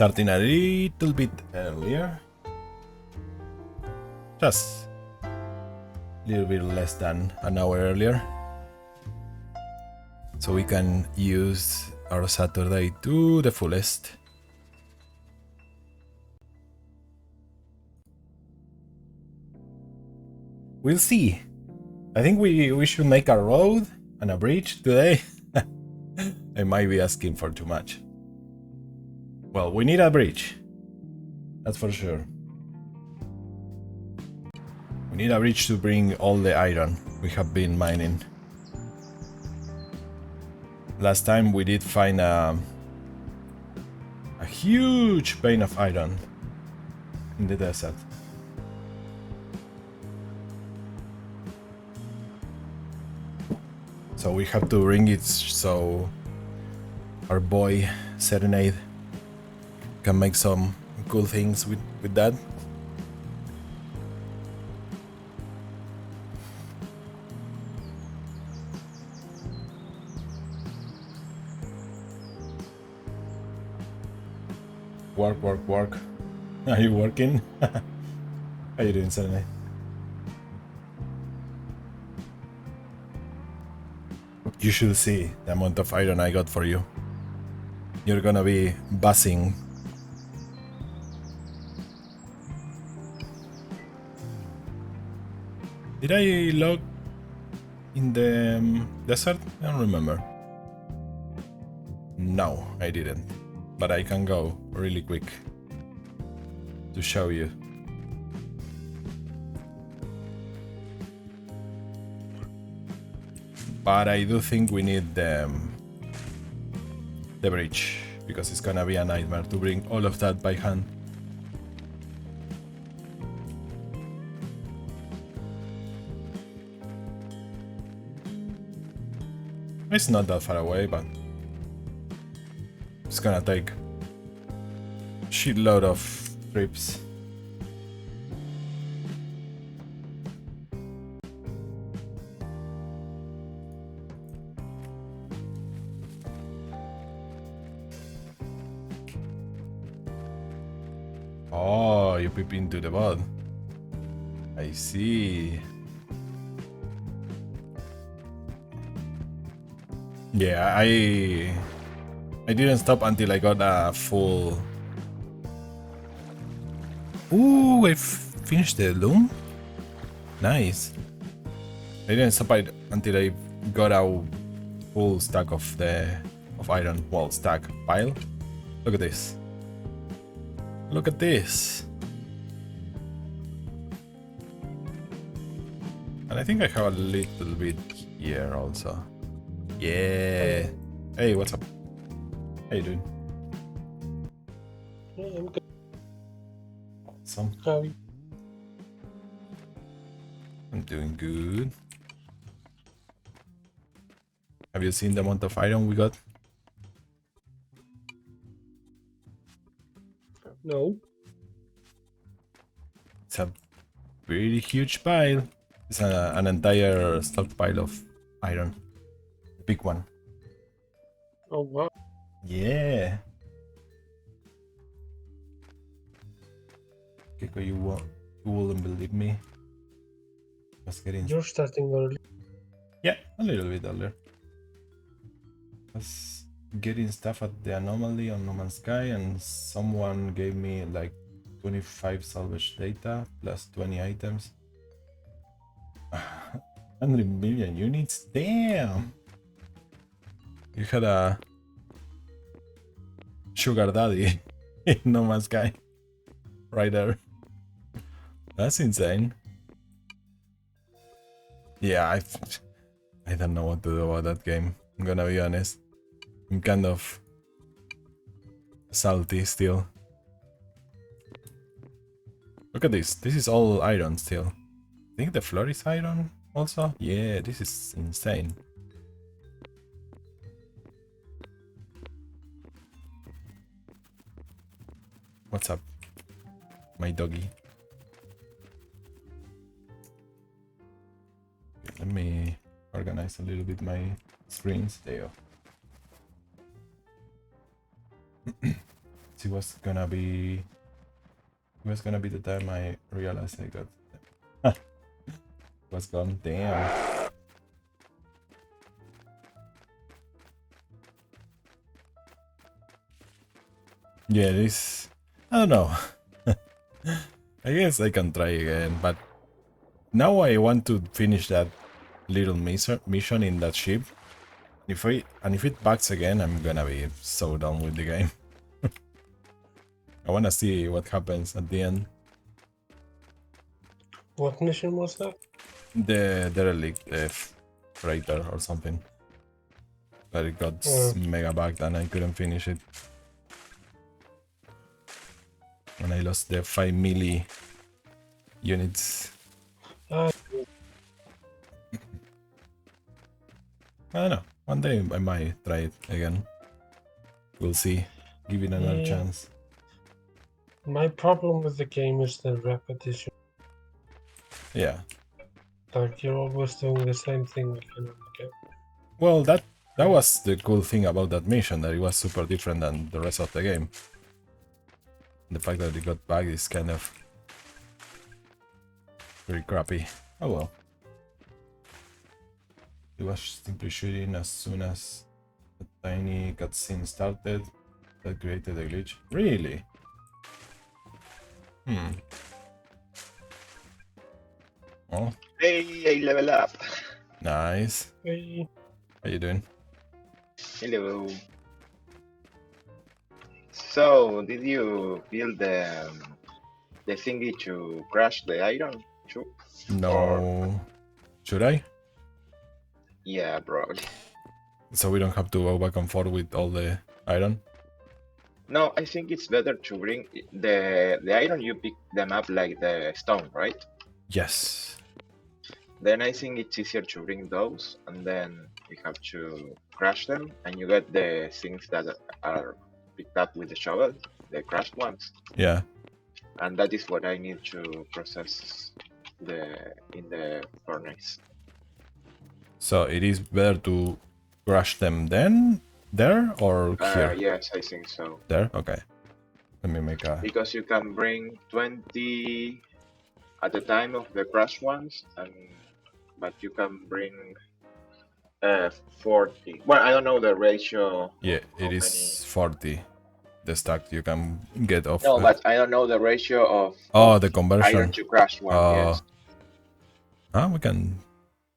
starting a little bit earlier. Just a little bit less than an hour earlier. So we can use our Saturday to the fullest. We'll see. I think we should make a road and a bridge today. I might be asking for too much. Well, we need a bridge. That's for sure. We need a bridge to bring all the iron we have been mining. Last time we did find a huge vein of iron in the desert. So we have to bring it so our boy Serenade can make some cool things with that. Work. Are you working? How you doing, Serenade? You should see the amount of iron I got for you. You're gonna be buzzing. Did I log in the desert? I don't remember. No, I didn't. But I can go really quick to show you. But I do think we need the bridge, because it's gonna be a nightmare to bring all of that by hand. It's not that far away, but it's gonna take a shitload of trips. Oh, you peep into the bot. I see. Yeah, I didn't stop until I got a full... Ooh, I finished the loom? Nice. I didn't stop until I got a full stack of iron. Well, stack, pile. Look at this. Look at this. And I think I have a little bit here also. Yeah. Hey, what's up? How you doing? Yeah, I'm good. Awesome. How are you? I'm doing good. Have you seen the amount of iron we got? No. It's a pretty huge pile. It's an entire stockpile of iron. Big one. Oh wow. Yeah. Kiko, you wouldn't believe me. Was getting... You're starting early. Yeah, a little bit earlier. Was getting stuff at the anomaly on No Man's Sky, and someone gave me like 25 salvage data plus 20 items. 100 million units? Damn! You had a sugar daddy in No Man's Sky. Right there. That's insane. Yeah, I don't know what to do about that game. I'm gonna be honest. I'm kind of salty still. Look at this. This is all iron still. I think the floor is iron also. Yeah, this is insane. What's up, my doggy? Let me organize a little bit my screens. There you go. it was gonna be. It was gonna be the time I realized I got. Was gone. Damn. Yeah, this. I don't know. I guess I can try again, but now I want to finish that little mission in that ship. If it bugs again, I'm gonna be so done with the game. I wanna see what happens at the end. What mission was that? The derelict freighter or something. But it got mega bugged and I couldn't finish it. And I lost the 5 milli units. Ah, I don't know. One day I might try it again. We'll see. Give it another chance. my problem with the game is the repetition. Yeah. Like you're always doing the same thing again and again. Well, that was the cool thing about that mission, that it was super different than the rest of the game. The fact that it got bugged is kind of very crappy. Oh well. It was simply shooting as soon as a tiny cutscene started that created a glitch. Really? Oh, Hey, I level up. nice. Hey, How you doing? Hello. So, did you build the thingy to crash the iron too? No. Should I? Yeah, probably. So we don't have to go back and forth with all the iron? No, I think it's better to bring the iron. You pick them up like the stone, right? Yes. Then I think it's easier to bring those, and then you have to crash them, and you get the things that are picked up with the shovel, the crashed ones. Yeah. And that is what I need to process in the furnace. So it is better to crush them then, there, or here? Yes, I think so. There? Okay. Let me make a... Because you can bring 20 at the time of the crashed ones, but you can bring 40. Well, I don't know the ratio. Yeah, it is 40. The stack you can get off. No, but I don't know the ratio of the conversion. iron to crashed one. Yes.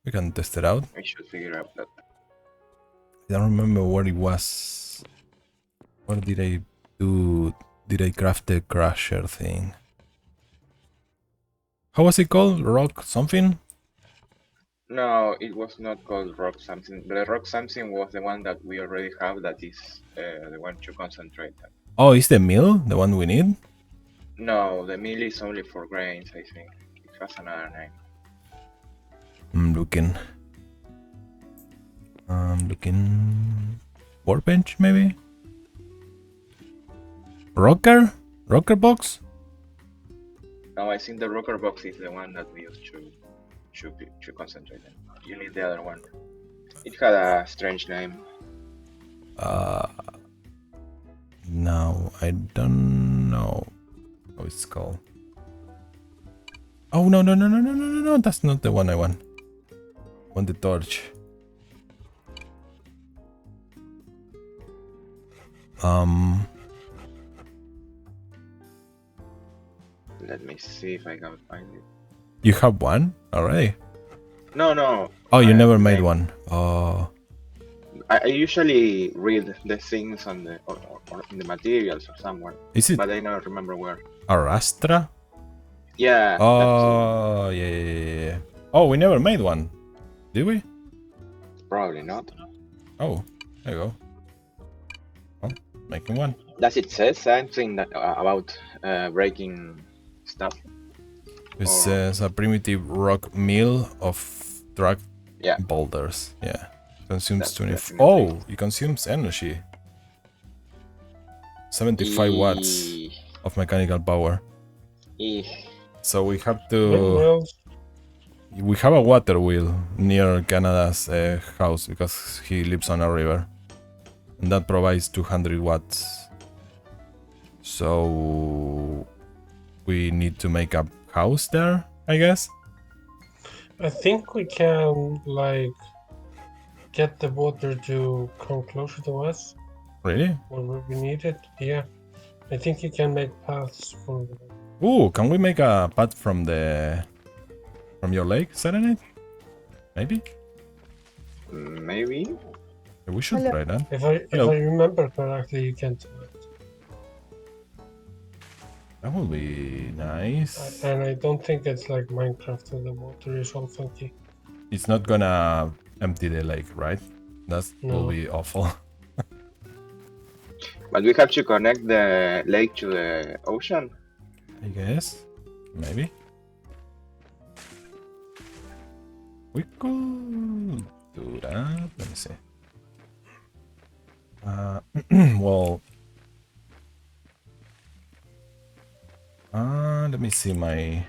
We can test it out. I should figure out that. I don't remember what it was. What did I do? Did I craft the crusher thing? How was it called? Rock something? No, it was not called rock something. The rock something was the one that we already have. That is the one to concentrate on. Oh, is the mill the one we need? No, the mill is only for grains. I think it has another name. I'm looking. Workbench, maybe? Rocker? Rocker box? No, I think the rocker box is the one that we use to concentrate on. You need the other one. It had a strange name. No, I don't know how it's called. Oh, no, that's not the one I want. I want the torch. Let me see if I can find it. You have one already? No. Oh, you never made one. Oh. I usually read the things on the or in the materials or somewhere. Is it But I don't remember where. Arastra? Yeah. Oh, yeah. Oh, we never made one. Did we? Probably not. Oh, there you go. Well, making one. Does it say something about breaking stuff? It says a primitive rock mill of track Yeah. boulders. Yeah. Consumes That's 20. definitely- Oh, it consumes energy. 75 watts of mechanical power. So we have to. windmills. We have a water wheel near Canada's house because he lives on a river. And that provides 200 watts. So we need to make a house there, I guess. I think we can like get the water to come closer to us Really? where we need it. Yeah, I think you can make paths from. Ooh, can we make a path from your lake, Serenade? Maybe? Maybe. We should Hello. try that. If I Hello. remember correctly, you can do it. That would be nice. And I don't think it's like Minecraft where the water is all funky. It's not gonna empty the lake, right? That will No. be awful. But we have to connect the lake to the ocean. I guess. Maybe. We could do that. Let me see. Well. Let me see my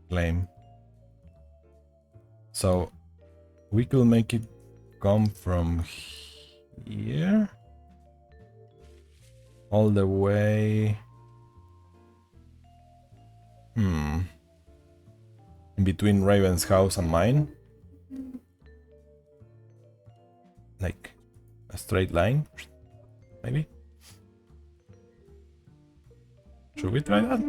claim. So we could make it come from here all the way. In between Raven's house and mine. Like a straight line, maybe. Should we try that?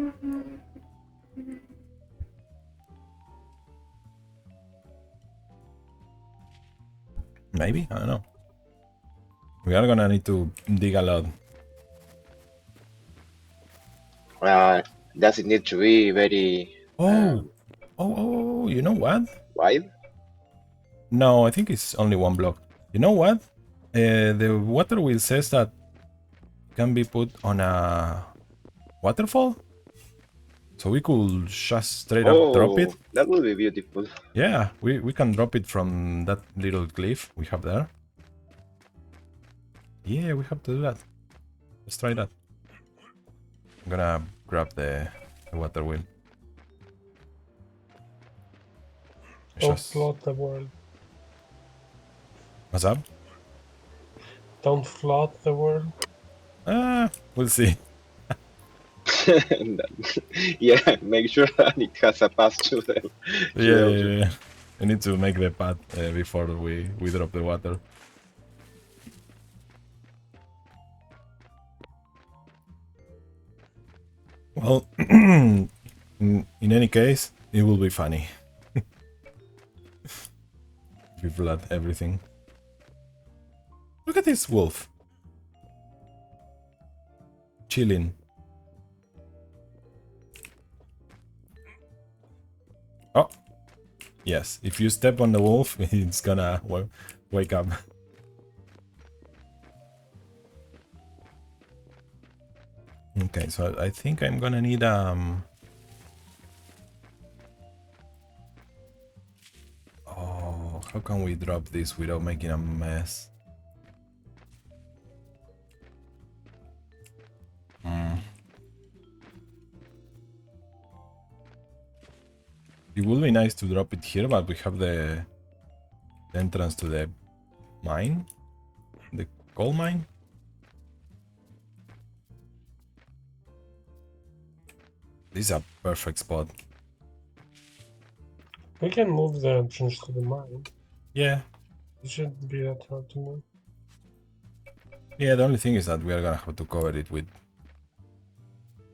Maybe? I don't know. We are gonna need to dig a lot. Does it need to be very Oh, you know what? wide? No, I think it's only one block. You know what? The water wheel says that can be put on a waterfall. So we could just straight up drop it. That would be beautiful. Yeah, we can drop it from that little cliff we have there. Yeah, we have to do that. Let's try that. I'm gonna grab the water wheel. Don't flood the world. What's up? Don't flood the world. We'll see. Yeah, make sure that it has a path to the. Yeah. We need to make the path before we drop the water. Well, in any case, it will be funny. If we flood everything. Look at this wolf. Chilling. Oh. Yes, if you step on the wolf, it's gonna wake up. Okay, so I think I'm gonna need Oh, how can we drop this without making a mess? It would be nice to drop it here, but we have the entrance to the mine, the coal mine. This is a perfect spot. We can move the entrance to the mine. Yeah. It shouldn't be that hard to move. Yeah, the only thing is that we are gonna have to cover it with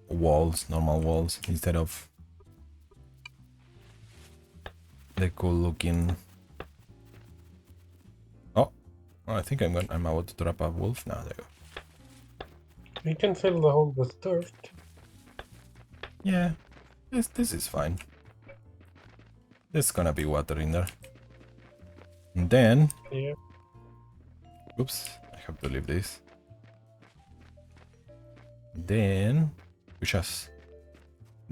walls, normal walls, instead of the cool looking. Oh, I think I'm about to trap a wolf now. There you go. We can fill the hole with dirt. Yeah, this is fine. There's gonna be water in there. And then, Yeah. oops, I have to leave this. Then we just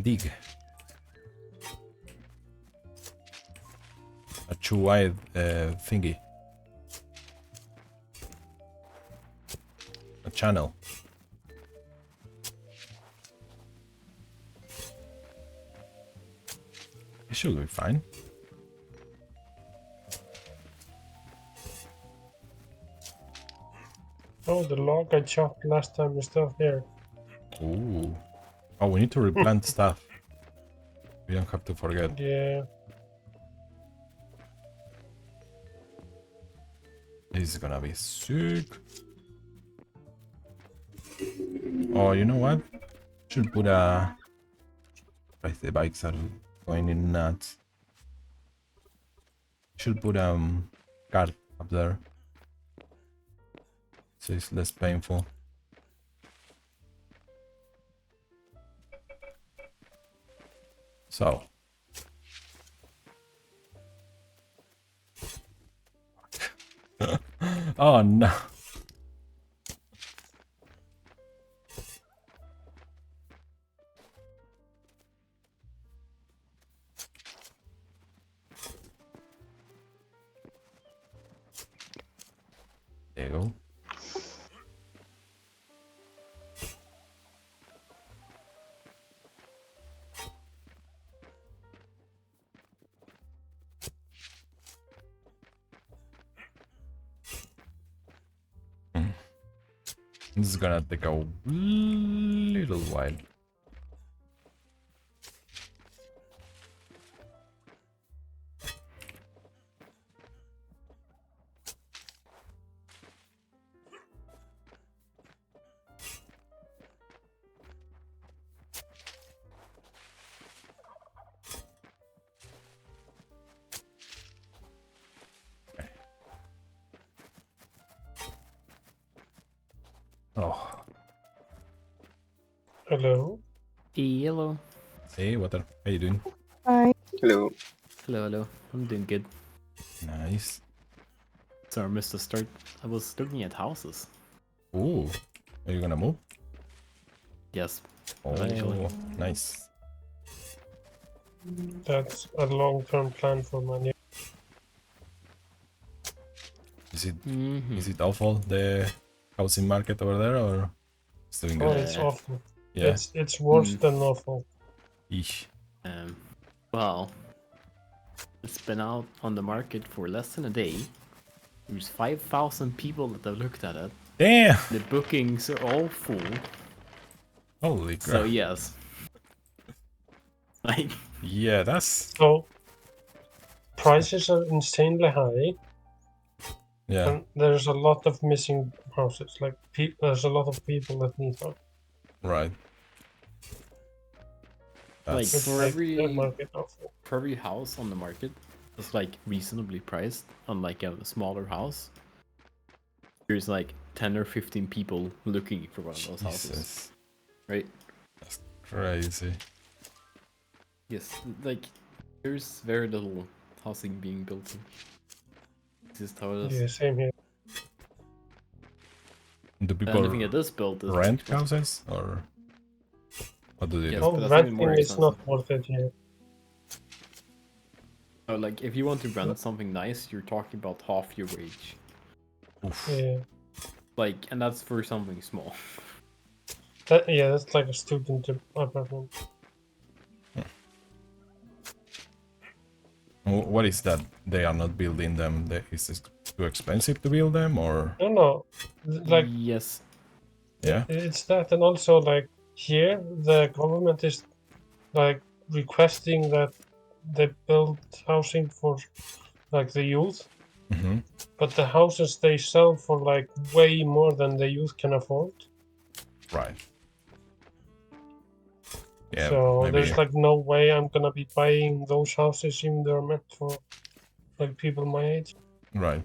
dig a too wide thingy, a channel. It should be fine. Oh, the log I chopped last time is still here. Ooh. Oh, we need to replant stuff. We don't have to forget. Yeah. This is gonna be sick. Oh, you know what? Should put a... Right, the bikes are going in nuts. Should put card up there. So it's less painful. So. Oh no. There you go. This is gonna take a little while. Oh, Hello. Hello. hey, Water. How you doing? Hi. Hello. Hello. I'm doing good. Nice. Sorry, I missed the start. I was looking at houses. Ooh, are you gonna move? Yes. Oh, Eventually. nice. That's a long-term plan for money. Is it Mm-hmm. is it awful, the housing market over there, or it's doing Oh, good? it's awful. Yeah. It's worse Mm. than awful. Eesh. Well, it's been out on the market for less than a day. There's 5,000 people that have looked at it. Damn. The bookings are all full. Holy crap. So yes. Like, Yeah, that's So prices are insanely high, yeah. and there's a lot of missing houses. Like there's a lot of people that need help. Right. Like, That's It's for like the every market awful. for every house on the market that's like reasonably priced on like a smaller house, there's like 10 or 15 people looking for one of those houses, Jesus. right? That's crazy. Yes, like there's very little housing being built. It's just how it is. Yeah, same here. Do The people only thing that is built is rent expensive. houses, or what do they Yes. do? Oh, but that's even more renting is not worth it here. So, like, if you want to rent something nice, you're talking about half your wage. Oof. Yeah. Like, and that's for something small. That's like a student apartment. What is that? They are not building them. Is it too expensive to build them, or No. Like Yes. yeah? it's that, and also like here the government is like requesting that they build housing for like the youth, Mm-hmm. but the houses they sell for like way more than the youth can afford. Right. Yeah. So maybe. there's like no way I'm gonna be buying those houses even they're meant for like people my age. Right.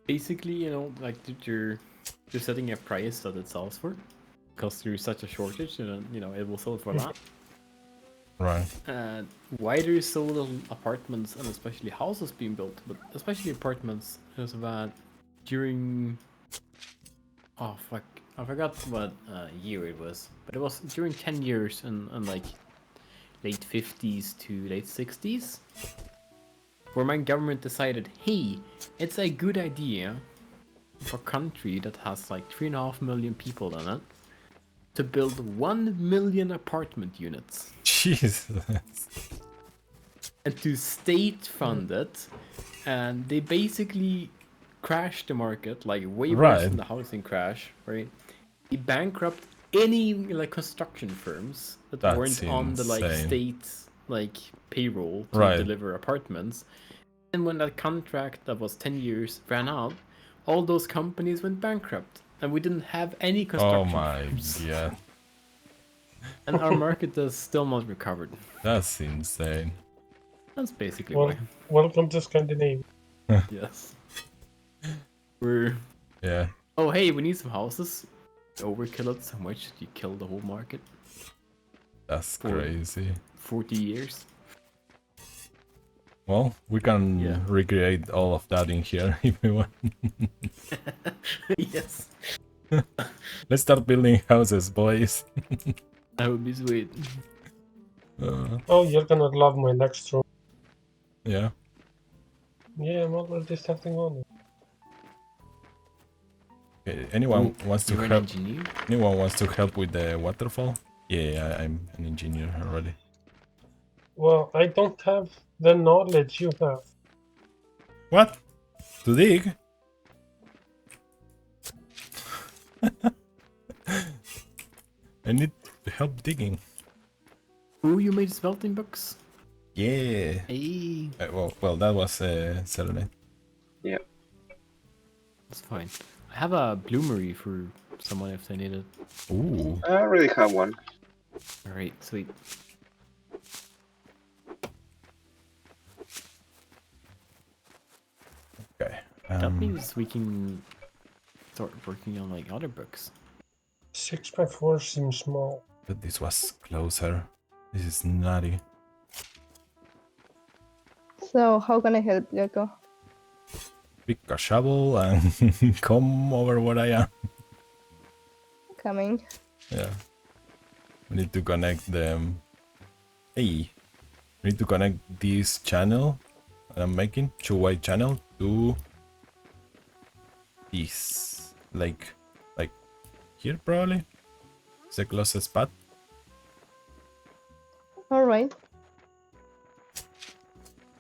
Basically, you know, like you're setting a price that it sells for, because there's such a shortage, and you know it will sell for that. Right. And why there's so little apartments and especially houses being built, but especially apartments, is that during oh fuck, I forgot what year it was, but it was during 10 years in like late 50s to late 60s, where my government decided, hey, it's a good idea for a country that has like 3.5 million people in it to build 1 million apartment units Jesus. and to state fund it, and they basically crashed the market, like way worse Right. than the housing crash, right? They bankrupt any like construction firms that That's weren't on the like insane. state like payroll to Right. deliver apartments. And when that contract that was 10 years ran out, all those companies went bankrupt, and we didn't have any Oh construction my firms. god. And our market has still not recovered. That's insane. That's basically Well, why. welcome to Scandinavia. Yes. We're. Yeah. Oh, hey, we need some houses. Overkill it so much that you kill the whole market. That's For- crazy. 40 years. Well, we can Yeah. recreate all of that in here if we want. Yes. Let's start building houses, boys. That would be sweet. Oh, you're gonna love my next room. Yeah. Yeah, I'm already starting on it. Okay, anyone Ooh, wants to You're an help? engineer? Anyone wants to help with the waterfall? Yeah, I'm an engineer already. Well, I don't have the knowledge you have. What? To dig? I need help digging. Ooh, you made smelting books? Yeah. Hey. Well, that was Serenade. That's fine. I have a bloomery for someone if they need it. Ooh. I already have one. Alright, sweet. Okay. That means we can start working on like other books. 6x4 seems small. But this was closer. This is nutty. So how can I help, Gecko? Pick a shovel and come over where I am. Coming. Yeah. We need to connect them. Hey. We need to connect this channel that I'm making, two-way channel, to this. Like here probably? It's the closest spot. Alright.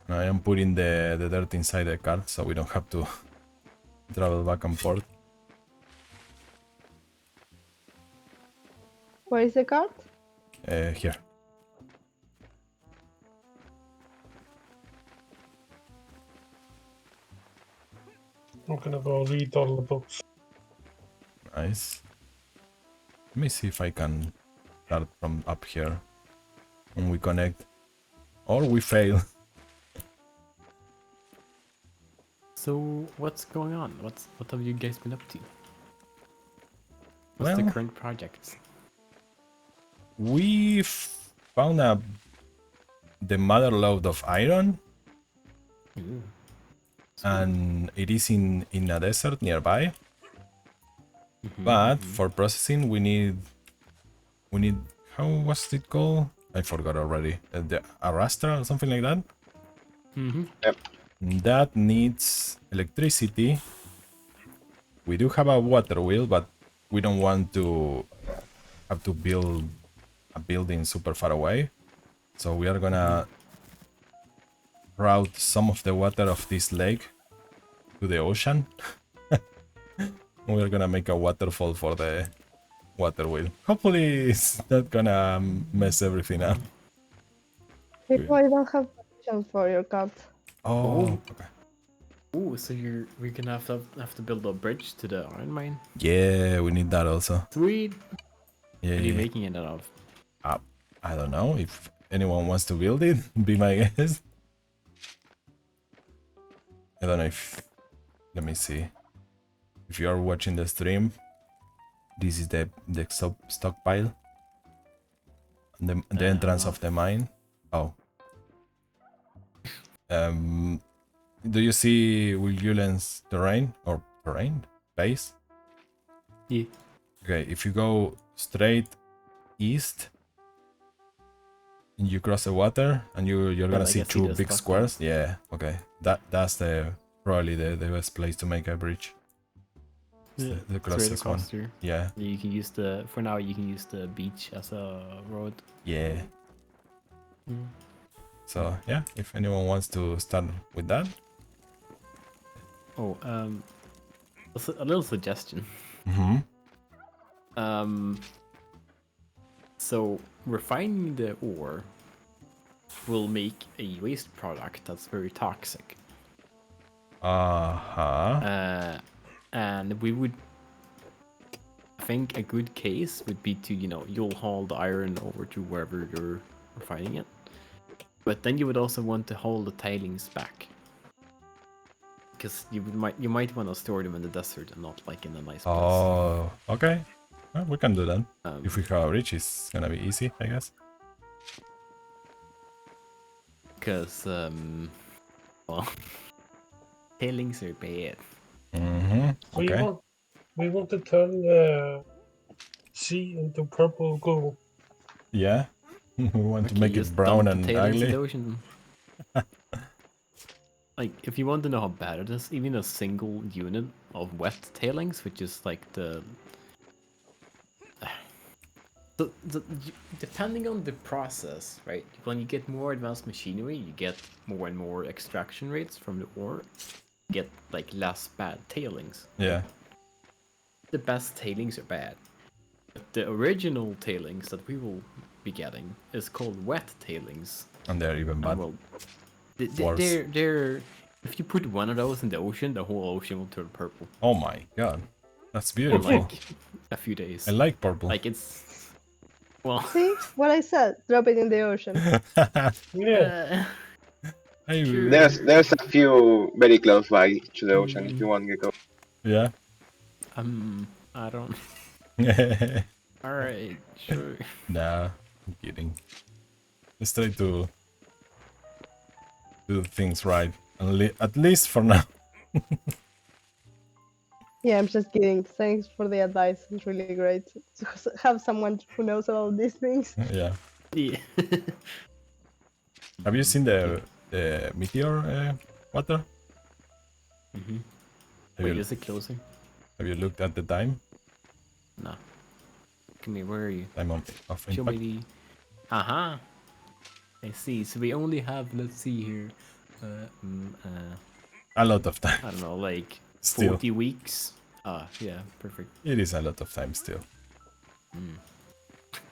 I am putting the dirt inside the cart so we don't have to travel back and forth. Where is the card? Here. I'm gonna go read all the books. Nice. Let me see if I can start from up here. And we connect. Or we fail. So what's going on? What have you guys been up to? What's Well, the current projects? we found the mother lode of iron, Ooh. and it is in a desert nearby. Mhm, But mhm. for processing, we need how was it called? I forgot already. The Arrastra or something like that. Mhm. That needs electricity. We do have a water wheel, but we don't want to have to build a building super far away. So we are gonna route some of the water of this lake to the ocean. We're gonna make a waterfall for the water wheel. Hopefully it's not gonna mess everything up. People, I don't have permission for your card. Oh, okay. Ooh, so we're gonna have to build a bridge to the iron mine. Yeah, we need that also. Sweet. Yeah, What are you yeah. making it out of? I don't know if anyone wants to build it. Be my guest. I don't know if. Let me see. If you are watching the stream, this is the stockpile. The entrance of the mine. Oh. Do you see Will Yulen's terrain or terrain base? Yeah. Okay, if you go straight east and you cross the water and you're gonna like see I see two the big stockpile. squares. Yeah, okay. That's probably the best place to make a bridge. It's Yeah, the straight closest one. across here. Yeah, You can use for now you can use the beach as a road. yeah. Mm. So yeah, if anyone wants to start with that. Oh, a little suggestion. Mm-hmm. So refining the ore will make a waste product that's very toxic. And we would I think a good case would be to, you'll haul the iron over to wherever you're refining it. But then you would also want to haul the tailings back. Because you might want to store them in the desert and not like in a nice place. Oh, okay. Well, we can do that. If we have a bridge, it's gonna be easy, I guess. Because, well, tailings are bad. Okay. We want to turn the sea into purple goo. Yeah. We want to Okay, make just it brown dump the and tailings in ugly. the ocean. Like, if you want to know how bad it is, even a single unit of wet tailings, which is like depending on the process, right? When you get more advanced machinery, you get more and more extraction rates from the ore. You get like less bad tailings. Yeah. The best tailings are bad. But the original tailings that we will be getting is called wet tailings. And they're even bad. Well, Worse. they're if you put one of those in the ocean, the whole ocean will turn purple Oh my god. That's in beautiful. like a few days. I like purple. Like it's well. See what I said? Drop it in the ocean. Yeah. Sure. There's a few very close by to the ocean if you want to go. Yeah. I don't. All right, sure. Nah, I'm kidding. Let's try to do things right. At least for now. Yeah, I'm just kidding. Thanks for the advice. It's really great to have someone who knows about these things. Yeah. Yeah. Have you seen the meteor water? Mm-hmm. Have Wait, you, is it closing? have you looked at the time? No. Come here, where are you? Time of Show me impact? the. Aha! I see. So we only have, let's see here, A lot of time. I don't know, like Still. 40 weeks. Ah, yeah, perfect. It is a lot of time still.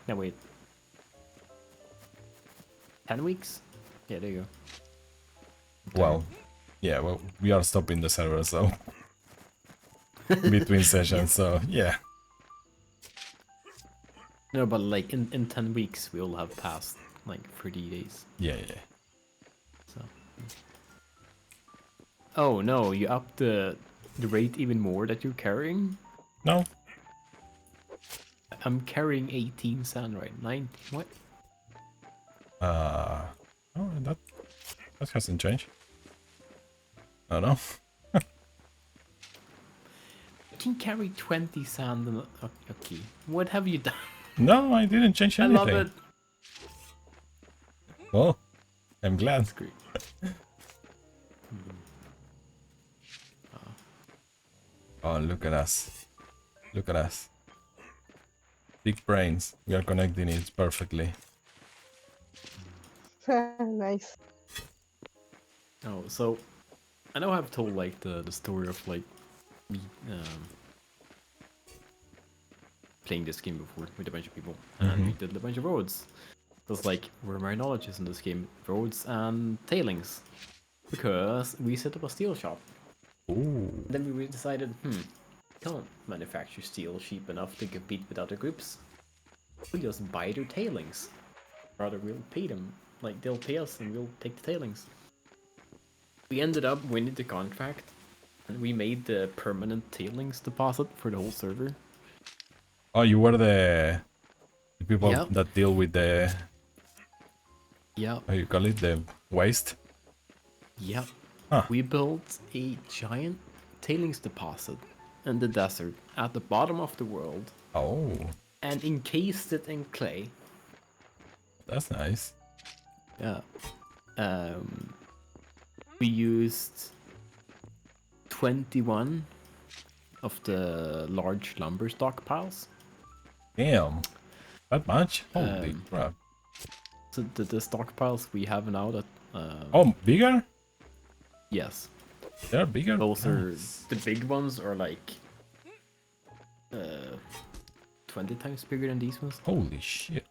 Now wait. 10 weeks? Yeah, there you go. Well, yeah, well, we are stopping the server, so between sessions, so yeah. No, but like in 10 weeks we'll have passed like 30 days. Yeah. So. Oh no, you upped the rate even more that you're carrying? No? I'm carrying 18 sand right. 9 what? Oh, that hasn't changed. I don't know. You can carry 20 sand in okay. What have you done? No, I didn't change I anything. love it. Well, I'm glad. That's great. Oh, look at us. Look at us. Big brains. We are connecting it perfectly. Nice. Oh, so I know I've told like the story of like me playing this game before with a bunch of people, and we did a bunch of roads. That's like where my knowledge is in this game: roads and tailings, because we set up a steel shop. Ooh. Then we decided, can't manufacture steel cheap enough to compete with other groups. We'll just buy their tailings. Rather, we'll pay them. Like, they'll pay us and we'll take the tailings. We ended up winning the contract, and we made the permanent tailings deposit for the whole server. Oh, you were the people Yep. that deal with the, Yep. how you call it, the waste? Yep. Huh. We built a giant tailings deposit in the desert at the bottom of the world Oh, and encased it in clay. that's nice. Yeah. We used 21 of the large lumber stockpiles. Damn. That much? Holy crap. So the stockpiles we have now that Oh, bigger? yes, They're bigger? those are Nice. the big ones are like 20 times bigger than these ones. Holy shit.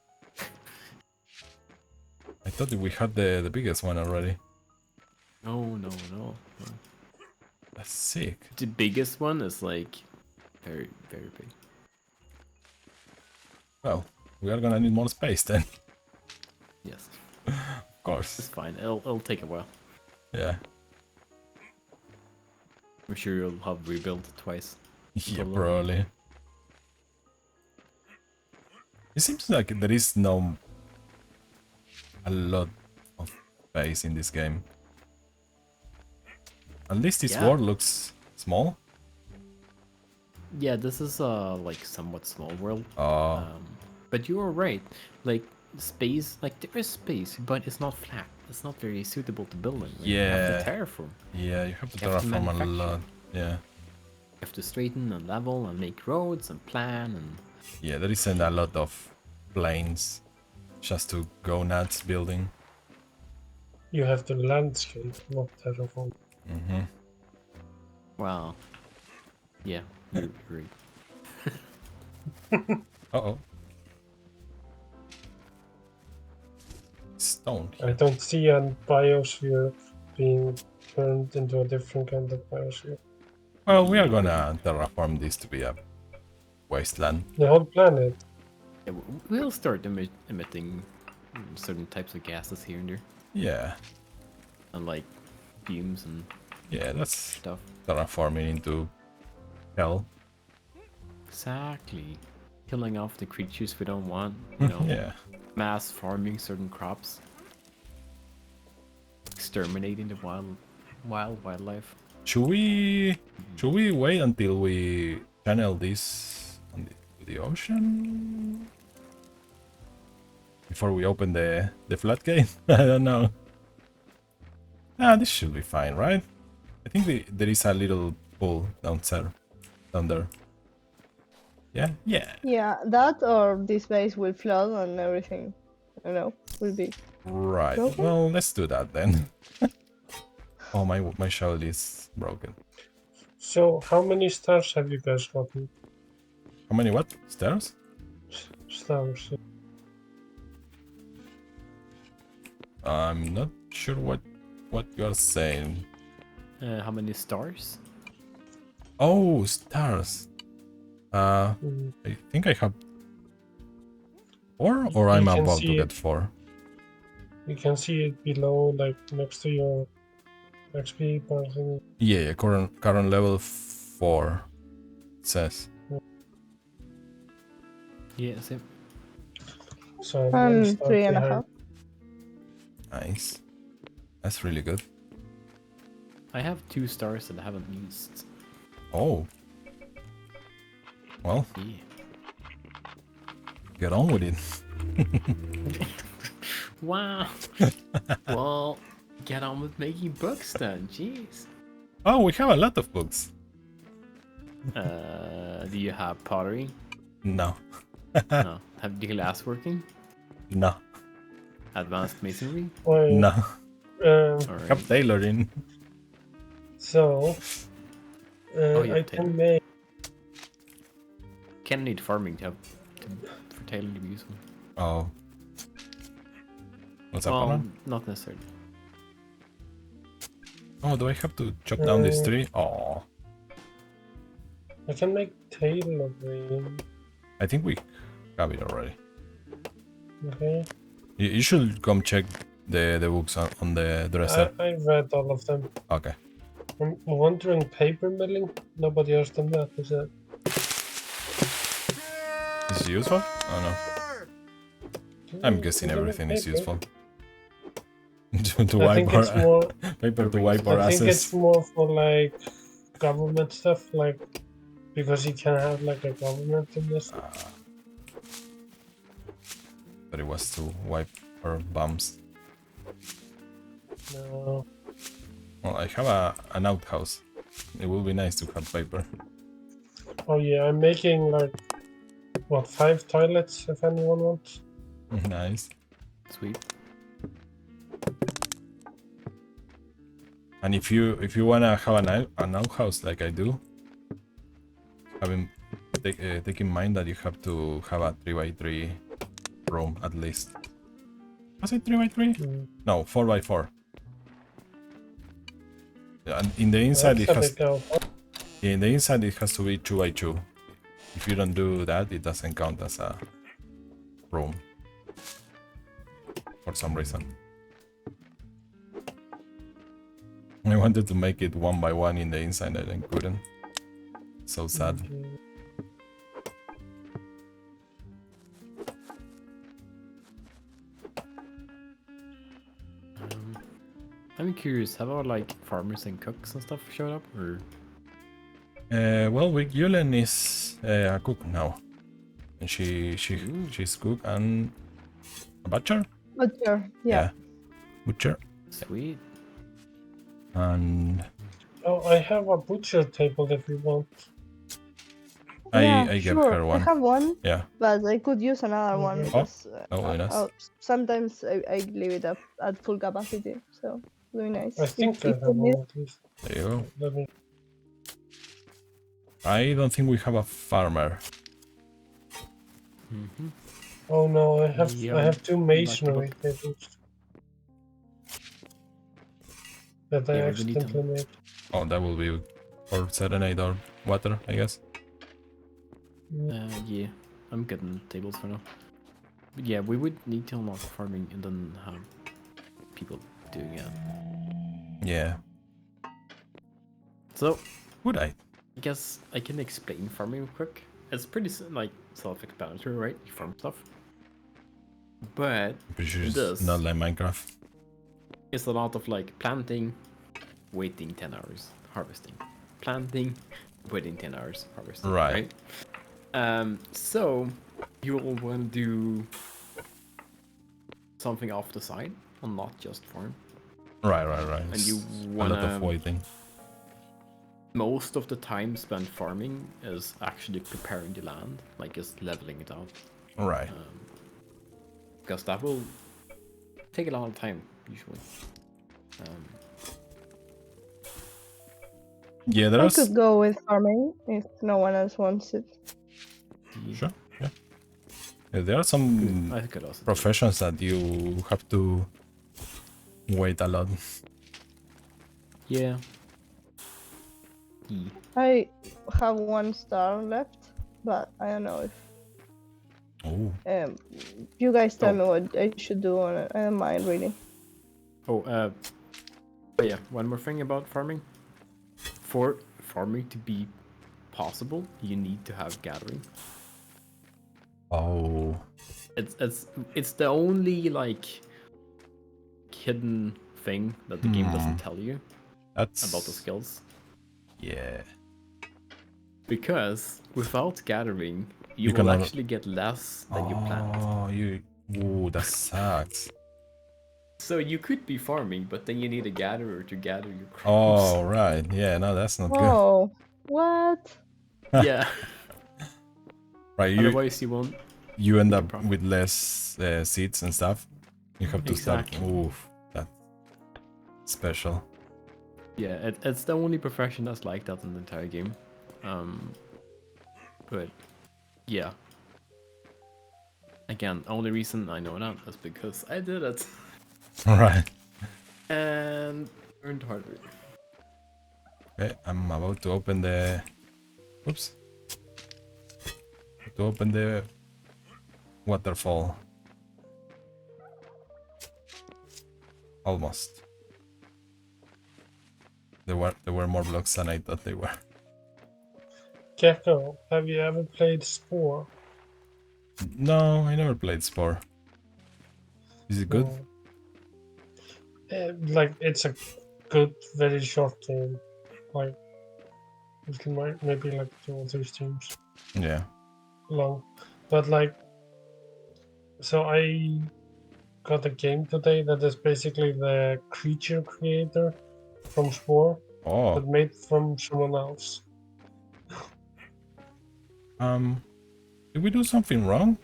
thought we had the biggest one already. No, no, no. That's sick. The biggest one is like very, very big. Well, we are gonna need more space then. Yes, Of it's course. fine. It'll take a while. Yeah. I'm sure you'll have rebuilt twice. Yeah, Totally. probably. It seems like there is no a lot of space in this game. At least this Yeah. world looks small. Yeah, this is like somewhat small world. Oh, But you are right. Like space, like there is space, but it's not flat. It's not very suitable to building. Like, you have Yeah. to terraform. yeah, you have to You have to terraform a manufacture. lot. Yeah. You have to straighten and level and make roads and plan and Yeah, there isn't a lot of planes just to go nuts building. You have to landscape, not terraform. Mm-hmm. wow. Yeah, you're right. Uh-oh. Stone. I don't see a biosphere being turned into a different kind of biosphere. Well, we are gonna terraform this to be a wasteland. The whole planet. Yeah, we'll start emitting certain types of gases here and there, Yeah. and like fumes and Yeah, that's stuff. terraforming into hell. Exactly. Killing off the creatures we don't want. You know, Yeah. mass farming certain crops. Exterminating the wildlife. Should we wait until we channel this on the ocean before we open the floodgate? I don't know. Ah, this should be fine, right? I think there is a little pool down there. Yeah, yeah. Yeah, that or this base will flood and everything. I don't know. Will be. Right. Okay. Well, let's do that then. Oh, my shovel is broken. So, how many stars have you guys gotten? How many what? Stairs? Stars. I'm not sure what you're saying. How many stars? Oh, stars. Mm. I think I have 4, or You I'm can about to see get 4. You can see it below, like next to your XP bar thing. Yeah, current level 4. It says. Yeah, same. So I'm gonna start 3.5. behind. Nice. That's really good. I have 2 stars that I haven't used. Oh. Well, Yeah. get on with it. Wow. Well, get on with making books then. Jeez. Oh, we have a lot of books. Do you have pottery? No. No. Have the glass working? No. Advanced masonry? Wait, No. Alright. Have tailoring. So, Oh, yeah, I tailor. can make. Can need farming to for tailoring to be useful. Oh. What's up, Well, Alan? not necessarily. Oh, do I have to chop down this tree? Oh. I can make tailoring. I think we have it already. Okay. You should come check the books on the dresser. I read all of them. Okay. I'm wondering paper milling. Nobody else done that, is it? Is it useful? Oh no. I'm guessing Is it everything is paper? useful. to I wipe think it's our more. paper to wipe our I think it's asses. more for like government stuff, like because you can have like a government in this. But it was to wipe our bums. No. Well, I have an outhouse. It will be nice to have paper. Oh yeah, I'm making like what 5 toilets if anyone wants. Nice. Sweet. And if you wanna have an outhouse like I do, take in mind that you have to have a 3x3 room at least. Was it 3x3? No, 4x4. Yeah, and in the inside it That's a has. big help. Yeah, in the inside it has to be 2x2. If you don't do that, it doesn't count as a room. For some reason. I wanted to make it 1x1 in the inside and I couldn't. So sad. I'm curious, have our like farmers and cooks and stuff showed up, or? Well, with Yulen is a cook now. And she's cook and a butcher? Butcher, yeah. Butcher. Sweet. And Oh, I have a butcher table if you want. I gave her I one. have one, Yeah. but I could use another one Oh. because very nice. sometimes I leave it up at full capacity, so very nice. I think I If have you need- one at least. There you go. Let me. I don't think we have a farmer. Mm-hmm. Oh no, I Yeah, have two masonry look. tables that I Yeah, we need them. accidentally made. Oh, that will be for serenade or water, I guess. Yeah, I'm getting tables for now. But yeah, we would need to unlock farming and then have people doing it. Yeah. So, Would I? I guess I can explain farming real quick. It's pretty like self-explanatory, right? You farm stuff. But I'm pretty sure it's This. not like Minecraft. it's a lot of like planting, waiting 10 hours, harvesting. Planting, waiting 10 hours, harvesting. Right. So you will want to do something off the side and not just farm. Right. And you It's a wanna lot of waiting. most of the time spent farming is actually preparing the land, like just leveling it out. Right. Because that will take a lot of time usually. Yeah, I there's could go with farming if no one else wants it. sure. Yeah. There are some I could also do it. professions that you have to wait a lot. Yeah. I have 1 star left, but I don't know if Oh. you guys tell me what I should do on it. I don't mind really. But yeah, one more thing about farming. For farming to be possible, you need to have gathering. Oh. It's the only like hidden thing that the game doesn't tell you That's about the skills. Yeah. Because without gathering, you You will cannot- actually get less than you planned. Oh, ooh, that sucks. So you could be farming, but then you need a gatherer to gather your crops. Oh, right. Yeah, no, that's not good. Whoa, what? Yeah. Right, Otherwise, you won't. you end up problem. with less seeds and stuff. You have to Exactly. start. Oof, that's special. Yeah, it's the only profession that's like that in the entire game. But yeah. Again, only reason I know that is because I did it Right. and earned harder. Okay, I'm about to open the. Oops. To open the waterfall. Almost. There were more blocks than I thought they were. Gecko, have you ever played Spore? No, I never played Spore. Is it good? No. Like it's a good, very short game. Like it might maybe like 2 or 3 streams Yeah. long, but like, so I got a game today that is basically the creature creator from Spore, Oh. but made from someone else. Did we do something wrong?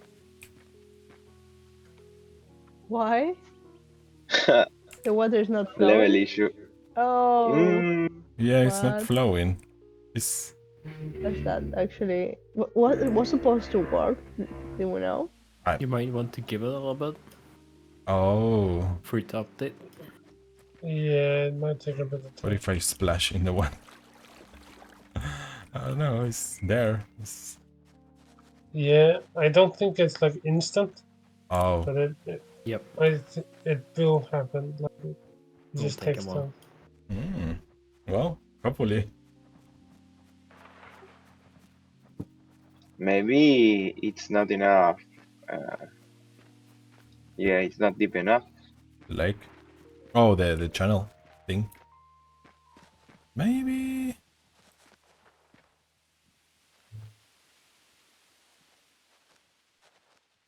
Why? The water's not flowing. Level issue. Oh, Yeah, it's not What? flowing. It's that's that actually. What it was supposed to work? Do we know? You might want to give it a little bit. Oh, for it to update. Yeah, it might take a bit of what time. if I splash in the one? I don't know, it's there. It's... Yeah, I don't think it's like instant, Oh, but Yep, it will happen. Like it will just take a takes while. time. well, hopefully. Maybe it's not enough. Uh, yeah, it's not deep enough. Like, oh, the channel thing. Maybe.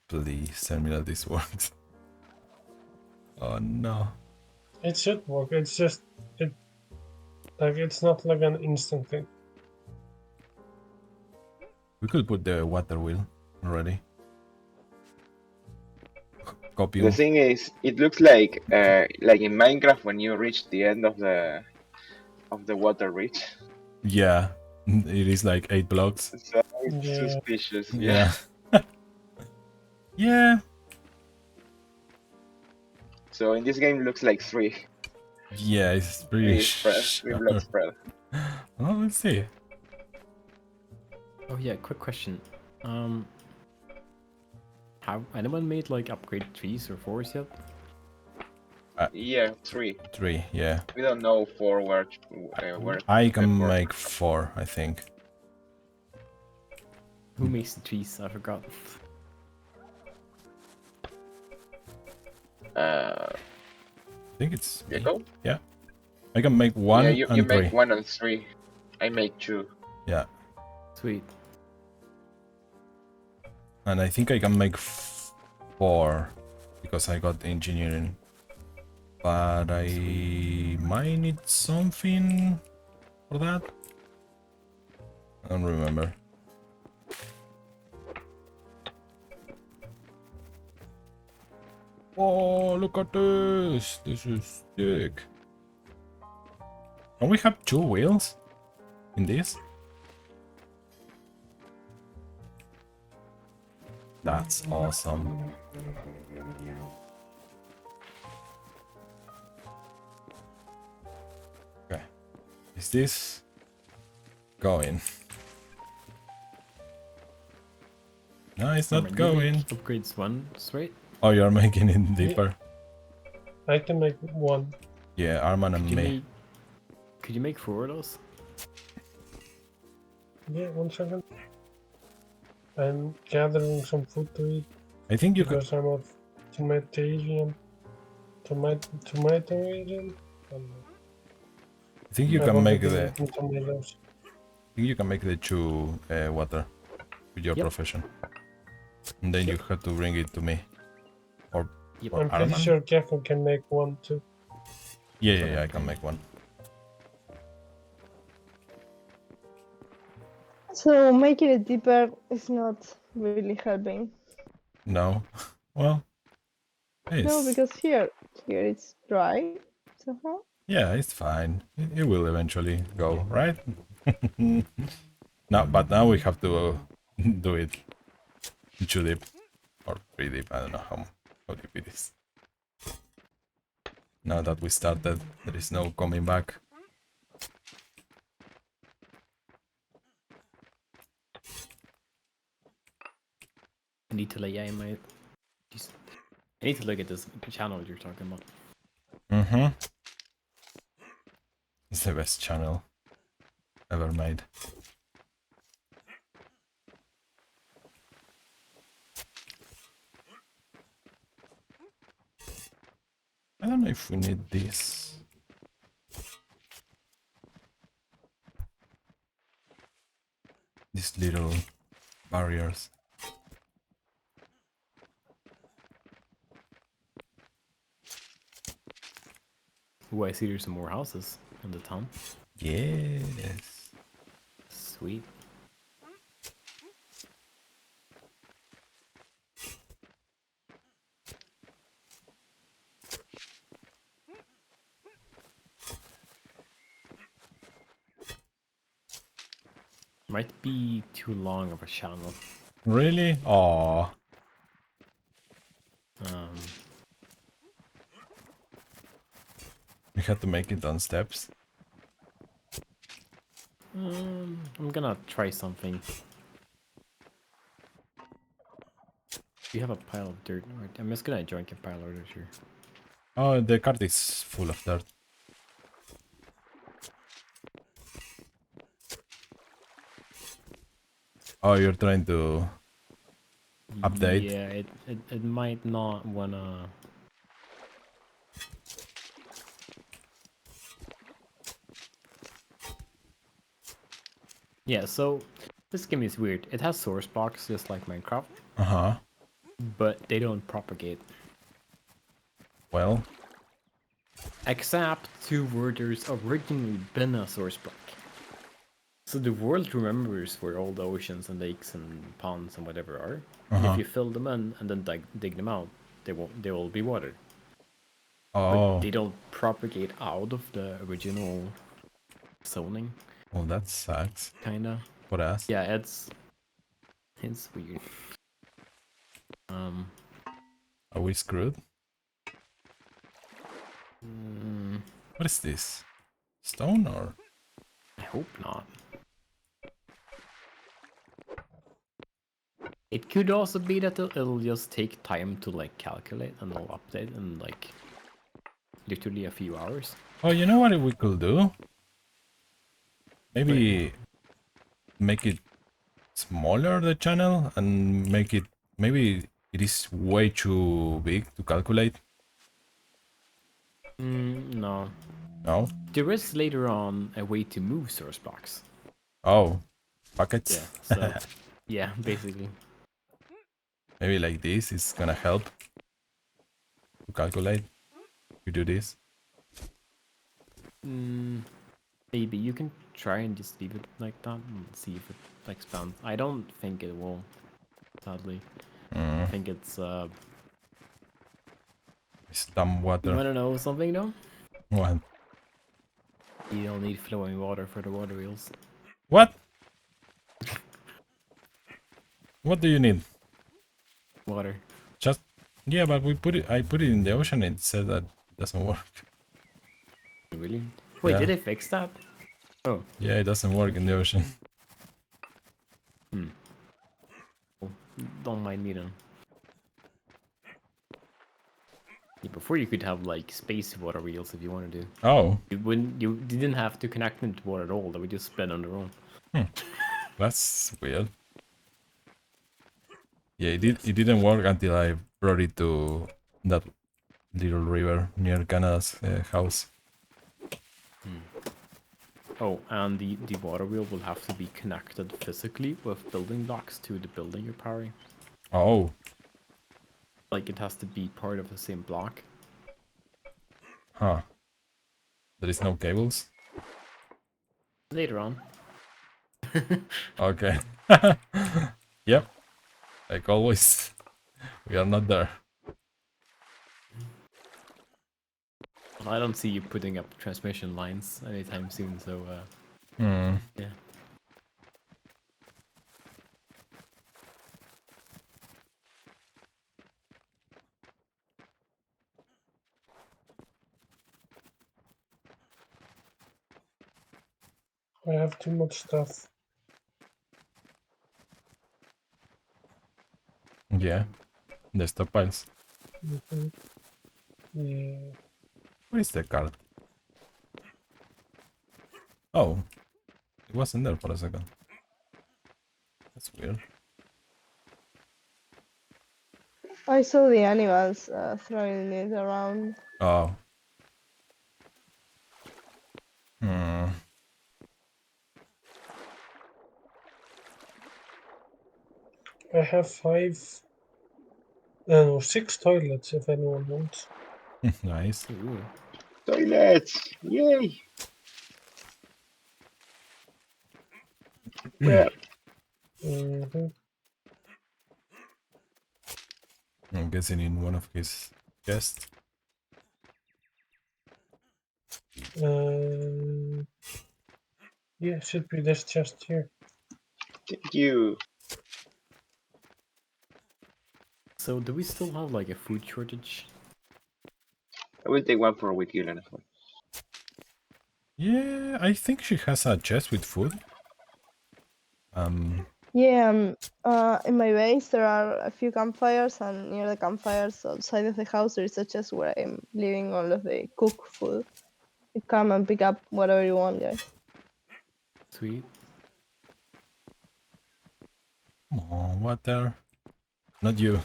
Please tell me that this works. Oh no. It should work. It's just it's not like an instant thing. We could put the water wheel already. Copy. The thing is, it looks like in Minecraft when you reach the end of the water reach. Yeah, it is like 8 blocks. So it's Yeah. suspicious. Yeah. Yeah. So in this game, it looks like three. Yeah, it's pretty Three spread, 3 block sure. spread. Well, let's see. Oh yeah, quick question. Have anyone made like upgrade 3s or 4s yet? Yeah, 3. 3, yeah. We don't know 4 where I can four. make 4, I think. Who makes the 3s? I forgot. I think it's me. Gecko? Yeah. I can make 1 Yeah, you and 3. make 1 and 3. I make 2. Yeah. Sweet. And I think I can make 4 because I got engineering. But I might need something for that. I don't remember. Oh, look at this! This is sick. Can we have 2 wheels in this? That's awesome. Okay. Is this going? No, it's not Norman, you going. make upgrades 1 straight? Oh, you're making it deeper. I can make 1. Yeah, Arman and me. Could you make 4 of those? Yeah, 1 second. I'm gathering some food to eat I think you could. because I'm of tomatarian. Tomatarian? I think you I can want to make be the. eating tomatoes. I think you can make the 2 water with your Yep. profession, and then you have to bring it to me. Or Yep. or I'm pretty Arman? sure Gecko can make 1 too. Yeah, I can make 1. So making it deeper is not really helping. No. Well. No, It's, because here it's dry somehow. yeah, it's fine. It will eventually go, right? No, but now we have to do it 2 deep or 3 deep. I don't know how deep it is. Now that we started, there is no coming back. I need to like, I need to look at this channel you're talking about. Mm-hmm. It's the best channel ever made. I don't know if we need this. These little barriers. Ooh, I see there's some more houses in the town. Yes. Sweet. Might be too long of a channel. Really? Aww. had to make it on steps. I'm gonna try something. You have a pile of dirt. Right? I'm just gonna join a pile of dirt here. Oh, the cart is full of dirt. Oh, you're trying to update? Yeah, it might not wanna. Yeah, so this game is weird. It has source blocks just like Minecraft, Uh-huh. but they don't propagate. Well, Except to where there's originally been a source block. So the world remembers where all the oceans and lakes and ponds and whatever are. And if uh-huh. you fill them in and then dig them out, they will be water. But Oh, they don't propagate out of the original zoning, well, that sucks kinda. for us. Yeah, it's weird. Um, Are we screwed? mm, What is this? Stone or? I hope not. It could also be that it'll just take time to like calculate and it'll update in like literally a few hours. Oh, you know what we could do? Maybe make it smaller, the channel, and make it... Maybe it is way too big to calculate. No. No? There is later on a way to move source blocks. Oh, buckets? Yeah, so yeah, basically. Maybe like this is gonna help to calculate. We do this. Maybe you can try and just leave it like that and see if it expands. I don't think it will, sadly. I think it's It's dumb you water. wanna know something though? What? You don't need flowing water for the water wheels. What? What do you need? Water. Just... Yeah, but we put it... I put it in the ocean and it said that it doesn't work. Really? Wait, Yeah. did they fix that? Oh. Yeah, it doesn't work in the ocean. Don't mind me then. Yeah, before you could have like space water wheels if you wanted to. Oh, You didn't have to connect them to water at all. They would just spin on their own. that's weird. Yeah, it didn't work until I brought it to that little river near Canada's house. Oh, and the water wheel will have to be connected physically with building blocks to the building you're powering. Oh, Like it has to be part of the same block. huh. There is no cables? Later on. Okay. Yep. Like always. We are not there. I don't see you putting up transmission lines anytime soon, so Hmm. yeah. I have too much stuff. Yeah. The stockpiles. Mhm. Yeah. Where is the card? Oh. It wasn't there for a second. That's weird. I saw the animals throwing it around. Oh. Hmm. I have six toilets if anyone wants. Nice. Ooh. Toilets! Yay! Where? Mhm. I'm guessing in one of his chests. Yeah, should be this chest here. Thank you. So do we still have like a food shortage? I will take one for with you, Lenafon. Yeah, I think she has a chest with food. Yeah, in my base there are a few campfires, and near the campfires outside of the house there is a chest where I'm leaving all of the cooked food. You come and pick up whatever you want, guys. Sweet. Come on, water. Not you.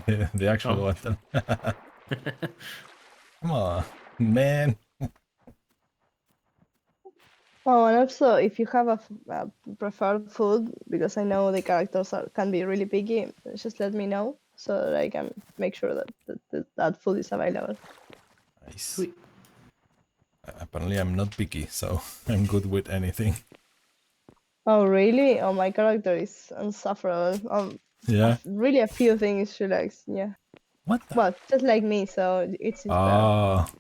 The actual Oh. water. Come on, man. Oh, and also if you have a preferred food, because I know the characters can be really picky, just let me know so that I can make sure that food is available. Nice. Sweet. Apparently I'm not picky, so I'm good with anything. Oh, really? Oh, my character is insufferable. Yeah. Really a few things she likes, yeah. What the? Well, just like me, so it's better. Ah.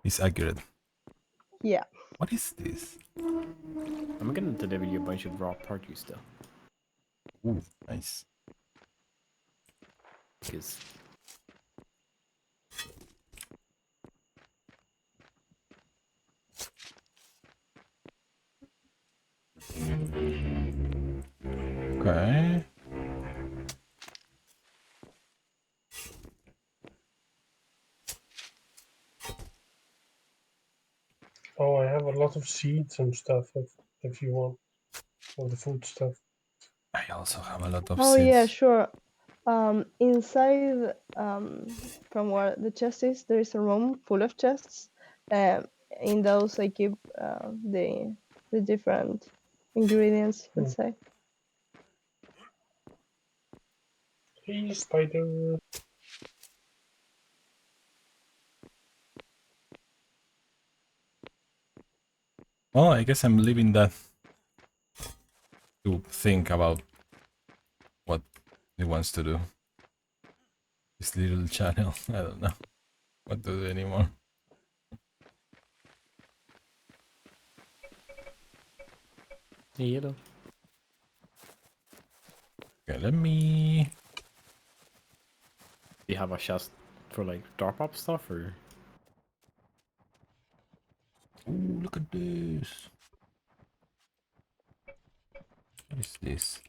It's accurate. Yeah. What is this? I'm gonna deliver you a bunch of raw produce though. Ooh, nice. Because Okay. Oh, I have a lot of seeds and stuff if you want, of the food stuff. I also have a lot of Oh, seeds. yeah, sure. Inside, from where the chest is, there is a room full of chests. In those, I keep the different ingredients, let's say. Hey, spider. Well, I guess I'm leaving that to think about what it wants to do. This little channel. I don't know what to do anymore. yellow. Okay, let me... Do you have a chest for like drop up stuff or? Ooh, look at this. What is this?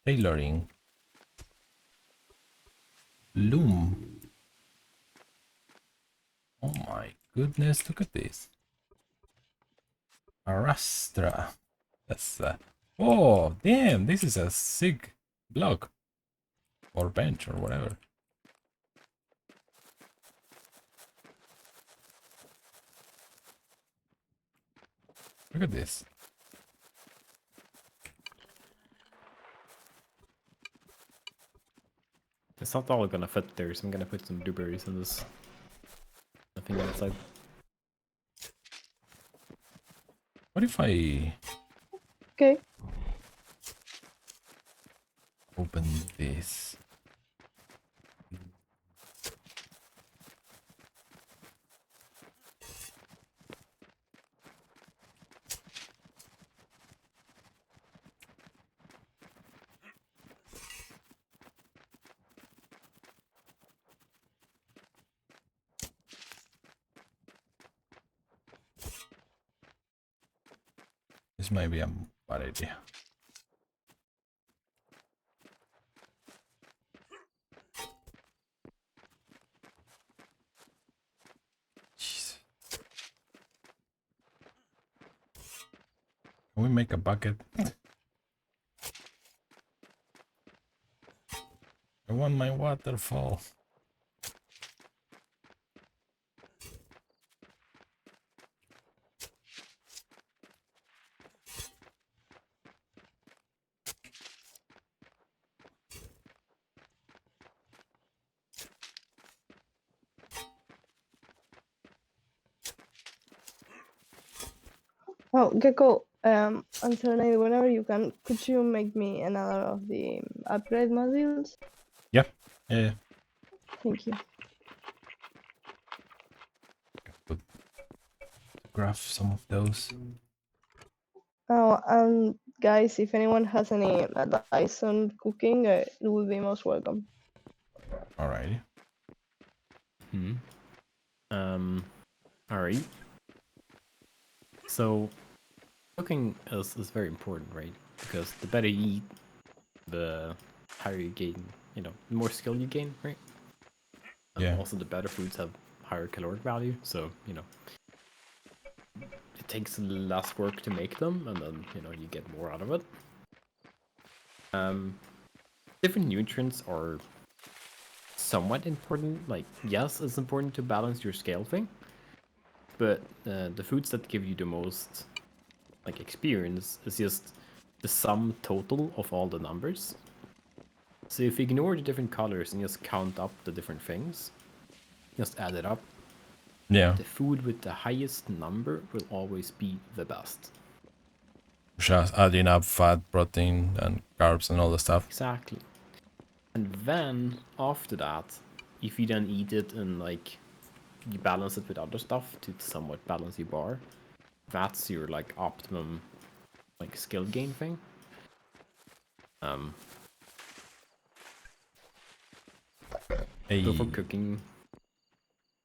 Tailoring. Loom. Oh my goodness, look at this. Arrastra. That's oh, damn, this is a sick block. Or bench or whatever. Look at this. It's not all gonna fit there, so I'm gonna put some blueberries in this. Nothing outside. What if I Okay. open this? This might be a bad idea. Jeez. Can we make a bucket? I want my waterfall. Oh, Gecko, alternate whenever you can, could you make me another of the upgrade modules? Yeah. Yeah. Thank you. Put graph some of those. Oh, and guys, if anyone has any advice on cooking, it would be most welcome. Alrighty. Hmm. Alright. So, cooking is very important, right? Because the better you eat, the higher you gain, the more skill you gain, right? And Yeah. also the better foods have higher caloric value, so, it takes less work to make them, and then, you get more out of it. Different nutrients are somewhat important. Like, yes, it's important to balance your scale thing, but the foods that give you the most like experience is just the sum total of all the numbers. So if you ignore the different colors and just count up the different things, just add it up, Yeah. the food with the highest number will always be the best. Just adding up fat, protein, and carbs and all the stuff. Exactly. And then after that, if you then eat it and like you balance it with other stuff to somewhat balance your bar, that's your like optimum like skill gain thing. So for Hey. cooking,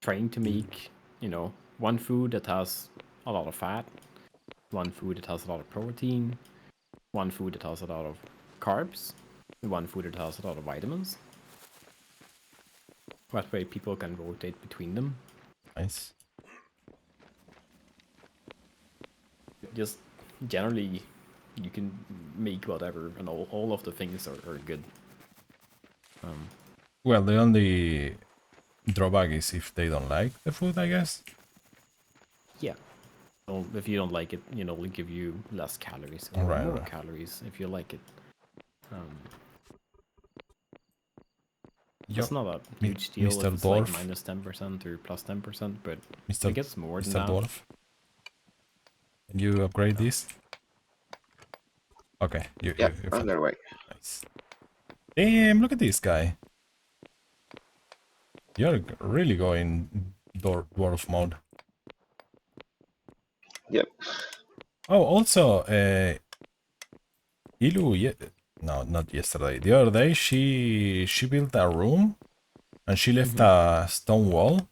trying to make, one food that has a lot of fat, one food that has a lot of protein, one food that has a lot of carbs, and one food that has a lot of vitamins. That way people can rotate between them. Nice. Just generally, you can make whatever, and all of the things are good. Well, the only drawback is if they don't like the food, I guess. Yeah. So if you don't like it, it'll give you less calories or Right, more right. calories if you like it. Yo, It's not a Mi- huge deal Mr. if it's like Dwarf. minus 10% or plus 10%, but Mr. it gets more than Mr. that. Dwarf. Can you upgrade this? Okay, you're Yeah, fine. underway. Nice. Damn, look at this guy. You're really going dwarf mode. Yep. Oh, also, Ilu, no, not yesterday. The other day, she built a room and she left a stone wall.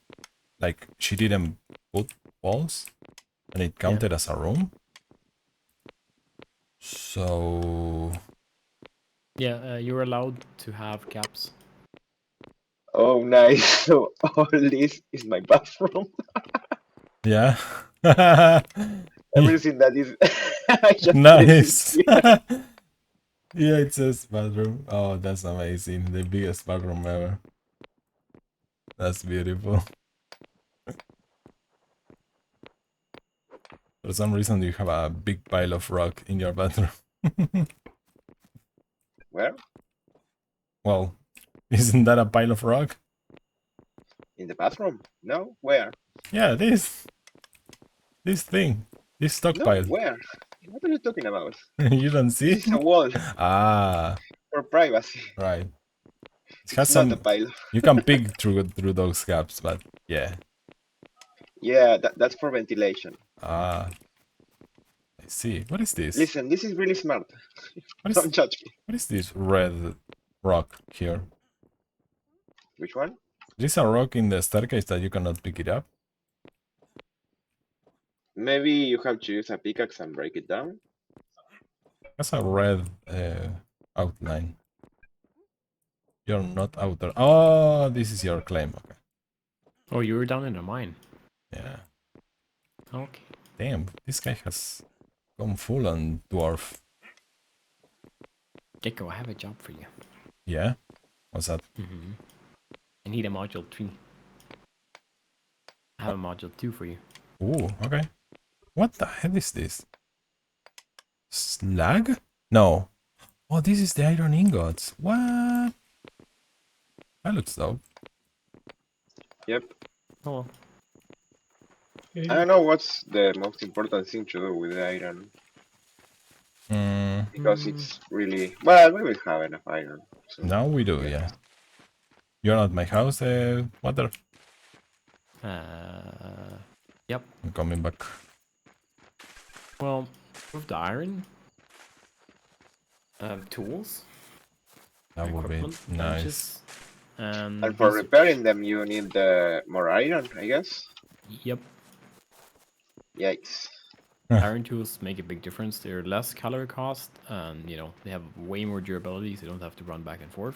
Like, she didn't put walls and it counted as a room. So, Yeah, you're allowed to have gaps. Oh, nice. So all this is my bathroom. yeah. Everything that is, I just put it in Nice. here. Yeah, it says bathroom. Oh, that's amazing. The biggest bathroom ever. That's beautiful. For some reason, you have a big pile of rock in your bathroom. Where? Well, isn't that a pile of rock? In the bathroom? No. Where? Yeah, this thing, this No. stockpile. Where? What are you talking about? You don't This see? is a wall Ah, for privacy. right. It has It's not a some. pile. You can peek through those gaps, but yeah. Yeah, that's for ventilation. Ah, I see. What is this? Listen, this is really smart. What is Don't judge me. what is this red rock here? Which one? There's a rock in the staircase that you cannot pick it up. Maybe you have to use a pickaxe and break it down. That's a red outline. You're not out there. Oh, this is your claim. Okay. Oh, you were down in a mine. Yeah. Okay. Damn, this guy has gone full on dwarf. Gecko, I have a job for you. Yeah? What's that? I need a module 3. I have a module 2 for you. Ooh, okay. What the hell is this? Slag? No. Oh, this is the iron ingots. What? That looks dope. Yep. Oh, well. I don't know what's the most important thing to do with the iron. Because it's really... Well, we will have enough iron. So Now we do, yeah. You're not at my house, Water? Yep. I'm coming back. Well, with the iron, tools, That would be equipment, nice. benches, And for these- repairing them, you need more iron, I guess. Yep. Yikes. Iron tools make a big difference. They're less calorie cost, and they have way more durability, so you don't have to run back and forth.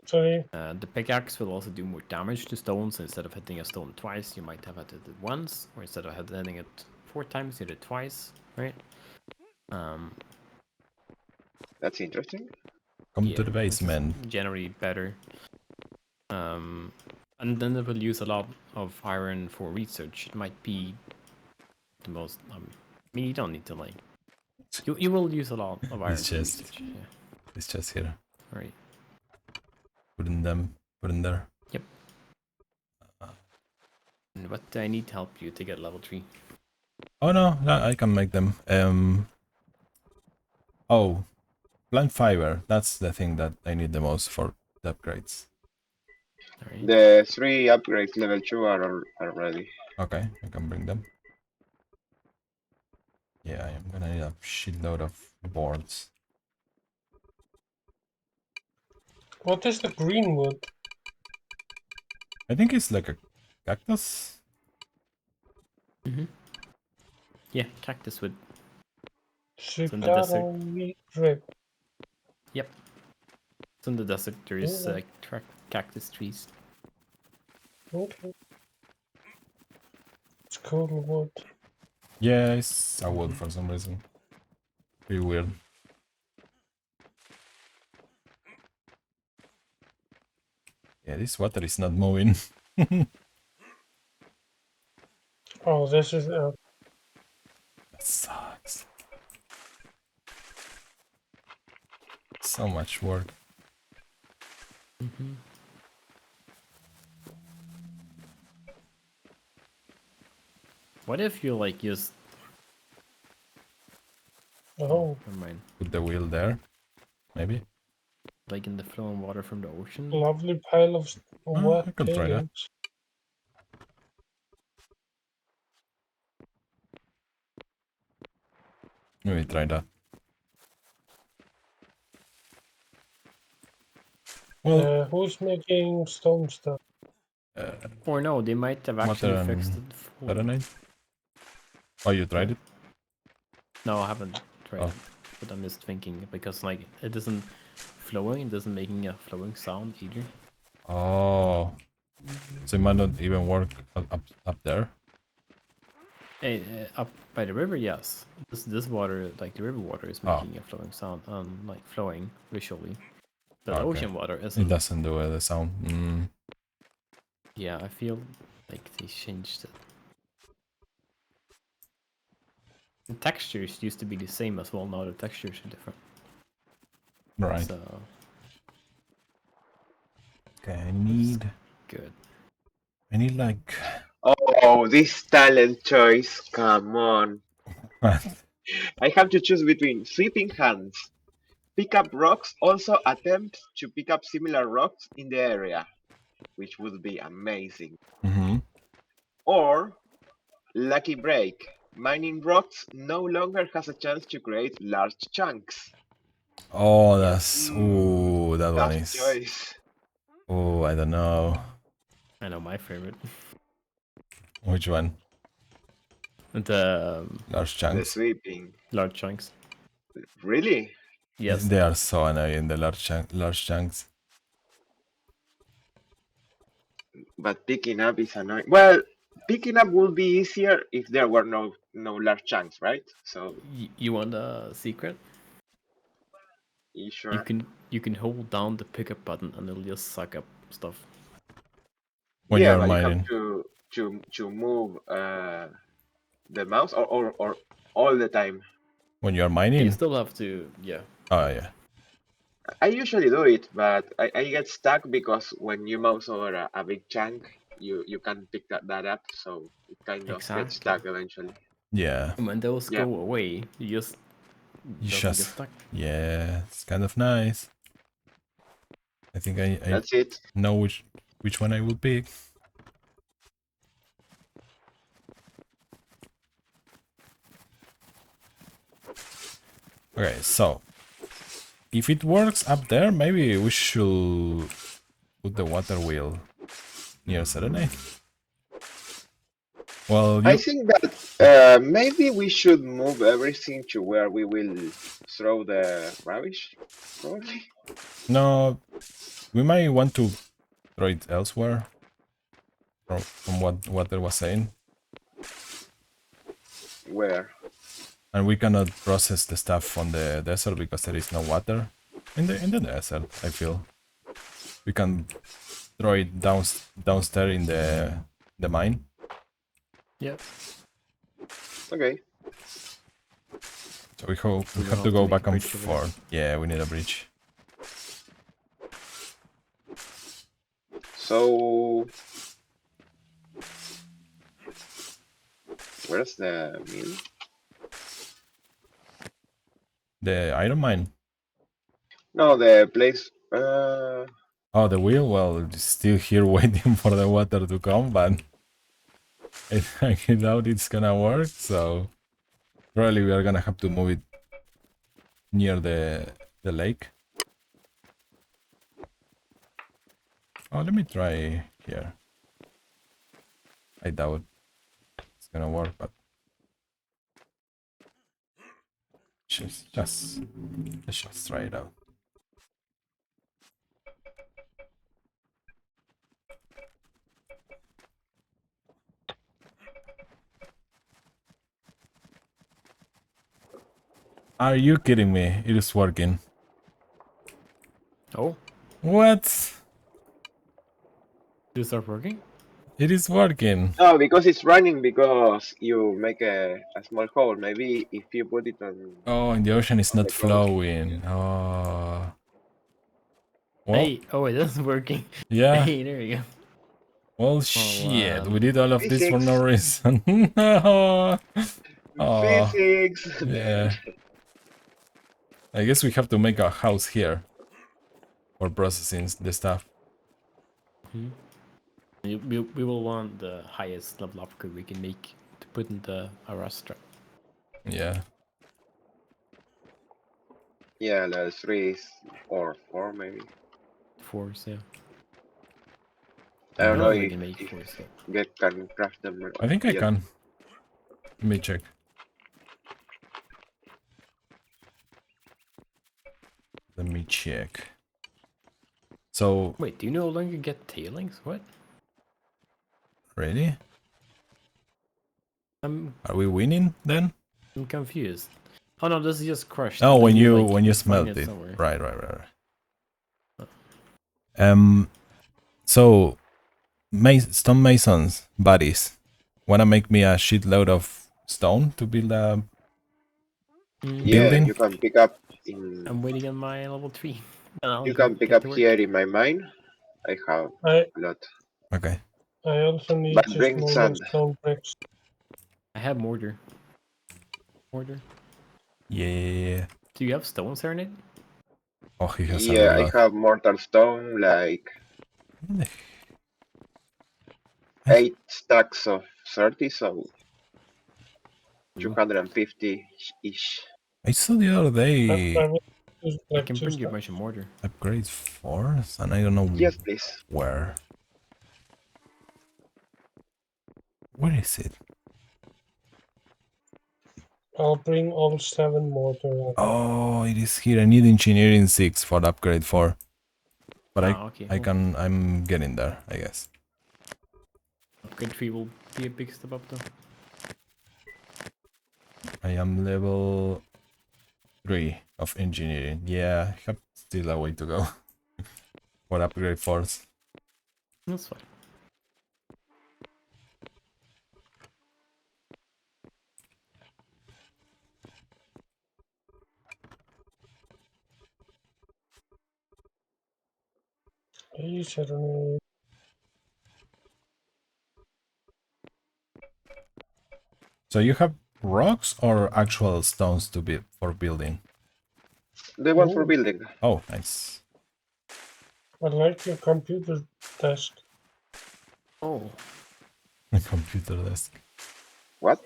Sorry. The pickaxe will also do more damage to stones. Instead of hitting a stone twice, you might have hit it once, or instead of hitting it 4 times, you hit it twice, right? That's interesting. Come to the which is basement. generally better. And then it will use a lot of iron for research. It might be the most. I mean, you don't need to like. You will use a lot of iron It's for just- research. Yeah. It's just here. Right. Put in there. Yep. And what do I need to help you to get level 3? Oh no, I can make them. Oh, plant fiber. That's the thing that I need the most for the upgrades. Alright. The 3 upgrades level 2 are ready. Okay, I can bring them. Yeah, I am gonna need a shitload of boards. What is the green wood? I think it's like a cactus. Yeah, cactus wood. Strip in the that desert. or rip? Yep. So in the desert there is Oh. cactus trees. Okay. It's cool wood. Yeah, it's a wood for some reason. Pretty weird. Yeah, this water is not moving. Oh, this is That sucks. So much work. What if you like just oh, never mind. Put the wheel there. Maybe. Like in the flowing water from the ocean? lovely pile of wet I could try that. tails. Maybe try that. Well, Who's making stone stuff? Or no, they might have Water actually and fixed it for Fahrenheit. Oh, you tried it? No, I haven't tried Oh. it. But I'm just thinking because like it isn't flowing, it doesn't making a flowing sound either. Oh. So it might not even work up there. Hey, up by the river, yes. This water, like the river water, is Oh. making a flowing sound and like flowing visually. The Okay. ocean water It isn't. doesn't do the sound. Yeah, I feel like they changed it. The textures used to be the same as well. Now the textures are different. Right. So Okay, I need good. like Oh, this talent choice. Come on. I have to choose between sweeping hands. Pick up rocks, also attempt to pick up similar rocks in the area, which would be amazing. Or lucky break. Mining rocks no longer has a chance to create large chunks. Oh, that's ooh, that one Tough is. choice. Oh, I don't know. I know my favorite. Which one? The Large The chunks. sweeping. large chunks. Really? Yes. They are so annoying. The large chunks. But picking up is annoying. Well, picking up would be easier if there were no large chunks, right? So You want a secret? you sure? You can hold down the pickup button and it'll just suck up stuff. When Yeah, you're but mining. you have to move the mouse or all the time. When you're You mining. still have to, yeah. Oh yeah. I usually do it, but I get stuck because when you mouse over a big chunk, you can't pick that up, so it kind of gets Exactly. stuck eventually. Yeah. And when those Yeah. go away, you just You doesn't get just. stuck. Yeah, it's kind of nice. I think I That's it. know which one I will pick. Okay, so if it works up there, maybe we should put the water wheel near Serenade. Well, I you think that maybe we should move everything to where we will throw the rubbish, probably. no, we might want to throw it elsewhere. From what Water was saying, Where? and we cannot process the stuff on the desert because there is no water in the desert. I feel we can throw it downstairs in the mine. Yep. Okay. So we We have will to have to go make a back and bridge over there. forth. Yeah, we need a bridge. So where's the mill? The iron mine. No, the place. Oh, the wheel? Well, it's still here waiting for the water to come, but I doubt it's gonna work, so probably we are gonna have to move it near the lake. Oh, let me try here. I doubt it's gonna work, but let's just try it out. Are you kidding me? It is working. Oh, What? did it start working? It is working. No, because it's running because you make a small hole. Maybe if you put it on, Oh, and the ocean is on not the coast. flowing. Oh. Well, Hey, oh, it is working. yeah. Hey, there you go. Well, shit. We um, did all of this for no Physics. reason. No. Oh, Physics. yeah. I guess we have to make a house here for processing the stuff. we will want the highest level upgrade we can make to put in the Arastra. Yeah. Yeah, level 3 or 4 maybe. Force, yeah. I I don't don't know know if we if, can make if force yet. Get can craft them I think I yet. can. Let me check. Let me check. So, Wait, do you no longer get tailings? What? really? I'm Are we winning then? I'm confused. Oh no, this is just crushed. Oh, and then when you refine smelt it. somewhere. Right. So stone masons, buddies, wanna make me a shitload of stone to build a Yeah, building? you can pick up in. I'm waiting on my level 3. And I'll You can pick get up to work. here in my mine. I have I a lot. Okay. I also need But just bring normal sand. stone bricks. I have mortar. Mortar. Yeah. Do you have stone, Serenade? Oh, he has a Yeah, I lot. have mortar stone, like I, 8 stacks of 30, so Ooh. 250-ish. I saw the other day I will use I like can 2 bring you a stacks. bunch of mortar. upgrade 4s, and I don't know Yes, please. where. Where is it? I'll bring all 7 mortar. Oh, it is here. I need engineering 6 for upgrade 4. But Okay. I'm getting there, I guess. Upgrade 3 will be a big step up though. I am level 3 of engineering. Yeah, I have still a way to go for upgrade 4s. That's fine. Hey, Serenade. So you have rocks or actual stones to build for building? The one for Oh, building. Oh, nice. I like your computer desk. Oh, Computer desk. What?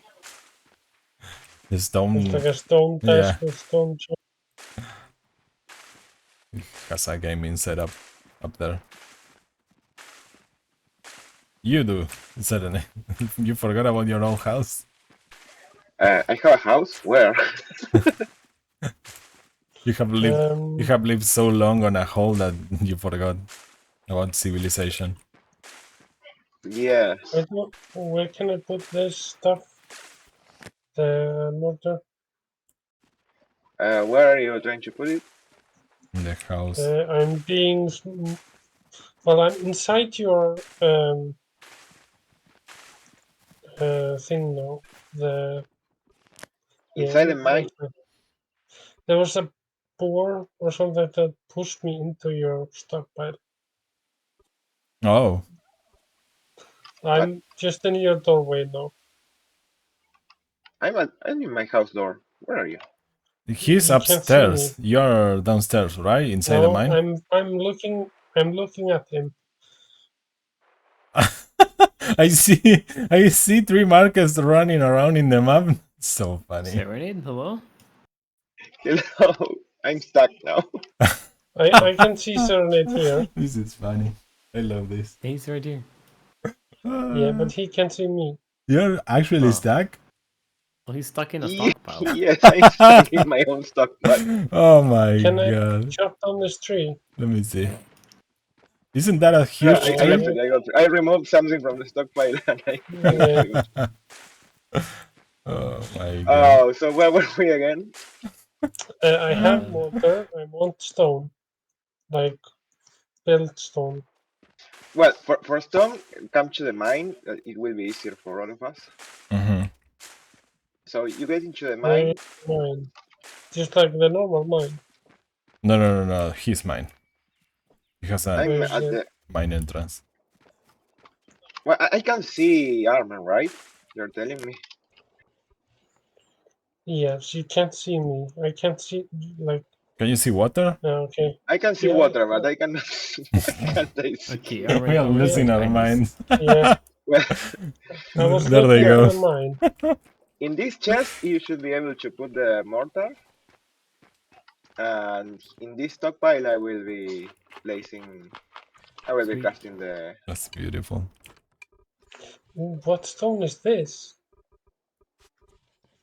The It's stone, like a stone yeah, desk with stone chair. has a gaming setup up there. You do, certainly. You forgot about your own house. I have a house. Where? You have lived so long on a hole that you forgot about civilization. Yes. Where can I put this stuff? The mortar. Where are you trying to put it? In the house. I'm being. Well, I'm inside your thing now. Inside the mine? There was a boar or something that pushed me into your stockpile. Oh, I'm just in your doorway now. I'm in my house door. Where are you? he's You can't see me. upstairs. You're downstairs, right? Inside the No, mine? I'm looking at him. I see 3 markers running around in the map. So funny. Serenade, hello? Hello. I'm stuck now. I can see Serenade here. This is funny. I love this. He's right here. Yeah, but he can't see me. You're actually Oh. stuck? Well, he's stuck in a stockpile. Yes, I'm stuck in my own stockpile. Oh my Can I god. chop down this tree? Let me see. Isn't that a huge I tree? got it. I got it. I removed something from the stockpile and I Yeah. Oh my god. Oh, so where were we again? I have mortar. I want stone, like built stone. Well, for stone, come to the mine. It will be easier for all of us. Mhm. So you get into the Where mine. is mine? Just like the normal mine. No. He's mine. He has a I'm Where's at it? the. mine entrance. Well, I can see armor, right? You're telling me. Yes, you can't see me. I can't see like. Can you see water? Okay. I can see Yeah, water, but I cannot. What can't I see? Okay, We are losing our minds. Yeah. Well, I was There they looking at go. the mine. in this chest, you should be able to put the mortar. And in this stockpile, I will be placing. I will be Sweet. crafting the. That's beautiful. What stone is this?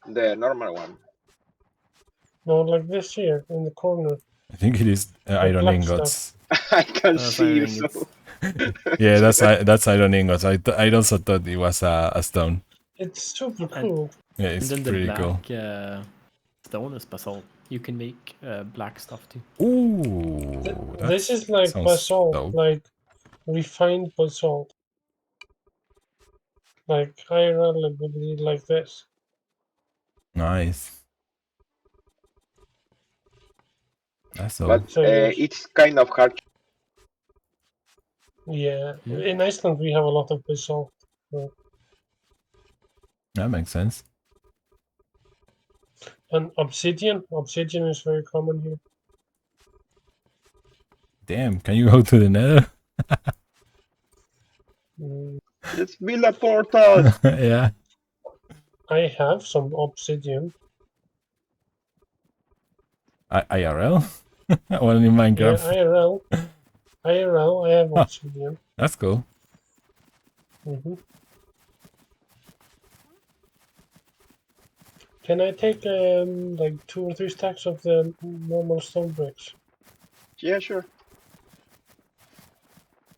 The normal one. No, like this here in the corner. I think it is iron black ingots. I can That's see you iron so. ingots. Yeah, that's iron ingots. I also thought it was a stone. It's super And- cool. Yeah, And it's then the pretty black cool. stone is basalt. You can make black stuff too. Ooh, This is like sounds basalt, dope. like refined basalt. Like iron would be like this. Nice. That's all. But So it's kind of hard. yeah, Hmm. in Iceland we have a lot of basalt. That makes sense. And obsidian. Obsidian is very common here. Damn, can you go to the nether? Mm, Let's build a portal. Yeah. I have some obsidian. IRL? Well, in Yeah, Minecraft. IRL. IRL, I have obsidian. That's cool. hmm Can I take like 2 or 3 stacks of the normal stone bricks? Yeah, sure.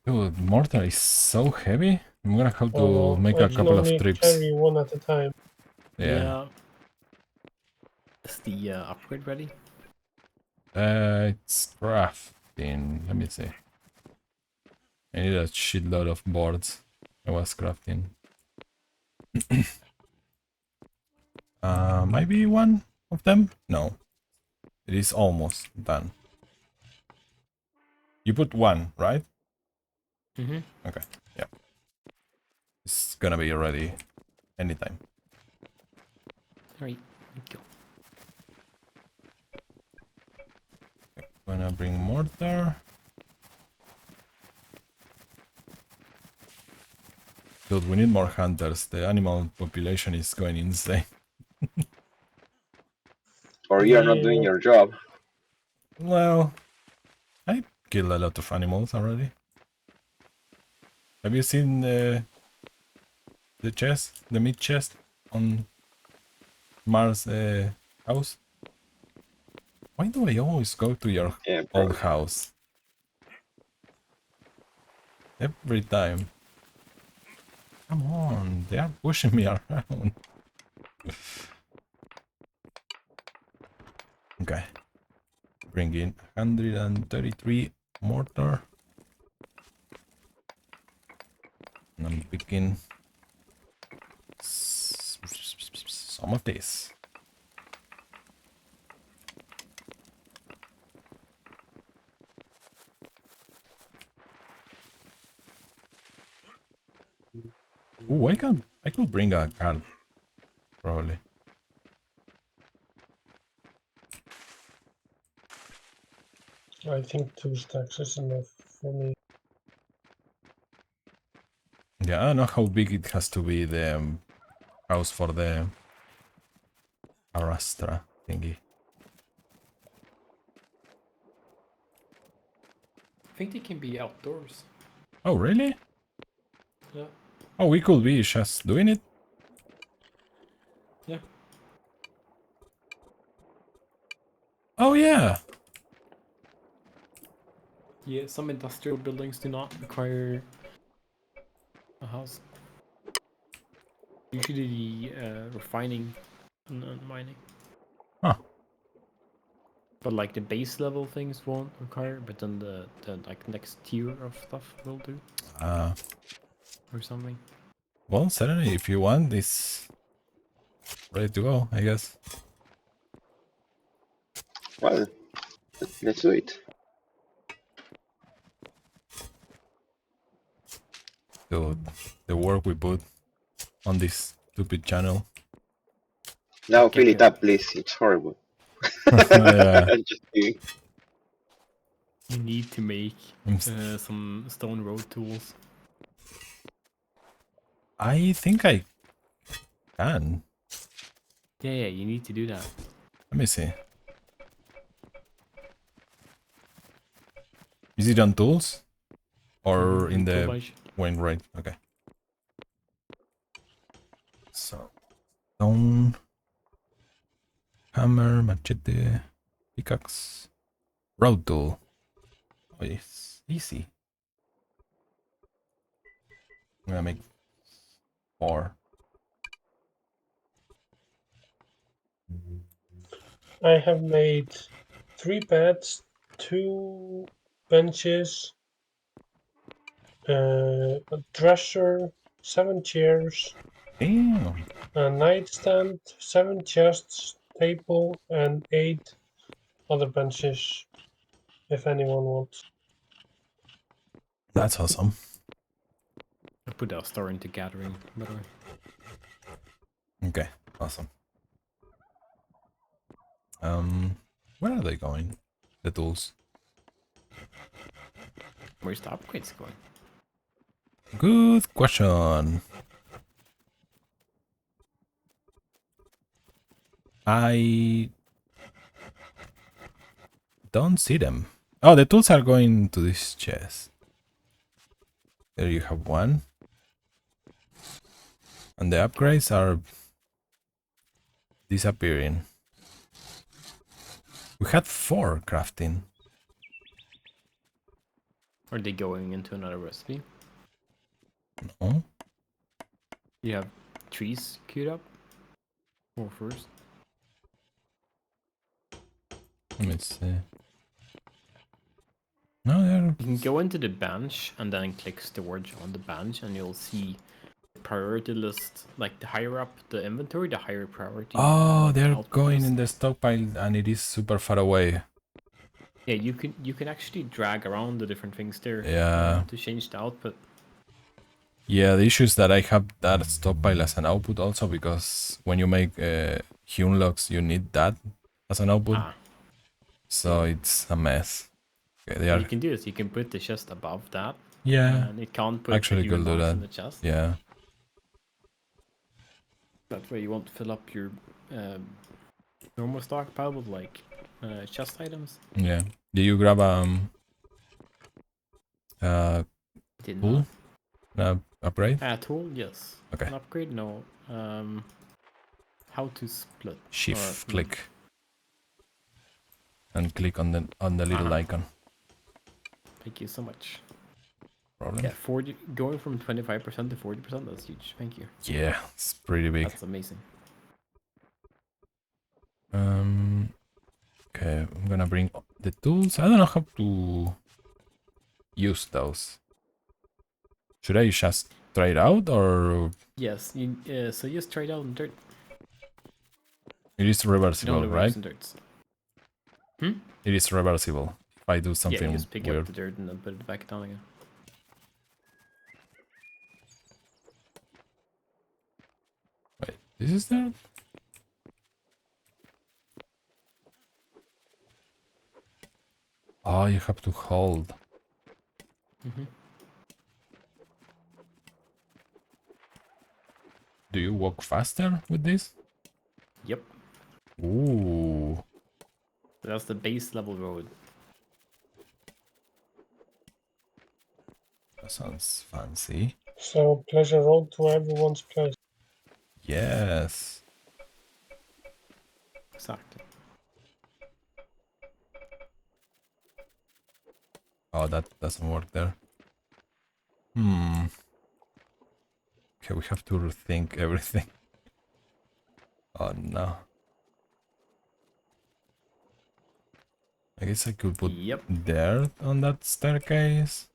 Dude, mortar is so heavy. I'm gonna have to Oh, make I a can couple of only trips. carry one at a time. Yeah. Is the upgrade ready? It's crafting. Let me see. I need a shitload of boards. I was crafting. Maybe one of them? No. It is almost done. You put one, right? Mm-hmm. Okay, yeah. It's gonna be ready anytime. Alright, go. Gonna bring mortar. Dude, we need more hunters. The animal population is going insane. Or you're not doing your job. Well, I killed a lot of animals already. Have you seen the chest, the mid chest on Mars house? Why do I always go to your Yeah, old probably. house? Every time. Come on, they are pushing me around. Okay. Bring in 133 mortar. And I'm picking some of this. Ooh, I could bring a car, probably. I think 2 stacks is enough for me. Yeah, I don't know how big it has to be, the house for the Arastra thingy. I think they can be outdoors. Oh, really? Yeah. Oh, we could be just doing it? Yeah. Oh, yeah. Yeah, some industrial buildings do not require a house. Usually refining and mining. Huh. But like the base level things won't require, but then the like next tier of stuff will do or something. Well, certainly, if you want, it's ready to go, I guess. Well, let's do it. The work we put on this stupid channel. Now Get fill it your- up, please. It's horrible. Yeah. Just kidding. You need to make I'm some stone road tools. I think I can. Yeah, you need to do that. Let me see. Is it on tools? Or in Tool the bench. Wainwright? Okay. So, stone, hammer, machete, pickaxe, road tool. Oh, it's easy. I'm gonna make 4. I have made 3 beds, 2 benches, a dresser, 7 chairs, Damn. a nightstand, 7 chests, table, and 8 other benches. If anyone wants. That's awesome. I put our store into gathering, by the way. Okay, awesome. Where are they going? The tools. Where's the upgrades going? Good question. I don't see them. Oh, the tools are going to this chest. There you have one. And the upgrades are disappearing. We had 4 crafting. Are they going into another recipe? No? You have trees queued up? Or first? Let me see. No, they're... You can go into the bench and then click storage on the bench and you'll see the priority list. Like the higher up the inventory, the higher priority. Oh, like, the they're output going is. in the stockpile and it is super far away. Yeah, you can actually drag around the different things there. Yeah. To change the output. Yeah, the issue is that I have that stockpile as an output also, because when you make hewn logs, you need that as an output. So it's a mess. Okay, they What are... you can do is you can put the chest above that. Yeah, And it can't put actually the could hewn do logs that. in the chest. Yeah. That way you won't fill up your normal stockpile with like chest items. Yeah. Did you grab Did tool? not. upgrade? Tool, yes. Okay. An upgrade, no. How to split? Shift Or, click and click on the little Uh-huh. icon. Thank you so much. Problem? Yeah, 40, going from 25% to 40%, that's huge. Thank you. Yeah, it's pretty big. That's amazing. Okay, I'm gonna bring the tools. I don't know how to use those. Should I just try it out, or Yes, you, so just try it out in dirt. it is You reversible, don't right? use in dirt. Hmm? It is reversible if I do Yeah, something you just pick weird. up the dirt and then put it back down again. Wait, this is there? Oh, you have to hold. Mm-hmm. Do you walk faster with this? Yep. Ooh, That's the base level road. that sounds fancy. So pleasure road to everyone's place. Yes. Exactly. Oh, that doesn't work there. Hmm. Okay, we have to rethink everything. Oh no. I guess I could put Yep. dirt on that staircase.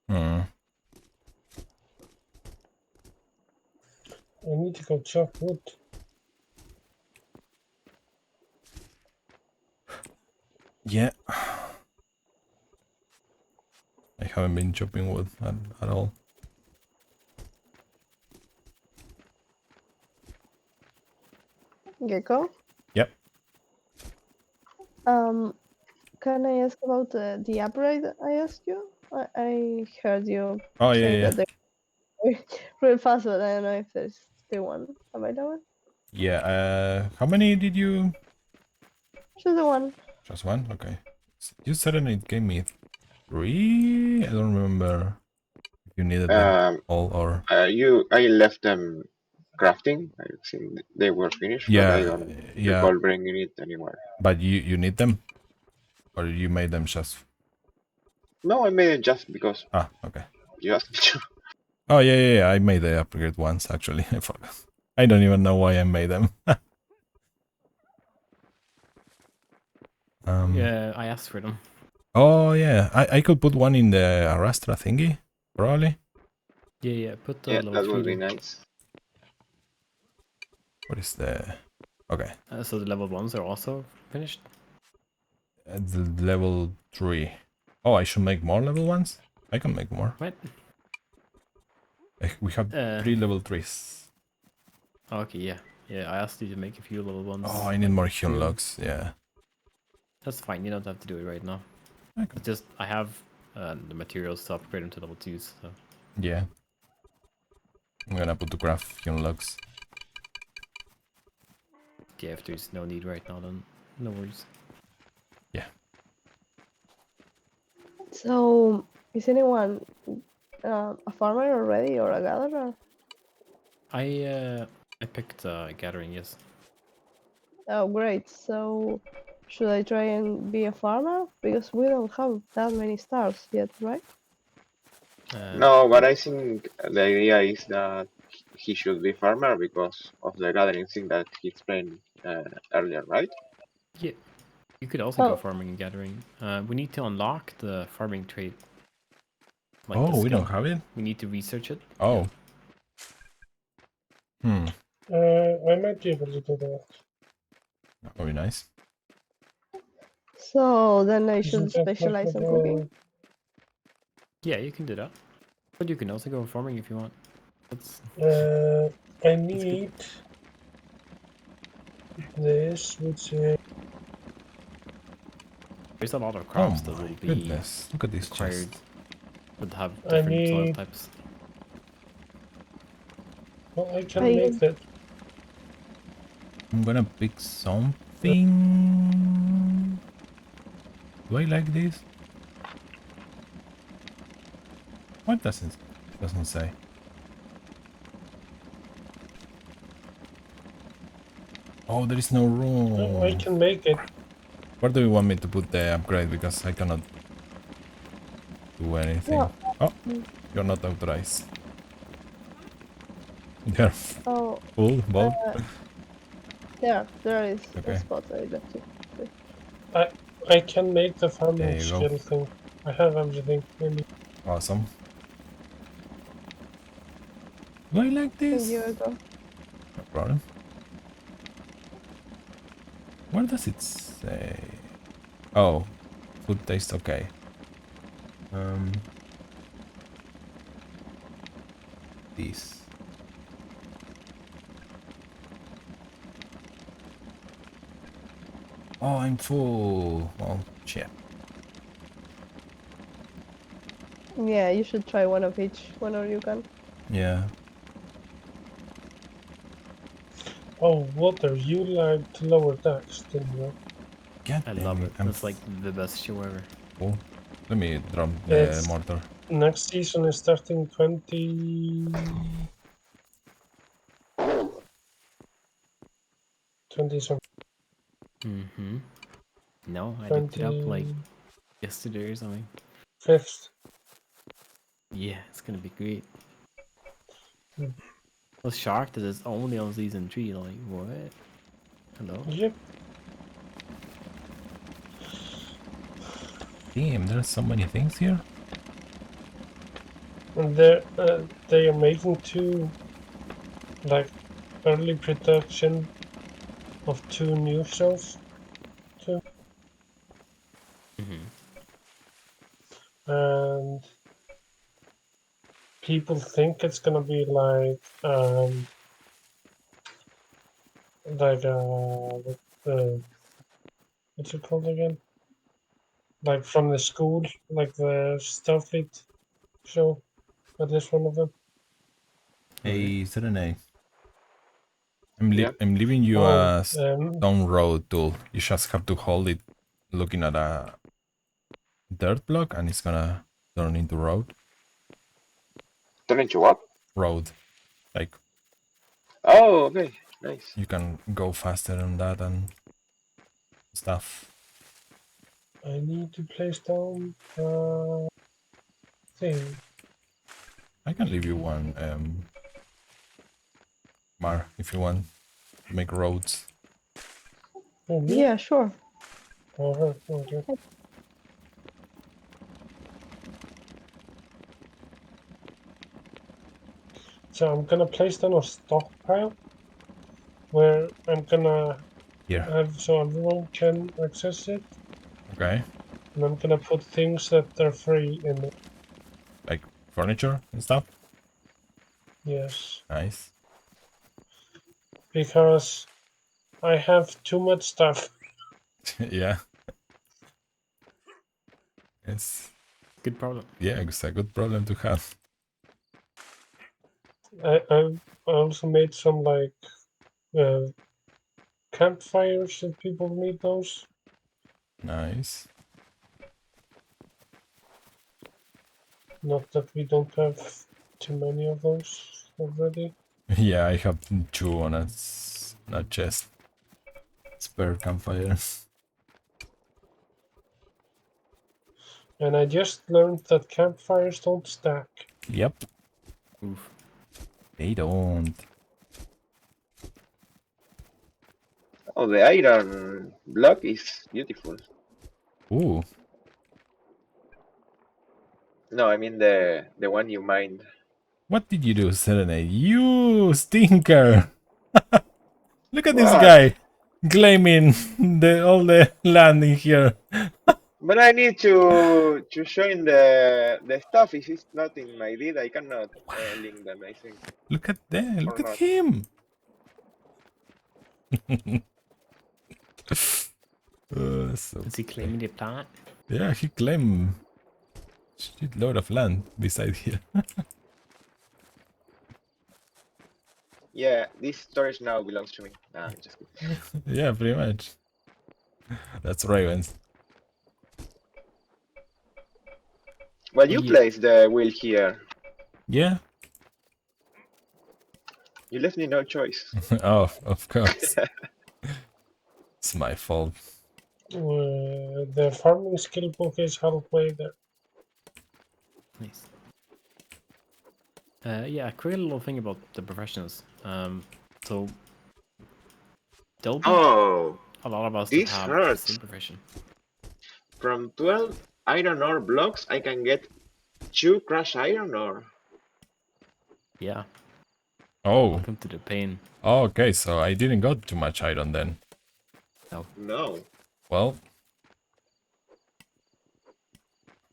Hmm. I need to go chop wood. Yeah. I haven't been chopping wood at all. Gecko. Yep. Can I ask about the upgrade I asked you? I heard you Oh, yeah, saying yeah. that they're real fast, but I don't know if there's still one available. Yeah, how many did you... Just the one. Just one? Okay. You said it gave me 3? I don't remember if you needed them Um, all or... I left them crafting. I think they were finished, but I Yeah, don't yeah. recall bringing it anywhere. But you need them? Or you made them just... No, I made it just because Ah, okay. you asked me to. Oh, yeah, yeah, yeah. I made the upgrade once, actually. I forgot. I don't even know why I made them. Yeah, I asked for them. Oh, yeah. I could put one in the Arrastra thingy, probably. Yeah, yeah. Put the Yeah, level that 3 would be there. nice. What is the... Okay. So the level 1s are also finished? The level 3. Oh, I should make more level 1s? I can make more. Right. We have 3 level 3s. Okay, yeah. Yeah, I asked you to make a few level 1s. Oh, I need more hewn Few. logs, yeah. That's fine, you don't have to do it right now. Okay. It's just, I have the materials to upgrade them to level 2s, so... Yeah. I'm gonna put the craft hewn logs. Yeah, if there's no need right now, then no worries. Yeah. So, is anyone a farmer already or a gatherer? I picked gathering, yes. Oh, great. So, should I try and be a farmer? Because we don't have that many stars yet, right? No, but I think the idea is that he should be farmer because of the gathering thing that he explained earlier, right? Yeah, you could also go Oh, farming and gathering. We need to unlock the farming trait. Like the Oh, we skill. don't have it? We need to research it. Oh. Hmm. I might be able to do that. That would be nice. so then I Isn't should that specialize like on cooking? Yeah, you can do that. But you can also go farming if you want. That's I need this, which is there's a lot of Oh crops that my will be goodness. Look at this required chest. that have I different soil need- types. well, I can I- make that. I'm gonna pick something Nothing. Do I like this? What doesn't say? Oh, there is no I room. can make it. Where do you want me to put the upgrade? Because I cannot do anything. Yeah. Oh, Mm. you're not authorized. You're Oh, full, Bob? there is a Okay, spot I left you. I can make the there farming you go. skill thing. I have everything. Maybe. Awesome. Do I like And this? you go. No problem. Where does it say? Oh, food taste okay. This. Oh, I'm full. Well, shit. Yeah, you should try one of each whenever you can. Yeah. Oh, water. You like to lower decks, didn't you? God I damn love it. it. I'm That's like the best show ever. full. Let me drop the It's mortar. next season is starting 20 something. Mm-hmm. No, I looked it up like 25th. yesterday or something. Yeah, it's gonna be great. Hmm. I was shocked that it's only on season 3. Like, what? Hello? Yep. Damn, there's so many things here. And they are making two, like, early production of two new shows too. Mm-hmm. And people think it's gonna be like what's it called again? Like from the school, like the Starfleet show, at least one of them. Okay. Hey, Serene. Yeah. I'm leaving you Oh, a stone road tool. You just have to hold it looking at a dirt block and it's gonna turn into Turn into what? road. Like Oh, okay. Nice. you can go faster on that and stuff. I need to place down thing. I can leave you one, Mar, if you want to make roads. Oh, me? Yeah, sure. Okay. So I'm gonna place down a stockpile where I'm gonna Here. have so everyone can access it, Okay. and I'm gonna put things that are free in it. Like furniture and stuff. Yes, Nice. because I have too much stuff. Yeah. It's Good problem. yeah, it's a good problem to have. I also made some like uh, campfires if people need those. Nice. Not that we don't have too many of those already. Yeah, I have two on a chest. Spare campfire. And I just learned that campfires don't stack. Yep. Oof. They don't. Oh, the iron block is beautiful. Ooh. No, I mean the one you mined. What did you do, Serenade? You stinker! Look at this What? guy claiming all the land in here. But I need to show in the stuff. If it's not in my deed, I cannot link them. I think Look at that. or Look at not. him. So Is he claiming the plant? yeah, he claimed shitload of land beside here. Yeah, this storage now belongs to me. Nah, I'm just kidding. Yeah, pretty much. That's ravens. Well, you Yeah. place the wheel here. Yeah. You left me no choice. Oh, of course. It's my fault. The farming skill book is halfway there. Nice. Yeah, a quick little thing about the professions. So there'll be Oh, a lot of us that this have the hurts. same profession. From 12 iron ore blocks, I can get 2 crushed iron ore. Yeah. Oh. Welcome to the pain. Oh, okay, so I didn't got too much iron then. No. Well.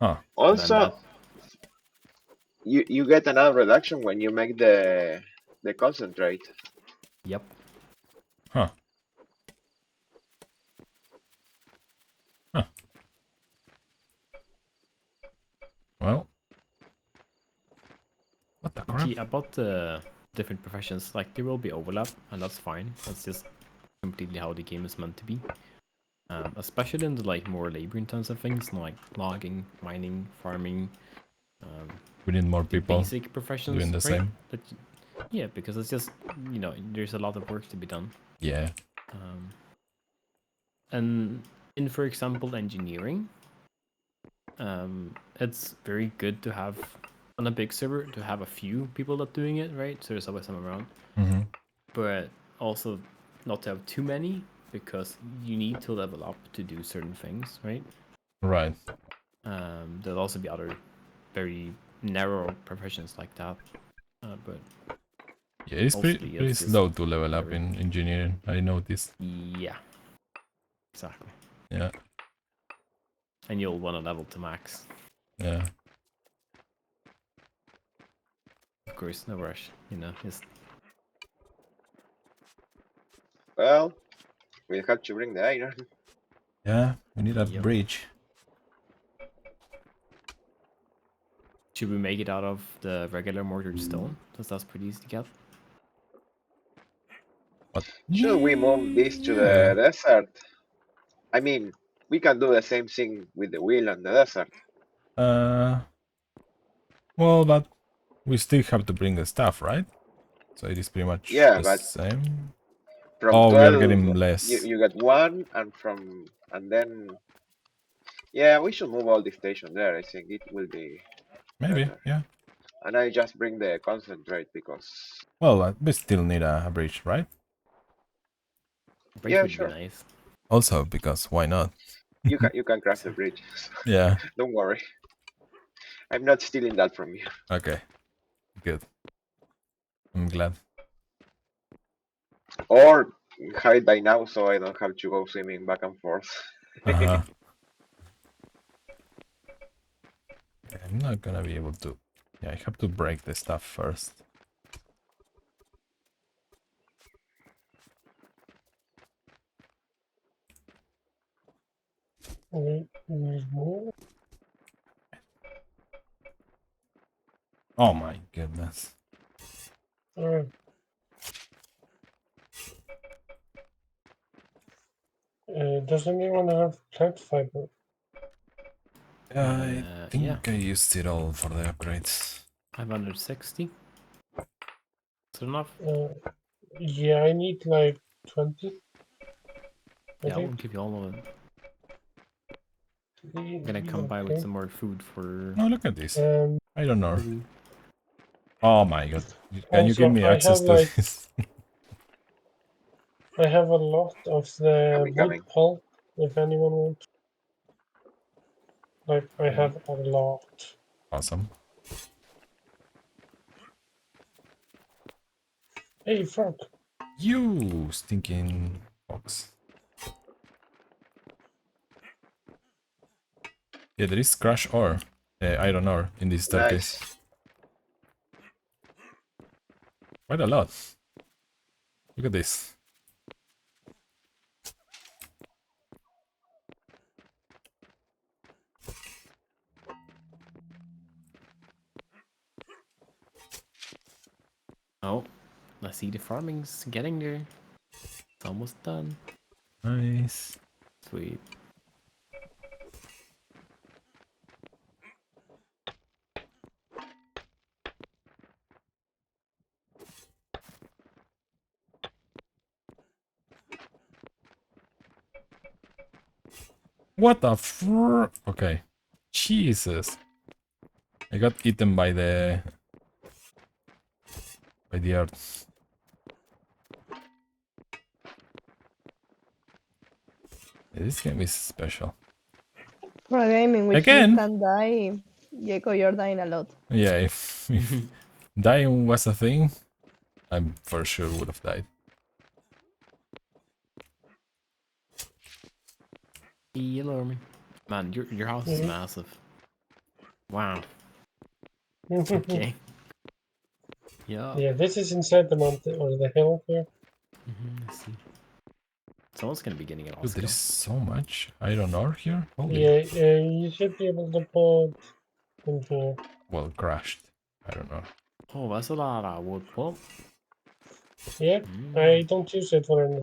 Huh. Also, that- you get another reduction when you make the concentrate. Yep. Huh. Huh. Well. What the crap? See, about the different professions, like there will be overlap, and that's fine. That's just completely how the game is meant to be. Especially in the like more labor-intensive things like logging, mining, farming. We need more The people basic professions, doing the right? same. Yeah, because it's just there's a lot of work to be done. Yeah. And in, for example, engineering, it's very good to have on a big server to have a few people that doing it, right? So there's always some around. Mm-hmm. But also not to have too many because you need to level up to do certain things, right? Right. There'll also be other very narrow professions like that, but Yeah, it's mostly pretty it's just slow to level up whatever. in engineering. I noticed. Yeah, exactly. Yeah. And you'll want to level to max. Yeah. Of course, no rush. Just Well, we have to bring the iron. Yeah. We need a Yep. bridge. should we make it out of the regular mortared stone? Because that's pretty easy to get. But Should we move this to yeah. the desert? I mean, we can do the same thing with the wheel and the desert. Well, but we still have to bring the stuff, right? So it is pretty much Yeah, the but same. from Oh, we are 12, getting less. you get 1, and then... Yeah, we should move all the station there. I think it will be Maybe, better. yeah. And I just bring the concentrate because... Well, we still need a bridge, right? Bridge Yeah, would sure. be nice. Also, because why not? You can craft the bridge. Yeah. Don't worry. I'm not stealing that from you. Okay. Good. I'm glad. Or hide by now so I don't have to go swimming back and forth. Uh-huh. I'm not gonna be able to. Yeah, I have to break the stuff first. There's more. Oh my goodness. Alright. Does anyone have plant fiber? I think Yeah. I used it all for the upgrades. 560. Is it enough? Yeah, I need like 20. I Yeah, I think. won't give you all of it. I'm gonna come by with Okay. some more food for. Oh, look at this. Um, I don't know. Oh my god. Can you give Also, me I access have, to like- this? I have a lot of the I'm wood coming. pulp, if anyone wants. Like, I Okay. have a lot. Awesome. Hey, fuck. You stinking fox. Yeah, there is crush ore. Iron ore in this staircase. Nice. Quite a lot. Look at this. Oh, I see the farming's getting there. It's almost done. Nice. Sweet. What the Okay. Jesus. I got eaten by the earth. This game is special. For a game in which Again? you can die, Jacob, you're dying a lot. Yeah, if dying was a thing, I for sure would have died. Hello, me. Man, your house is Mhm. massive. Wow. Mhm. Okay. Yeah. Yeah, this is inside the mountain or the hill here. I see. Someone's gonna be getting it all Dude, there is skill. so much iron ore here. Holy, Yeah, you should be able to put in here. well, crashed. I don't know. Oh, that's a lot of wood pulp. Yeah, I don't use it for anything.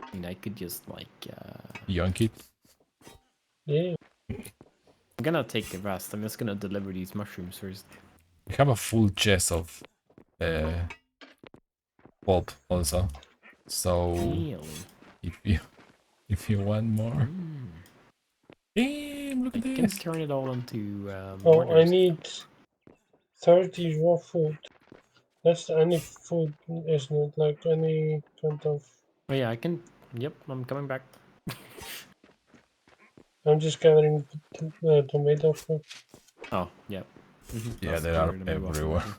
I mean, I could just like. Yank it. Yeah. I'm gonna take a rest. I'm just gonna deliver these mushrooms first. We have a full chest of pulp also. So Really? if you want more, Mm. damn, look I at can this. turn it all into Oh, I mortars. need 30 raw food. That's any food, isn't it? Like any kind of. Oh yeah, I can. Yep, I'm coming back. I'm just gathering tomato fruit. Oh, yep. Yeah, That's they are where the move off everywhere. to.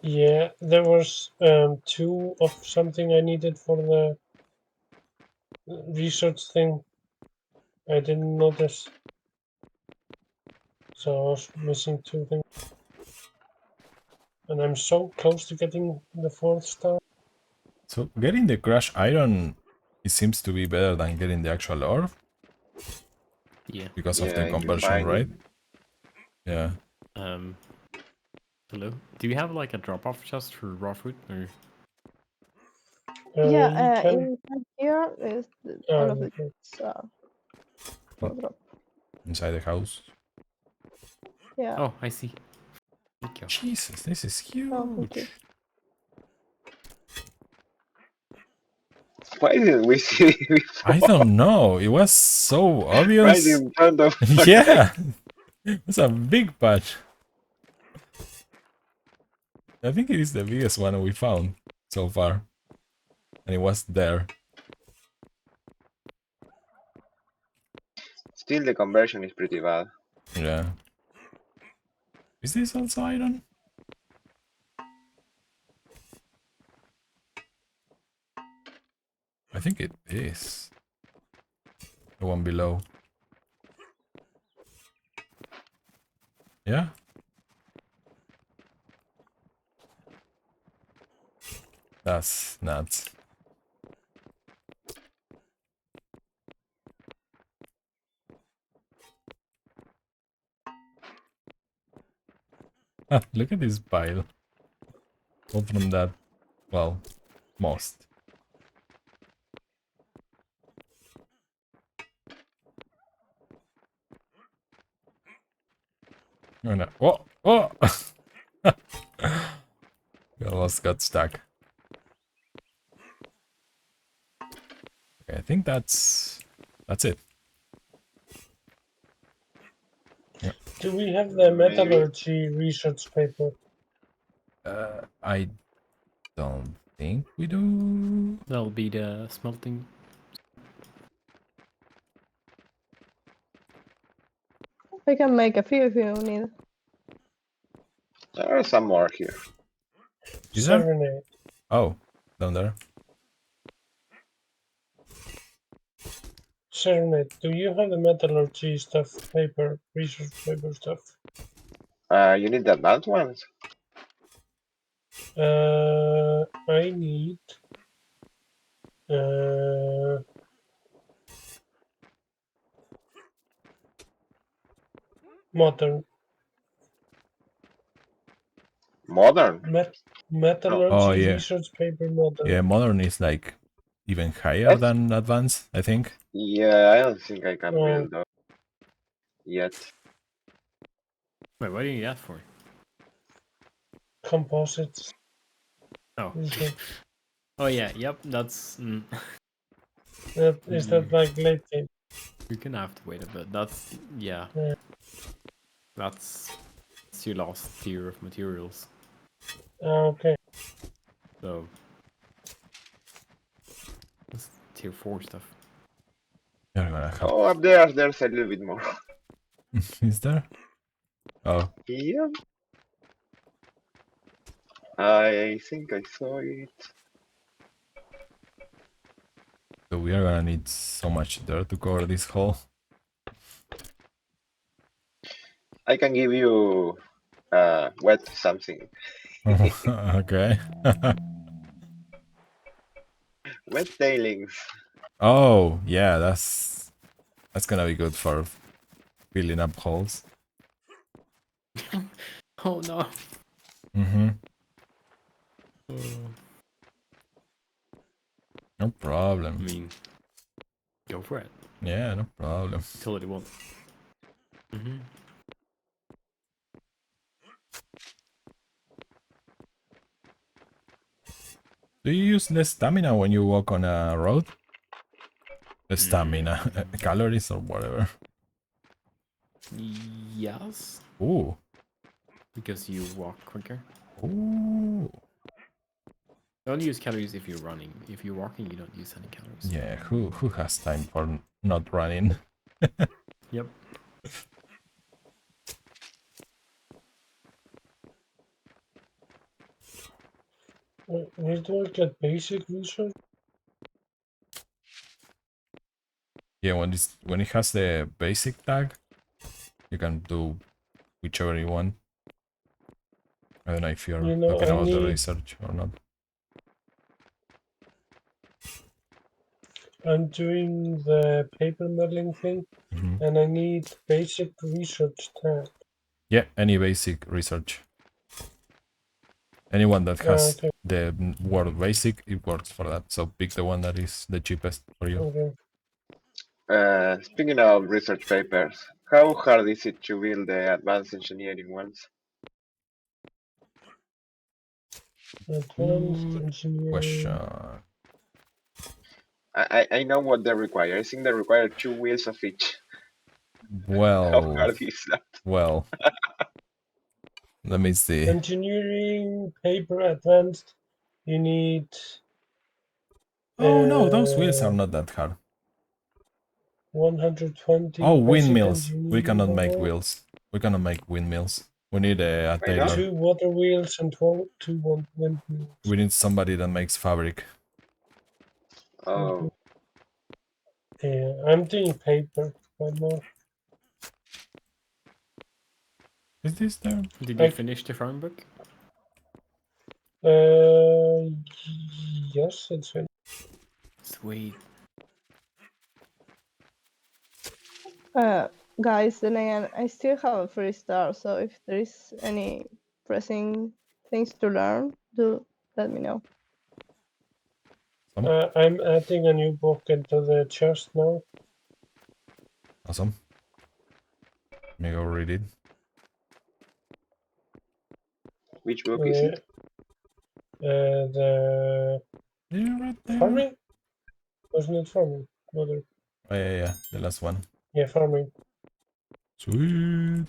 Yeah, there was 2 of something I needed for the research thing. I didn't notice. So I was missing 2 things. And I'm so close to getting the 4th star. So getting the crush iron, it seems to be better than getting the actual ore Yeah. because of Yeah, the in conversion, right? refining. Yeah. Um. Hello. Do you have like a drop-off chest for raw food, or? You Yeah, can. inside here is all of the chests for drop. Inside the house. Yeah. Oh, I see. Thank you. Jesus, this is Oh, thank you. huge. Why didn't we see it before? I don't know. It was so Right obvious. in front of our Yeah. It's a big patch. I think it is the biggest one we found so far. And it was there. Still, the conversion is pretty bad. Yeah. Is this also iron? I think it is. The one below. Yeah? That's nuts. Ah, look at this pile. All from that, well, most. Oh no. Oh! Oh! We almost got stuck. Okay, I think that's it. Yeah. Do we have the Maybe. metallurgy research paper? I don't think we do. That'll be the smelting. I can make a few if you need. There are some more here. Is there? Serenade. Oh, down there. Serenade, do you have the metallurgy stuff paper, research paper stuff? You need the advanced ones. I need modern. Modern. Metallurgy yeah. research paper model. Yeah, modern is like even higher That's- than advanced, I think. Yeah, I don't think I can Oh. build those yet. Wait, what do you need that for? Composites. Oh. research. Oh yeah, yep, that's... Is that like late game? You're gonna have to wait a bit. That's... yeah. Yeah. That's your last tier of materials. Okay. So... that's tier 4 stuff. You're gonna have. Oh, up there's a little bit more. Is there? Oh, Yeah. I think I saw it. so we are gonna need so much dirt to cover this hole. I can give you wet something. Okay. Wet tailings. Oh, yeah, that's gonna be good for filling up holes. Oh no! Mm-hmm. Oh, No I problem. mean... go for it. Yeah, no problem. Totally won't. Mm-hmm. Do you use the stamina when you walk on a road? The stamina, calories or whatever. Yes. Ooh. Because you walk quicker. Ooh. You only use calories if you're running. If you're walking, you don't use any calories. Yeah, who has time for not running? Yep. Where do I get basic research? Yeah, when it has the basic tag, you can do whichever you want. I don't know if you're You know, talking I about the need- research or not. I'm doing the paper modeling thing, Mhm. and I need basic research tag. Yeah, any basic research. Anyone that has Okay. the word basic, it works for that. So pick the one that is the cheapest for you. Okay. Speaking of research papers, how hard is it to build the advanced engineering ones? Advanced Good engineering. question. I know what they require. I think they require 2 wheels of each. How Well, hard is that? well. Let me see. Engineering paper advanced. You need. Oh no, those wheels are uh, not that hard. 120. Oh, basic windmills. We engineering cannot make power, wheels. We cannot make windmills. We need a Why not? tailor. 2 water wheels and 2 windmills. We need somebody that makes fabric. Oh, Yeah, I'm doing paper right now. Is this there? Did you I- finish the farm book? Yes, it's in. Sweet. Guys, then again, I still have a free star, so if there is any pressing things to learn, do let me know. I'm adding a new book into the chest now. Awesome. Let me go read it. which book is it? The Yeah, right there. farming? Wasn't it farming? Mother. Oh yeah, the last one. Yeah, farming. Sweet.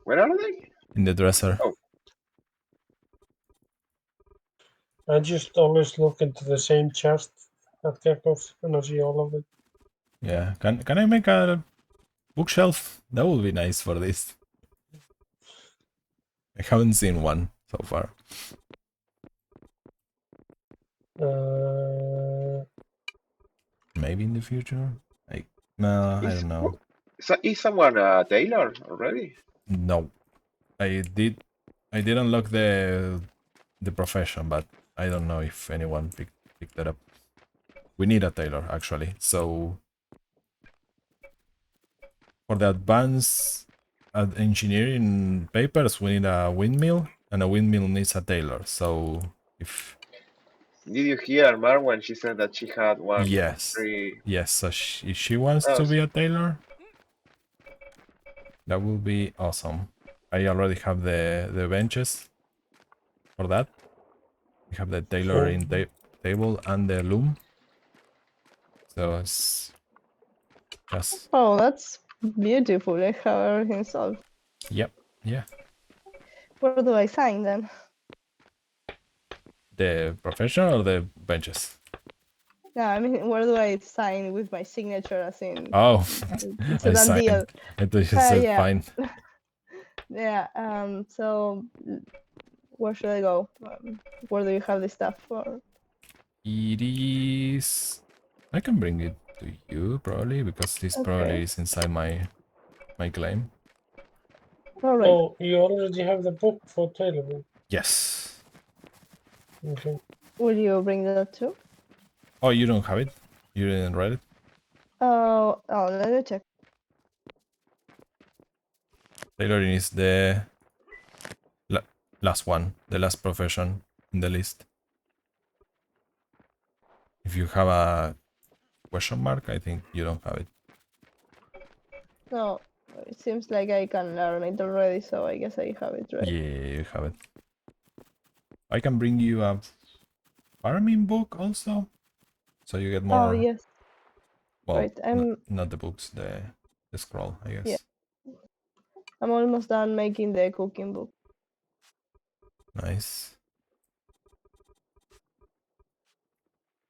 Where are they? In the dresser. Oh. I just always look into the same chest at Kekos and I see all of it. Yeah. Can I make a bookshelf? That would be nice for this. I haven't seen one so far. Maybe in the future. No, I Is- don't know. Is someone a tailor already? No, I did unlock the profession, but I don't know if anyone picked that up. We need a tailor actually. So for the advanced engineering papers, we need a windmill, and a windmill needs a tailor. So if Did you hear Marwan? She said that she had one yes, free. yes, so if she wants Oh, to be a tailor, that will be awesome. I already have the benches for that. We have the tailoring table and the loom. So it's just Oh, that's beautiful. I have everything solved. yep, yeah. Where do I sign then? The professional or the benches? No, I mean, where do I sign with my signature as in Oh, it's a I done deal? signed. I thought you said Yeah. fine. Yeah, so where should I go? Where do you have the stuff for? It is. I can bring it to you probably because this probably Okay. is inside my claim. All right. Oh, you already have the book for tailoring. Yes. Okay. Will you bring that too? Oh, you don't have it? You didn't write it? Oh, let me check. Tailoring is the last one, the last profession in the list. If you have a question mark, I think you don't have it. No, it seems like I can learn it already, so I guess I have it right. Yeah, you have it. I can bring you a farming book also, so you get more. Oh yes, Well, right. not the books, the scroll, I guess. Yeah. I'm almost done making the cooking book. Nice.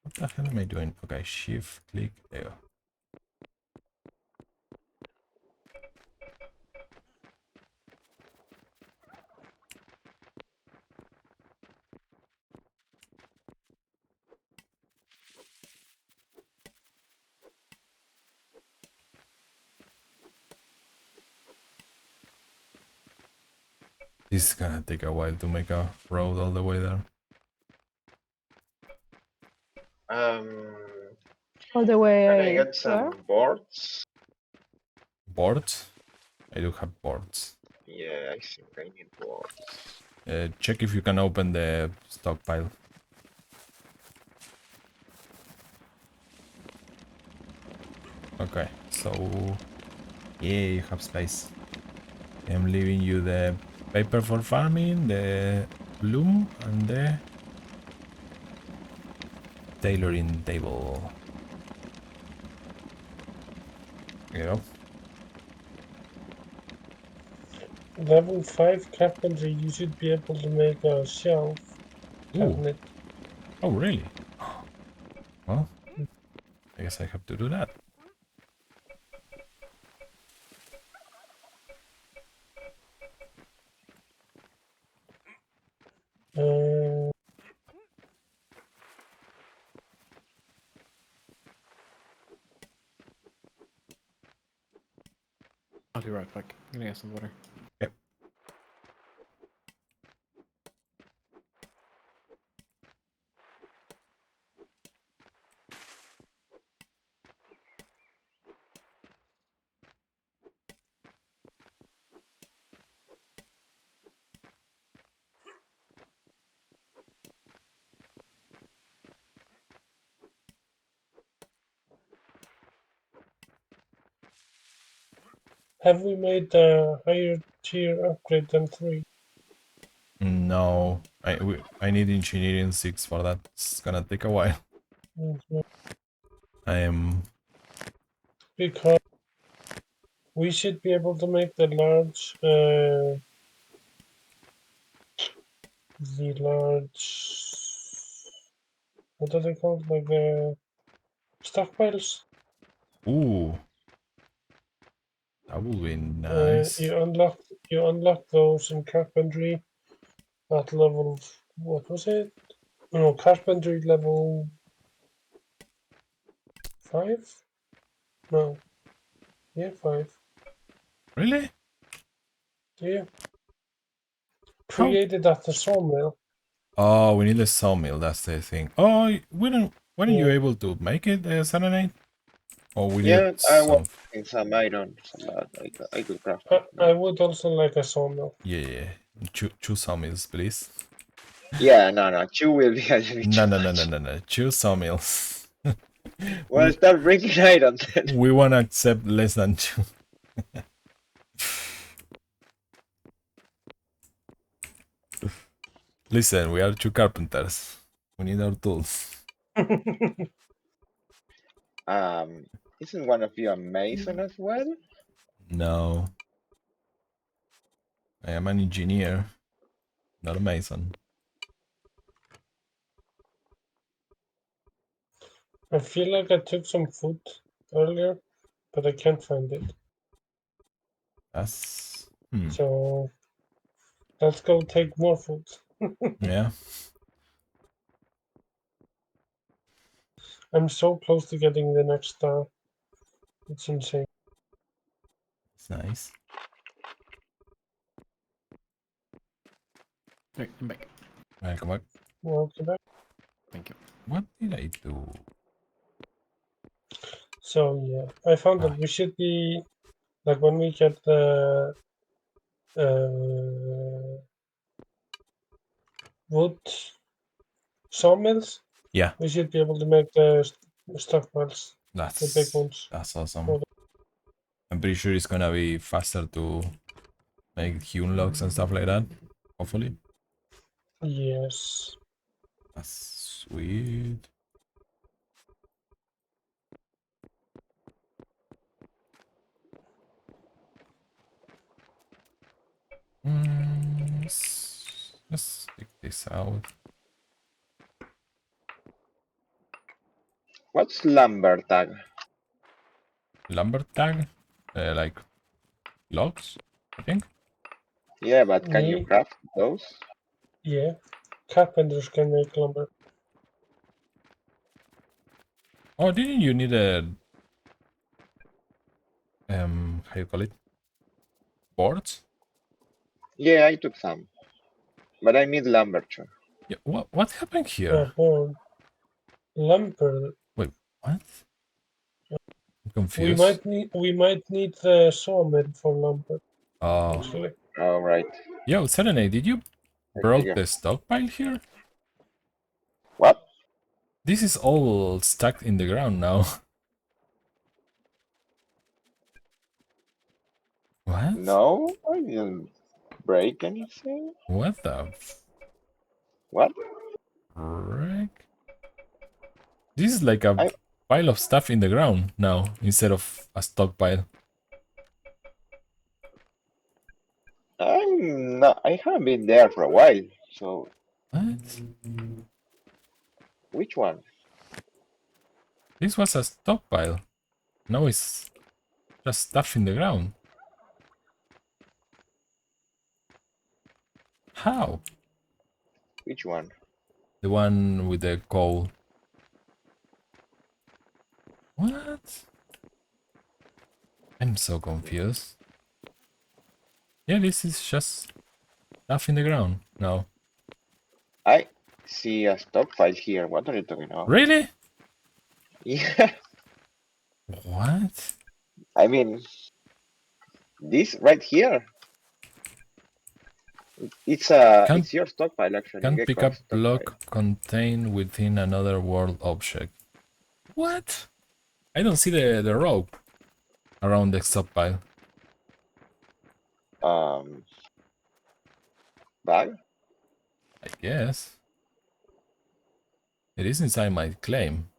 What the hell am I doing? Okay, shift click there. This is gonna take a while to make a road all the way there. Um, All the can I way get some where? boards? Boards? I do have boards. Yeah, I think I need boards. Check if you can open the stockpile. Okay, so yeah, you have space. I'm leaving you the paper for farming, the loom, and the tailoring table. You know? Level 5 carpentry, you should be able to make a shelf Ooh. cabinet. Oh, really? Well, I guess I have to do that. Uh, I'll be right back. I'm gonna get some water. Yep. have we made the higher tier upgrade than 3? No, I need engineering 6 for that. It's gonna take a while. Mhm. I am. Because we should be able to make the large, what are they called? Like the stockpiles? Ooh, that would be nice. You unlock those in carpentry at level, what was it? No, carpentry level 5? No. Yeah, 5. Really? Yeah. How? Created at the sawmill. Oh, we need a sawmill. That's the thing. Oh, we don't. Weren't you Yeah. able to make it, Saturday? Oh, we Yeah, need I was some. in some iron, some that I could craft. I would also like a sawmill. Yeah. Choose sawmills, please. Yeah, no, two will be a little bit No, too no, no, no, much. no, no. Choose sawmills. Well, start breaking iron then. We won't accept less than 2. Listen, we are 2 carpenters. We need our tools. Isn't one of you a mason as well? No. I am an engineer, not a mason. I feel like I took some food earlier, but I can't find it. That's... So let's go take more food. Yeah. I'm so close to getting the next star. It's insane. It's nice. Right, I'm back. Welcome back. Welcome back. Thank you. What did I do? So yeah, I found that we should be like when we get the wood sawmills, Yeah, we should be able to make the stockpiles, the big that's ones. awesome. for the- I'm pretty sure it's gonna be faster to make hewn logs and stuff like that. Hopefully. Yes. That's sweet. Let's take this out. What's lumber tag? Lumber tag? Like logs, I think. Yeah, but can you Yeah, craft those? yeah. Carpenters can make lumber. Oh, didn't you need a how you call it? Boards? Yeah, I took some. But I need lumber too. Yeah, what happened here? Board. Lumber. Wait, what? I'm We confused. might need the sawmill for lumber. Oh. Actually, Alright. Yo, Serenade, did you broke the stockpile here? What? This is all stuck in the ground now. What? No, I didn't break anything. What the What? frick? This is like a I pile of stuff in the ground now, instead of a stockpile. I'm not. I haven't been there for a while. So What? which one? This was a stockpile. Now it's just stuff in the ground. How? Which one? The one with the coal. What? I'm so confused. Yeah, this is just stuff in the ground now. I see a stockpile here. What are you talking about? Really? Yeah. What? I mean, this right here. It's Can't, it's your stockpile actually. can't pick up Gekko's stockpile. block contained within another world object. What? I don't see the rope around the stockpile. Bag? I guess. It is inside my claim.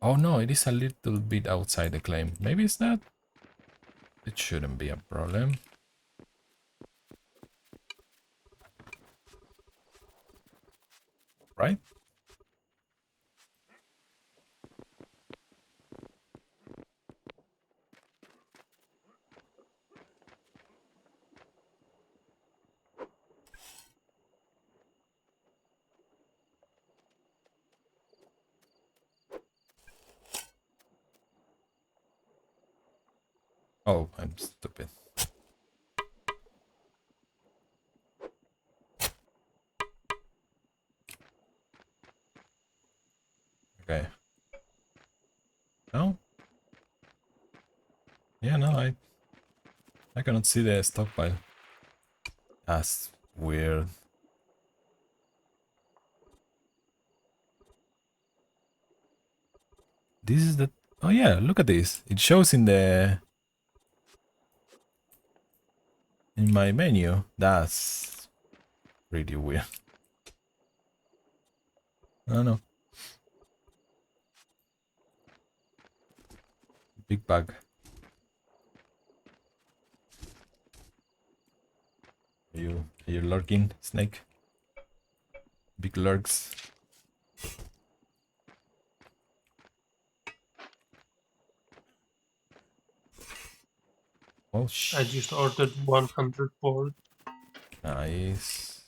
Oh no, it is a little bit outside the claim. Maybe it's not. It shouldn't be a problem. Right? Oh, I'm stupid. Okay. No? Yeah, no, I cannot see the stockpile. That's weird. This is the... Oh yeah, look at this. It shows in the... in my menu. That's pretty weird. I don't know. Big bug. Are you lurking, snake? Big lurks. Oh I just ordered 100 board. Nice.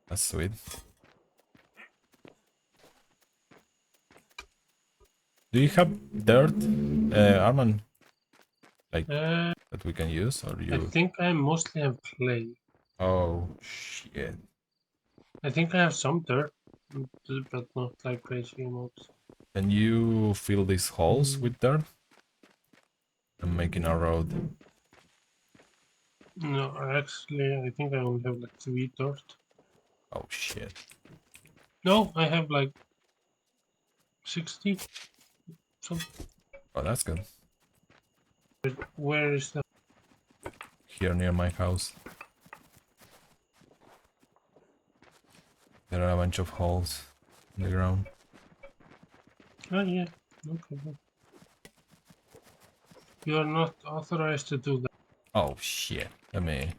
That's sweet. Do you have dirt, Arman, like Uh, that we can use, or I you? think I mostly have clay. Oh shit! I think I have some dirt, but not like crazy amounts. Can you fill these holes Mm. with dirt? I'm making a road. No, actually, I think I only have like 3 dirt. Oh shit! No, I have like 60. So Oh, that's good. where is the? Here near my house, there are a bunch of holes in the ground. Oh yeah, no problem. You are not authorized to do that. Oh shit! Let me.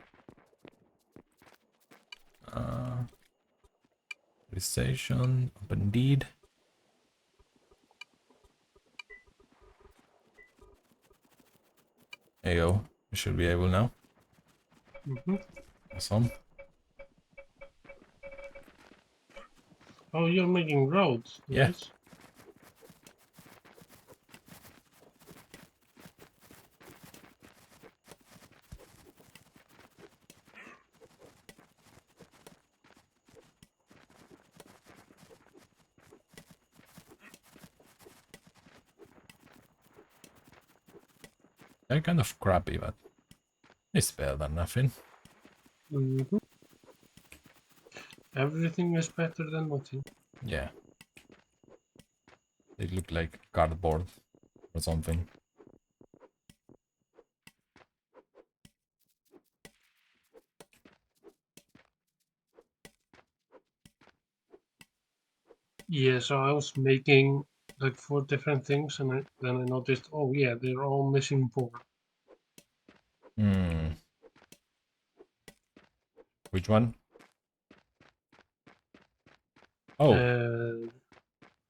Station open deed. There you go. We should be able now. Awesome. Oh, you're making roads. Yeah. Nice. They're kind of crappy, but it's better than nothing. Everything is better than nothing. Yeah. They look like cardboard or something. Yeah, so I was making like 4 different things, and then I noticed, oh yeah, they're all missing 4. Hmm. Which one? Oh,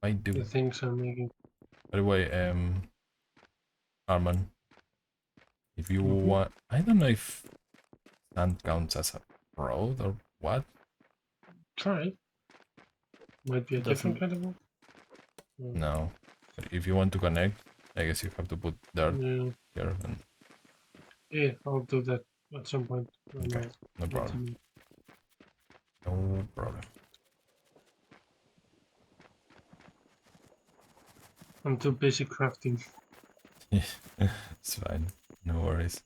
I The do. things I'm making. By the way, Arman, if you want, I don't know if sand counts as a road or what. Try. Might be a different Doesn't. kind of one. No. But if you want to connect, I guess you have to put dirt Yeah. here. And Yeah, I'll do that at some point. okay, no Let problem. you No problem. know. I'm too busy crafting. It's fine. No worries.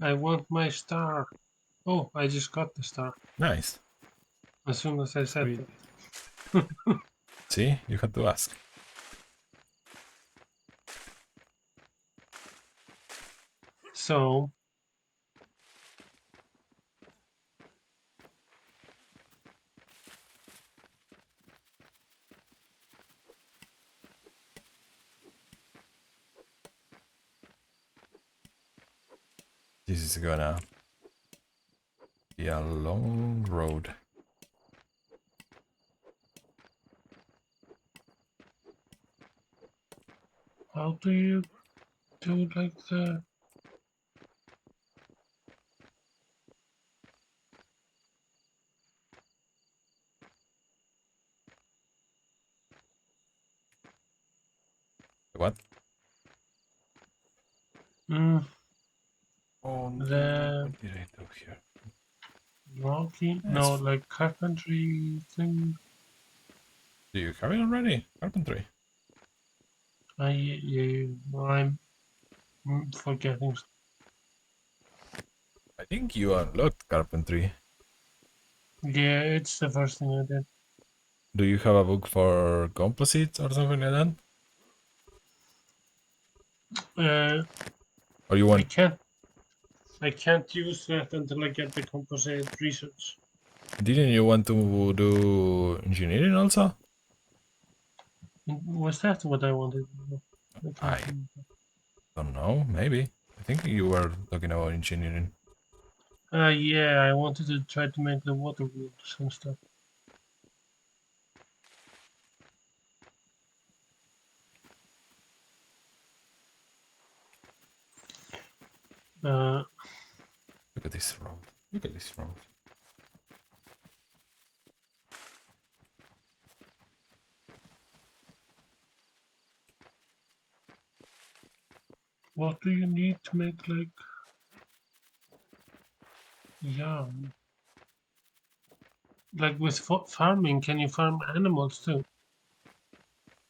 I want my star. Oh, I just got the star Nice. as soon as I said Sweet. that. See, you had to ask. So, This is gonna be a long road. how do you do like the? What? Mm, Oh no, the what did I do here? logging? Yeah, No, like carpentry thing. do you have it already? Carpentry. I'm forgetting. I think you unlocked carpentry. Yeah, it's the first thing I did. Do you have a book for composites or something like that? Or you I want? can't use that until I get the composite research. Didn't you want to do engineering also? Was that what I wanted? I can't I remember. don't know. Maybe. I think you were talking about engineering. Yeah, I wanted to try to make the water wheels and stuff. Uh, Look at this road. Look at this road. what do you need to make like yarn? Like with farming, can you farm animals too?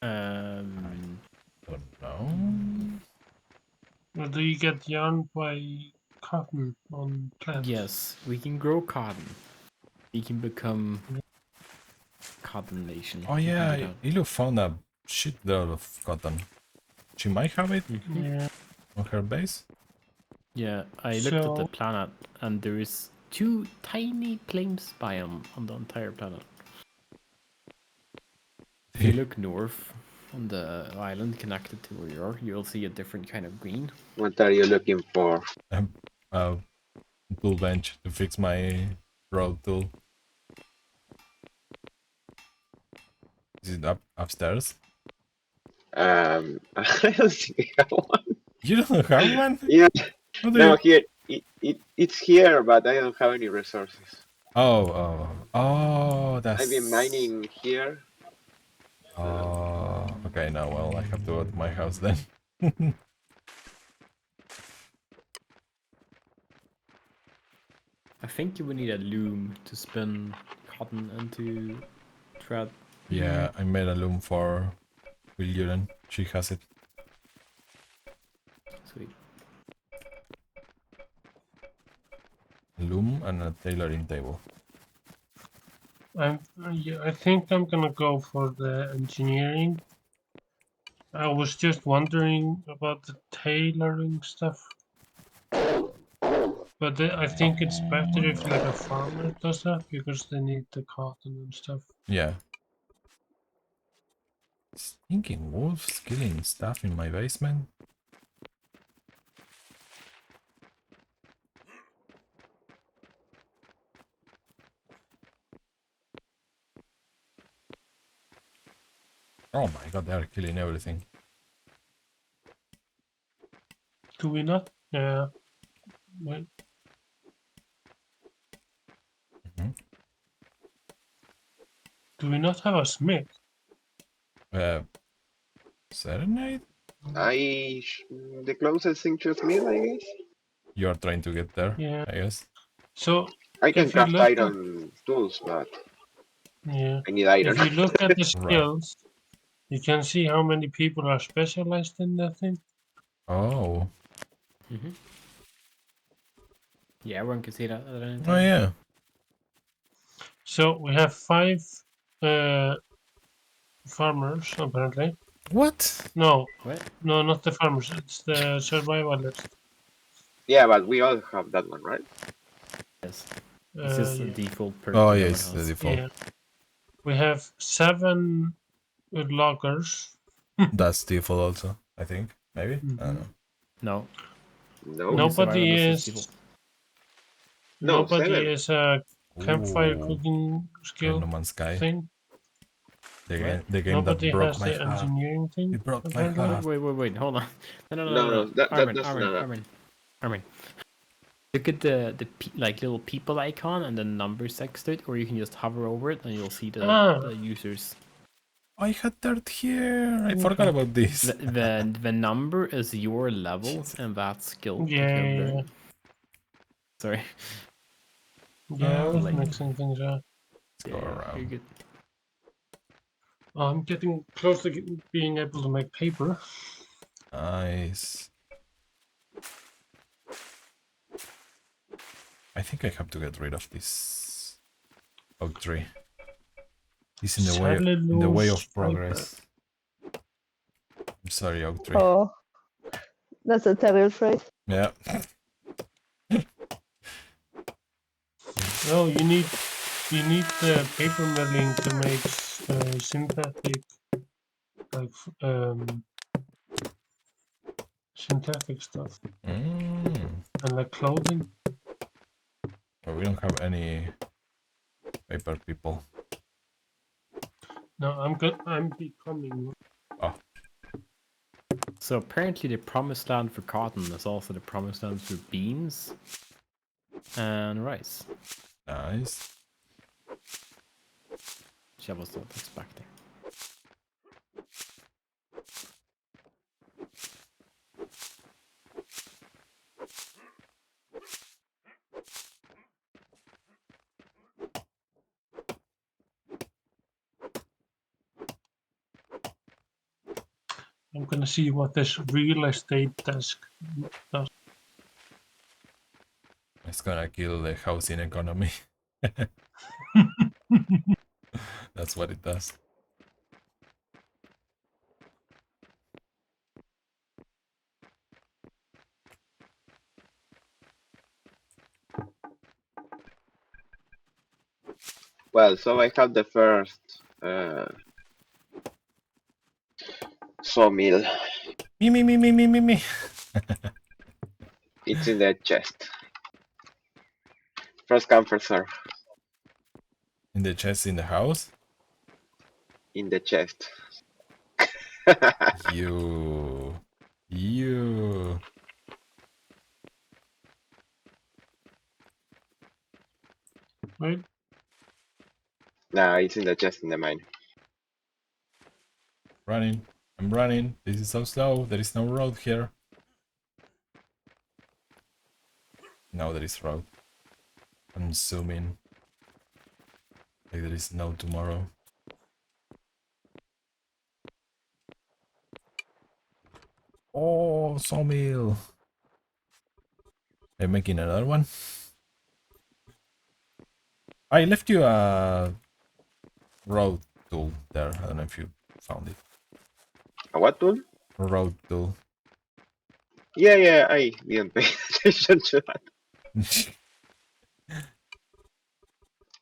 Um, Don't know. Or do you get yarn by cotton on plants? yes, we can grow cotton. We can become Yeah. cotton nation. Oh We can do yeah, that. Ilu found a shitload of cotton. She might have it Yeah. on her base. Yeah, I looked at the So planet, and there is 2 tiny plains biome on the entire planet. If you look north on the island connected to where you are, you'll see a different kind of green. What are you looking for? A tool bench to fix my road tool. Is it upstairs? I don't think I have one. You don't have one? Yeah, What do no, you? here it's here, but I don't have any resources. Oh, I've been that's. mining here. Oh, okay. Now, well, I have to go to my house then. I think you would need a loom to spin cotton into thread. Yeah, I made a loom for William. She has it. Sweet. A loom and a tailoring table. yeah, I think I'm gonna go for the engineering. I was just wondering about the tailoring stuff, but I think it's better if like a farmer does that because they need the cotton and stuff. Yeah. Stinking wolves killing stuff in my basement. Oh my god, they are killing everything. Do we not? Yeah. Wait. Mhm. Do we not have a smith? Serenade? The closest thing to Smith, I guess. You are trying to get there, Yeah. I guess. So I can if you craft look at iron tools, but yeah, I need iron. if you look at the Right. skills, you can see how many people are specialized in that thing. Oh. Yeah, everyone can see that at any Oh time. yeah. So we have 5 farmers apparently. What? No, What? no, not the farmers. It's the survivalist. Yeah, but we all have that one, right? Yes. It's just a Yeah. default perk Oh everyone yes, the has. default. Yeah. We have 7 loggers. That's default also, I think. Maybe? I don't Mhm. know. No. No, Only Nobody survivalist is default. no, nobody 7. is a campfire Ooh. cooking Okay, skill No Man's Sky. thing. The game that Nobody broke has my the heart. engineering thing It broke my apparently. heart. Wait, hold on. No, that's not Armin. Look at the like little people icon and the numbers next to it, or you can just hover over it and you'll see the users. I had dirt here. I Okay. forgot about this. The number is your level and that skill that you have Yeah. learned. Sorry. Yeah, I was Like- mixing things up. Let's go You're around. good. I'm getting close to being able to make paper. Nice. I think I have to get rid of this oak tree. It's in the way of Cellulose fiber. progress. I'm sorry, oak tree. Oh, that's a terrible phrase. Yeah. No, you need the paper milling to make synthetic, like synthetic stuff and like clothing. But we don't have any paper people. No, I'm becoming. Oh, So apparently the promised land for cotton is also the promised land for beans and rice, nice. which I was not expecting. I'm gonna see what this real estate desk does. It's gonna kill the housing economy. That's what it does. Well, so I have the first sawmill. Me. It's in the chest. First come, first serve. In the chest in the house? In the chest. You. Right? Nah, it's in the chest in the mine. Running. I'm running. This is so slow. There is no road here. Now there is road. I'm zooming. Like there is no tomorrow. Oh, sawmill. I'm making another one. I left you a road tool there. I don't know if you found it. A what tool? Road tool. Yeah, I didn't pay attention to that.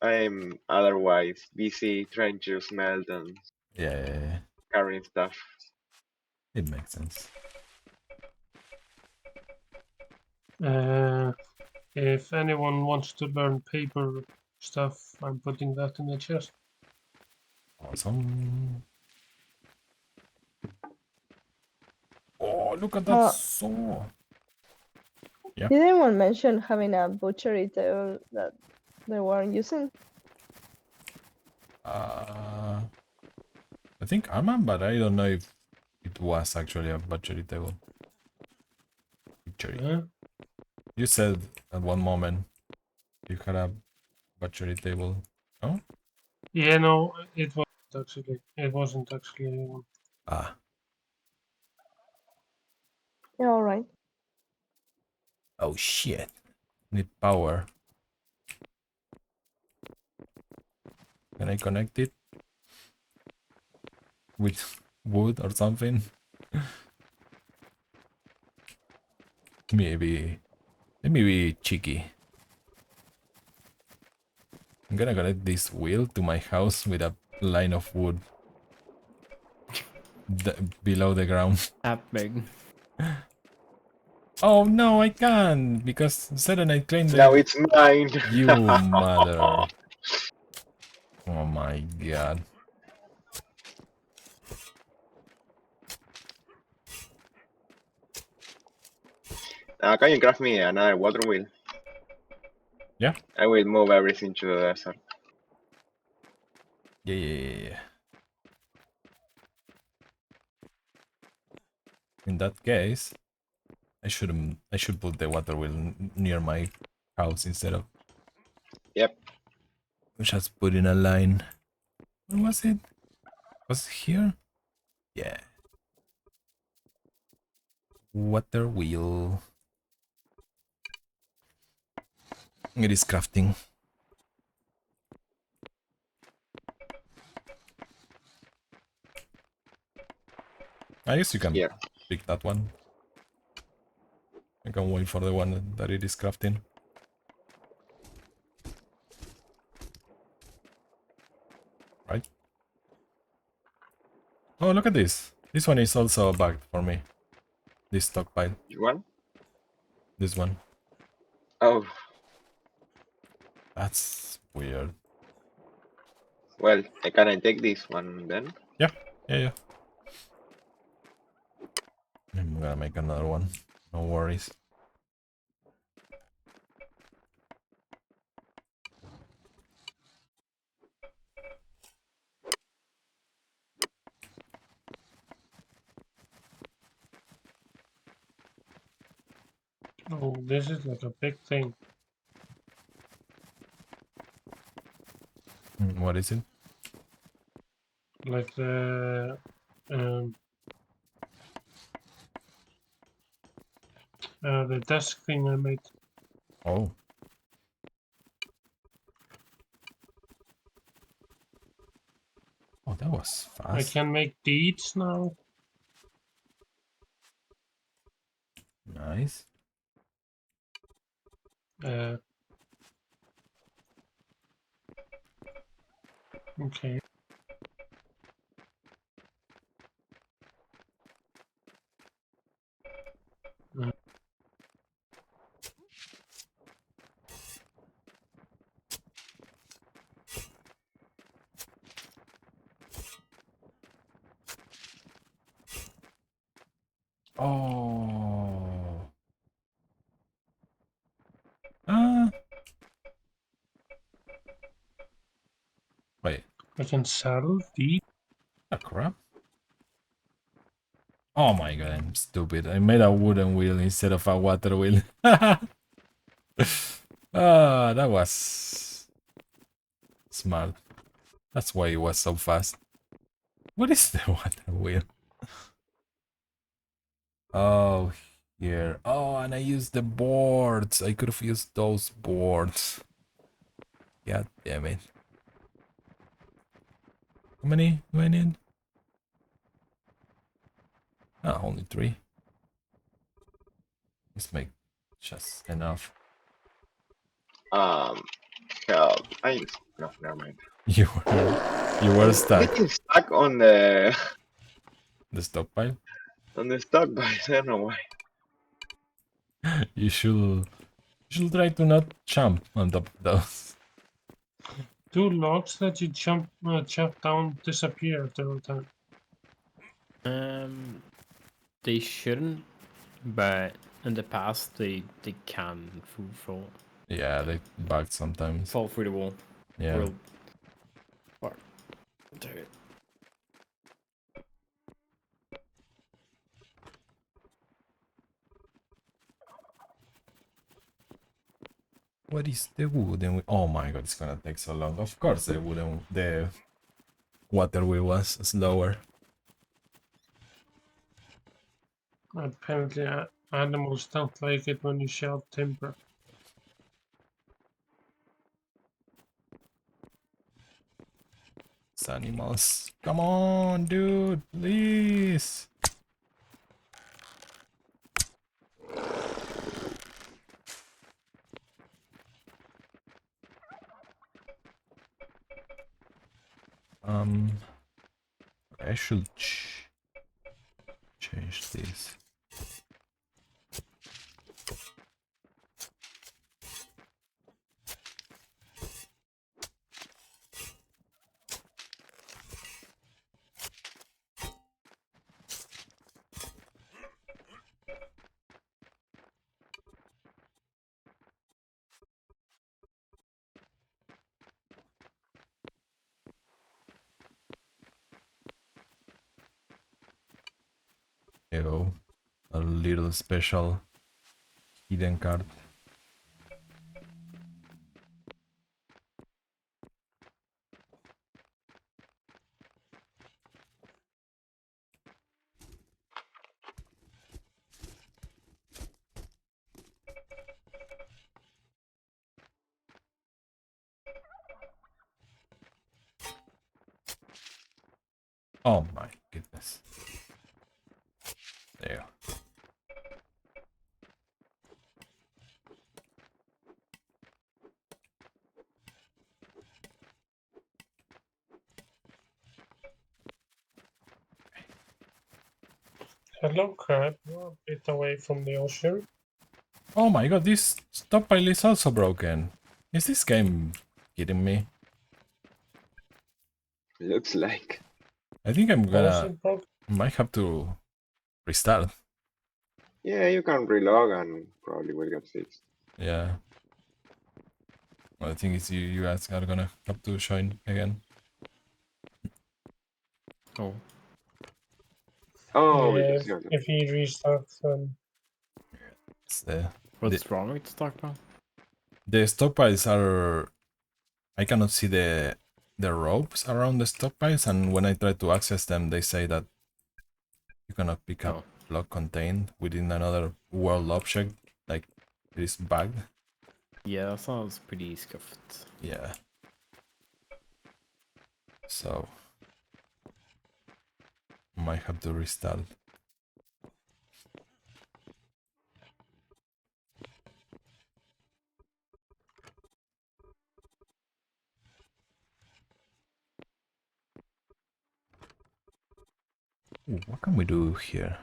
I'm otherwise busy trying to smelt and Yeah. carrying stuff. It makes sense. If anyone wants to learn paper stuff, I'm putting that in the chest. Awesome. Oh, look at that Uh, saw. Yeah. Did anyone mention having a butchery table that they weren't using? I think Arman, but I don't know if it was actually a butchery table. Butchery. Huh? You said at one moment you had a butchery table. No? Yeah, no, it wasn't actually. It wasn't actually one. Ah. Yeah, all right. Oh shit. Need power. Can I connect it? With wood or something? Maybe. Let me be cheeky. I'm gonna connect this wheel to my house with a line of wood below the ground. Happening. Oh no, I can't because Serenite claimed Now that. it's mine. You mother. Oh my god. Can you craft me another water wheel? Yeah? I will move everything to the desert. Yeah. In that case, I should put the water wheel near my house instead of Yep. just putting a line. What was it? Was it here? Yeah. Water wheel. It is crafting. I guess you can Here. pick that one. I can wait for the one that it is crafting. Right? Oh, look at this. This one is also bugged for me. This stockpile. You want? This one. Oh, That's weird. well, can I take this one then? Yeah, yeah. I'm gonna make another one. No worries. Oh, this is like a big thing. What is it? Like the desk thing I made. Oh. Oh, that was I fast. can make deeds now. Nice. Okay. Oh. Ah. Wait. I can sell deeds. Ah, crap. Oh my god, I'm stupid. I made a wooden wheel instead of a water wheel. Ah, that was smart. That's why it was so fast. What is the water wheel? Oh, here. Oh, and I used the boards. I could have used those boards. God damn it. How many do I need? Ah, only 3. Let's make just enough. Help. No, never mind. You were I'm stuck. getting stuck on The stockpile. the stock, but I don't know why. You should try to not jump on top of those. 2 logs that you chop down disappear after a time. They shouldn't, but in the past they can fall Yeah, they bug sometimes. fall through the wall. Yeah. Real far. There. What is the wooden wheel? Oh my god, it's gonna take so long. Of course the water wheel was slower. Apparently, animals don't like it when you shout timber. It's animals. Come on, dude, please. I should change this. Here you go. A little special hidden card. Oh my goodness. There. Hello, crab. You're a bit away from the ocean. Oh my god, this stockpile is also broken. Is this game kidding me? Looks like. I think I'm How is gonna it broken? might have to restart. Yeah, you can relog and probably will get fixed. Yeah. Well, I think it's you guys are gonna have to join again. Oh, Oh, Yeah, because you're the... if he restarts, It's what's wrong with the stockpile? the stockpiles are. I cannot see the ropes around the stockpiles, and when I try to access them, they say that you cannot pick up Oh, block contained within another world object, like it is bugged. yeah, that sounds pretty scuffed. Yeah. So might have to restart. Ooh, what can we do here?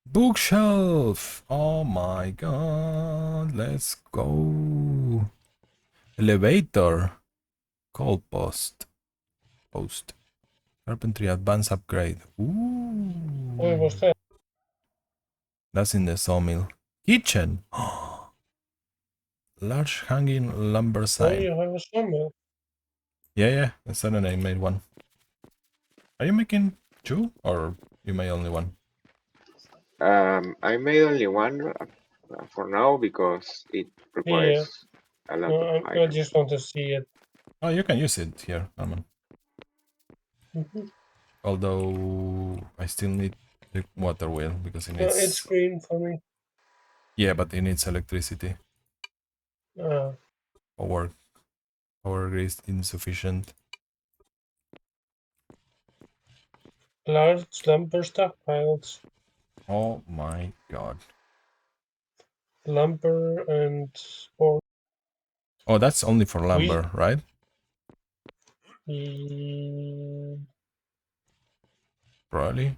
Bookshelf! Oh my god, let's go. Elevator. Coal post. Post. Carpentry advanced upgrade. where was Ooh. that? That's in the sawmill. Kitchen. Large hanging lumber Oh, sign. you have a sawmill. Yeah, the Saturday made one. Are you making two or you made only one? I made only one for now because it Yeah, requires a lot of no, I iron. just want to see it. Oh, you can use it here, Arman. Mhm. Although I still need the water wheel because it It's needs. green for me. Yeah, but it needs electricity. Uh, Power, power grid is insufficient. large lumber stockpiles. Oh my god. Lumber and or Oh, that's only for we lumber, right? Probably.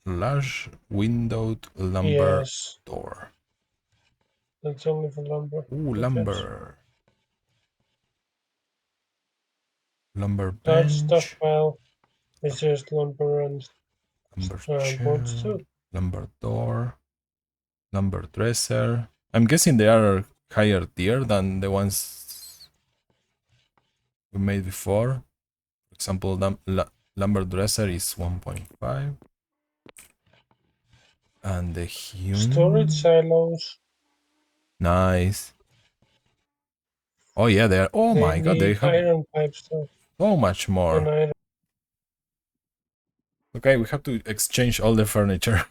Large windowed lumber yes, door. that's only for lumber. Ooh, I guess. lumber. Lumber Large bench. stockpile is just lumber and Lumber boards chair. too. Lumber door. Lumber dresser. I'm guessing they are higher tier than the ones we made before. For example, lumber dresser is 1.5. And the Storage hewn. silos. Nice. Oh yeah, they are. Oh They my god, they need have iron pipes too. so much And more. iron. Okay, we have to exchange all the furniture.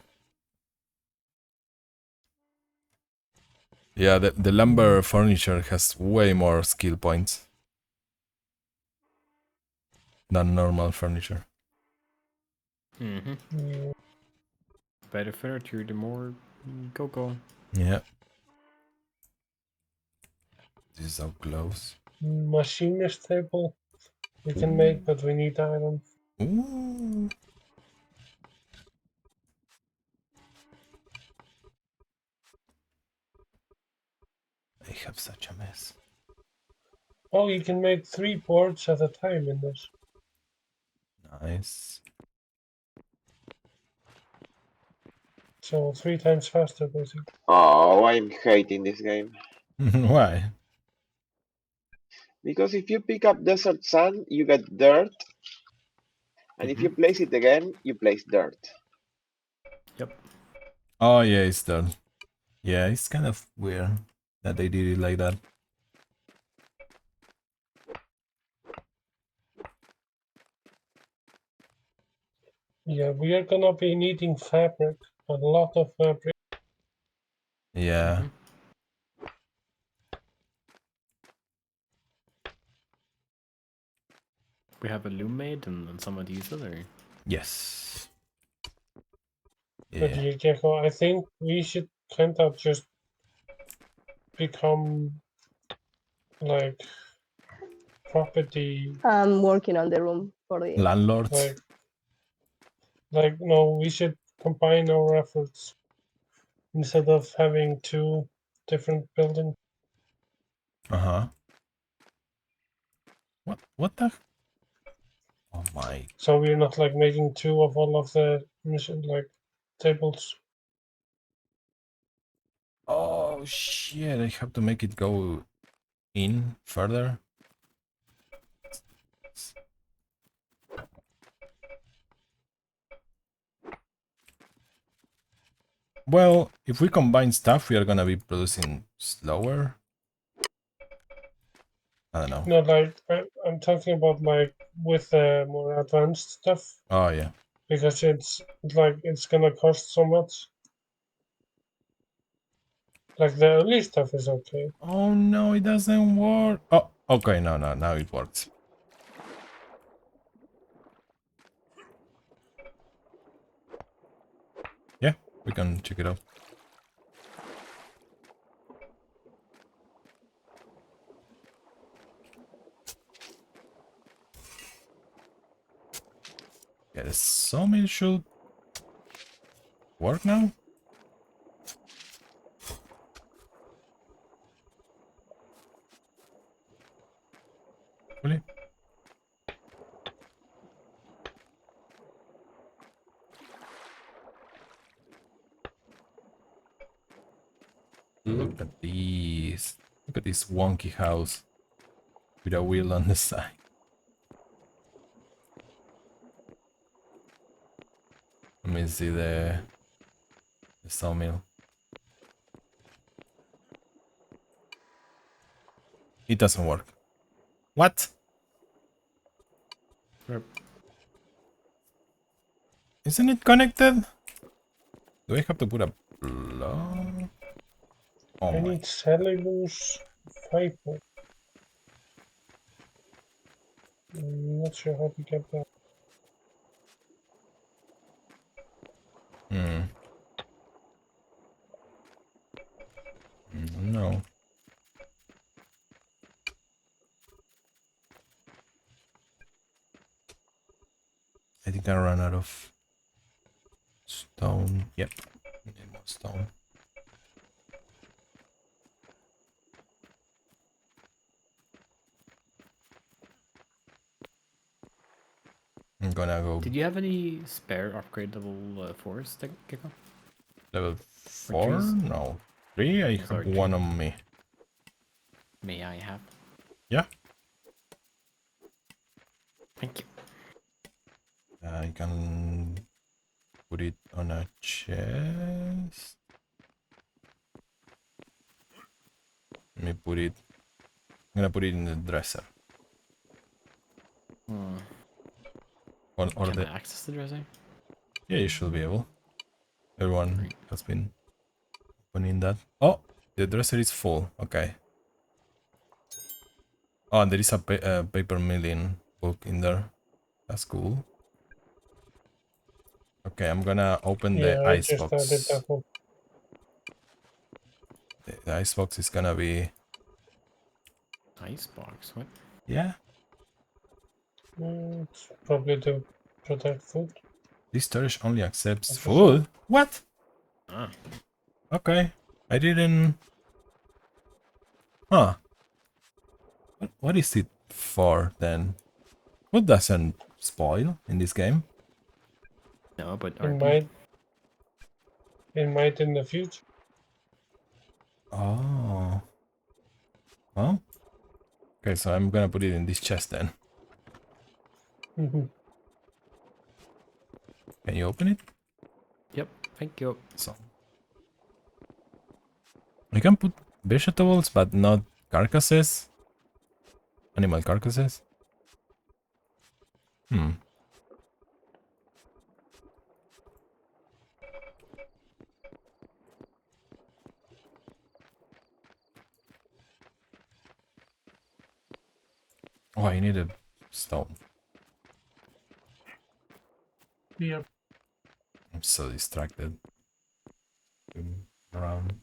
Yeah, the lumber furniture has way more skill points than normal furniture. Mm-hmm. Yeah. Better furniture, the more go. Yeah. This is how close. Machinist table we can Ooh. make, but we need iron. Ooh. I have such a mess. Oh, you can make 3 boards at a time in this. Nice. So 3 times faster, basically. Oh, I'm hating this game. Why? Because if you pick up desert sand, you get dirt, and if Mm-hmm. you place it again, you place dirt. Yep. Oh yeah, it's done. Yeah, it's kind of weird that they did it like that. Yeah, we are gonna be needing fabric. A lot of fabric. Yeah. Mm-hmm. we have a loom made and someone use it, or Yes. But Yeah. you, Gecko, I think we should kind of just become like property, I'm working on the room for the. Landlords. like no, we should combine our efforts instead of having two different buildings. Uh-huh. What the? Oh my. So we're not like making two of all of the mission like tables. Oh shit, I have to make it go in further. Well, if we combine stuff, we are gonna be producing slower. I don't know. No, like I'm talking about like with more advanced stuff Oh yeah. because it's like it's gonna cost so much. Like the early stuff is okay. Oh no, it doesn't work. Oh, okay, no, now it works. Yeah, we can check it out. Yeah, the sawmill should work now. Really? Look at these. Look at this wonky house with a wheel on the side. Let me see the sawmill. It doesn't work. What? Yep. Isn't it connected? Do I have to put a plug? Oh I my. need cellulose fiber. I'm not sure how to get that. Hmm. No. I think I ran out of stone. Yep. Need more stone. I'm gonna go did you have any spare upgradable forest, Gecko? level 4? trees? No. 3? I have sorry, one 3. on me. May I have? Yeah. Thank you. I can put it on a chest. Let me put it. I'm gonna put it in the dresser. Hmm. Or Can the. I access the dresser? Yeah, you should be able. Everyone Right. has been opening that. Oh, the dresser is full. Okay. Oh, and there is a paper milling book in there. That's cool. Okay, I'm gonna open the Yeah, I just added icebox. that one. The icebox is gonna be. Icebox, what? Yeah. It's probably to protect food. This storage only accepts For sure. food. What? Ah, Okay. I didn't. Huh. What is it for then? Food doesn't spoil in this game. no, but It RP. might. It might in the future. Oh. Well. Okay, so I'm gonna put it in this chest then. Mhm. Can you open it? Yep, thank you. So. I can put vegetables, but not carcasses. Animal carcasses. Hmm. Oh, I need a stone. Yeah. I'm so distracted. Around.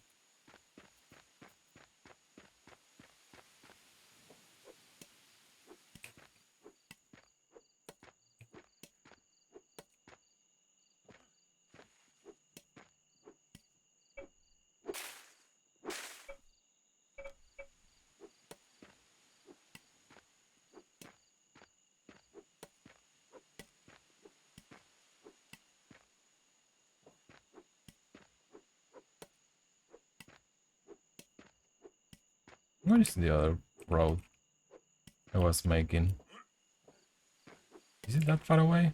Where is the other road I was making? Is it that far away?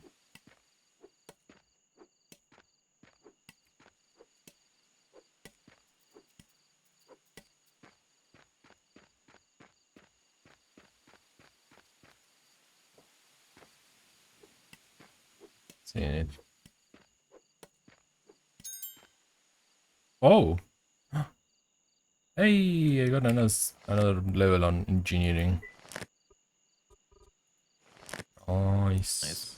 Seeing it. Oh! Hey, I got another level on engineering. Nice. Nice.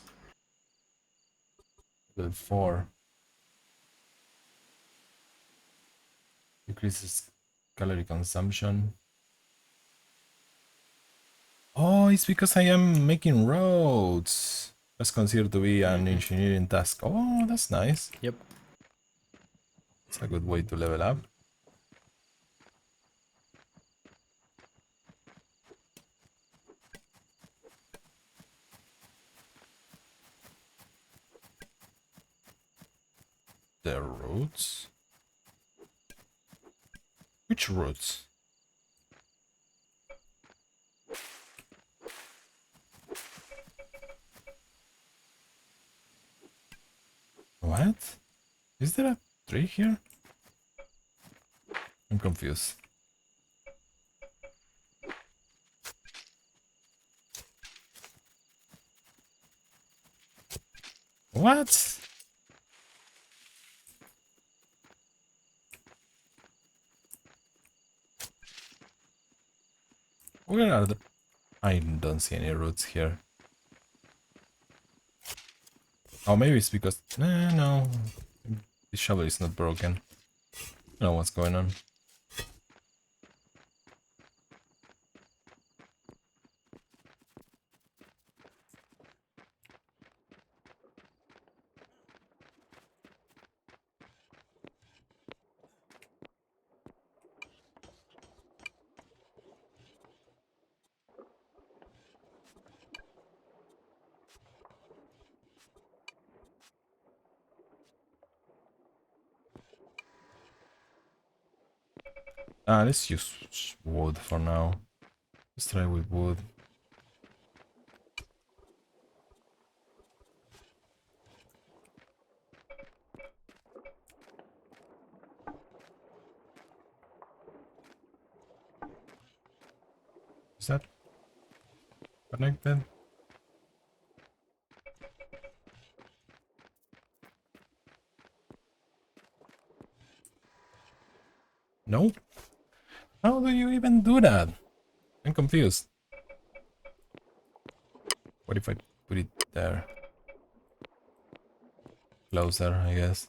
Level 4. Decreases calorie consumption. Oh, it's because I am making roads. That's considered to be an engineering task. Oh, that's nice. Yep. It's a good way to level up. The roads? Which roads? What? Is there a tree here? I'm confused. What? Where are the... I don't see any roads here. Oh, maybe it's because... no. The shovel is not broken. I don't know what's going on. Let's use wood for now. Let's try with wood. Is that connected? Nope. How do you even do that? I'm confused. What if I put it there? Closer, I guess.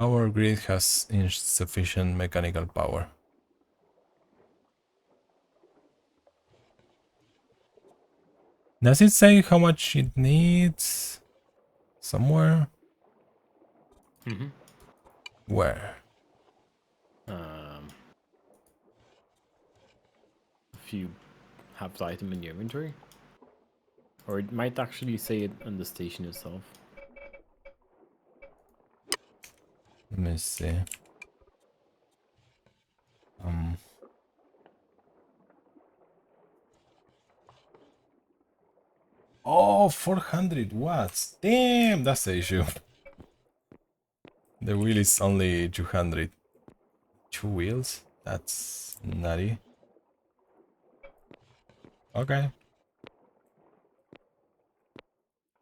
Our grid has insufficient mechanical power. Does it say how much it needs? Somewhere? Mm-hmm. Where? If you have the item in your inventory. Or it might actually say it on the station itself. Let me see. Oh, 400 watts. Damn, that's the issue. The wheel is only 200. 2 wheels? That's nutty. Okay.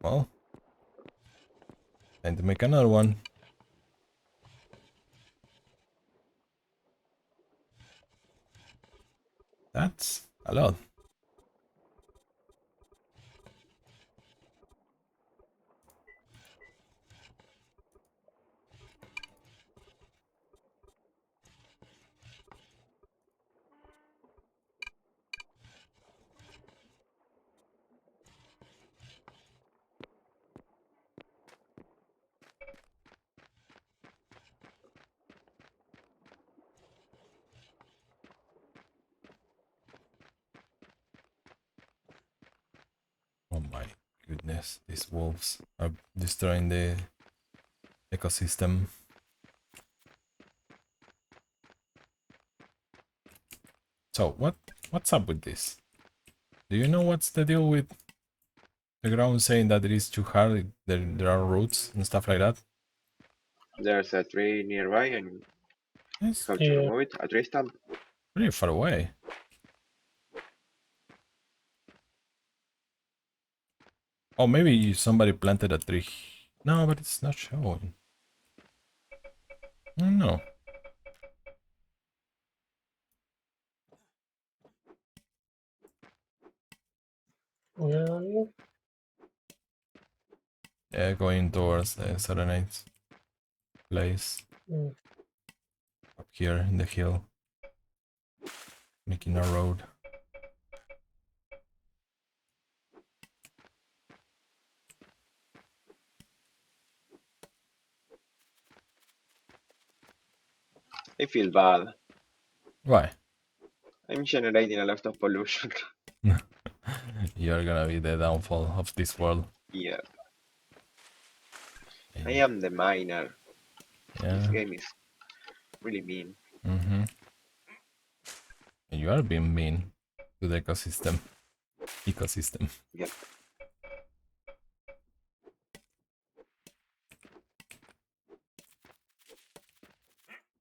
Well, Time to make another one. That's a lot. Oh my goodness, these wolves are destroying the ecosystem. So what's up with this? Do you know what's the deal with the ground saying that it is too hard? There are roots and stuff like that. There's a tree nearby and It's how to Yeah. remove it? A tree stump. pretty far away. Oh, maybe somebody planted a tree. No, but it's not showing. No. Where are you? Yeah, going towards the Serenades place Mm. up here in the hill, making a road. I feel bad. Why? I'm generating a lot of pollution. You're gonna be the downfall of this world. Yeah, I And am the miner. This yeah. game is really mean. Mm-hmm. You are being mean to the ecosystem. Ecosystem. Yep.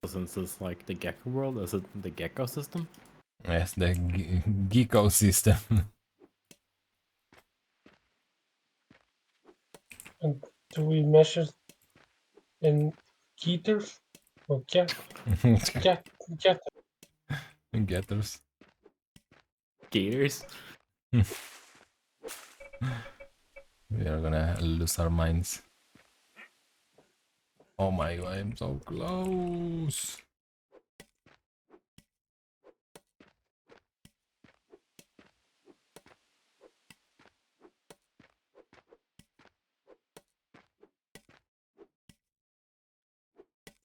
Since it's like the gecko world, is it the gecko system? Yes, the Geeko system. And do we measure in meters? Or get Getters. Gators? We are gonna lose our minds. Oh my god, I'm so close.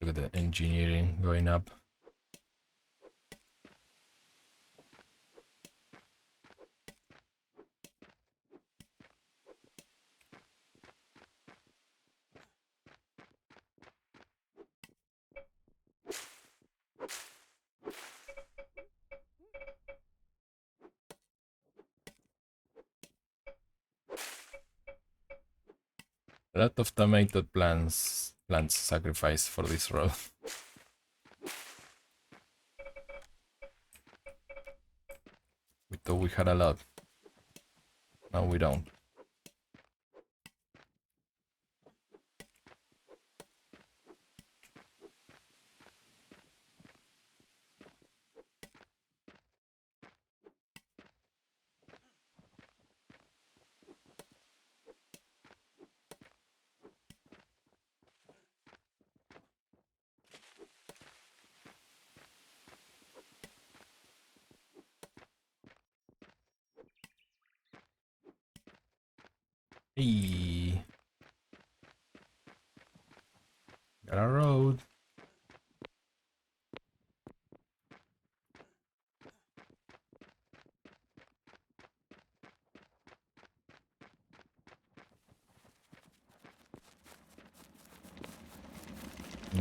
Look at the engineering going up. A lot of tomato plants sacrificed for this road. We thought we had a lot. Now we don't. Hey, got a road.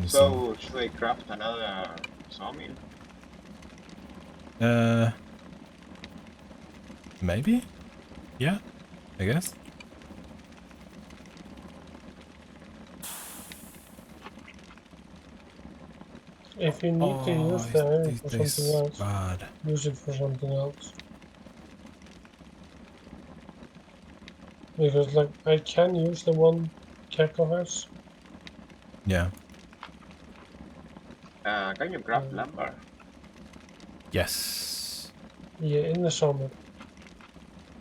So, should I craft another sawmill? Maybe? Yeah, I guess. If you need to Oh, use the iron this for something tastes else, bad. use it for something else. Because like I can use the one gecko house Yeah. Can you craft lumber? Yes. Yeah, in the summer.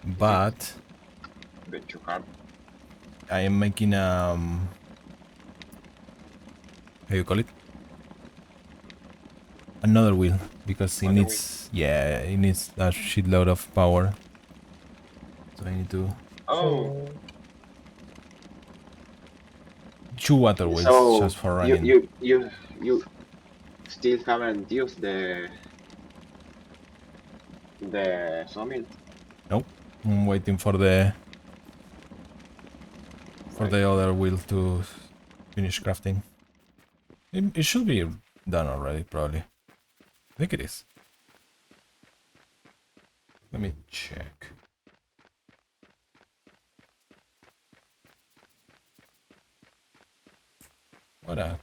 But Bit too hard. I am making how you call it? Another wheel because it Another wheel. needs it needs a shitload of power. So I need to Oh, So 2 water wheels so just for you running. you you you still haven't used the sawmill, Nope. I'm waiting for the right? other wheel to finish crafting. It should be done already, probably. I think it is. Let me check. What a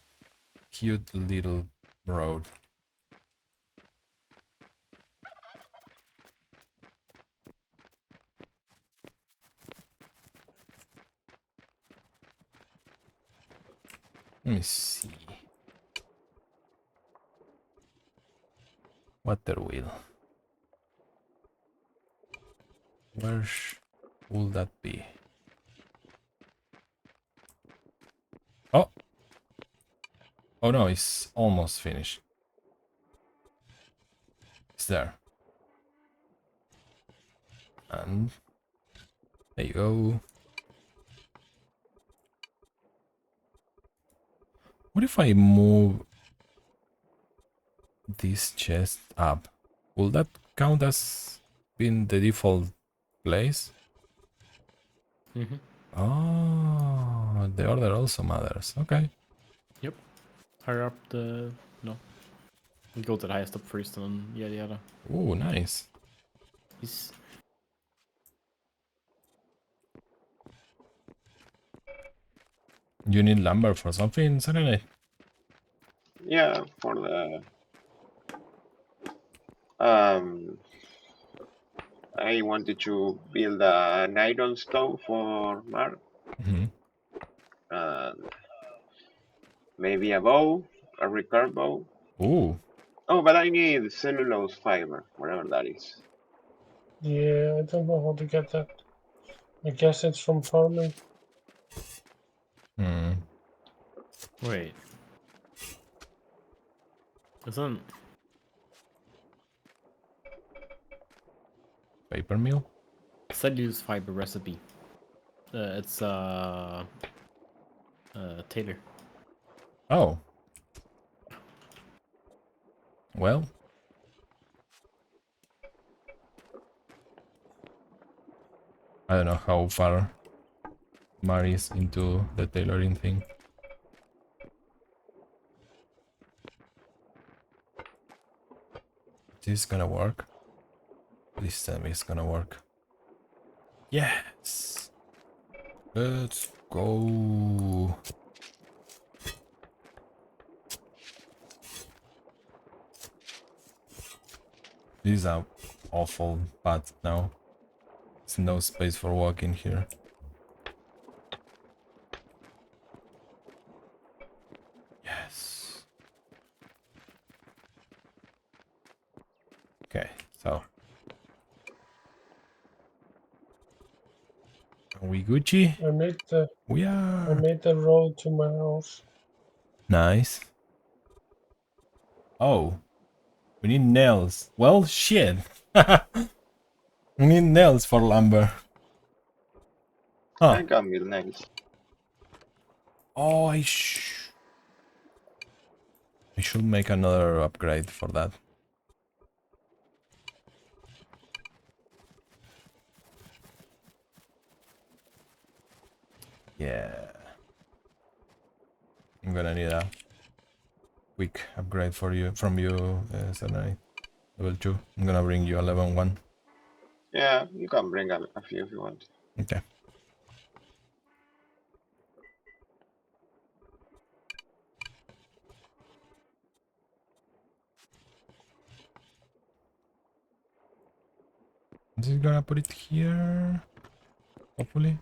cute little road. Let me see. Water wheel. Where would that be? Oh! Oh no, it's almost finished. It's there. And there you go. What if I move this chest up? Will that count as being the default place? Mm-hmm. Oh, the order also matters. Okay. Yep. Higher up the no. We go to the highest up first and then yada yada. Ooh, nice. He's You need lumber for something, Serenade? Yeah, for the um, I wanted to build an iron stove for Mark, Mm-hmm. and maybe a bow, a recurve bow. Ooh. Oh, but I need cellulose fiber, whatever that is. yeah, I don't know how to get that. I guess it's from farming. Hmm. wait. Isn't Paper mill? cellulose fiber recipe? It's Taylor. Oh. Well. I don't know how far Mari's into the tailoring thing. This is gonna work. Please tell me it's gonna work. Yes! Let's go! This is a awful path now. There's no space for walking here. Yes. Okay, so. Are we Gucci? We I are! made the road to my house. Nice. Oh, we need nails. Well, shit. We need nails for lumber. Huh. I can build next. Oh, I should make another upgrade for that. Yeah. I'm gonna need a quick upgrade for you from you, Senai. Level 2. I'm gonna bring you a level 1. Yeah, you can bring a few if you want. Okay. Is it gonna put it here? Hopefully.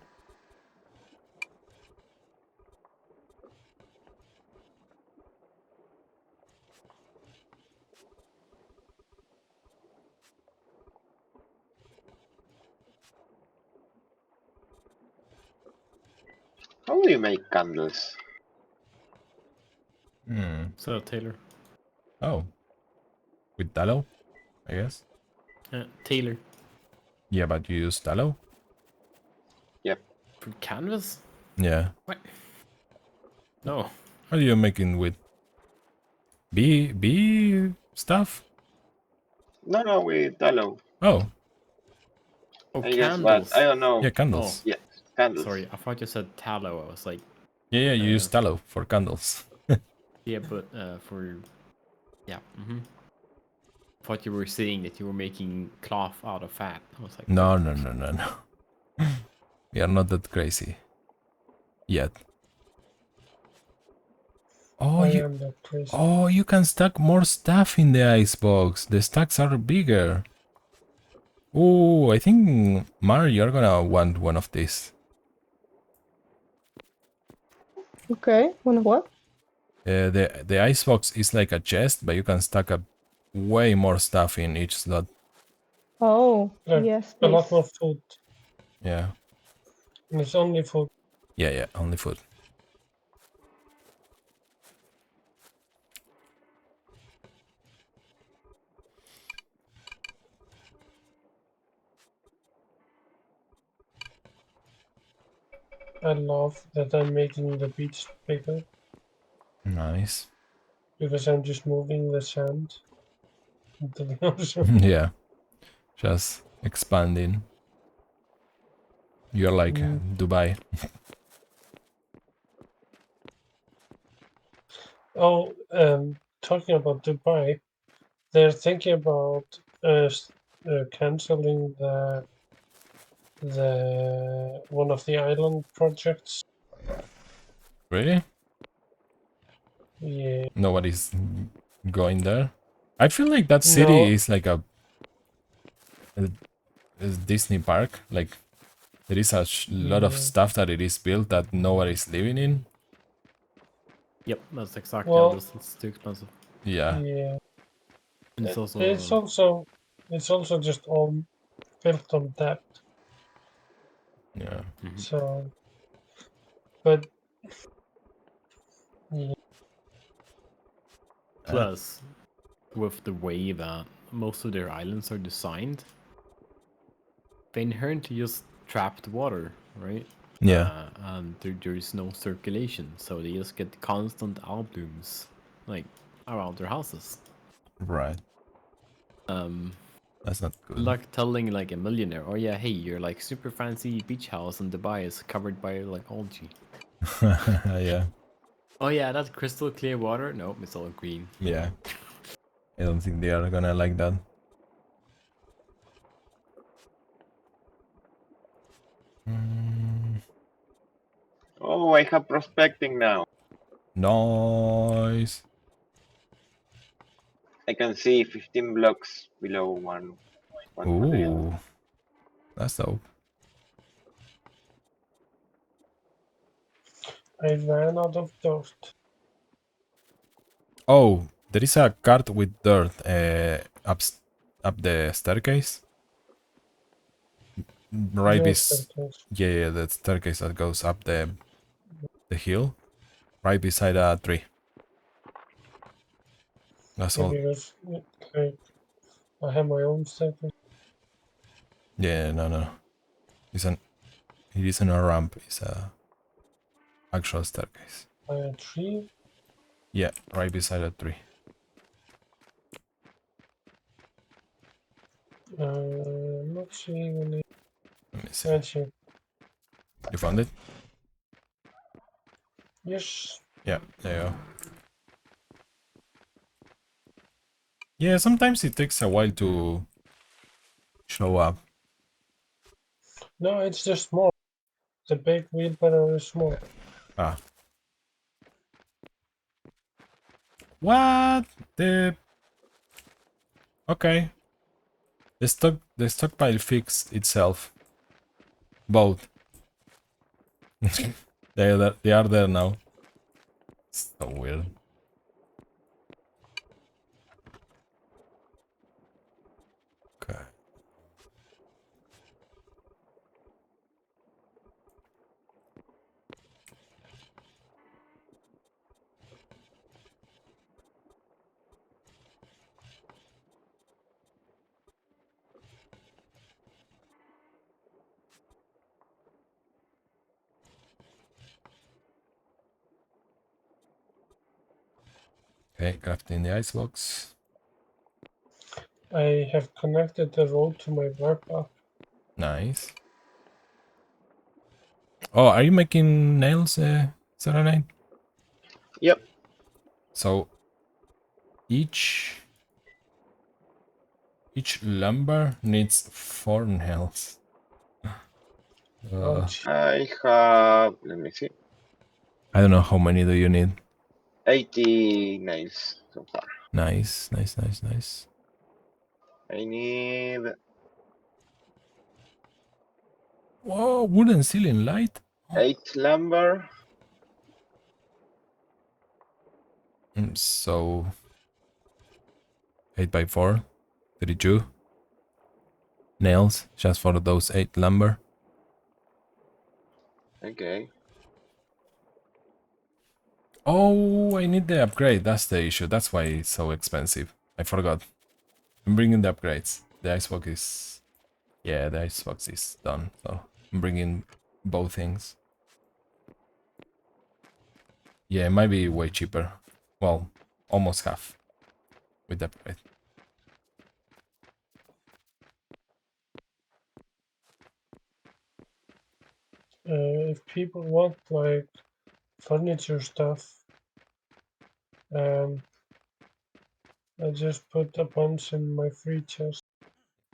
How do you make candles? Hmm. So Taylor. Oh. With tallow, I guess. Taylor. Yeah, but you use tallow? Yep. For canvas? Yeah. What? No. What are you making with? Bee stuff? No, with tallow. Oh, Oh, I guess, but I candles. don't know. yeah, Oh, candles. Yes, candles. sorry. I thought you said tallow. I was like, Yeah, you use Uh, tallow for candles. yeah, but for yeah. Thought you were saying that you were making cloth out of fat. I was like, No, what? no, no, no, no. We are not that crazy yet. Oh, I you. am that crazy. Oh, you can stack more stuff in the icebox. The stacks are bigger. Oh, I think Mar, you're gonna want one of these. Okay. One of what? The icebox is like a chest, but you can stack up way more stuff in each slot. Like, yes, a lot please. more food. Yeah, And it's only food. yeah, only food. I love that I'm making the beach bigger Nice. because I'm just moving the sand into the ocean. Yeah, just expanding. You're like Mm. Dubai. Oh, talking about Dubai, they're thinking about canceling the one of the island projects. Really? Yeah. Nobody's going there. I feel like that city No. is like a, a Disney park. Like there is a lot of Yeah. stuff that it is built that nobody's living in. Yep, that's exactly how Well, this. It's too expensive, Yeah, yeah. and it's also It's also just all built on debt. yeah. So, but yeah, plus with the way that most of their islands are designed, they inherently just trapped water, right? Yeah. And there is no circulation, so they just get constant blooms, like around their houses. Right. Um, That's not good. like telling like a millionaire, oh yeah, hey, your like super fancy beach house in Dubai is covered by like algae. Yeah. Oh yeah, that's crystal clear water. No, it's all green. Yeah. I don't think they are gonna like that. Mm, Oh, I have prospecting now. nice. I can see 15 blocks below one quadrille. Ooh. That's dope. I ran out of dirt. Oh, there is a cart with dirt up the staircase. Right Your bes staircase. yeah, the staircase that goes up the hill. Right beside a tree. That's Yeah, all. because like I have my own staircase. Yeah, no. It isn't a ramp, it's a actual staircase. By a tree. Yeah, right beside a tree. I'm not seeing any. Let me see. Right here. You found it? Yes. Yeah, there you go. Yeah, sometimes it takes a while to show up. No, it's just small. The big wheelbarrow is small. Ah. What? Okay. The stockpile fixed itself. Both. They are there now. So weird. Okay. Okay, crafting the icebox. I have connected the road to my backpack. Nice. Oh, are you making nails, Serenade? Yep. So each lumber needs 4 nails. Ouch. I have, let me see, I don't know how many do you need. 80 nails so far. Nice, nice, nice, nice. I need Whoa, wooden ceiling light. 8 lumber. So 8 by 4, 32 nails just for those 8 lumber. Okay. Oh, I need the upgrade. That's the issue. That's why it's so expensive. I forgot. I'm bringing the upgrades. The icebox is... Yeah, the icebox is done. So I'm bringing both things. Yeah, it might be way cheaper. Well, almost half with the upgrade. If people want like furniture stuff, I just put a bunch in my free chest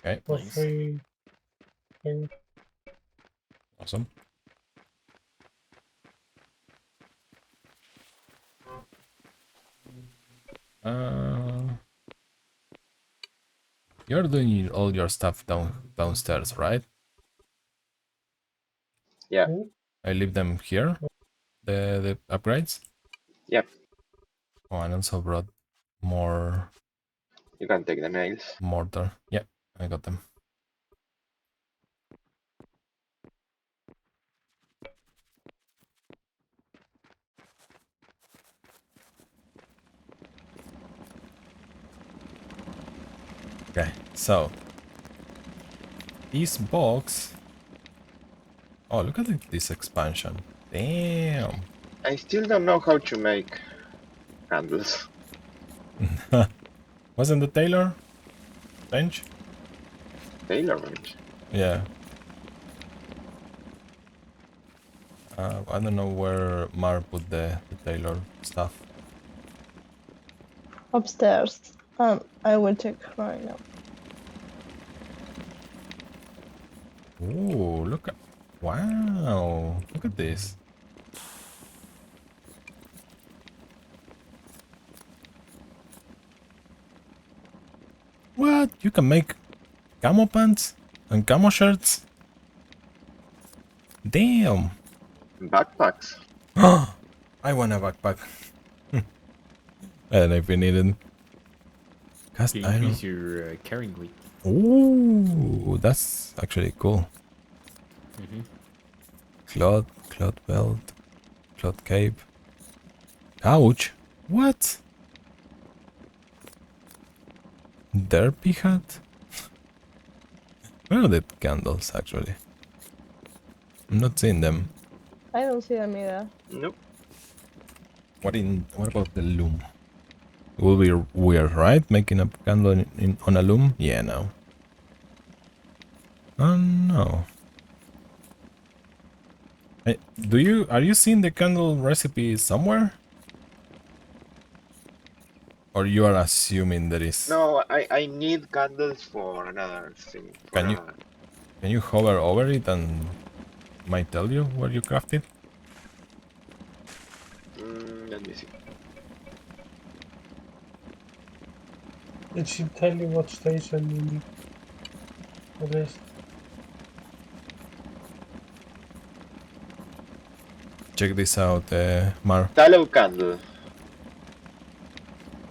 Okay, for Nice. free thing. awesome. You're doing all your stuff downstairs, right? Yeah. Hmm? I leave them here, the upgrades. Yep. Oh, and also brought more You can take the nails. mortar. Yeah, I got them. Okay, so this box. Oh, look at this expansion. Damn. I still don't know how to make candles. Wasn't the tailor bench? Tailor range. Yeah. I don't know where Mar put the tailor stuff. Upstairs. I will check right now. Ooh, look at... Wow, look at this. What? You can make camo pants and camo shirts? Damn. Backpacks. I want a backpack. I don't know if we need it. Cast To iron. increase your carrying weight. Ooh, that's actually cool. Mm-hmm. Cloth belt, cloth cape. Ouch! What? Derpy hat? Where are the candles actually? I'm not seeing them. I don't see them either. Nope. What about the loom? It will be weird, right? Making a candle on a loom? Yeah, no. Oh no. Hey, are you seeing the candle recipe somewhere? Or you are assuming there is? No, I need candles for another thing. For Can you hover over it and might tell you where you crafted? let me see. Did she tell you what station you need for this? Check this out, Mar. Tallow candle.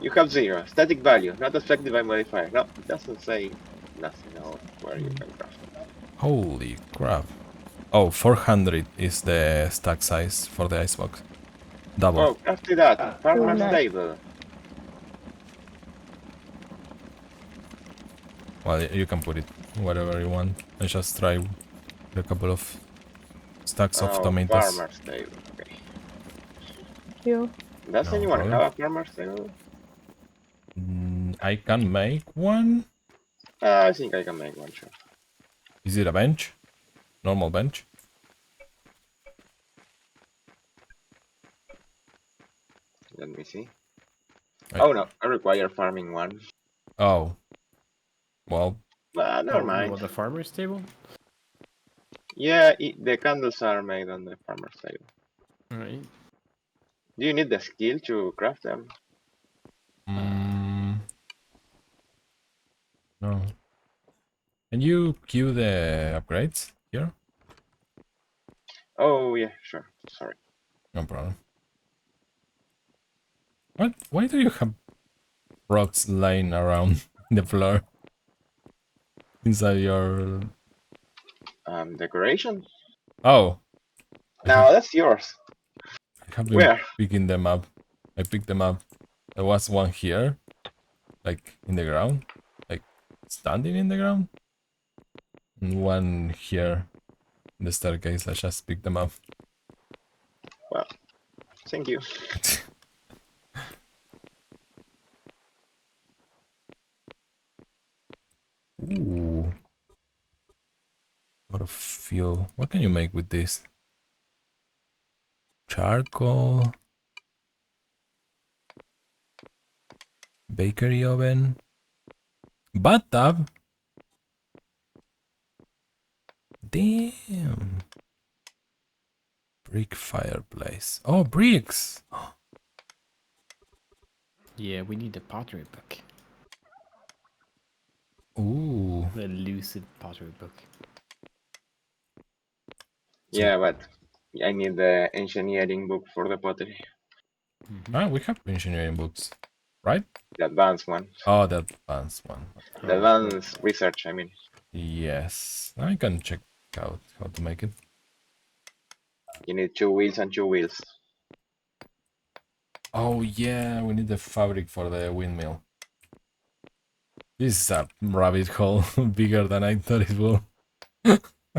You have 0. Static value. Not affected by modifier. No, it doesn't say nothing else where you can craft it. Holy crap. Oh, 400 is the stack size for the icebox. Double. Oh, crafted that. Farmer's nice. table. Well, you can put it wherever you want. I just try a couple of stacks of tomatoes. Farmer's table. Okay. You. Does No anyone problem. have a farmer's table? I can make one. I think I can make one, sure. Is it a bench? Normal bench? Let me see. I- Oh no, I require farming one. Oh. Well, Never Oh, mind. what, the farmer's table? Yeah, the candles are made on the farmer's table. Alright. Do you need the skill to craft them? mm, no. Can you queue the upgrades here? Oh yeah, sure. Sorry. No problem. What? Why do you have rocks lying around the floor inside your? Decoration? Oh, Now that's yours. I have been Where? picking them up. I picked them up. There was one here, like in the ground, like standing in the ground, and one here in the staircase. I just picked them up. Well, thank you. Ooh, lot of fuel. What can you make with this? Charcoal, bakery oven, bathtub. Damn. Brick fireplace. Oh, bricks. Yeah, we need a pottery book. Ooh. The elusive pottery book. Yeah, but I need the engineering book for the pottery. Ah, we have engineering books, right? The advanced one. Oh, the advanced one. The advanced research, I mean. Yes, I can check out how to make it. You need 2 wheels and 2 wheels. Oh yeah, we need the fabric for the windmill. This is a rabbit hole bigger than I thought it would.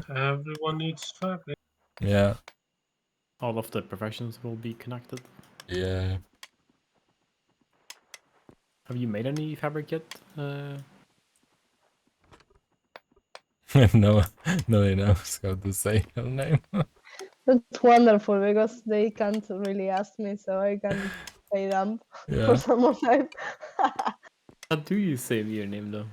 Everyone needs fabric. Yeah, All of the professions will be connected. yeah. Have you made any fabric yet? No, nobody knows how to say her name. That's wonderful because they can't really ask me, so I can say them for Yeah. some more time. How do you say your name though?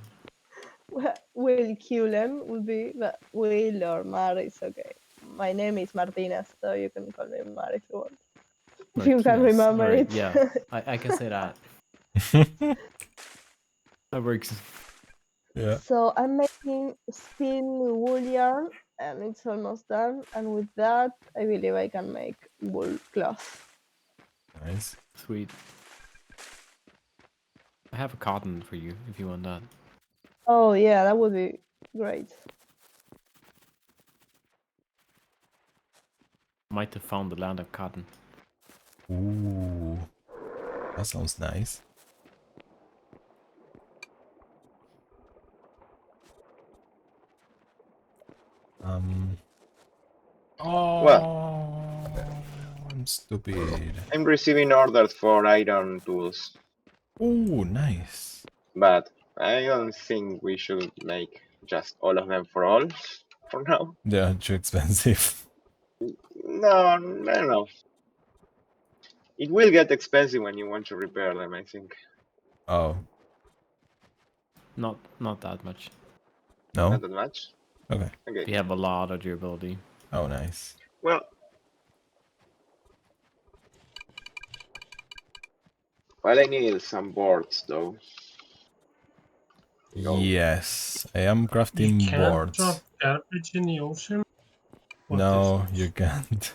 Will Cullen would be, but Will or Mar is okay. My name is Martinez, so you can call me Mar if you want. If you can Martinez. remember Alright, it. yeah, I can say that. That works. Yeah. So I'm making spin wool yarn, and it's almost done. And with that, I believe I can make wool cloth. Nice. Sweet. I have a cotton for you if you want that. Oh yeah, that would be great. Might have found the land of cotton. Ooh, that sounds nice. Oh, Well, I'm stupid. I'm receiving orders for iron tools, Oh, nice. but I don't think we should make just all of them for all for now. They're too expensive. No, I don't know. It will get expensive when you want to repair them, I think. Oh, Not that much. no? Not that much. Okay. Okay. We have a lot of durability. Oh, nice. Well, I need some boards though. Go. Yes, I am You crafting can't boards. drop garbage in the ocean? What is No, this? you can't.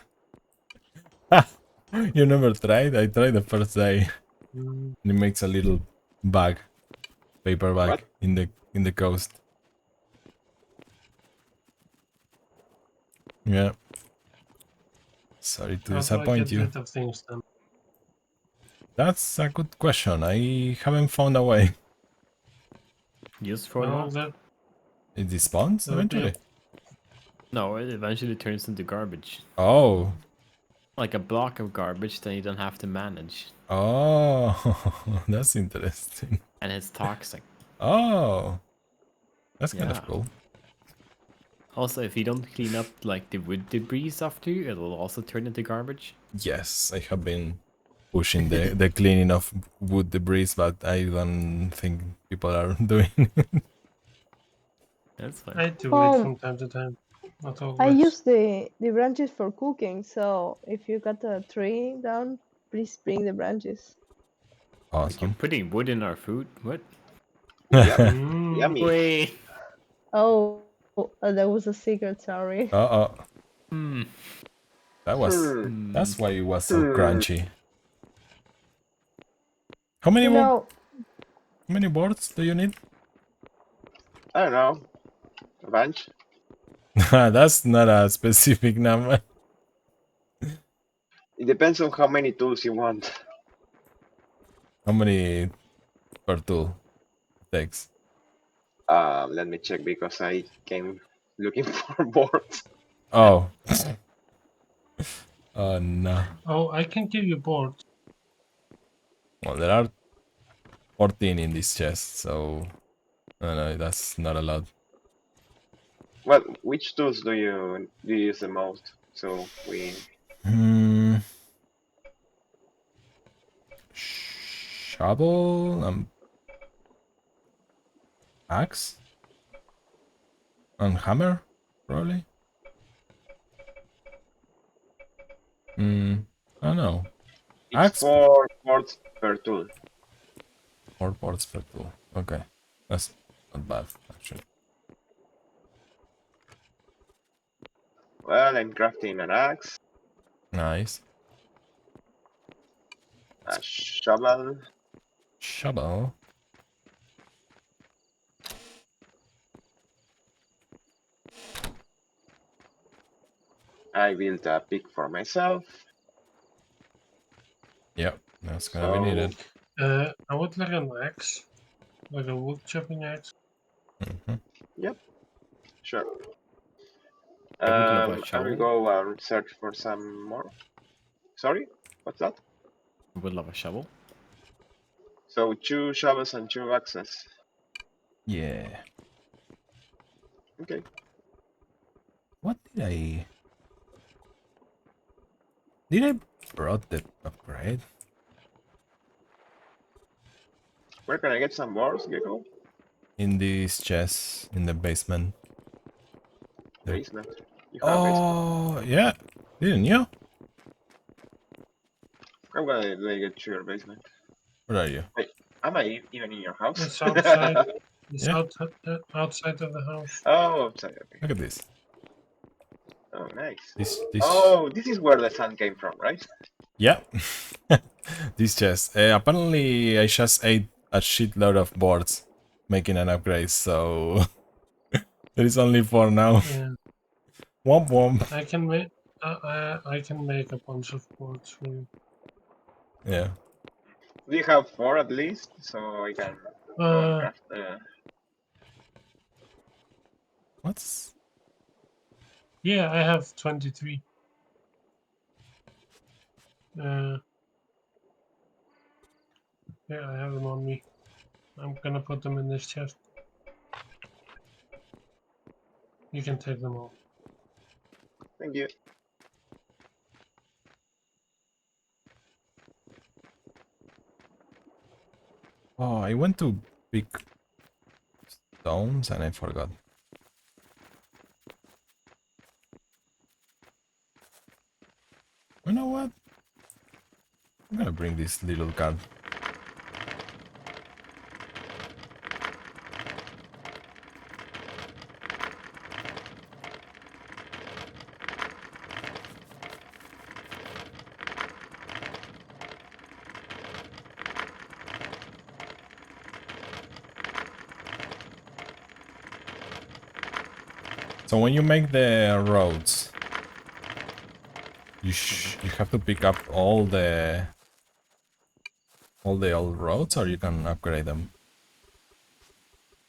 You never tried? I tried the first day. Mm, And it makes a little bag, paper bag What? in the coast. Yeah. Sorry to how do I disappoint get you. rid of things then? That's a good question. I haven't found a way. Just throw them Well, out. It despawns that would be eventually. No, it eventually turns into garbage. Oh, like a block of garbage that you don't have to manage, Oh, that's interesting. and it's toxic. Oh, that's kind Yeah. of cool. Also, if you don't clean up like the wood debris after you, it'll also turn into garbage. Yes, I have been pushing the cleaning of wood debris, but I don't think people are doing it. That's fine. I do it from time to time. Not I always. use the branches for cooking, so if you got a tree down, please bring the branches. Like you're Awesome. putting wood in our food? What? Yep. Mm, Yummy. Wait. Oh, that was a secret, sorry. Uh-oh. Hmm. Hmm. Hmm. That's why it was so Hmm. crunchy. How many You know, how many boards do you need? I don't know. A bunch. That's not a specific number. It depends on how many tools you want. How many per tool takes? Let me check because I came looking for boards. Oh. Oh no. oh, I can give you boards. Well, there are 14 in this chest, so no, that's not a lot. Which tools do you use the most? So we Hmm. Shovel, axe, and hammer, probably. I don't know. it's Axe, 4 boards per tool. 4 boards per tool. Okay, that's not bad actually. Well, I'm crafting an axe, Nice. a shovel, Shovel. I built a pick for myself. Yep, that's gonna be So needed. I would like an axe, like a wood chopping axe. yep, sure. I would love a I will shovel. go and search for some more. Sorry, what's that? I would love a shovel. So 2 shovels and 2 axes. Yeah. Okay. What did I brought the upgrade? Where can I get some boards, Gecko? In this chest in the basement. There. Basement. You have a basement. Oh yeah. Didn't you? I'm gonna get to your basement. Where are you? Wait, am I even in your house? It's outside. It's Yeah. outside of the house. Oh, sorry. Okay. Look at this. Oh, nice. This. Oh, this is where the sun came from, right? Yeah. This chest. Apparently, I just ate a shitload of boards making an upgrade, so there is only 4 now. Yeah, Womp womp. I can make. I can make a bunch of boards for you. Yeah. Do you have 4 at least? So I can go and craft. What's Yeah, I have 23. Uh, yeah, I have them on me. I'm gonna put them in this chest. You can take them all. Thank you. Oh, I went to pick stones and I forgot. You know what? I'm gonna bring this little card. So when you make the roads, you have to pick up all the old roads, or you can upgrade them.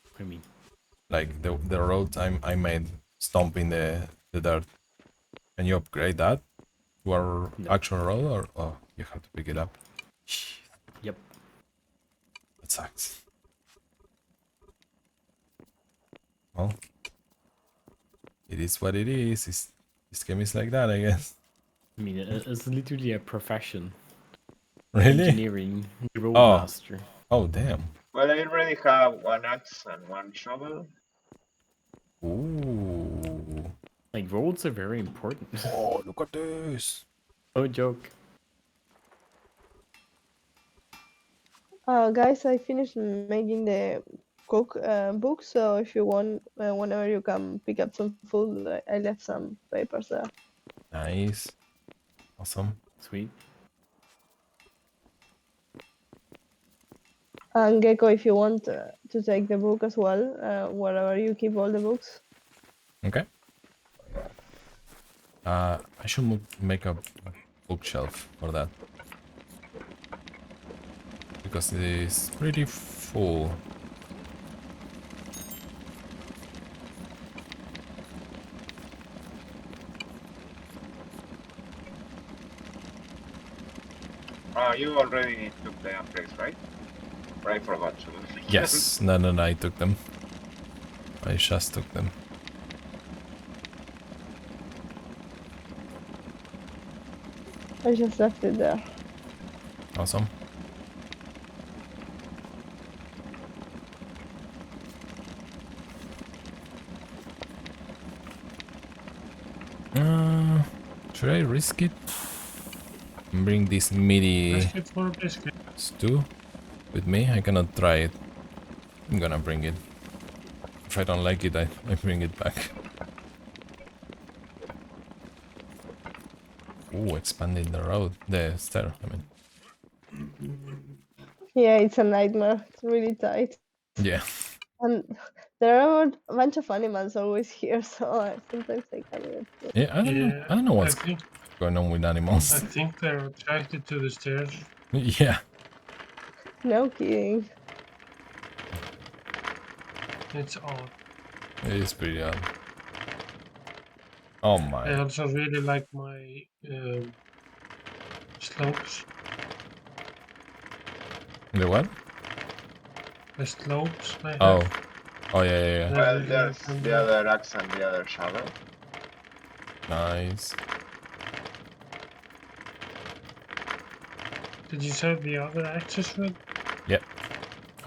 What do you mean? Like the roads I made stomping the dirt. Can you upgrade that to our No. action roll, or oh, you have to pick it up. Yep. That sucks. Well, it is what it is. This game is like that, I guess. I mean, it's literally a profession. Really? Engineering, Oh. roadmaster. Oh, damn. Well, I already have 1 axe and 1 shovel. Ooh. Like, roads are very important. Oh, look at this. No joke. Guys, I finished making the cook book, so if you want, whenever you can pick up some food, I left some papers there. Nice. Awesome. Sweet. And Gecko, if you want to take the book as well, wherever you keep all the books. Okay. I should make a bookshelf for that. Because it is pretty full. You already took the upgrades, right? Or I forgot to. Yes. No, I took them. I just took them. I just left it there. Awesome. Should I risk it? Bring this meaty Biscuit for biscuit. stew with me? I cannot try it. I'm gonna bring it. If I don't like it, I bring it back. Ooh, expanding the road. The stair, I mean. Yeah, it's a nightmare. It's really tight. Yeah. And there are a bunch of animals always here, so sometimes I can't even. Yeah, I don't know. I don't know what's I think going on with animals. they're attracted to the stairs. Yeah. No kidding. It's odd. It is pretty odd. Oh I my. also really like my slopes. The what? The slopes I have. Oh. Oh, yeah. Well, really there's like the them. other axe and the other shovel. Nice. Did you say the other axes with? Yep.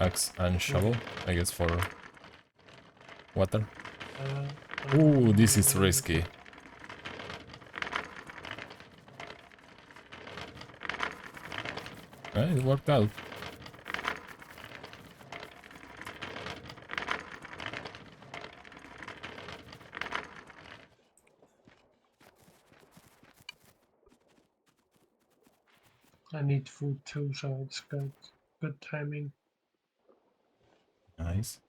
Axe and shovel, I guess, for water. Ooh, this is risky. It worked out. I need food too, so it's good timing. Nice.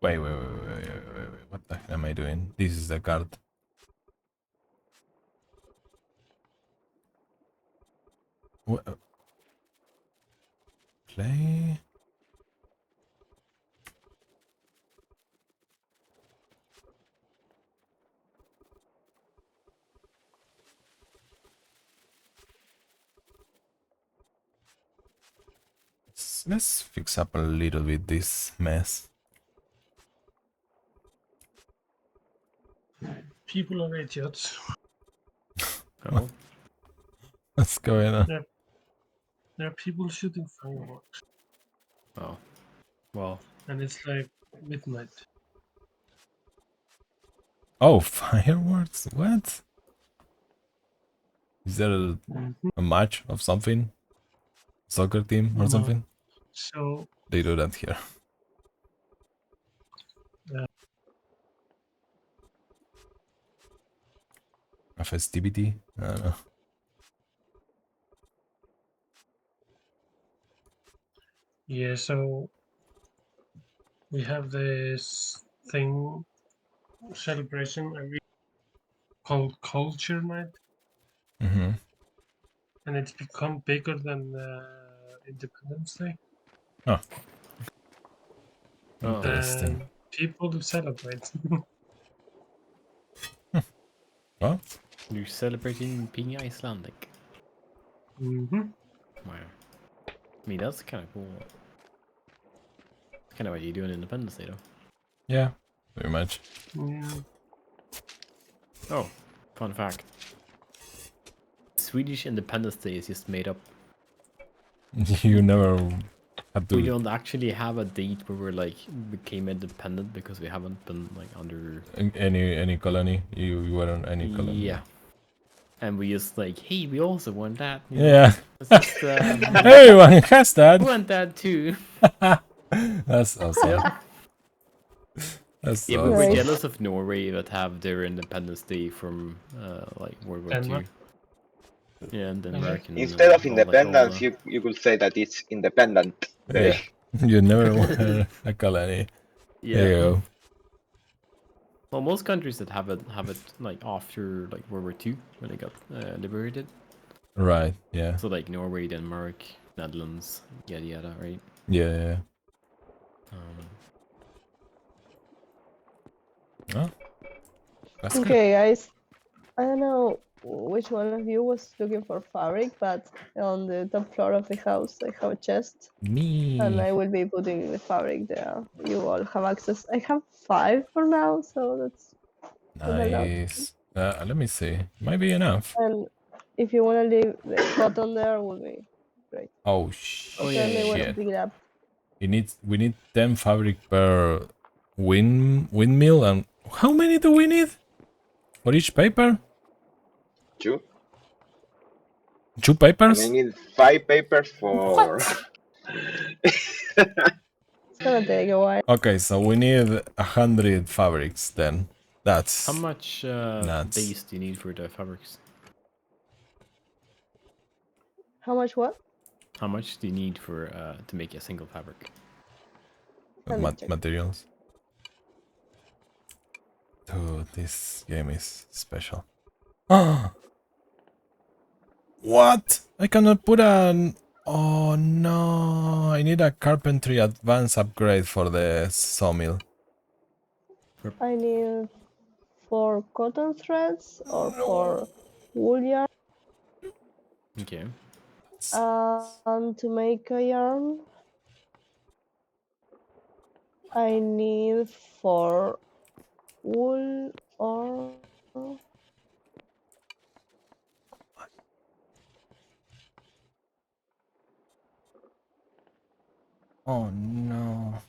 Wait. What the hell am I doing? This is the card. What? Play. Let's fix up a little bit this mess. People are idiots. Oh, What's going on? There are people shooting fireworks, oh. Well, and it's like midnight. Oh, fireworks? What? Is there Mhm. a match of something? Soccer team or No. something? So They do that here. Yeah. A festivity? I don't know. yeah, so we have this thing celebration every called Culture Night, Mm-hmm. and it's become bigger than Independence Day. Oh. oh. Interesting. And people celebrate. Well, You're celebrating being Icelandic. Mm-hmm. Wow. I mean, that's kind of cool. Kind of what you do on Independence Day, though. yeah, pretty much. Yeah. Oh, fun fact. Swedish Independence Day is just made up. You never had We to don't actually have a date where we're like became independent because we haven't been like under. any colony. You weren't any colony. Yeah. And we just like, hey, we also want that. You know? Yeah. It's just, Everyone has we that. want that too. That's awesome. Yeah. That's Yeah, but awesome. we're Nice. jealous of Norway that have their Independence Day from like World War Denmark. II. Yeah, and Denmark and Instead of all, like, all independence, the... you could say that it's Independent Day. Yeah. You never were a colony. There you Yeah. go. Well, most countries that have it like after like World War II when they got liberated. Right. Yeah. So like Norway, Denmark, Netherlands, yada yada, right? Yeah. Yeah. Um, Oh, that's good. Okay, guys. I don't know which one of you was looking for fabric, but on the top floor of the house, I have a chest, and Me. I will be putting the fabric there. You all have access. I have 5 for now, so that's not a lot. Nice. Let me see. Might be enough. And if you want to leave the cotton there, will be great. Oh Oh, But yeah, then they yeah, will shit. pick it up. We need 10 fabric per windmill, and how many do we need for each paper? 2. 2 And I papers? need 5 papers for. It's gonna take a while. Okay, so we need 100 fabrics then. That's How much nuts. base do you need for the fabrics? How much what? How much do you need for to make a single fabric? Let me check. Materials. Dude, this game is special. What? I cannot put an... Oh no, I need a carpentry advanced upgrade for the sawmill. I need 4 cotton threads or 4 wool yarn. Okay. And to make a yarn, I need 4 wool or Oh no.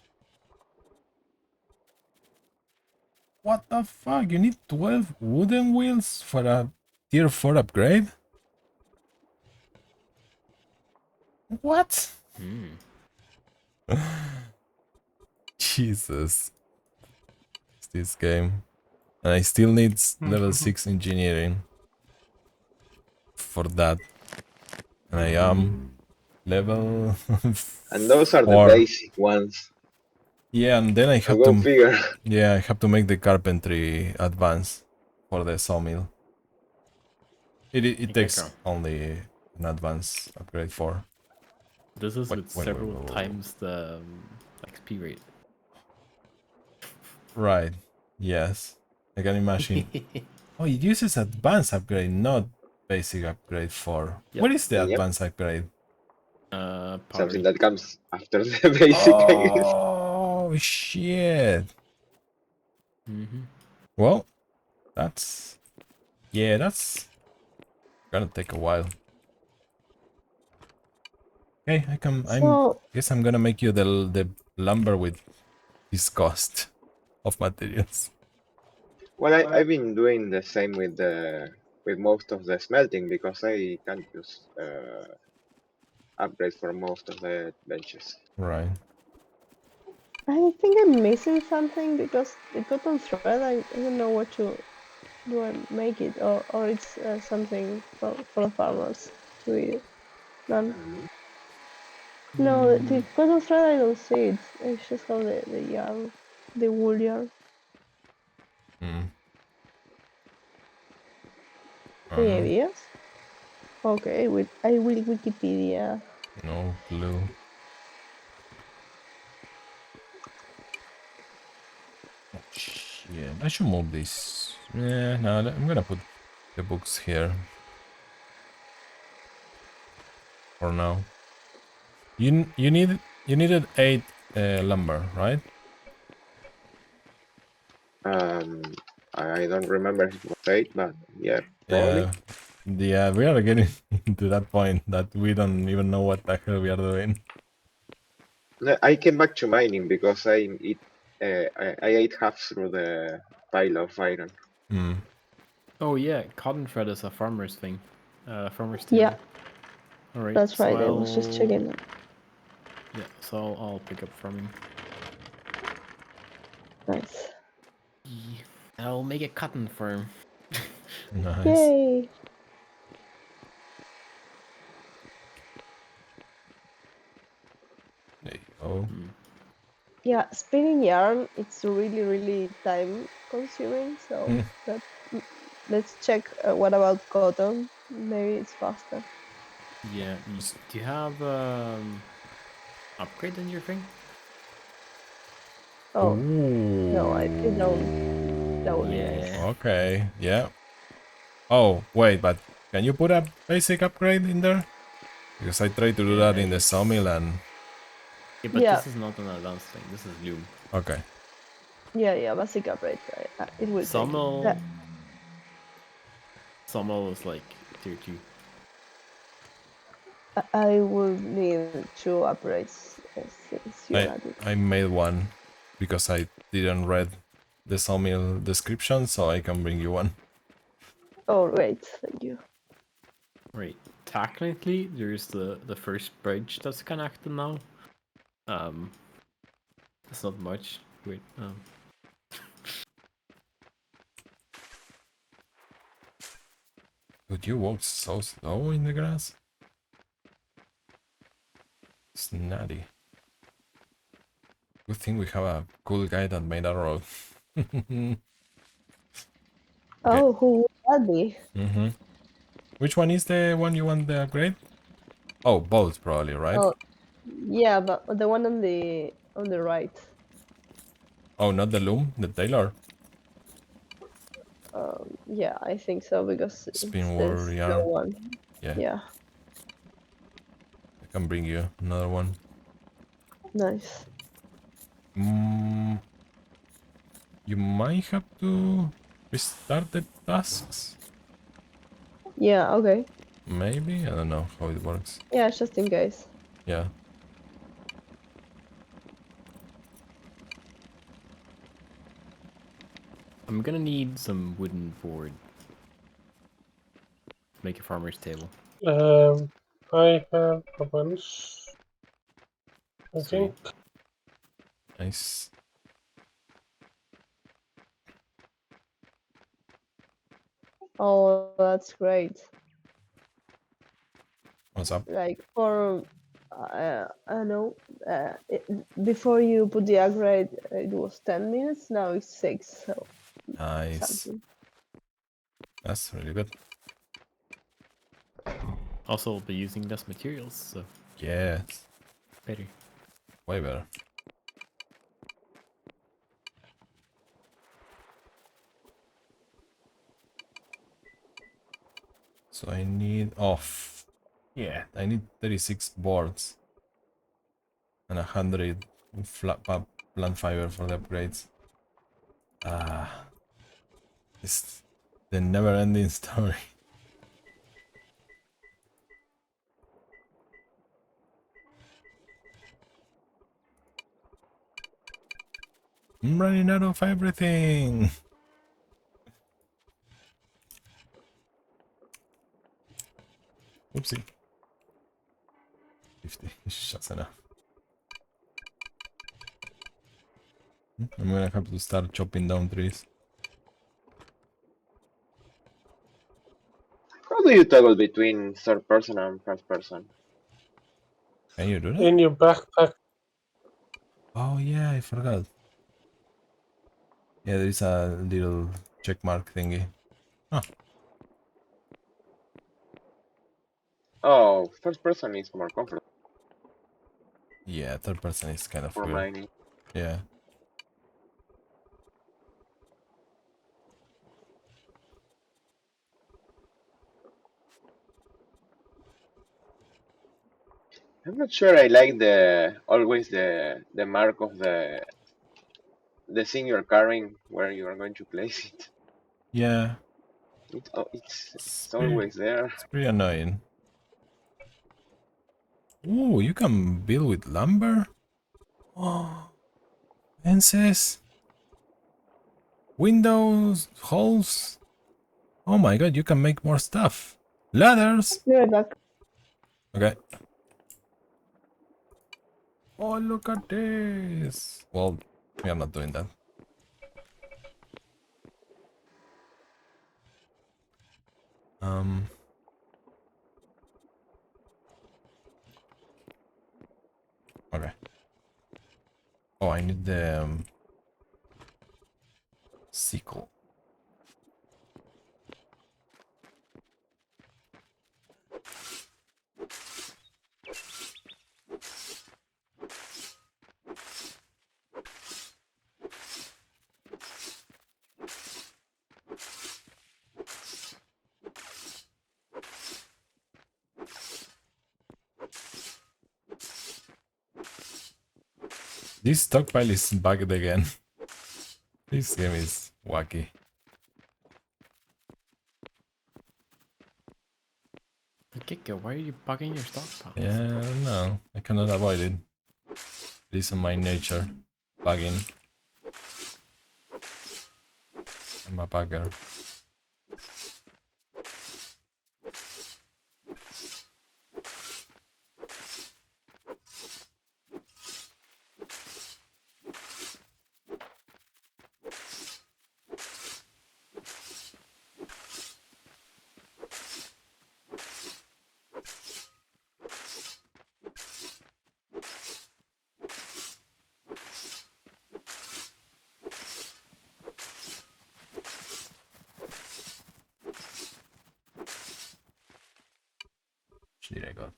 What the fuck? You need 12 wooden wheels for a tier 4 upgrade? What? Hmm. Jesus. It's this game. And I still need level 6 engineering for that. And I am level And those are the 4. basic ones. Yeah, and then I So have go to... figure. Yeah, I have to make the carpentry advance for the sawmill. It takes Okay. only an advance upgrade for. This is Wait, with wait, several wait. times the XP rate. Right. Yes. I can imagine. Oh, it uses advanced upgrade, not basic upgrade for. Yep. What is the Yep. advanced upgrade? Something Pottery. that comes after the basic, I guess. Oh shit. Mm-hmm. Well, that's... Yeah, that's gonna take a while. Okay, I'm so. guess I'm gonna make you the lumber with this cost of materials. Well, I've been doing the same with most of the smelting because I can't use upgrades for most of the benches. Right. I think I'm missing something because the cotton thread, I don't know what to do I make it, or it's something for the farmers to eat. None. No, the cotton thread I don't see it. I just have the yarn, the wool yarn. Mm. Any ideas? Okay, I will Wikipedia. No clue. Oh, shit. I should move this. Yeah, no, I'm gonna put the books here. For now. You needed 8 lumber, right? Um, I don't remember if it was 8, but yeah, probably. Yeah, we are getting to that point that we don't even know what the hell we are doing. No, I came back to mining because I ate half through the pile of iron. Hmm. Oh yeah, cotton thread is a farmer's thing. Farmer's Yeah, table. Alright, that's so right. I was just checking that. Yeah, so I'll pick up farming. Nice. I'll make a cotton farm. Nice. Yay! There you go. Yeah, spinning yarn, it's really, really time consuming. So Mm. that let's check what about cotton? Maybe it's faster. Yeah, do you have upgrade in your thing? Oh, no, I don't. That would be nice. Yeah. Okay, yeah. Oh, wait, but can you put a basic upgrade in there? Because I tried to do that in the sawmill and... Yeah, but Yeah, this is not an advanced thing. This is loom. Okay. yeah, basic upgrade. It will take Sawmill. that. Sawmill is like tier 2. I will need 2 upgrades since you're I at it. I made one because I didn't read the sawmill description, so I can bring you one. Oh, great, thank you. Right. Technically, there's the first bridge that's connected now. It's not much. Wait. Dude, you walk so slow in the grass. It's nutty. Good thing we have a cool guy that made a road. Oh, who would that be? Mm-hmm. Which one is the one you want the upgrade? Oh, both probably, right? Oh, yeah, but the one on the right. Oh, not the loom, the tailor. Yeah, I think so because it's Spin the slow warrior. one. Yeah, Yeah, I can bring you another one. nice. Mm, you might have to restart the tasks. Yeah, okay. Maybe? I don't know how it works. Yeah, just in case. Yeah. I'm gonna need some wooden board. Make a farmer's table. I have a bunch. I Sweet. think. Nice. Oh, that's great. What's up? Like for, I don't know, before you put the upgrade, it was 10 minutes. Now it's 6. So Nice. something. That's really good. Also, I'll be using less materials, so Yes. better. Way better. So I need off. Yeah, I need 36 boards and 100 plant fiber for the upgrades. It's the never-ending story. I'm running out of everything. Oopsie. 50 is just enough. I'm gonna have to start chopping down trees. How do you toggle between third person and first person? Can you do that? In your backpack. Oh yeah, I forgot. Yeah, there is a little check mark thingy. Huh. Oh, first person is more comfortable Yeah, third person is kind of for weird. mining. Yeah. I'm not sure I like always the mark of the thing you're carrying where you are going to place it. Yeah, It's it's it's always there. pretty annoying. Ooh, you can build with lumber? Oh, fences? Windows? Holes? Oh my god, you can make more stuff. Ladders? Be right back. Okay. Oh, look at this. Well, we are not doing that. Um. Okay. Oh, I need the sickle. This stockpile is bugged again. This game is wacky. Kiko, why are you bugging your stockpiles? Yeah, I don't know. I cannot avoid it. It is in my nature. Bugging. I'm a bugger. Which did I got?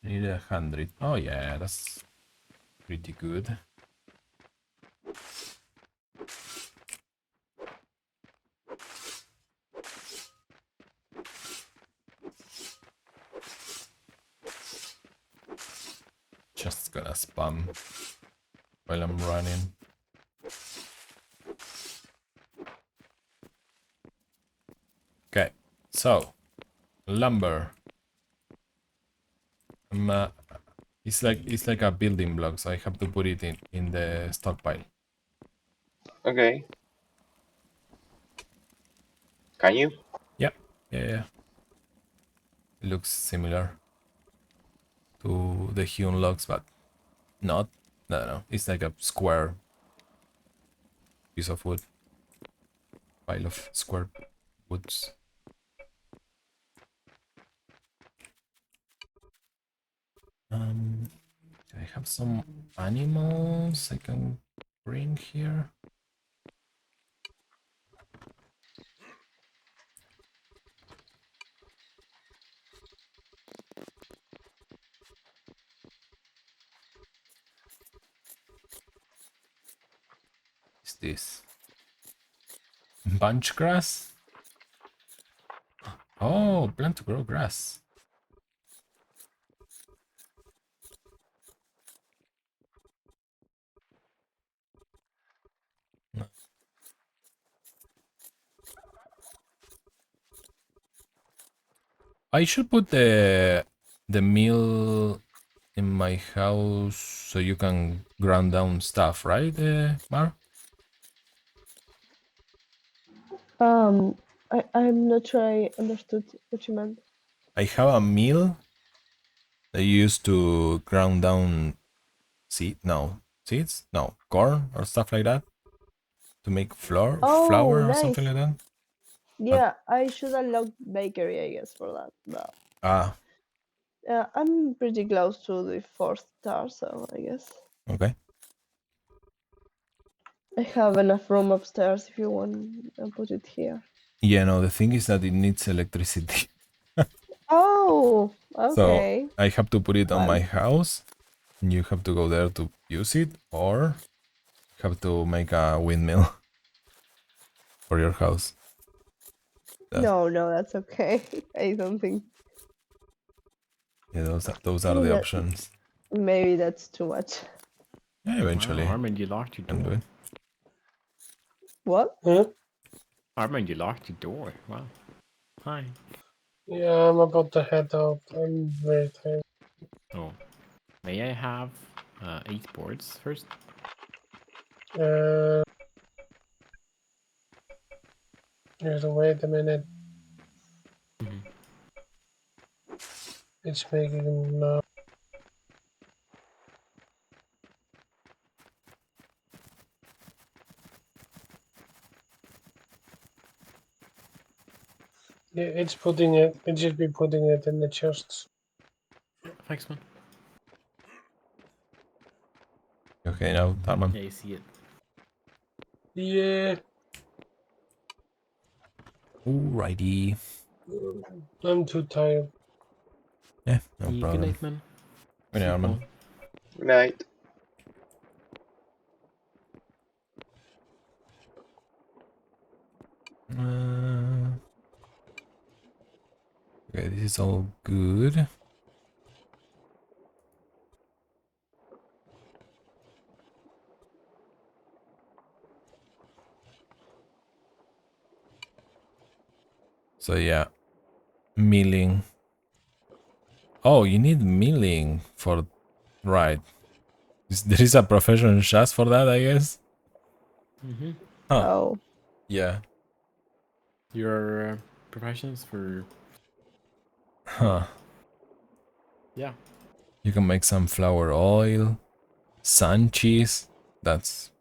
I need 100. Oh yeah, that's pretty good. Just gonna spam while I'm running. Okay, so lumber. It's like a building block, so I have to put it in the stockpile. Okay. Can you? Yep. Yeah. It looks similar to the hewn logs, but not. No. It's like a square piece of wood. Pile of square woods. I have some animals I can bring here. Is this bunch grass? Oh, plant to grow grass. No. I should put the mill in my house so you can grind down stuff, right, Mar? I'm not sure I understood what you meant. I have a mill that you use to ground down seeds? No, corn or stuff like that to make flour Oh, or something nice. like that. But Yeah, I should unlock bakery, I guess, for that. But ah, I'm pretty close to the 4th star, so I guess okay. I have enough room upstairs if you want. I'll put it here. Yeah, no, the thing is that it needs electricity. Oh, So okay. I have to put it on my Well, house and you have to go there to use it, or have to make a windmill for your house. no, that's okay. I don't think. Yeah, those are Maybe the that options. maybe that's too much. Yeah, eventually Wow, Armin, you locked your can do door. it. What? Huh? Armin, you locked your door. Wow. Hi. Yeah, I'm about to head out. I'm very tired. Oh. May I have 8 boards first? Uh, just wait a minute. Mhm. It's making now. Yeah, it's putting it. It should be putting it in the chests. Thanks, man. Okay, now Tarman. Yeah, you see it. Yeah, Alrighty. I'm too tired. Yeah, no Yeah, good problem. night, man. Good night, Sleep Arman. well. Night. Okay, this is all good. So yeah, milling. Oh, you need milling for right. There is a profession just for that, I guess. Mm-hmm. Huh? Oh, Yeah. Your professions for... Huh. Yeah. You can make sunflower oil, sun cheese. That's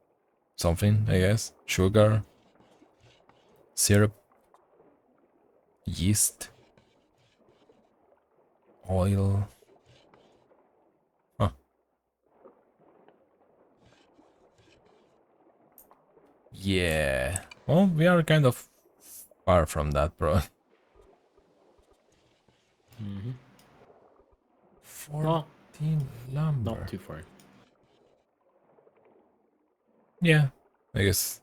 something, I guess. Sugar, syrup, yeast, oil. Huh. Yeah. Well, we are kind of far from that, bro. Mm-hmm. 14 Well, not lumber. too far. Yeah. I guess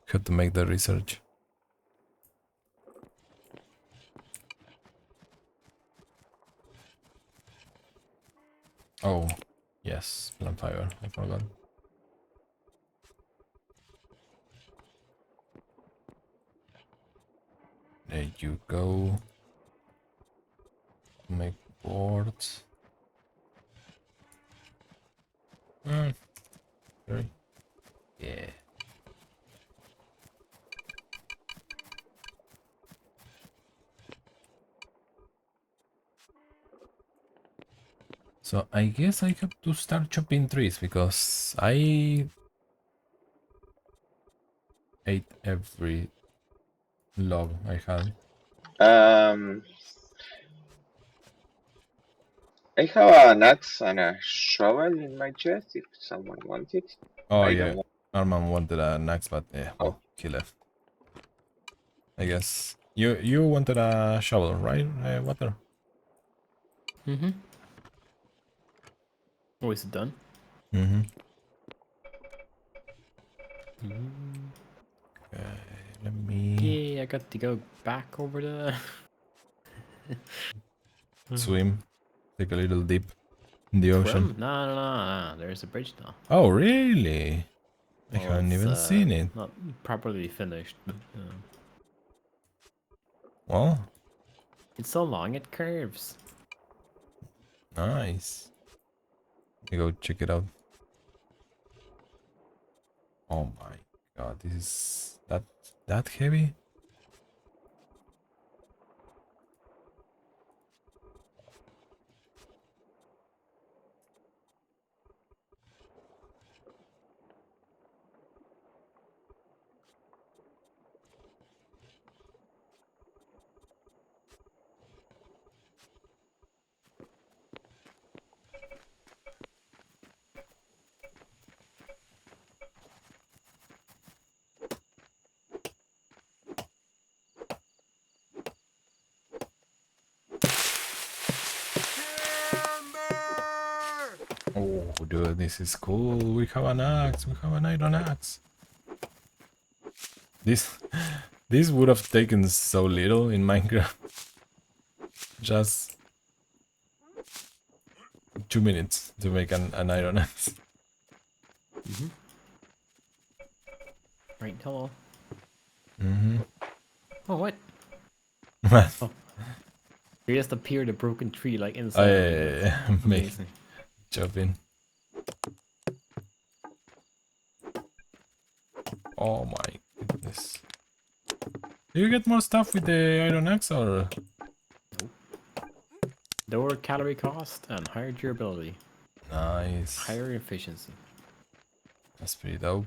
have to make the research. Oh, yes, plant fiber. I forgot. There you go. Make boards. Sorry. Yeah. So I guess I have to start chopping trees because I ate every log I had. Um, I have an axe and a shovel in my chest if someone wants it. Oh I yeah, don't want. Arman wanted an axe, but yeah, Oh, well, he left. I guess you wanted a shovel, right, Water? Mm-hmm. Oh, is it done? Mm-hmm. Mm. Okay, let me Yeah, I got to go back over the... swim, take a little dip in the ocean. Swim? No, no, no, no. There's a bridge now. Oh really? I Well, haven't it's even seen it. not properly finished, but Well, it's so long it curves. nice. Let me go check it out. Oh my god, this is that heavy? Oh, dude, this is cool. We have an axe. We have an iron axe. This this would have taken so little in Minecraft. Just 2 minutes to make an iron axe. Right, hello. Mm-hmm. Oh, what? Oh, You just appeared a broken tree like oh, inside of me. yeah, That's make amazing. jump in. Oh my goodness. Do you get more stuff with the iron axe or? Lower calorie cost and higher durability. Nice. Higher efficiency. That's pretty dope.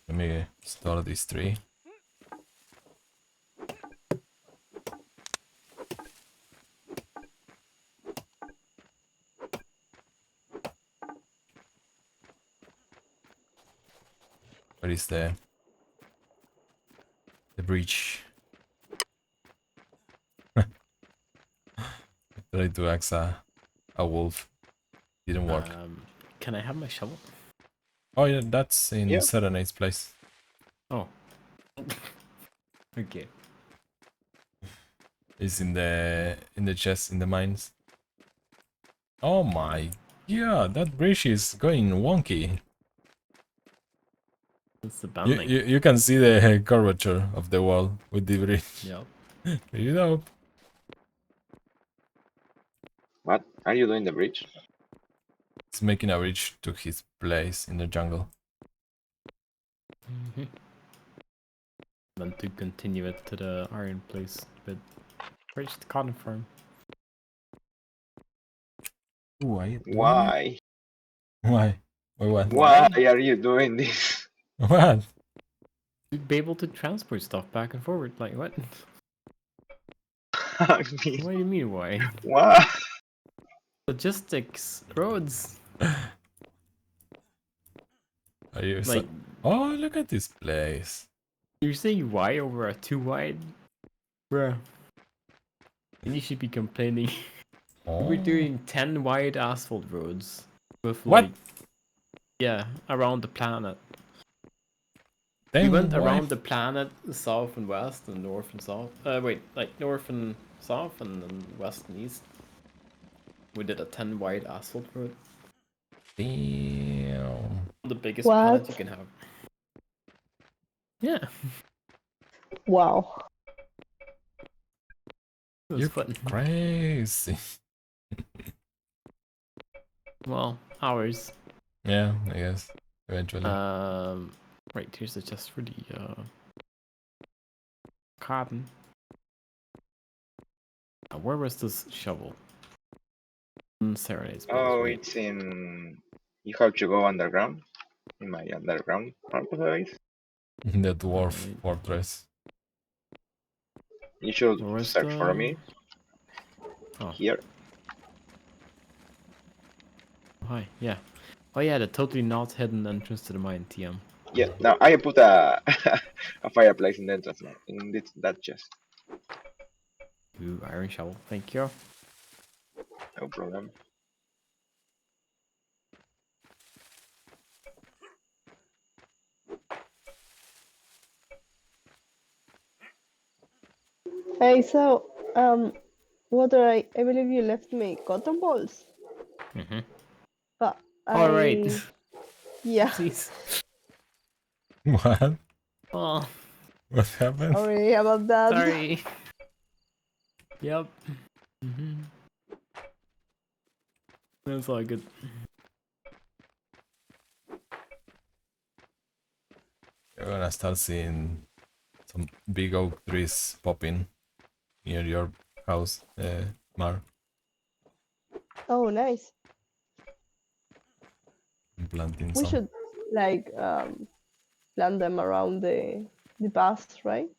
Let me store these 3. Where is the breach? Tried to axe a wolf. Didn't work. Can I have my shovel? Oh yeah, that's in Yeah. Serenade's place. Oh. Okay. It's in the chest in the mines. Oh my god, that bridge is going wonky. It's the You, bending. you can see the curvature of the wall with the bridge. Yep. Pretty dope. What are you doing the bridge? It's making a bridge to his place in the jungle. Then to continue it to the iron place with where's the cotton farm? Ooh, Why? Why? Why what? Why are you doing this? What? You'd be able to transport stuff back and forward. Like what? I mean, What do you mean why? why? Logistics, roads. Are you Like Oh, look at this place. you're saying why over a 2 wide? Bruh. And you should be complaining. Oh. We're doing 10 wide asphalt roads with What? like yeah, around the planet. Then We went why? around the planet south and west and north and south. Wait, like north and south and then west and east. We did a 10 wide asphalt road. Damn. The biggest planet you What? can have. Yeah, Wow. it was You're fun. crazy. Well, ours. Yeah, I guess. Eventually. Right, here's the chest for the cotton. Where was this shovel? Serenade's place, Oh, right? it's in. You have to go underground. In my underground part of the base. The dwarf Alright. fortress. You should Where was search for the- me Oh, here. hi, yeah. Oh yeah, the totally not hidden entrance to the mine, TM. Yeah. Now I put a a fireplace in the entrance now, in that chest. Ooh, iron shovel, thank you. No problem. Hey, so Water, I believe you left me cotton balls, Mm-hmm. but Alright. yeah, Please. What? Oh, What happened? sorry about that. sorry. Yep. Mm-hmm. That's all good. You're gonna start seeing some big oak trees popping near your house, Mar. Oh, nice. I'm planting We some. should like plant them around the paths, right?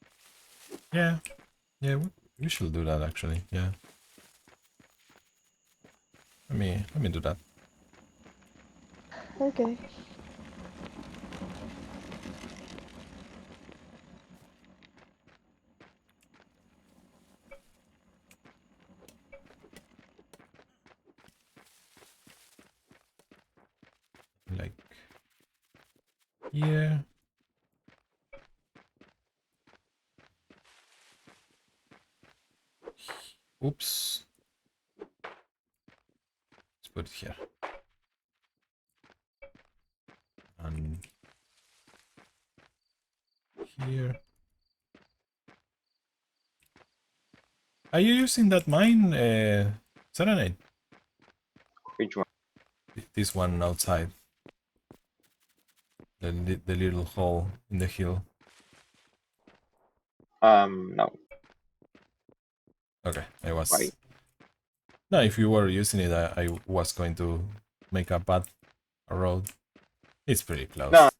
Yeah, yeah, we should do that actually. Yeah. Let me do that. Okay. Like, yeah. Oops. put it here. And here. Are you using that mine, Serenade? Which one? This one outside. The little hole in the hill. No. Okay, I was... Why? No, if you were using it, I was going to make a path, a road. It's pretty close. No.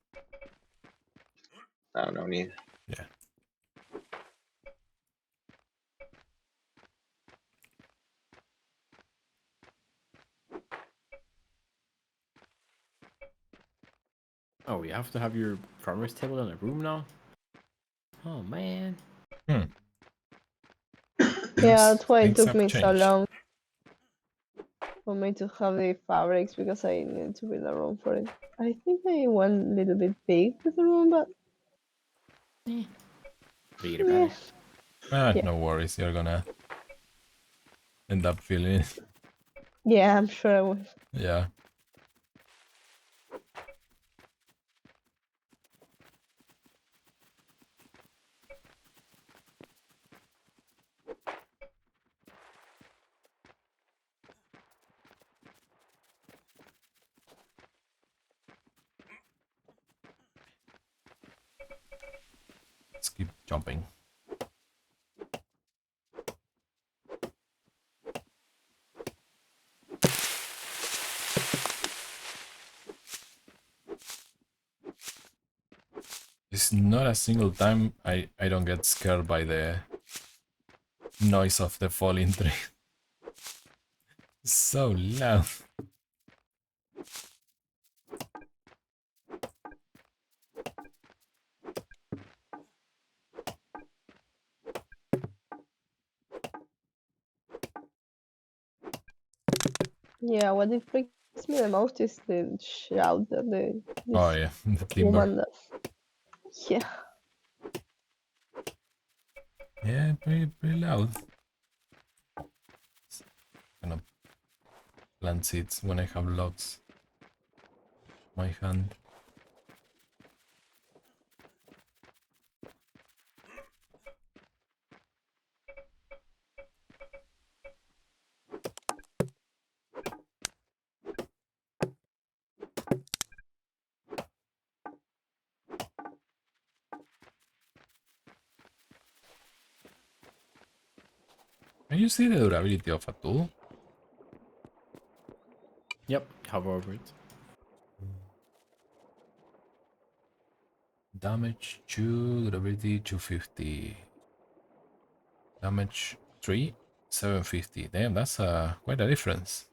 No need. Yeah. Oh, you have to have your farmer's table in a room now? Oh man. Yeah, Things- that's why it things took have me so changed. long for me to have the fabrics because I needed to build a room for it. I think I went a little bit big with the room, but Bigger yeah. better. Yeah. No worries, you're gonna end up feeling it. Yeah, I'm sure I will. Yeah. Let's keep jumping. It's not a single time I don't get scared by the noise of the falling tree. It's so loud. Yeah, what it freaks me the most is the shout that Oh this yeah, the timber. woman does. Yeah. Yeah, pretty loud. Gonna plant seeds when I have logs. My hand. Can you see the durability of a tool? Yep, hover over it. Damage 2, durability 250. Damage 3, 750. Damn, that's quite a difference.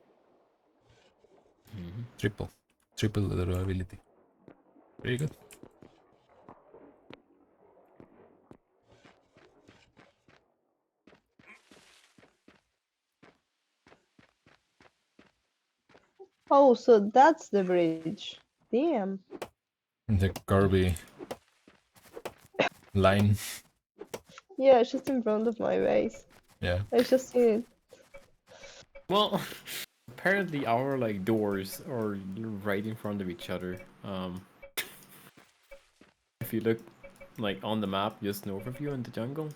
Triple the durability. Pretty good. Oh, so that's the bridge. Damn. The Kirby line. Yeah, it's just in front of my base. Yeah. I just seen it. Well, apparently our like doors are right in front of each other. If you look like on the map just north of you in the jungle.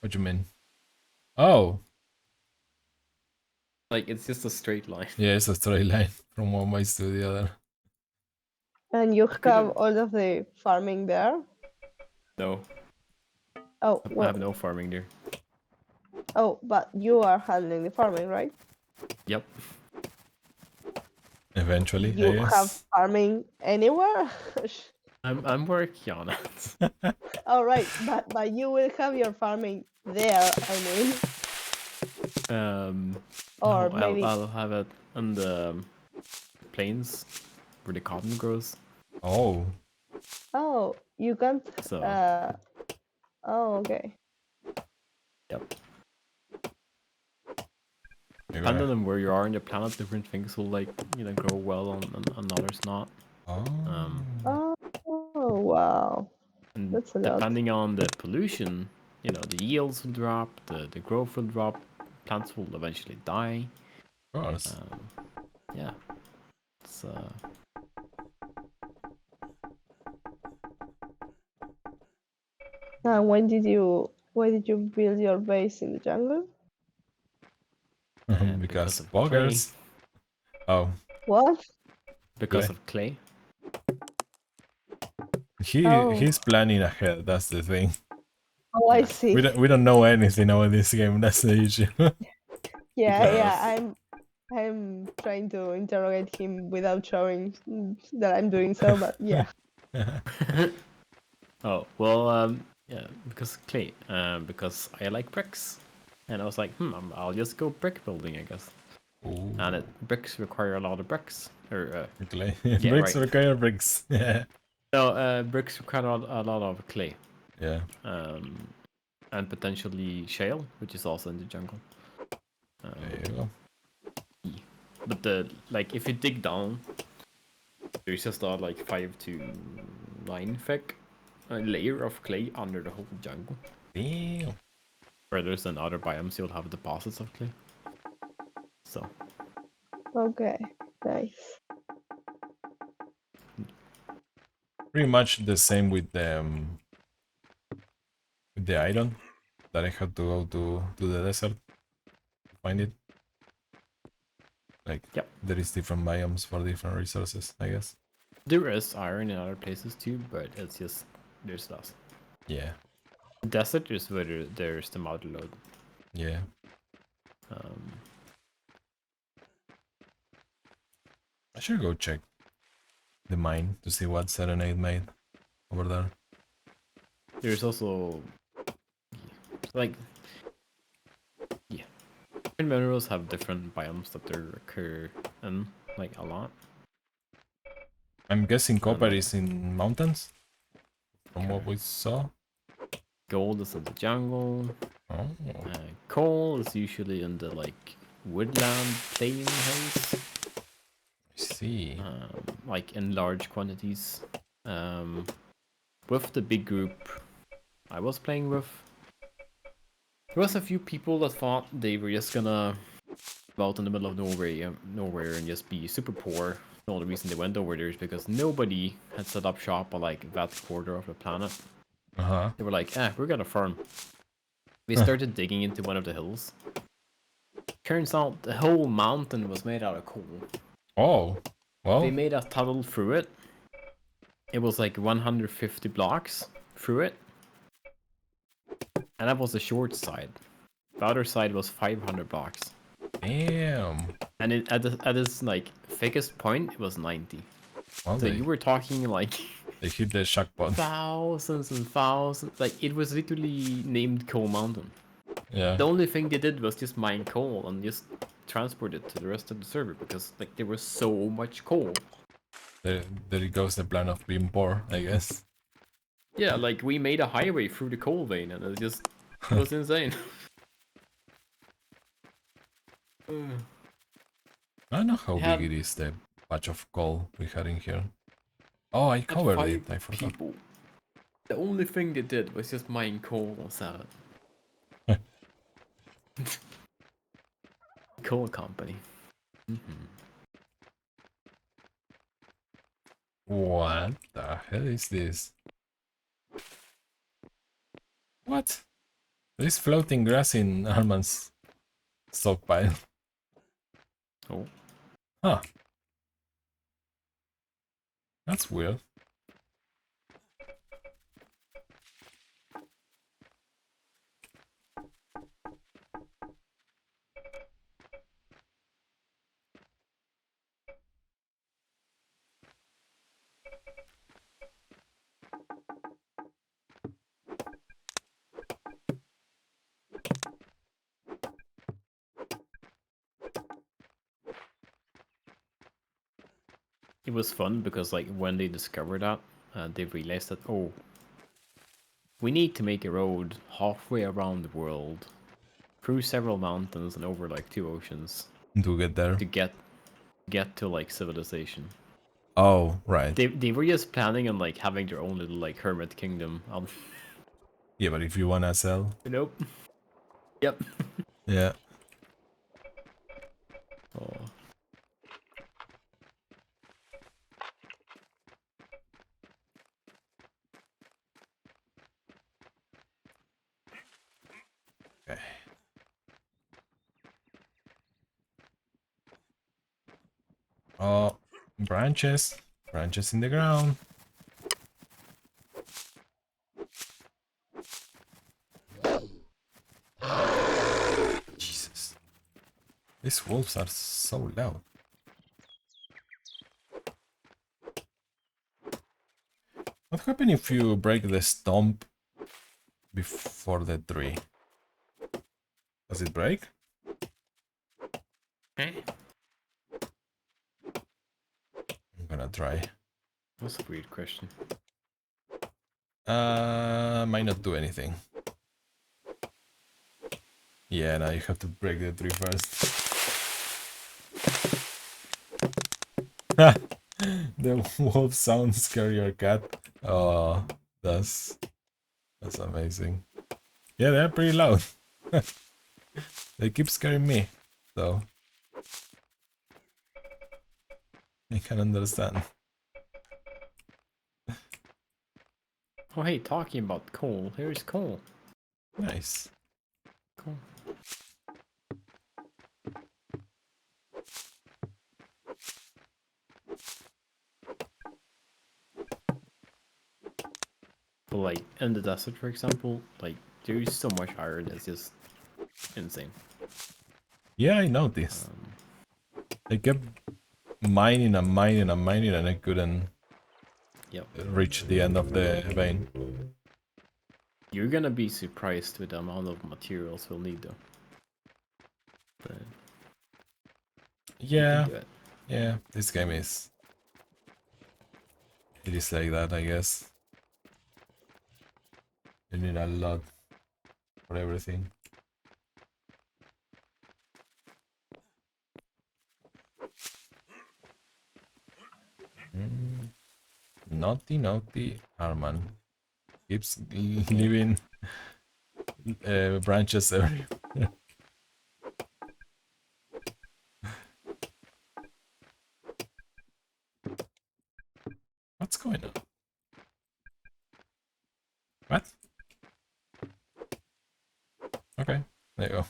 What do you mean? Oh, Like it's just a straight line. yeah, it's a straight line from one base to the other. And you could've- have all of the farming there? No, Oh, I well, have no farming there. oh, but you are handling the farming, right? Yep. Eventually, You I have guess. farming anywhere? I'm working on it. All right, but you will have your farming there, I mean. Or No, maybe I'll have it on the plains where the cotton grows. Oh, oh, you can't So oh, okay. yep. you're Depending gonna... on where you are in the planet, different things will like grow well and others not. Oh. Oh, wow. And That's a lot. depending on the pollution, the yields will drop, the growth will drop, plants will eventually die. Of course. Yeah. It's Why did you build your base in the jungle? Because of clay. poggers. Oh, What? Because Clay. of clay. Oh. he's planning ahead. That's the thing. Oh, I Yeah. see. We don't know anything about this game. That's the issue. Yeah, Because- I'm trying to interrogate him without showing that I'm doing so, but yeah. Oh well, yeah, because clay. Because I like bricks, and I was like, I'll just go brick building, I guess. Ooh, And bricks require a lot of bricks, or clay. yeah, Bricks right. require bricks. Yeah. No, bricks require a lot of clay, Yeah. and potentially shale, which is also in the jungle. There you go. But like if you dig down, there's just like 5 to 9 thick a layer of clay under the whole jungle. Damn. Whereas in other biomes you'll have deposits of clay. So Okay, nice. Pretty much the same with the iron that I had to go to the desert to find it. Like, Yep. there is different biomes for different resources, I guess. there is iron in other places too, but it's just there's less. Yeah. The desert is where there's the mother load. Yeah. I should go check the mine to see what Serenade made over there. There's also like different minerals have different biomes that they occur in like a lot. I'm guessing copper like- is in mountains, from what Okay. we saw. Gold is in the jungle. Oh, Coal is usually in the like woodland plain hills. I see. Like in large quantities. With the big group I was playing with, there was a few people that thought they were just gonna go out in the middle of nowhere and just be super poor. The only reason they went over there is because nobody had set up shop on like that quarter of the planet. Uh-huh. They were like, we're gonna farm. We started digging into one of the hills. Turns out the whole mountain was made out of coal. Oh, well, They made a tunnel through it. It was like 150 blocks through it. And that was the short side. The other side was 500 blocks. damn. And at its like thickest point, it was 90. Well, So they, you were talking like they hit the jackpot. thousands and thousands. Like it was literally named Coal Mountain. Yeah. The only thing they did was just mine coal and just transport it to the rest of the server because like there was so much coal. There goes the plan of being poor, I guess. Yeah, like we made a highway through the coal vein and it was insane. I don't know how Had- big it is, the patch of coal we had in here. Oh, I Had covered 5 it, I forgot. people. The only thing they did was just mine coal and sell it. Coal company. What the hell is this? What? There's floating grass in Arman's stockpile. Oh. Huh. That's weird. It was fun because like when they discovered that, they realized that we need to make a road halfway around the world, through several mountains and over like 2 oceans To get there. to get to like civilization. Oh, right. They were just planning on like having their own little like hermit kingdom. Yeah, but if you wanna sell, Nope. Yep. yeah. Oh. Okay. Oh, branches. Branches in the ground. Jesus. These wolves are so loud. What happens if you break the stump before the tree? Does it break? Eh? I'm gonna try. That's a weird question. Might not do anything. Yeah, now you have to break the tree first. The wolf sounds scare your cat. Oh, that's amazing. Yeah, they're pretty loud. They keep scaring me, so I can understand. Oh, hey, talking about coal. Here's coal. Nice. Cool. But like in the desert, for example, like there is so much iron. It's just insane. Yeah, I noticed. I kept mining and mining and mining, and I couldn't Yep. reach the end of the vein. You're gonna be surprised with the amount of materials we'll need, though. But you can Yeah, do it. yeah. This game it is like that, I guess. You need a lot for everything. Naughty, naughty Arman. Keeps leaving branches everywhere. What's going on? What? Okay, there you go.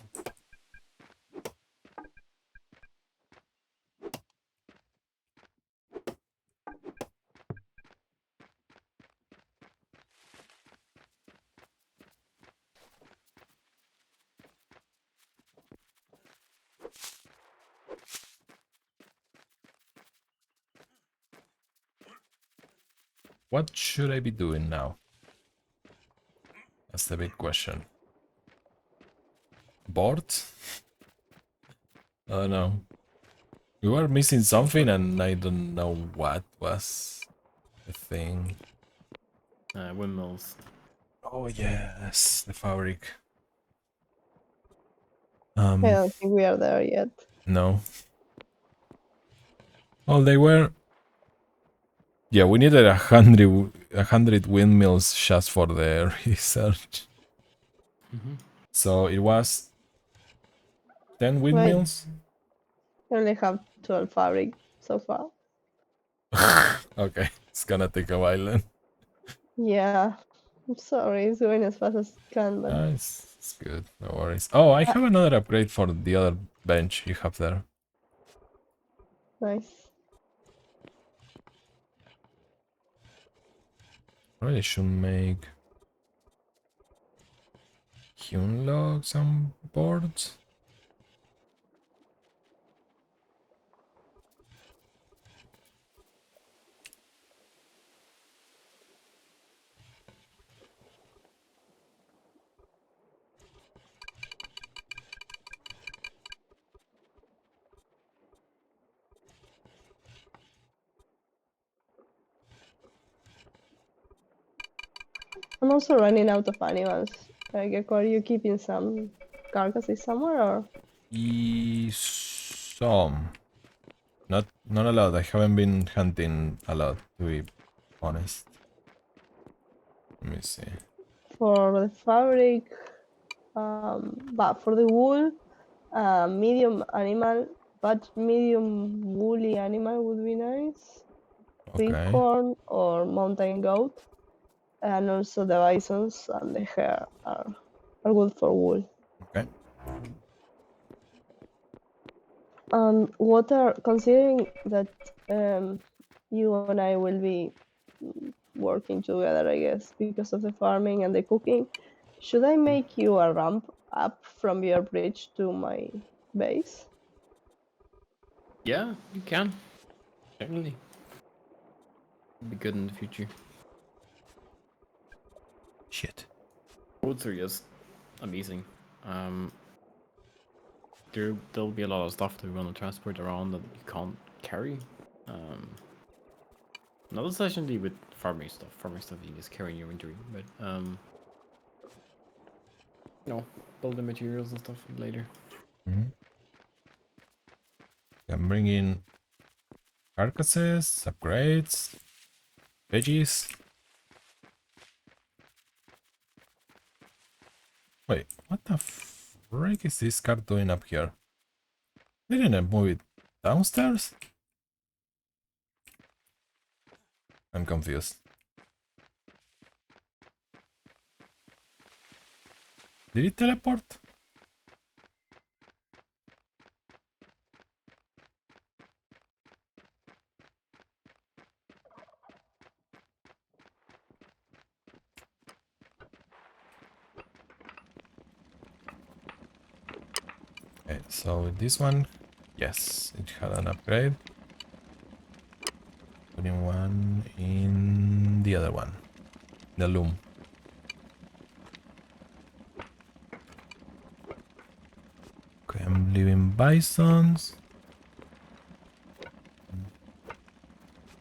What should I be doing now? That's the big question. Bored? I don't know. We were missing something and I don't know what was the thing. Windmills. Oh yes, the fabric. I don't think we are there yet. No. Oh, they were. Yeah, we needed 100 windmills just for the research. So it was 10 windmills. We only have 12 fabric so far. Okay, it's gonna take a while then. Yeah, I'm sorry, it's going as fast as it can, but It's good, no worries. Oh, I have another upgrade for the other bench you have there. nice. Really should make hewn logs and boards. I'm also running out of animals. Gecko, are you keeping some carcasses somewhere or? Some. Not a lot. I haven't been hunting a lot, to be honest. Let me see. For the fabric, but for the wool, medium animal but medium woolly animal would be nice. Okay. Bighorn or mountain goat, and also the bisons and the hare are good for wool. Okay. What are considering that you and I will be working together, I guess, because of the farming and the cooking. Should I make you a ramp up from your bridge to my base? Yeah, you can. Definitely. Be good in the future. Shit. Roads are just amazing. There'll be a lot of stuff that we want to transport around that you can't carry. Not essentially with farming stuff. Farming stuff you can just carry in your inventory, but building materials and stuff later. Mm-hmm. Can bring in carcasses, upgrades, veggies. Wait, what the frick is this card doing up here? Didn't I move it downstairs? I'm confused. Did it teleport? Okay, so this one, yes, it had an upgrade. Putting one in the other one, the loom. Okay, I'm leaving bisons,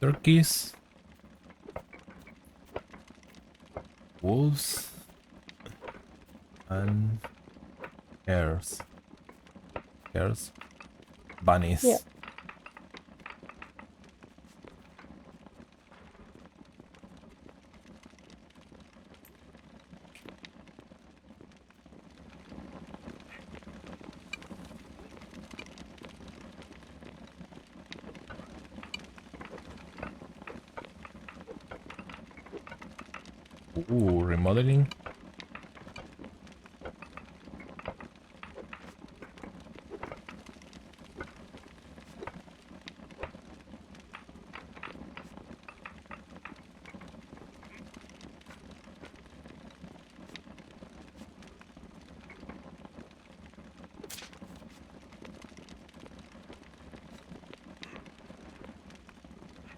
turkeys, wolves, and hares. Hares, bunnies. Yeah. Ooh, remodeling.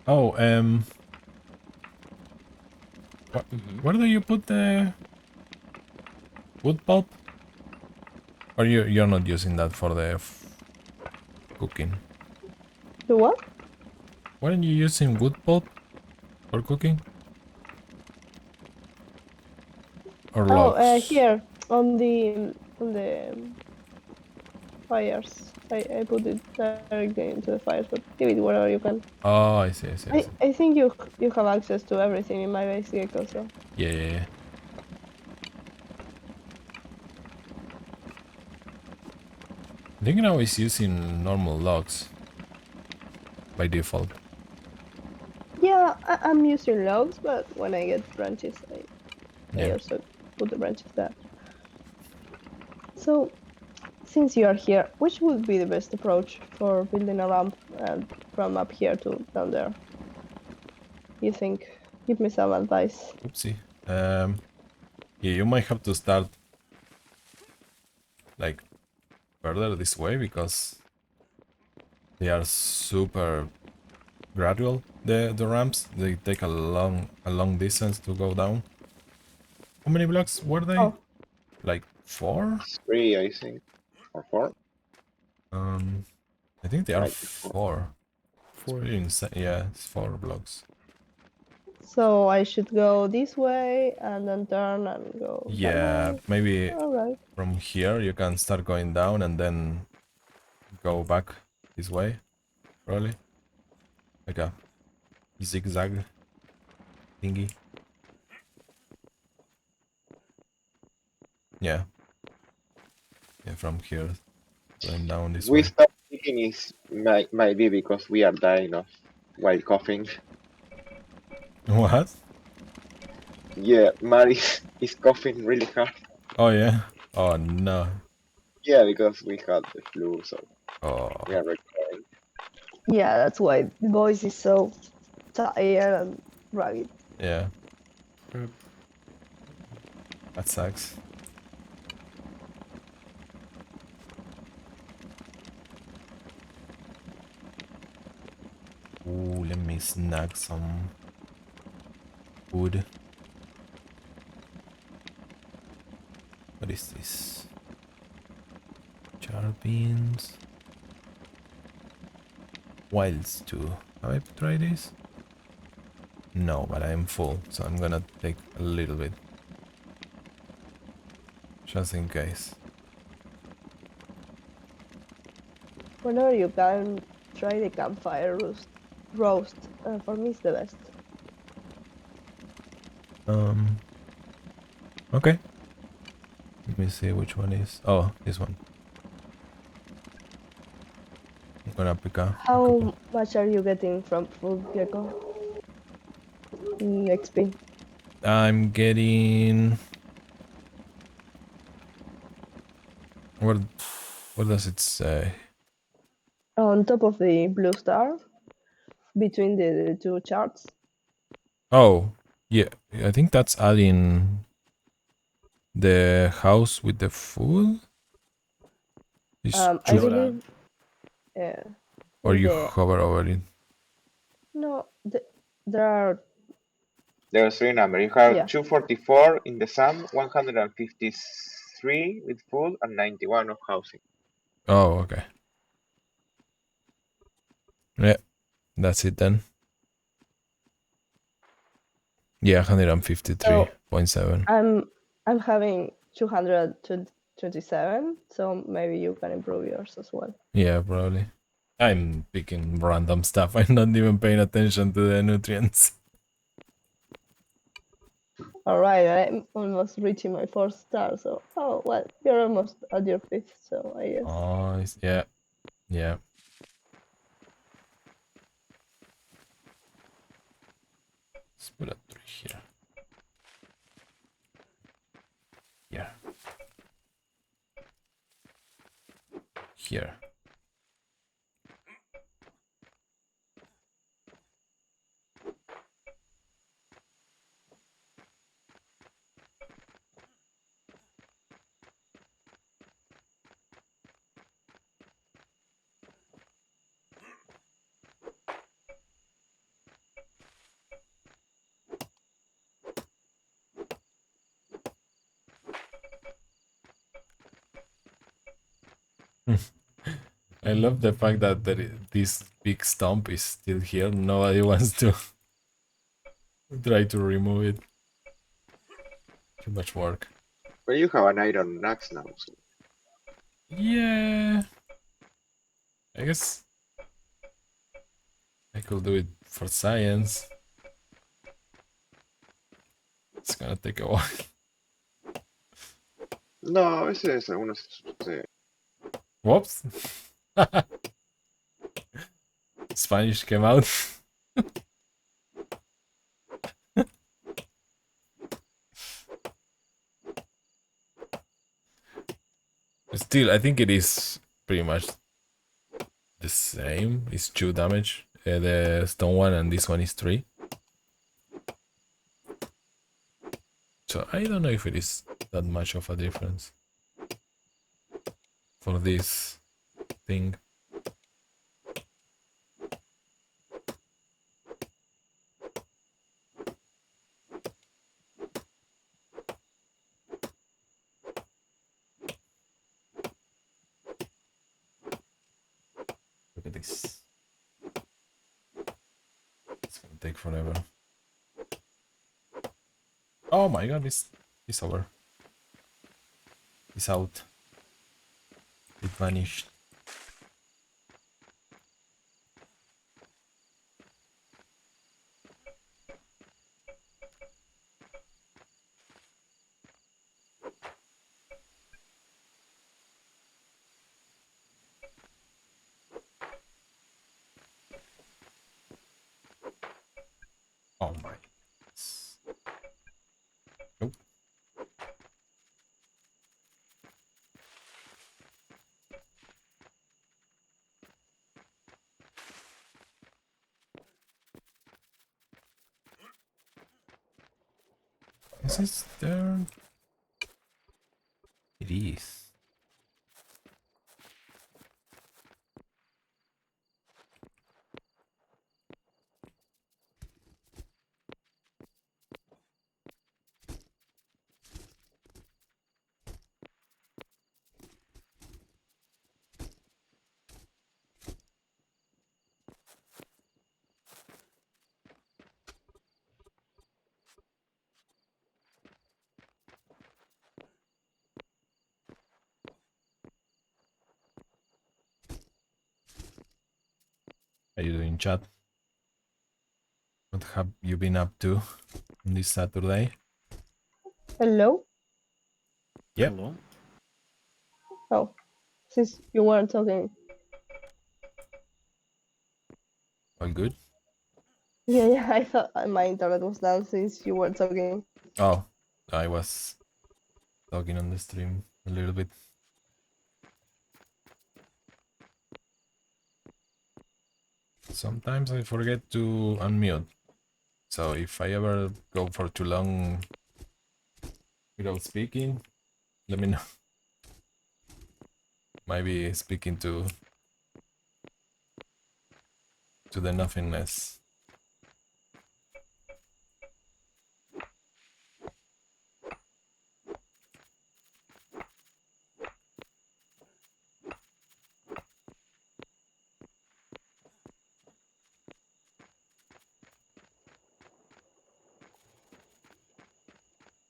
Oh, where do you put the wood pulp? Or you're not using that for the cooking? The what? Weren't you using wood pulp for cooking? Or logs? Here on the fires. I put it directly into the fires, but give it wherever you can. Oh, I see, I see, I see. I think you have access to everything in my base gecko, so Yeah, yeah, yeah. I think now it's using normal logs by default. yeah, I'm using logs, but when I get branches, I Yeah. also put the branches there. So, since you are here, which would be the best approach for building a ramp from up here to down there? You think? Give me some advice. Oopsie. Yeah, you might have to start like further this way because they are super gradual. The ramps, they take a long distance to go down. How many blocks were they? Oh. Like 4? 3, I think, or 4. I think they are Might be 4. 4. It's 4. pretty insane. Yeah, it's 4 blocks. So I should go this way and then turn and go that Yeah, way? maybe Alright. from here you can start going down and then go back this way, probably. Like a zigzag thingy. Yeah. Yeah, from here going down this We way. start thinking is might be because we are dying of while coughing. What? Yeah, Mari is coughing really hard. Oh yeah. Oh no. Yeah, because we had the flu, so Oh we are recovering. Yeah, that's why the voice is so tired and ragged. yeah. Yep. That sucks. Ooh, let me snag some food. What is this? Char beans. Wild stew. Have I tried this? No, but I'm full, so I'm gonna take a little bit. Just in case. Whenever you can, try the campfire roast. For me, it's the best. Okay. Let me see which one is. Oh, this one. I'm gonna pick a couple. How much are you getting from Food Gecko in XP? I'm getting. What does it say? On top of the blue star, between the two charts. Oh, yeah. I think that's adding the house with the food. Is I Choose choose, that. believe or you the hover over it. no, there are There's three numbers. You have yeah. 244 in the sum, 153 with food, and 91 of housing. Oh, okay. Yeah, that's it then. Yeah, So 153.7. I'm having 227, so maybe you can improve yours as well. Yeah, probably. I'm picking random stuff. I'm not even paying attention to the nutrients. All right, I'm almost reaching my 4th star. So well, you're almost at your 5th. So I guess. Oh, yeah, yeah. Let's put a 3 here. Here. Here. I love the fact that this big stump is still here. Nobody wants to try to remove it. Too much work. But you have an iron axe now, so Yeah. I guess I could do it for science. It's gonna take a while. no, a veces algunos Whoops. Spanish came out. Still, I think it is pretty much the same. It's 2 damage. The stone one and this one is 3. So I don't know if it is that much of a difference for this thing. Look at this. It's gonna take forever. Oh my god, it's over. It's out. It vanished. Is this there? It is. How you doing, chat? What have you been up to on this Saturday? Hello? Yep. Hello? Oh, since you weren't talking. All good? Yeah, I thought my internet was down since you were talking. Oh, I was talking on the stream a little bit. Sometimes I forget to unmute. So if I ever go for too long without speaking, let me know. Maybe speaking to the nothingness.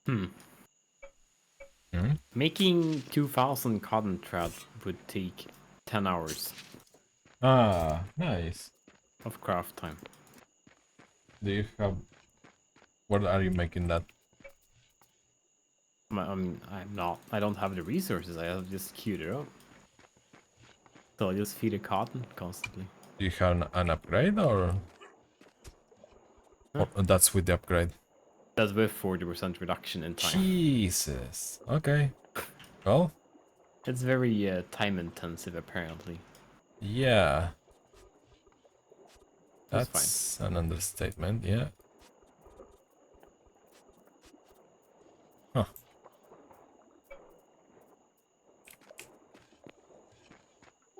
Hmm. Hmm? Making 2000 cotton thread would take 10 hours Ah, nice. of craft time. Do you have... What are you making that? I don't have the resources, I have just queued it up. So I just feed it cotton constantly. Do you have an upgrade or... Huh? or that's with the upgrade? That's with 40% reduction in time. Jesus. Okay. Well, It's very time intensive apparently. yeah. It's fine. That's an understatement, yeah. Huh.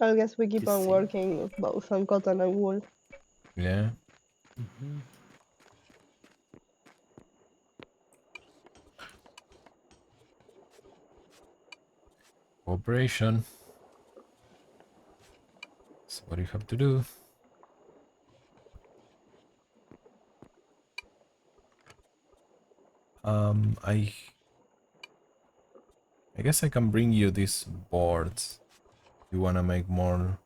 I guess we keep To on see. working both on cotton and wool. Yeah. Mm-hmm. Cooperation. That's what you have to do. I guess I can bring you these boards. You wanna make more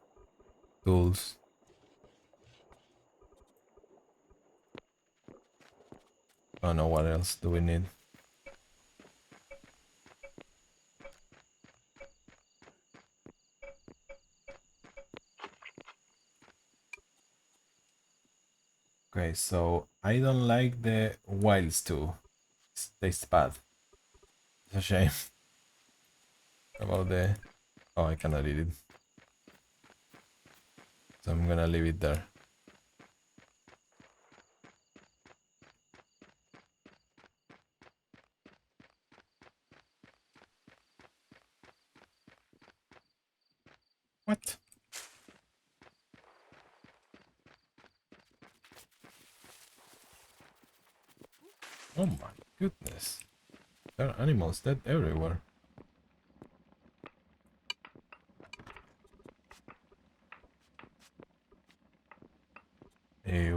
tools. I don't know what else do we need. Okay, so I don't like the wild stew. It tastes bad. It's a shame. About the... Oh, I cannot eat it. So I'm gonna leave it there. What? Oh my goodness. There are animals dead everywhere.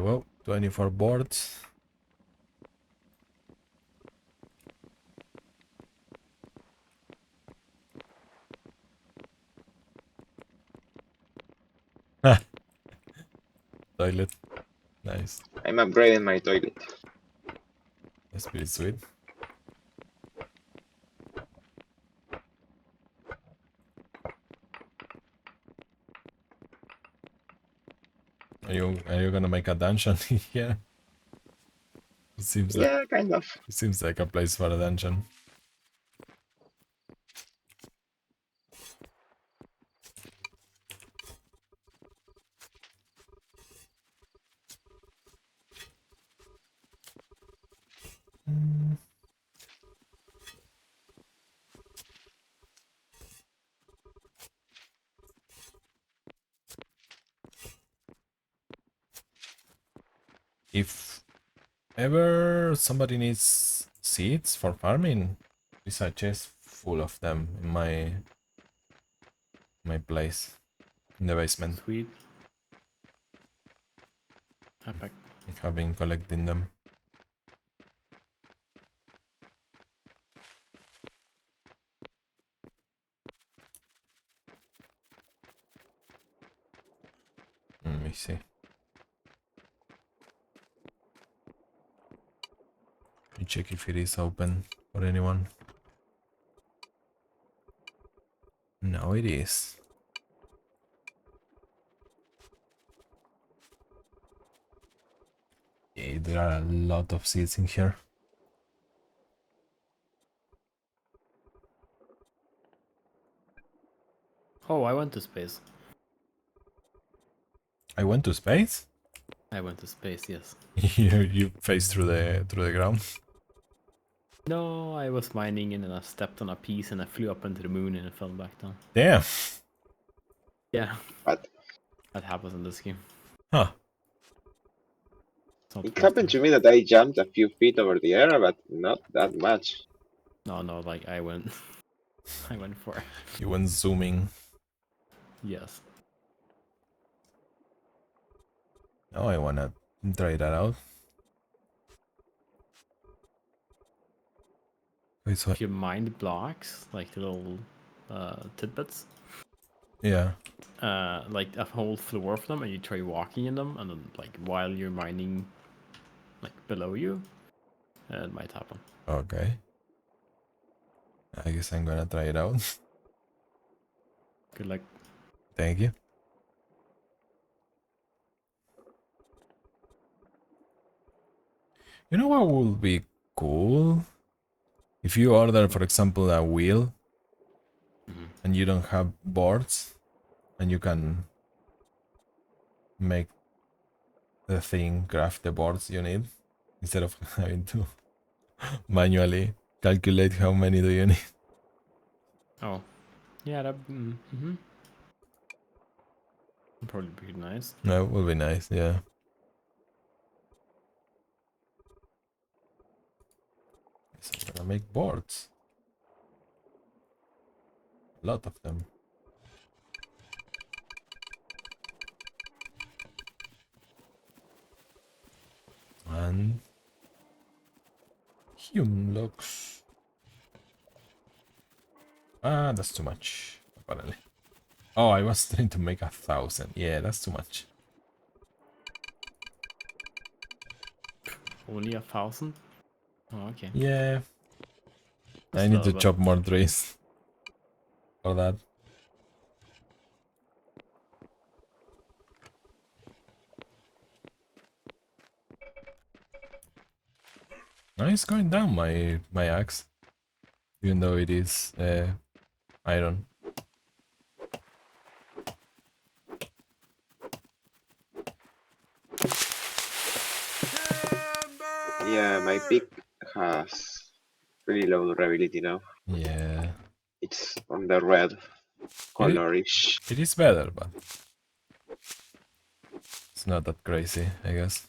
Well, 24 boards. Toilet. Nice. I'm upgrading my toilet. That's pretty sweet. Are you gonna make a dungeon here? It seems like Yeah, kind of. a place for a dungeon. ever somebody needs seeds for farming, there's a chest full of them in my place in the basement. Sweet. Epic. I have been collecting them. Let me see. Let me check if it is open for anyone. No, it is. Yeah, there are a lot of seeds in here. Oh, I went to space. I went to space? I went to space, yes. You faced through the ground. No, I was mining and then I stepped on a piece and I flew up into the moon and it fell back down. Damn. Yeah, But that happens in this game. Huh. It's not it the happened first to me that I jumped a few feet over the air, but not that much. time. No, like I went, I went for it. You went zooming. Yes. Now I wanna try that out. Wait, so If you mine blocks, like the little tidbits, yeah. like a whole floor of them, and you try walking in them, and then like while you're mining, like below you, it might happen. Okay. I guess I'm gonna try it out. Good luck. Thank you. You know what would be cool? If you order, for example, a wheel and you don't have boards, and you can make the thing craft the boards you need instead of having to manually calculate how many do you need. Oh, yeah, that probably be nice. That would be nice, yeah. So I'm gonna make boards. A lot of them. And human looks. Ah, that's too much, apparently. Oh, I was trying to make 1,000. Yeah, that's too much. Only 1,000. Oh, okay. Yeah, That's I a need to little bit. chop more trees for that. No, it's going down my axe, even though it is iron. Yeah, my pick has pretty low durability now. Yeah, It's on the red colorish. it is better, but it's not that crazy, I guess.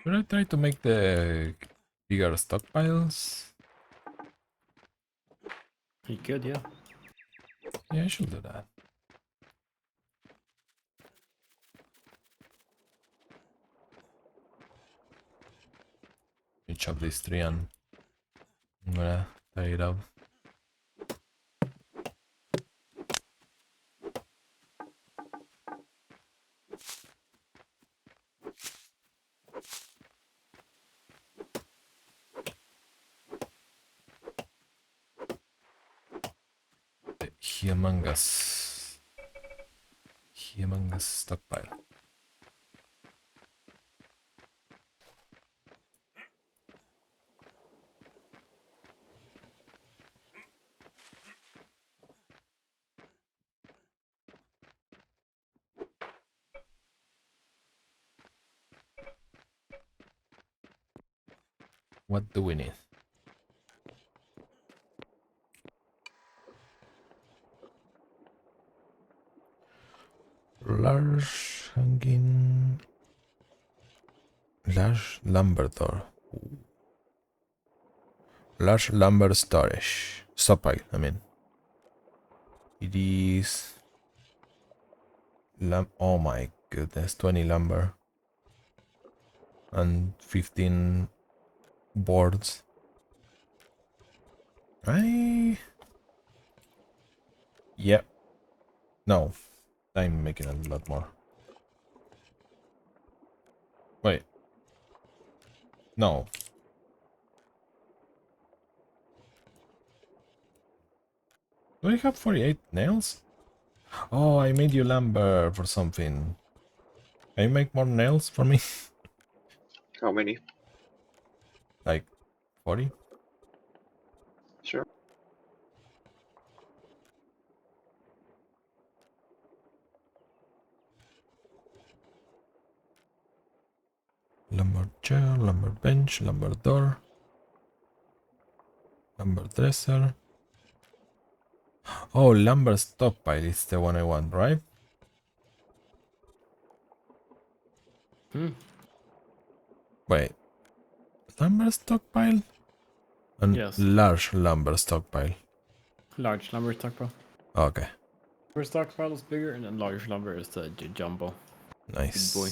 Should I try to make the bigger stockpiles? You could, yeah. Yeah, I should do that. You chop this tree and I'm gonna tie it up. The humongous stockpile. What do we need? Large hanging. Large lumber door. Large lumber storage. Stockpile, I mean. It is. Oh my goodness, 20 lumber. And 15 boards. Yep. No. I'm making a lot more. Wait. No. Do I have 48 nails? Oh, I made you lumber for something. Can you make more nails for me? How many? Like 40? Sure. Lumber chair, lumber bench, lumber door, lumber dresser. Oh, lumber stockpile is the one I want, right? Hmm. Wait, lumber stockpile? And Yes. large lumber stockpile. Large lumber stockpile. Okay, Lumber stockpile is bigger, and then large lumber is the jumbo. nice. boy.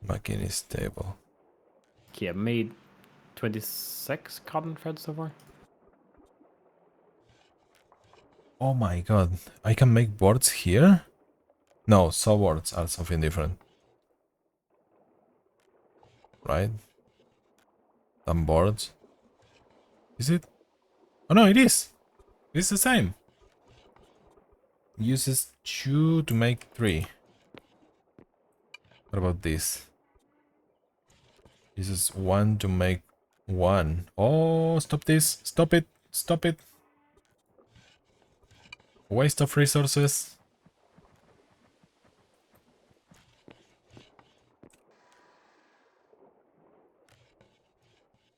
Machinist table. Okay, I made 26 cotton threads so far. Oh my god, I can make boards here? No, saw boards are something different. Right? Than boards. Is it? Oh no, it is! It's the same! Uses 2 to make 3. What about this? Uses 1 to make 1. Oh, stop this! Stop it! Stop it! Waste of resources.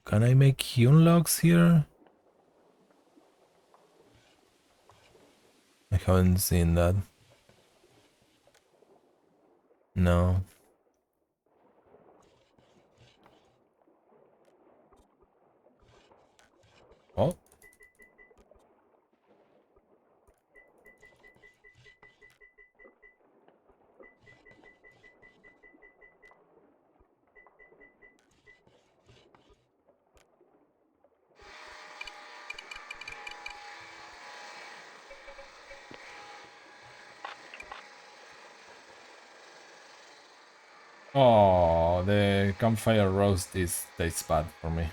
Can I make hewn logs here? I haven't seen that. No. Oh. Oh, the campfire roast tastes bad for me.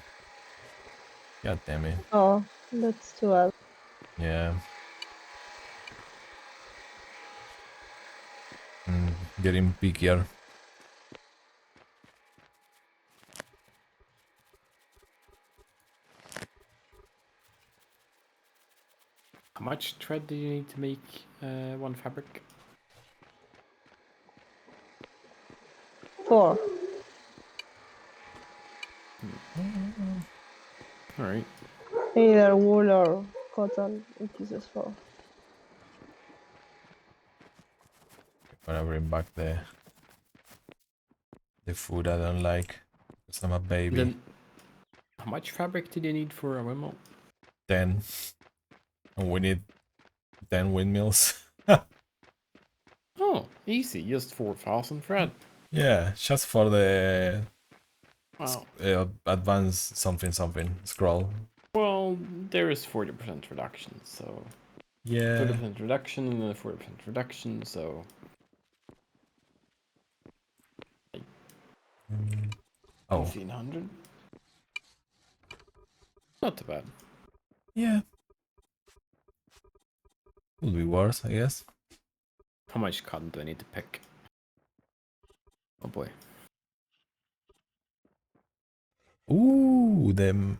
God damn it. Oh, that's too bad. Yeah. Getting pickier. How much thread do you need to make one fabric? 4. Alright. Either wool or cotton, it uses 4. Gonna bring back the food I don't like. Because I'm a baby. Then, how much fabric did you need for a windmill? 10. And we need 10 windmills. Oh, easy. Just 4,000 thread. Yeah, just for the Wow. advanced something scroll. Well, there is 40% reduction, so Yeah. 30% reduction and then 40% reduction, so Oh, 1,500. Not too bad. yeah. Would be worse, I guess. How much cotton do I need to pick? Oh boy. Ooh, the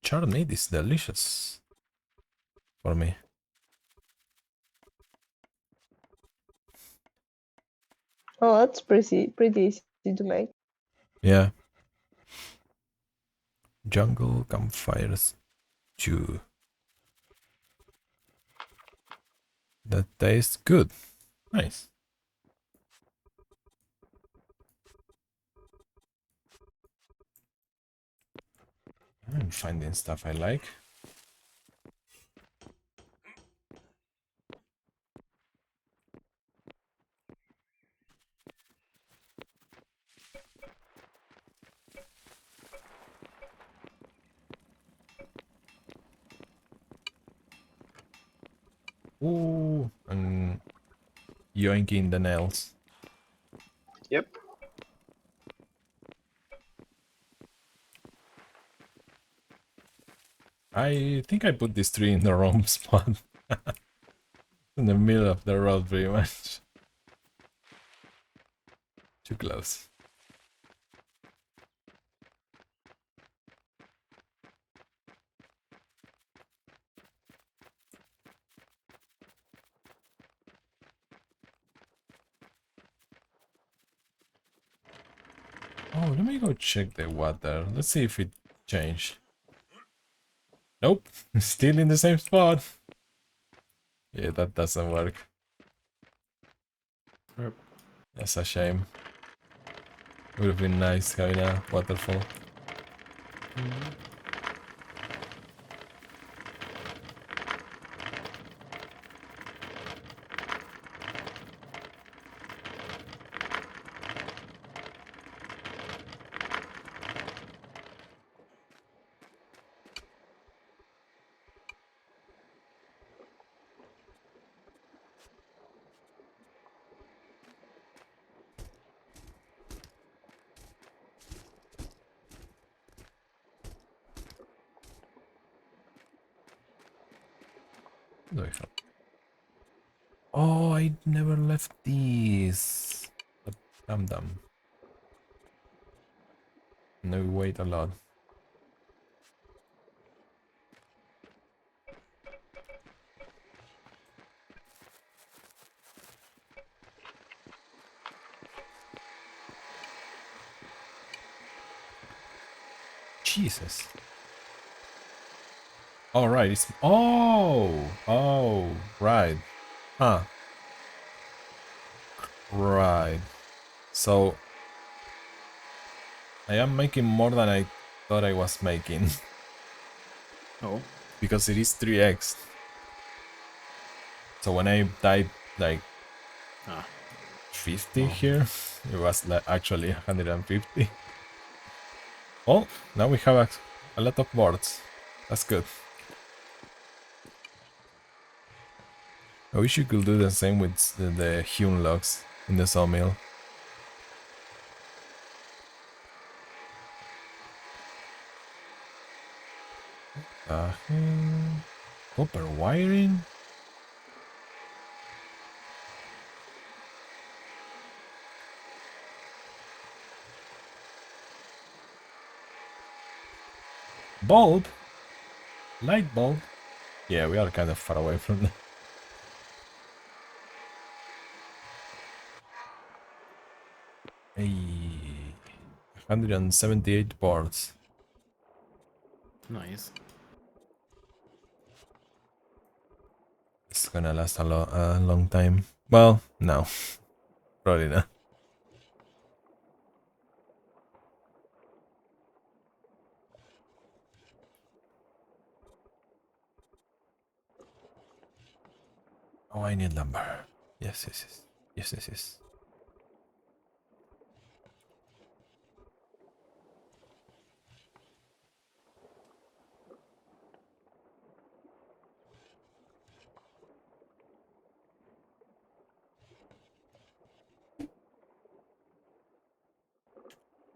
charred meat is delicious for me. Oh, that's pretty easy to make. Yeah. Jungle campfires 2. That tastes good. Nice. I'm finding stuff I like. Ooh, and yoinking the nails. Yep. I think I put this tree in the wrong spot. In the middle of the road, pretty much. Too close. Oh, let me go check the water. Let's see if it changed. Nope, still in the same spot. Yeah, that doesn't work. Yep. That's a shame. Would have been nice having a waterfall. What do I have? Oh, I never left these. But damn. No, wait a lot. Jesus. All right, it's oh, right. Huh. Right. So I am making more than I thought I was making. Oh. Because it is 3x. So when I type like 50 here, it was like actually 150. Oh, now we have a lot of boards. That's good. I wish you could do the same with the hewn logs in the sawmill. Copper wiring? Bulb? Light bulb? Yeah, we are kind of far away from that. Hey, 178 boards. Nice. It's gonna last a long time. Well, no. Probably not. Oh, I need lumber. Yes. Yes.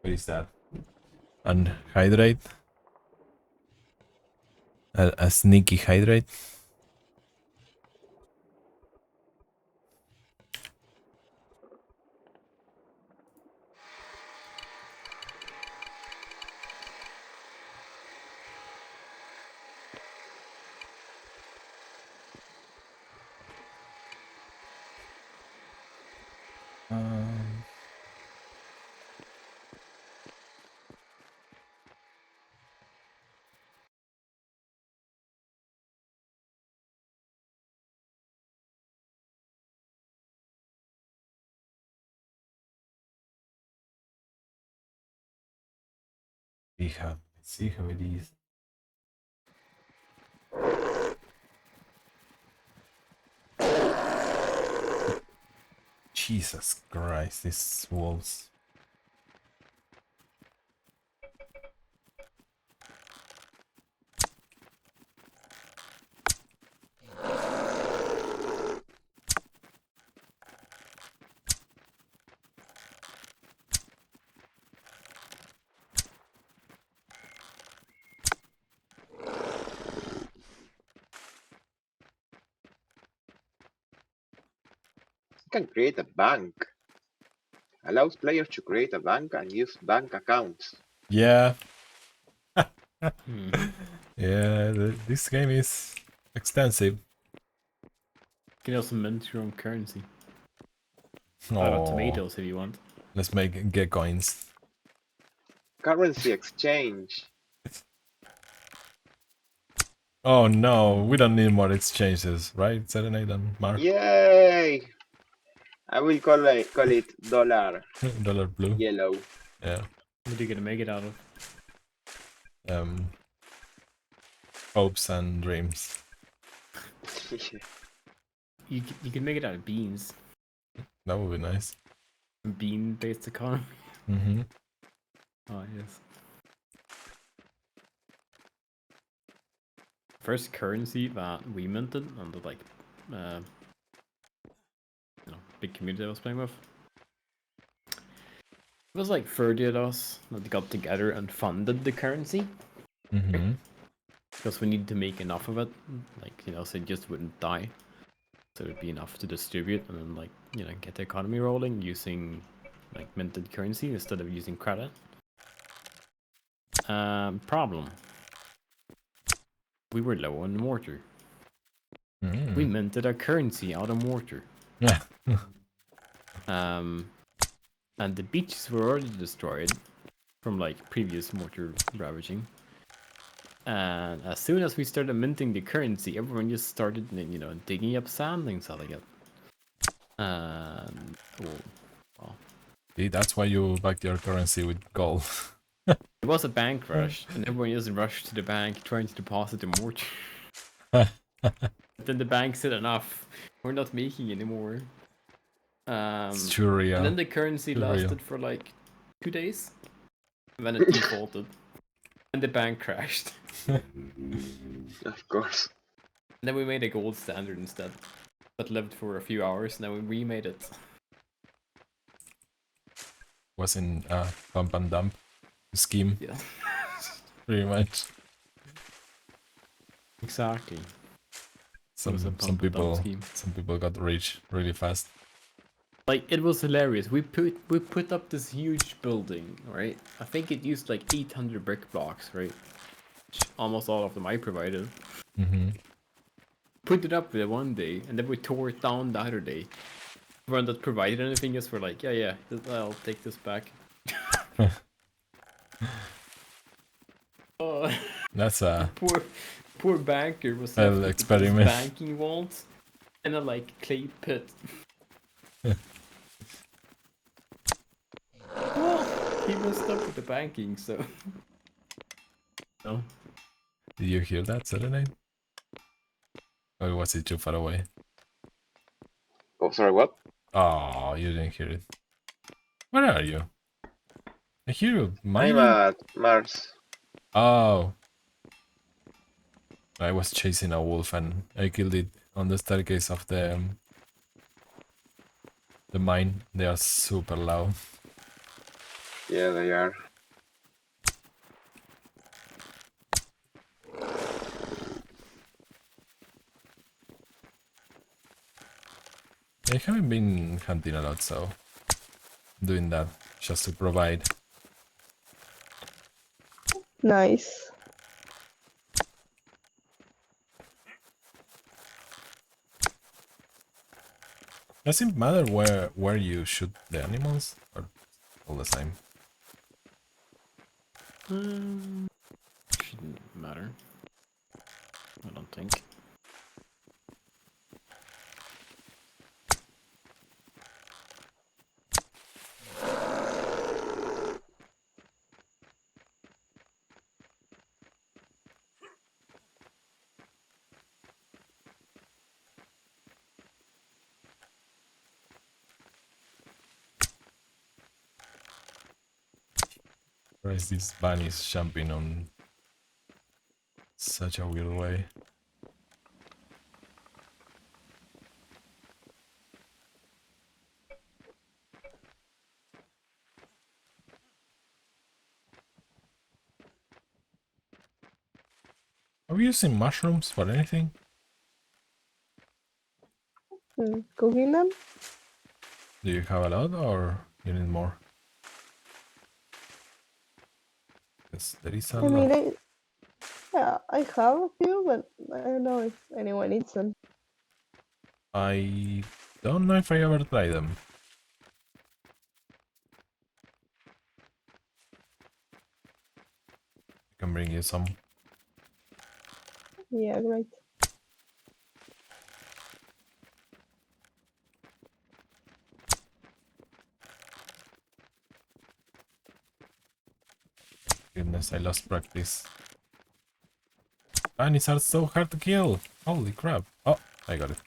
What is that? An hydrate? A sneaky hydrate? Um, Let's see how it is. Jesus Christ, these walls. You can create a bank. Allows players to create a bank and use bank accounts. Yeah. Hmm. Yeah, this game is extensive. You can also mint your own currency. Out of Oh, tomatoes if you want. let's get coins. Currency exchange. Oh no, we don't need more exchanges, right? Serenade and Mark. Yay! I will call it dollar Dollar blue. yellow. Yeah. What are you gonna make it out of? Hopes and dreams. You can make it out of beans. That would be nice. Bean-based economy. Mm-hmm. Oh yes. First currency that we minted on the like big community I was playing with. It was like 30 of us that got together and funded the currency. Mm-hmm. Because we needed to make enough of it, like, so it just wouldn't die. So it'd be enough to distribute and then, like, get the economy rolling using, like, minted currency instead of using credit. Problem. We were low on mortar. We minted our currency out of mortar. Yeah. And the beaches were already destroyed from, like, previous mortar ravaging. And as soon as we started minting the currency, everyone just started, digging up sand and selling it. Well, See, that's why you backed your currency with gold. it was a bank rush, and everyone just rushed to the bank trying to deposit the mortar. Then the bank said enough. We're not making anymore. It's too real. And then the currency lasted for like 2 days. And then it defaulted. And the bank crashed. Of course. And then we made a gold standard instead. That lived for a few hours, and then we remade it. Was in a pump and dump scheme. Yeah. Pretty much. Exactly. Some people got rich really fast. Like, it was hilarious. We put up this huge building, right? I think it used like 800 brick blocks, right? Almost all of them I provided. Mm-hmm. Put it up there one day, and then we tore it down the other day. Everyone that provided anything just were like, yeah, I'll take this back. Oh, That's a poor banker was well, left with experiment. this banking vault and a like clay pit. Well, he messed up with the banking, so. No. Did you hear that, Serenade? Or was it too far away? Oh, sorry, what? Oh, you didn't hear it. Where are you? I hear you mining. I'm at Mars. Oh. I was chasing a wolf and I killed it on the staircase of the mine. They are super loud. Yeah, they are. I haven't been hunting a lot, so I'm doing that just to provide. Nice. Does it matter where you shoot the animals, or all the same? Shouldn't matter. I don't think. Why is this bunny jumping on such a weird way? Are we using mushrooms for anything? Cooking them? Do you have a lot or you need more? Yes, there is a I lot. mean, yeah, I have a few, but I don't know if anyone eats them. I don't know if I ever tried them. I can bring you some. Yeah, great. Goodness, I lost practice. Bunnies are so hard to kill. Holy crap. Oh, I got it.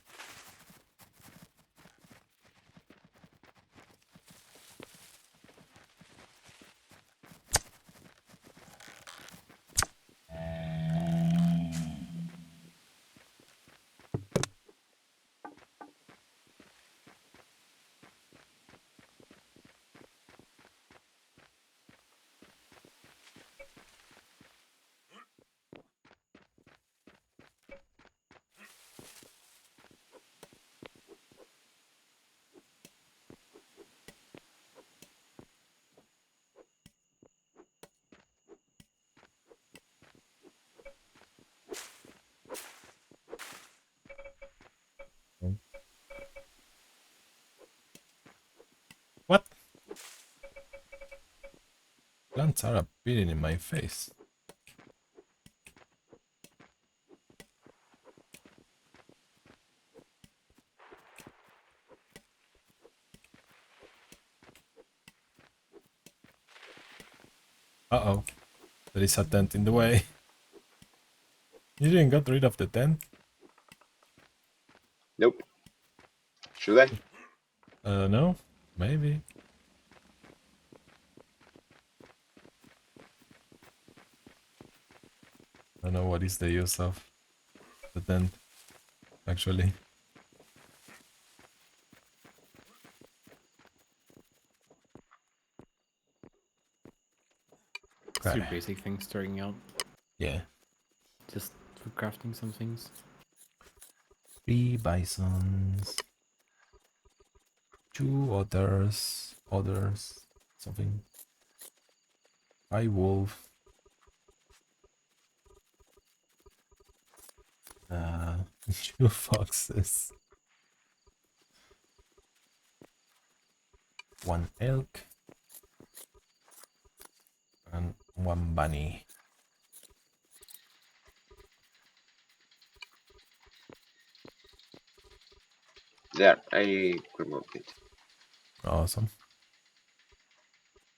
What? Plants are appearing in my face. Uh-oh. There is a tent in the way. You didn't get rid of the tent? Nope. Should I? No. Maybe. I don't know what is the use of the tent, actually. It's your Okay. basic thing starting out, Yeah. just for crafting some things. 3 bisons. 2 others, something. 5 wolf. 2 foxes. 1 elk. And 1 bunny. There, I removed it. Awesome.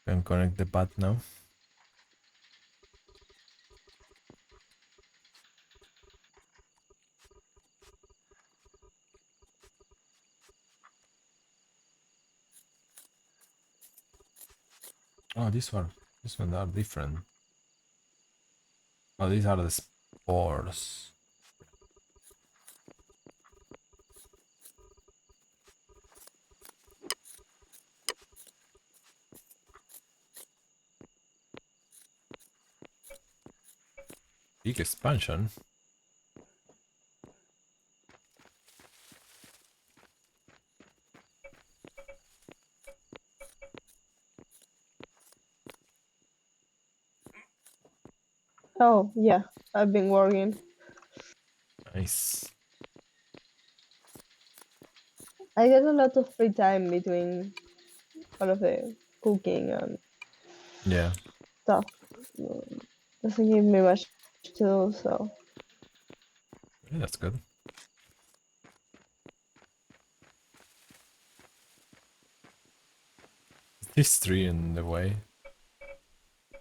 Can connect the path now. Oh, this one are different. Oh, these are the spores. Big expansion. Oh, yeah, I've been working. Nice. I get a lot of free time between all of the cooking and Yeah. stuff. Mm, Doesn't give me much to do, so Yeah, that's good. Is this tree in the way?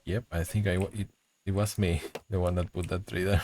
Yep, I think it was me, the one that put that tree there.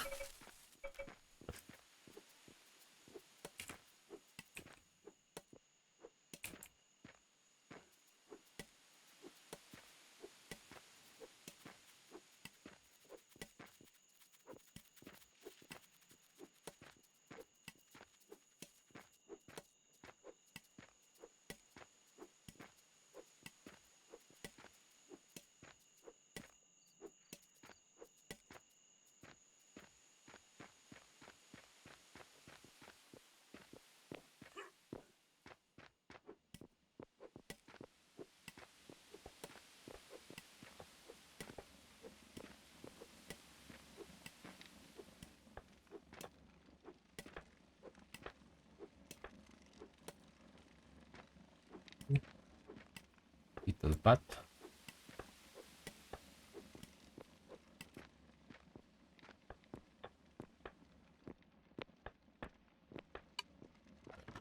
little path.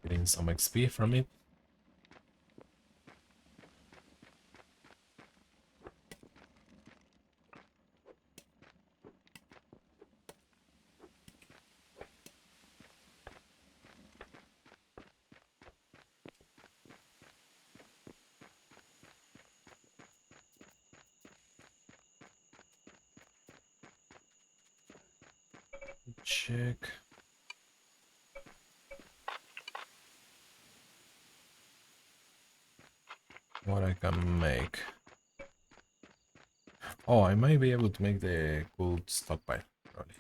Getting some XP from it. Check what I can make. Oh, I might be able to make the gold stockpile, probably.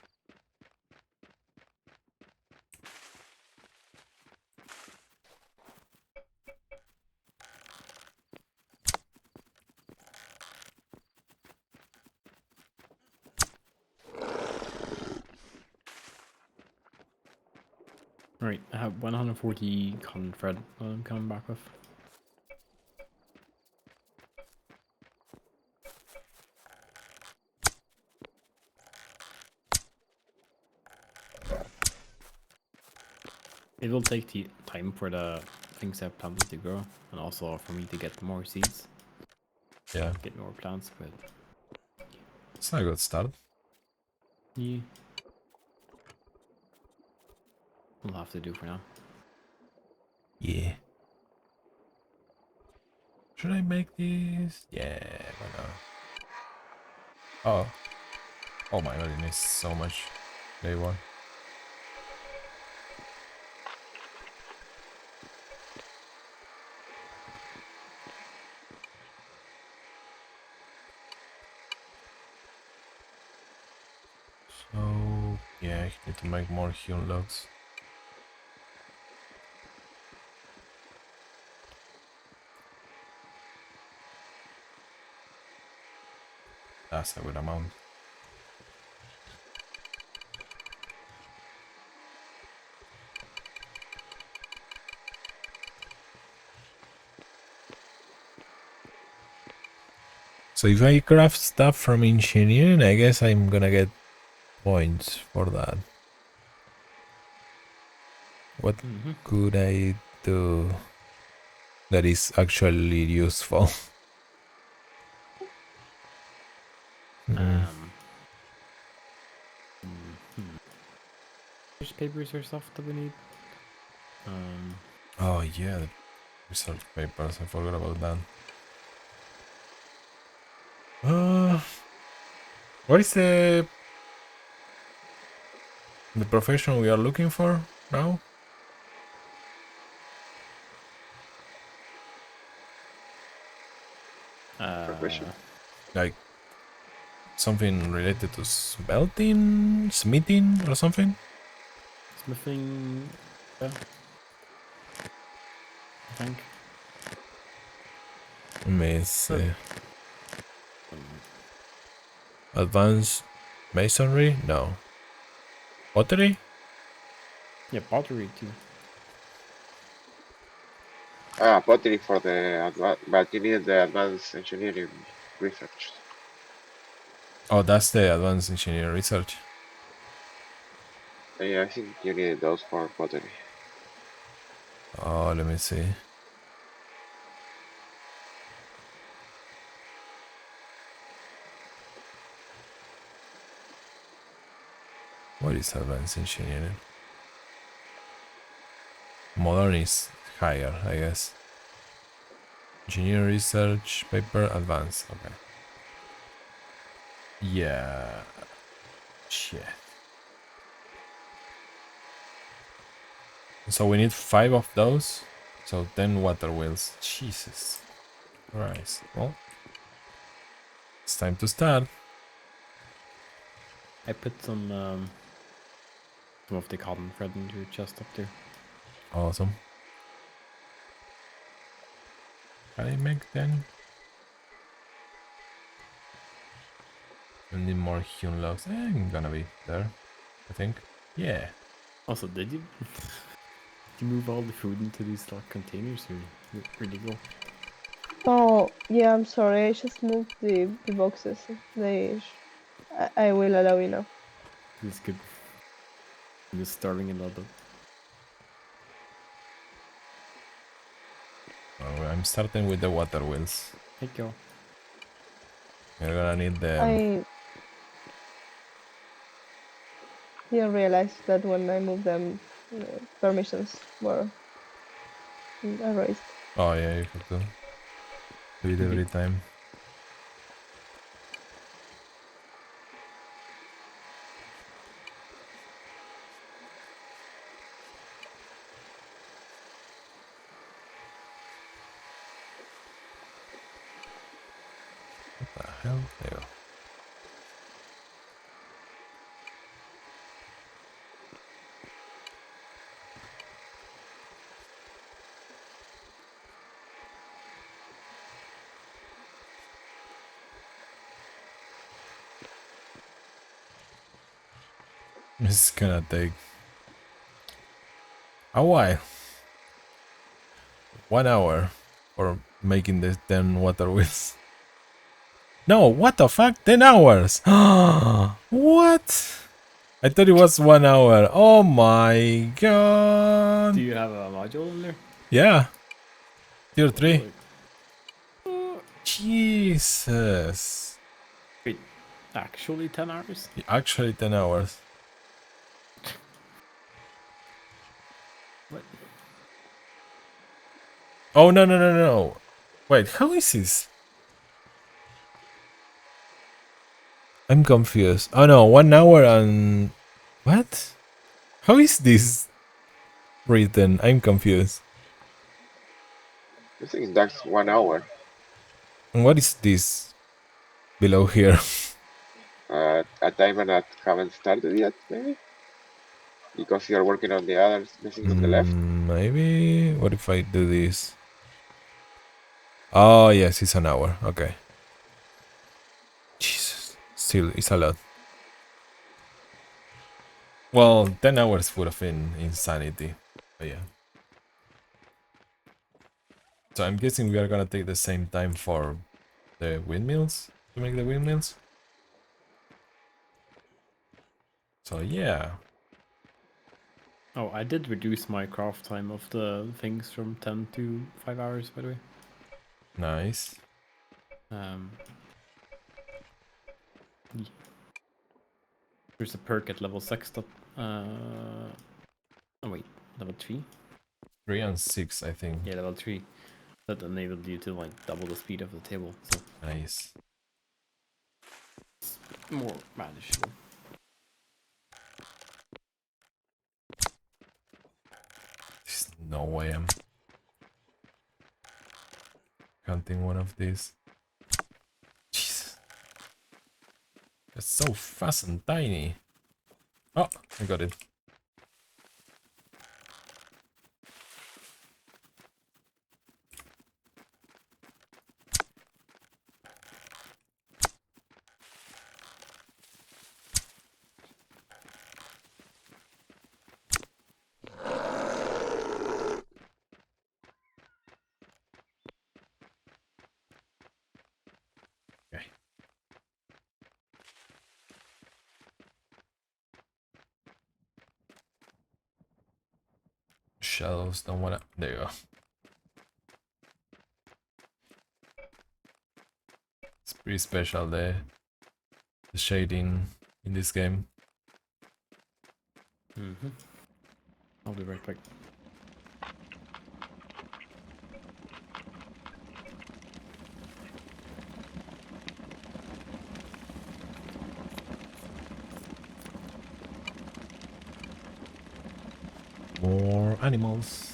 Right, I have 140 cotton thread that I'm coming back with. It will take time for the things I've planted to grow, and also for me to get more seeds, Yeah, get more plants, but it's not a good start. yeah. We'll have to do for now. Yeah. Should I make this? Yeah, why not? Oh. Oh my god, it needs so much. Day one. So yeah, I need to make more hewn logs. That's a good amount. So if I craft stuff from engineering, I guess I'm gonna get points for that. What could I do that is actually useful? There's papers or stuff that we need. Oh yeah, the research papers. I forgot about that. What is the profession we are looking for now? Profession. Like something related to smelting, smithing, or something? Smithing, yeah. I think. Let me see. Advanced masonry? No. Pottery? Yeah, pottery too. Pottery for the but you need the advanced engineering research. Oh, that's the advanced engineering research. Yeah, I think you need those for pottery. Oh, let me see. What is advanced engineering? Modern is higher, I guess. Engineering research paper advanced. Okay. Yeah. Shit. So we need 5 of those. So 10 water wheels. Jesus Christ. Well, it's time to start. I put some of the cotton thread into your chest up there. Awesome. Can I make 10? I need more hewn logs. I'm gonna be there, I think. Yeah. Also, did you you move all the food into these like containers or where'd you go? Oh, yeah, I'm sorry. I just moved the boxes. I will allow you now. This good. I'm just starving a lot of. Oh, I'm starting with the water wheels. Thank you. You're gonna need them. I didn't realize that when I moved them, permissions were erased. Oh yeah, you have to do it every time. What the hell? There you go. It's gonna take a while. 1 hour for making the 10 water wheels. No, what the fuck? 10 hours! What? I thought it was 1 hour. Oh my god! Do you have a module in there? Yeah. Tier 3. Like, Jesus. wait, actually 10 hours? Actually 10 hours. What? Oh, no, no, no, no. Wait, how is this? I'm confused. Oh no, 1 hour and... What? How is this written? I'm confused. I think that's 1 hour. And what is this below here? A timer that haven't started yet, maybe? Because you're working on the others missing on the left. Maybe... What if I do this? Oh, yes, it's an hour. Okay. Jesus. Still, it's a lot. Well, 10 hours would have been insanity. But yeah. So I'm guessing we are gonna take the same time for the windmills? To make the windmills? So yeah. Oh, I did reduce my craft time of the things from 10 to 5 hours, by the way. Nice. Um, there's a perk at level 6 that... oh wait, level 3? 3 and 6, I think. Yeah, level 3. That enabled you to like double the speed of the table, so Nice. more manageable. There's no way I'm counting one of these. Jesus. It's so fast and tiny. Oh, I got it. Okay. Shadows don't wanna... There you go. It's pretty special, the shading in this game. I'll be right back. More animals.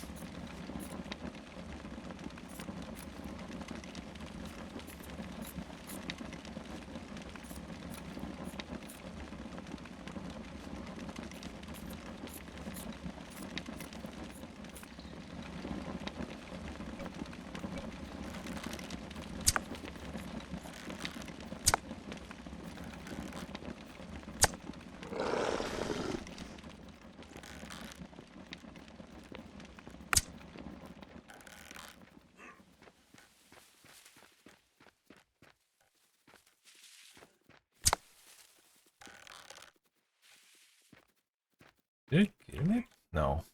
Did it kill it? No.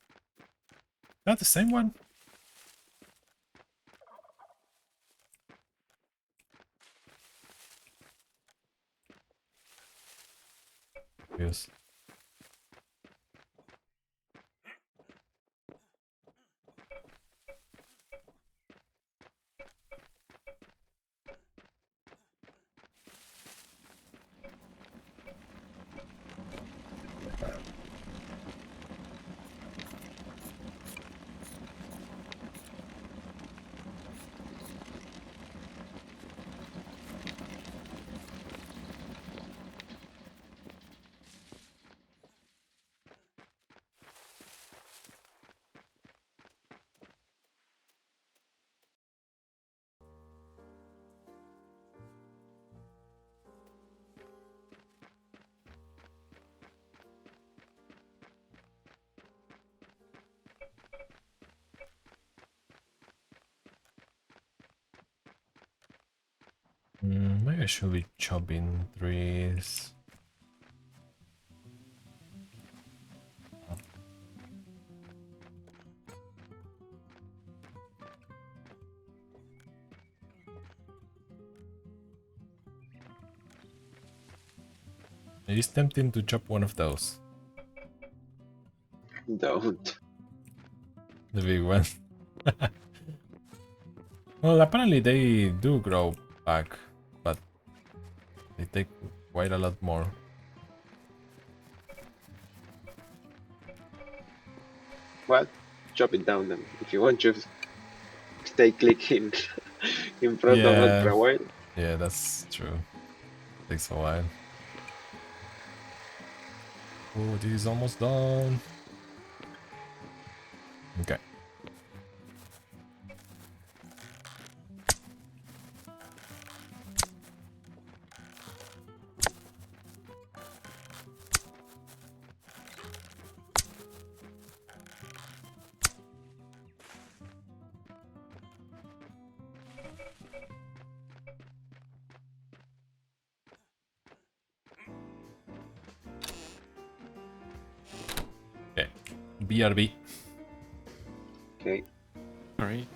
Not the same one? Yes. Maybe I should be chopping trees. It is tempting to chop one of those. Don't. The big one. Well, apparently they do grow back, but they take quite a lot more. Well, chop it down then. If you want to stay clicking in front of it for Yeah, a while. yeah, that's true. Takes a while. Oh, this is almost done. Okay. Okay. BRB. Okay. Alright.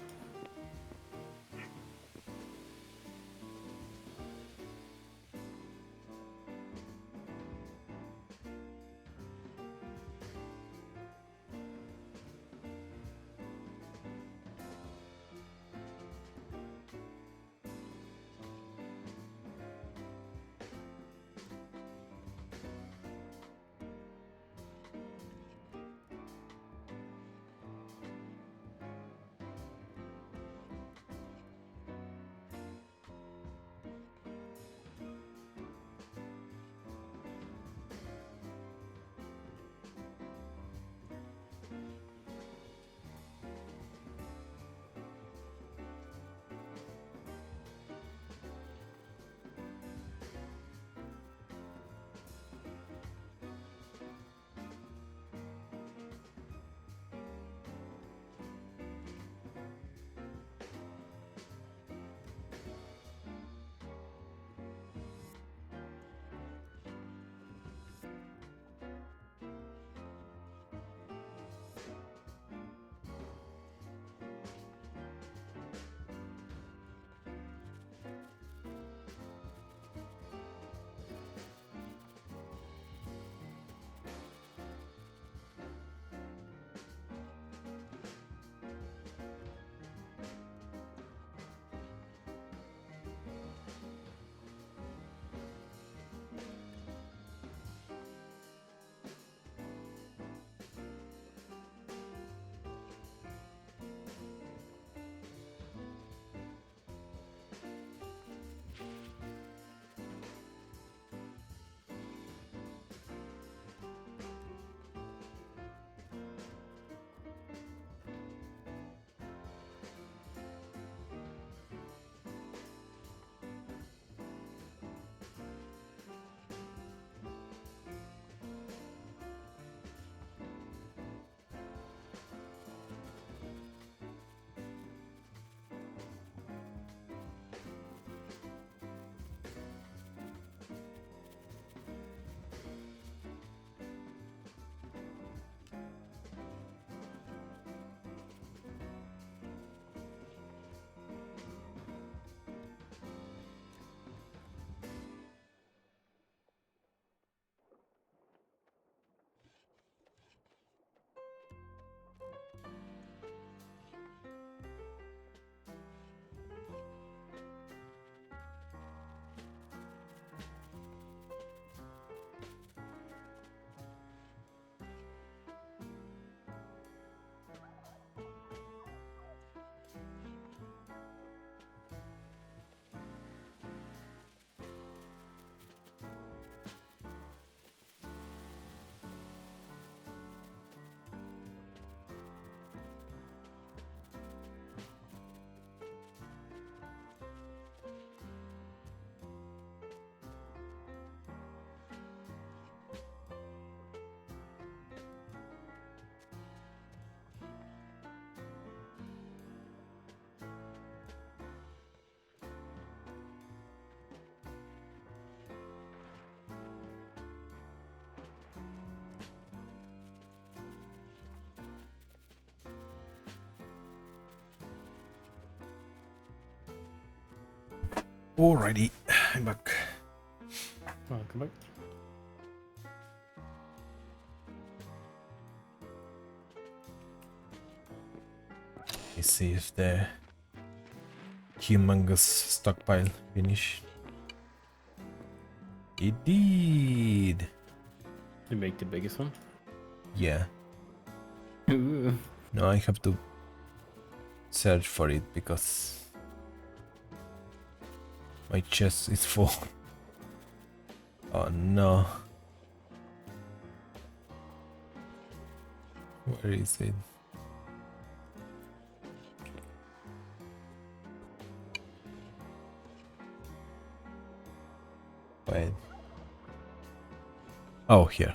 Alrighty, I'm back. Welcome back. Let's see if the humongous stockpile finished. It did. You make the biggest one. Yeah. Ooh. No, I have to search for it because my chest is full. Oh no. Where is it? Wait. Oh, here.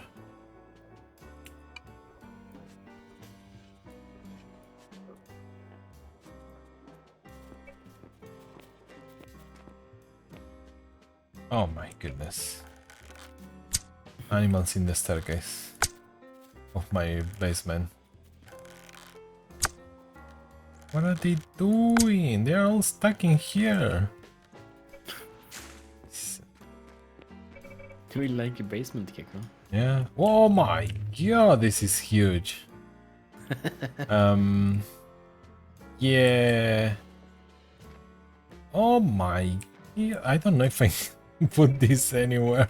Oh my goodness. Animals in the staircase of my basement. What are they doing? They're all stuck in here. Do you really like your basement, Kiko? Yeah. Oh my god, this is huge. Yeah. Oh my. Yeah, I don't know if I can put this anywhere.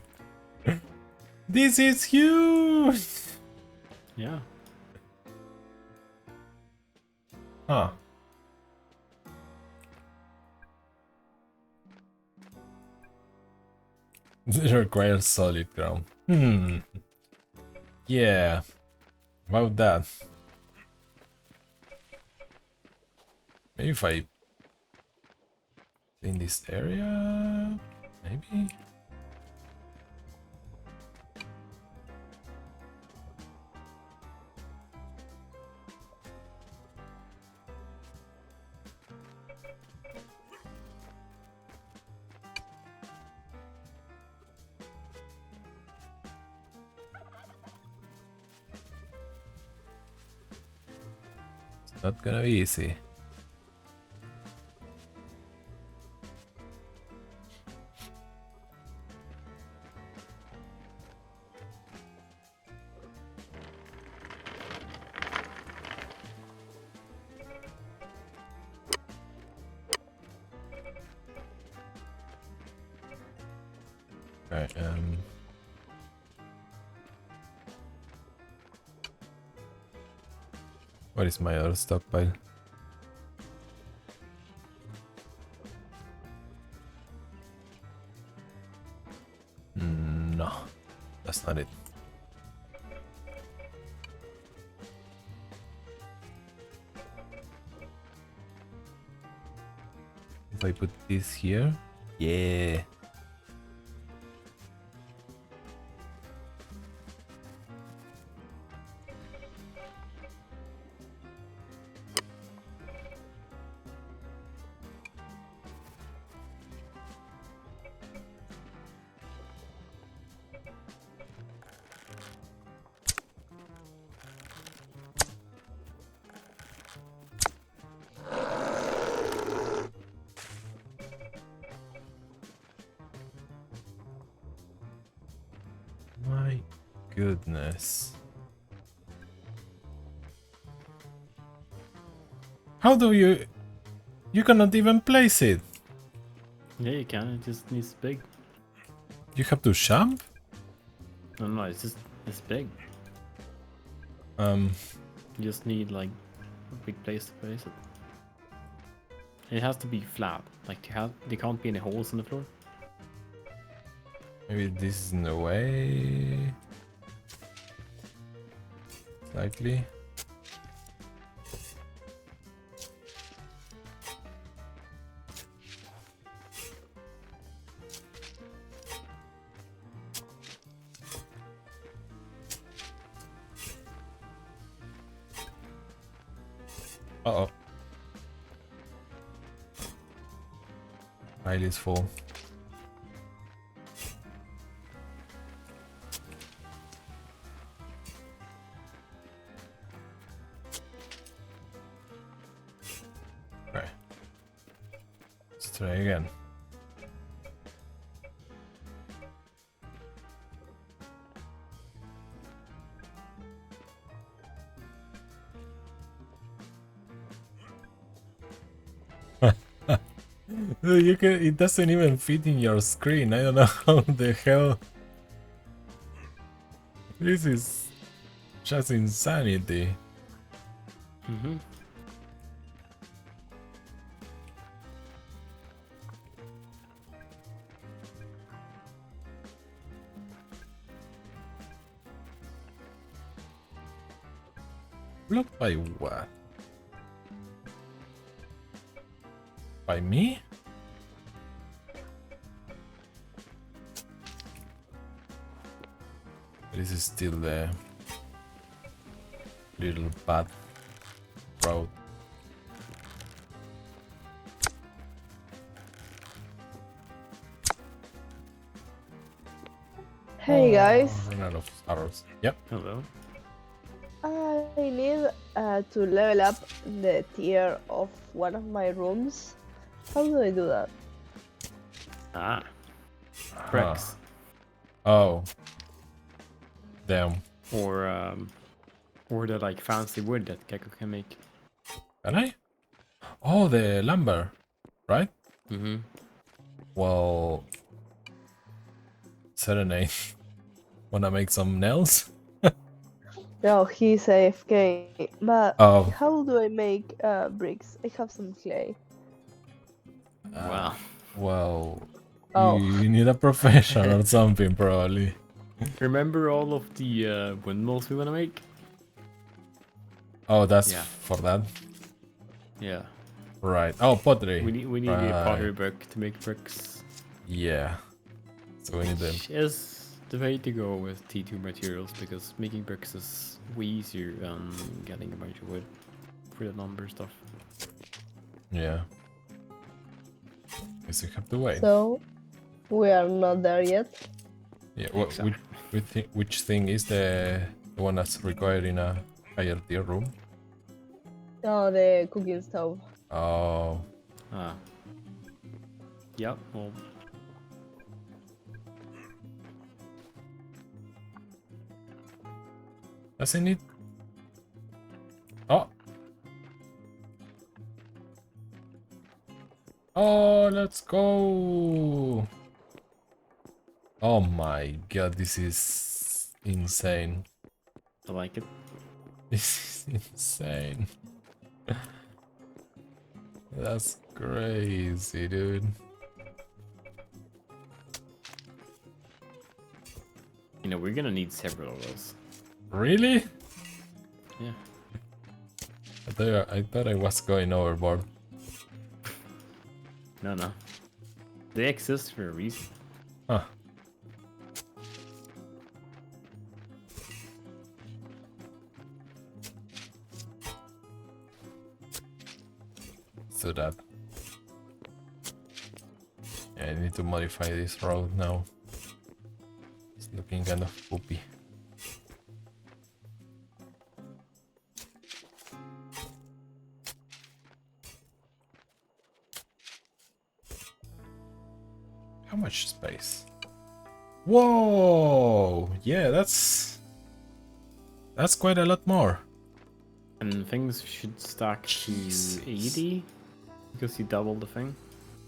This is huge. Yeah. Huh. It requires solid ground. Yeah. About that. Maybe if I in this area, maybe. It's not gonna be easy. Right, what is my other stockpile? No, that's not it. If I put this here, yeah. My goodness. How do you... You cannot even place it. Yeah, you can. It just needs big. You have to jump? No, it's big. You just need like a big place to place it. It has to be flat. Like there can't be any holes in the floor. Maybe this is in the way. Slightly. Uh-oh. Pile is full. Right. Let's try again. You can. It doesn't even fit in your screen. I don't know how the hell. This is just insanity. Mm-hmm. Blocked by what? By me? This is still the little bad road. Hey guys, Run out of arrows. Yep. Hello. I need to level up the tier of one of my rooms. How do I do that? Ah. Huh. Bricks. Oh. Damn. Or the like fancy wood that Gecko can make. Can I? Oh, the lumber, right? Mm-hmm. Well, Serenade. Wanna make some nails? No, he's AFK. But Oh. how do I make bricks? I have some clay. Wow. Well, Oh. you need a profession or something, probably. Remember all of the windmills we want to make? Oh, that's Yeah. for that. Yeah. Right. Oh, pottery. We need a pottery book to make bricks. Yeah. So we need them. Which is the way to go with T2 materials because making bricks is way easier than getting a bunch of wood for the lumber stuff. Yeah. Guess we have to wait. So we are not there yet. Yeah. What? Exactly. Which thing is the one that's required in a higher tier room? Oh, the cooking stove. Oh. Ah. Yep. Well. Doesn't it? Oh. Oh, let's go. Oh my god, this is insane. I like it. This is insane. That's crazy, dude. You know, we're gonna need several of those. Really? Yeah. I thought I was going overboard. No, no. They exist for a reason. Huh. So that. Yeah, I need to modify this road now. It's looking kind of poopy. How much space? Whoa! Yeah, that's quite a lot more. And things should stack to Jesus. 80 because you double the thing.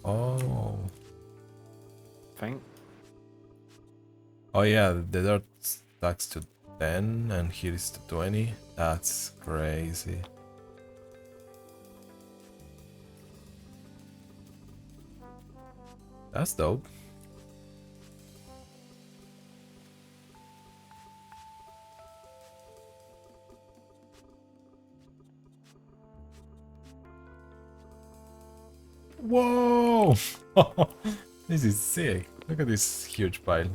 Oh. Oh Yeah, the dirt stacks to 10 and here is to 20. That's crazy. That's dope. Whoa! This is sick. Look at this huge pile.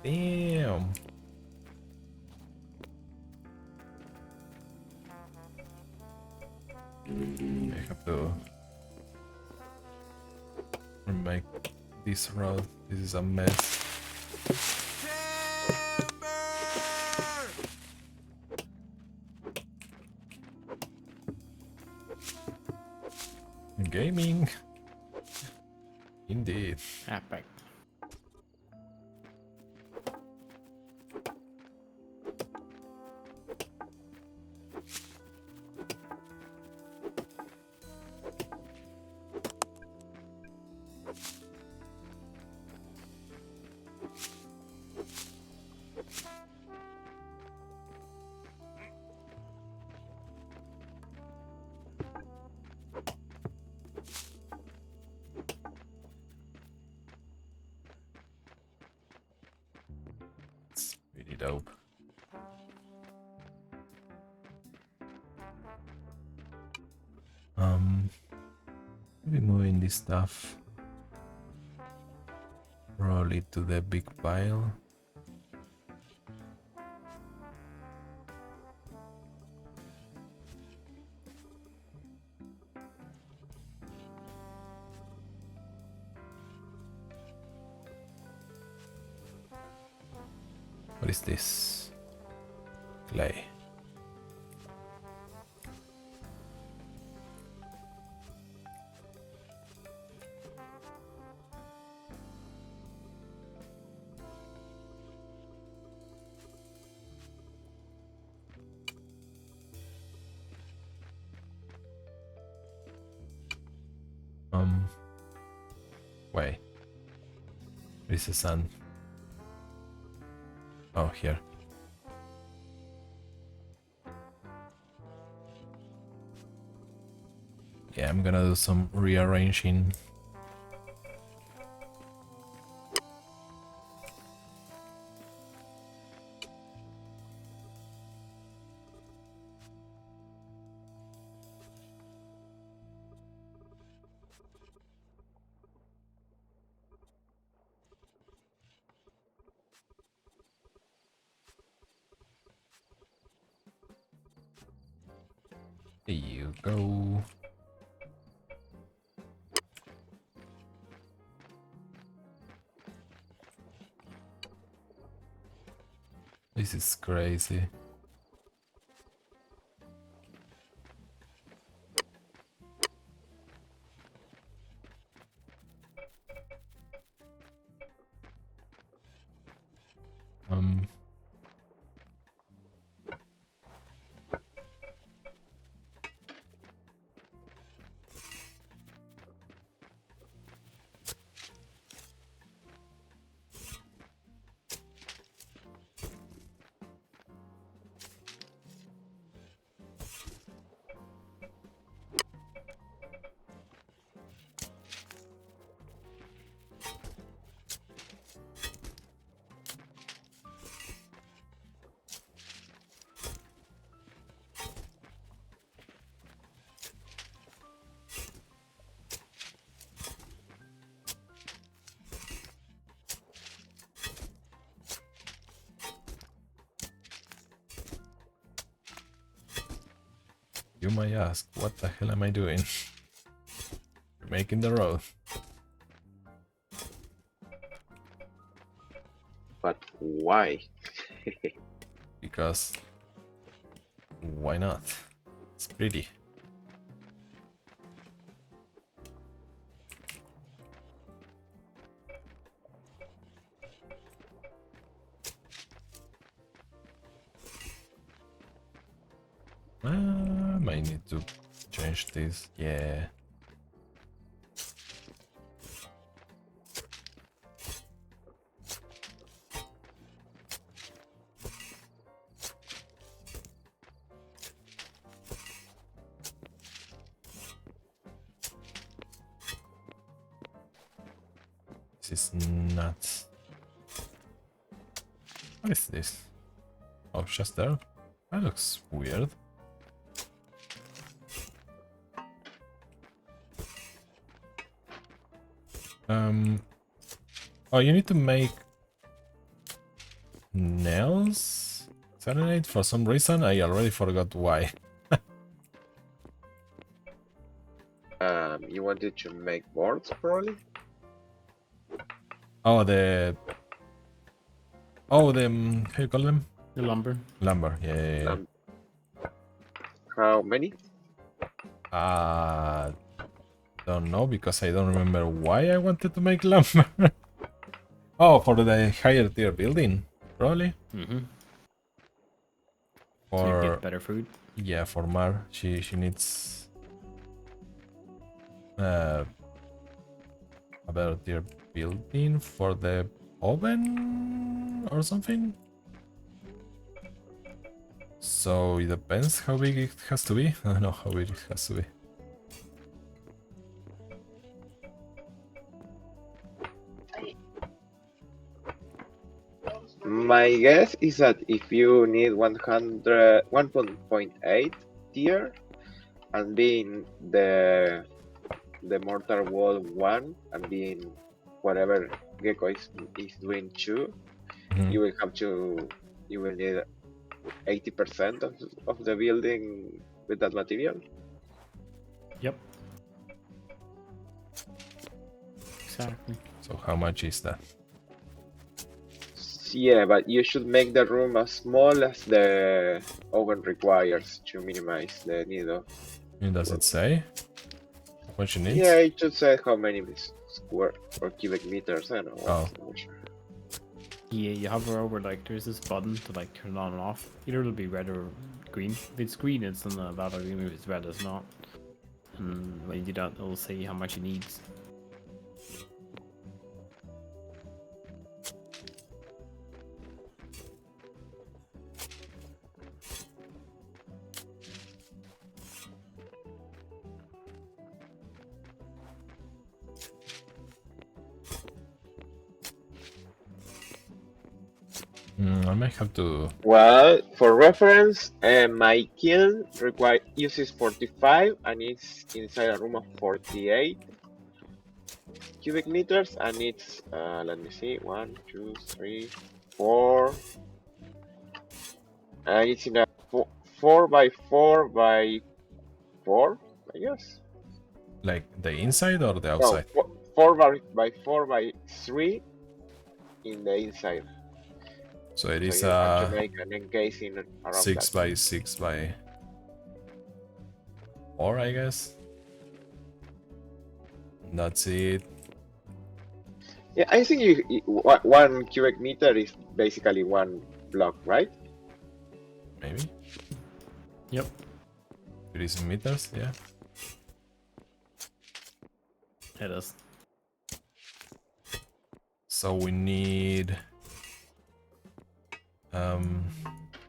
Damn. I have to remake this road. This is a mess. Gaming. Indeed. Epic. It's pretty dope. Maybe moving this stuff probably to the big pile. What is this? Clay. Wait. Where is the sun? Oh, here. Yeah, I'm gonna do some rearranging. There you go. This is crazy. Um, you might ask, what the hell am I doing? Making the road. But why? Because why not? It's pretty. Might need to change this. Yeah. This is nuts. What is this? Oh, just there? That looks weird. Oh, you need to make nails? Serenade for some reason? I already forgot why. You wanted to make boards, probably? Oh, the... Oh, the... how you call them? The lumber. Lumber, yeah. How many? Don't know, because I don't remember why I wanted to make lumber. Oh, for the higher tier building, probably. Mm-hmm. So you For... get better food. yeah, for Mar, she needs... a better tier building for the oven or something. So it depends how big it has to be. I don't know how big it has to be. My guess is that if you need 1.8 tier and being the mortar wall 1 and being whatever Gecko is doing 2, Mhm. you will need 80% of the building with that material. Yep. Exactly. So how much is that? Yeah, but you should make the room as small as the oven requires to minimize the need of. And does it say how much it needs? Yeah, it should say how many square or cubic meters. I don't know. Oh. I'm not sure. Yeah, you hover over, like, there's this button to, like, turn on and off. Either it'll be red or green. If it's green, it's in the battle green. If it's red, it's not. And when you do that, it'll say how much it needs. I might have to. Well, for reference, my kiln uses 45 and it's inside a room of 48 cubic meters, and it's let me see, 1, 2, 3, 4, and it's in a 4 by 4 by 4, I guess. Like the inside or the No, outside? 4 by 4 by 3 in the inside. So it is So you have to make an encasing around 6 that. by 6 by 4, I guess. That's it. Yeah, I think 1 cubic meter is basically 1 block, right? Maybe. Yep. It is in meters, yeah. It is. So we need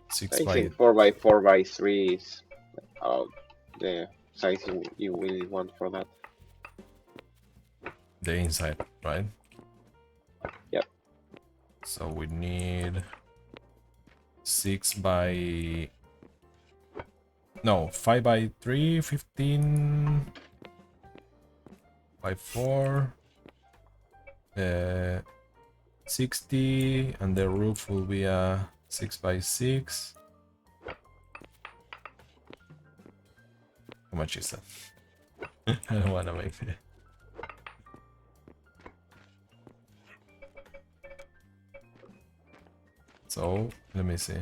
6 I by think 4 by 4 by 3 is the size you will want for that. the inside, right? Yep. So we need 6 by 5 by 3, 15 by 4, 60, and the roof will be a 6 by 6. How much is that? I don't wanna make it. So let me see.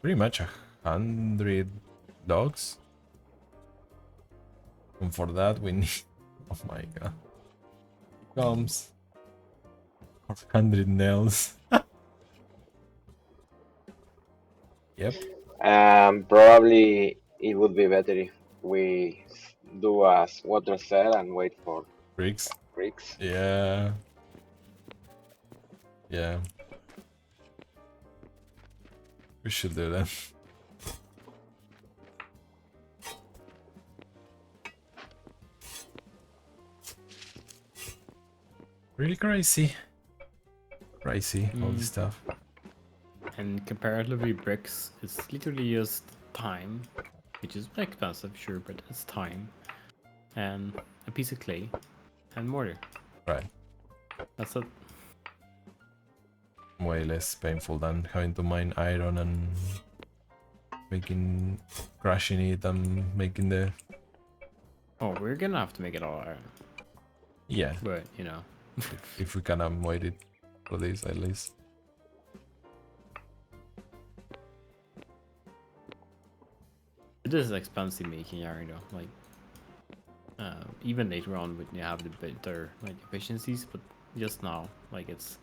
Pretty much 100 dogs. And for that we need, oh my god, comes 400 nails. Yep. Probably it would be better if we do a water cell and wait for Bricks. bricks. Yeah. Yeah. We should do that. Really crazy. Crazy, all this stuff. And comparatively, bricks is literally just time, which is expensive, sure, but it's time, and a piece of clay, and mortar. Right. That's it. Way less painful than having to mine iron and crashing it and making the... Oh, we're gonna have to make it all iron, Yeah, but you know. if we can avoid it for this at least. It is expensive making iron though, like even later on when you have the better like efficiencies, but just now, like it's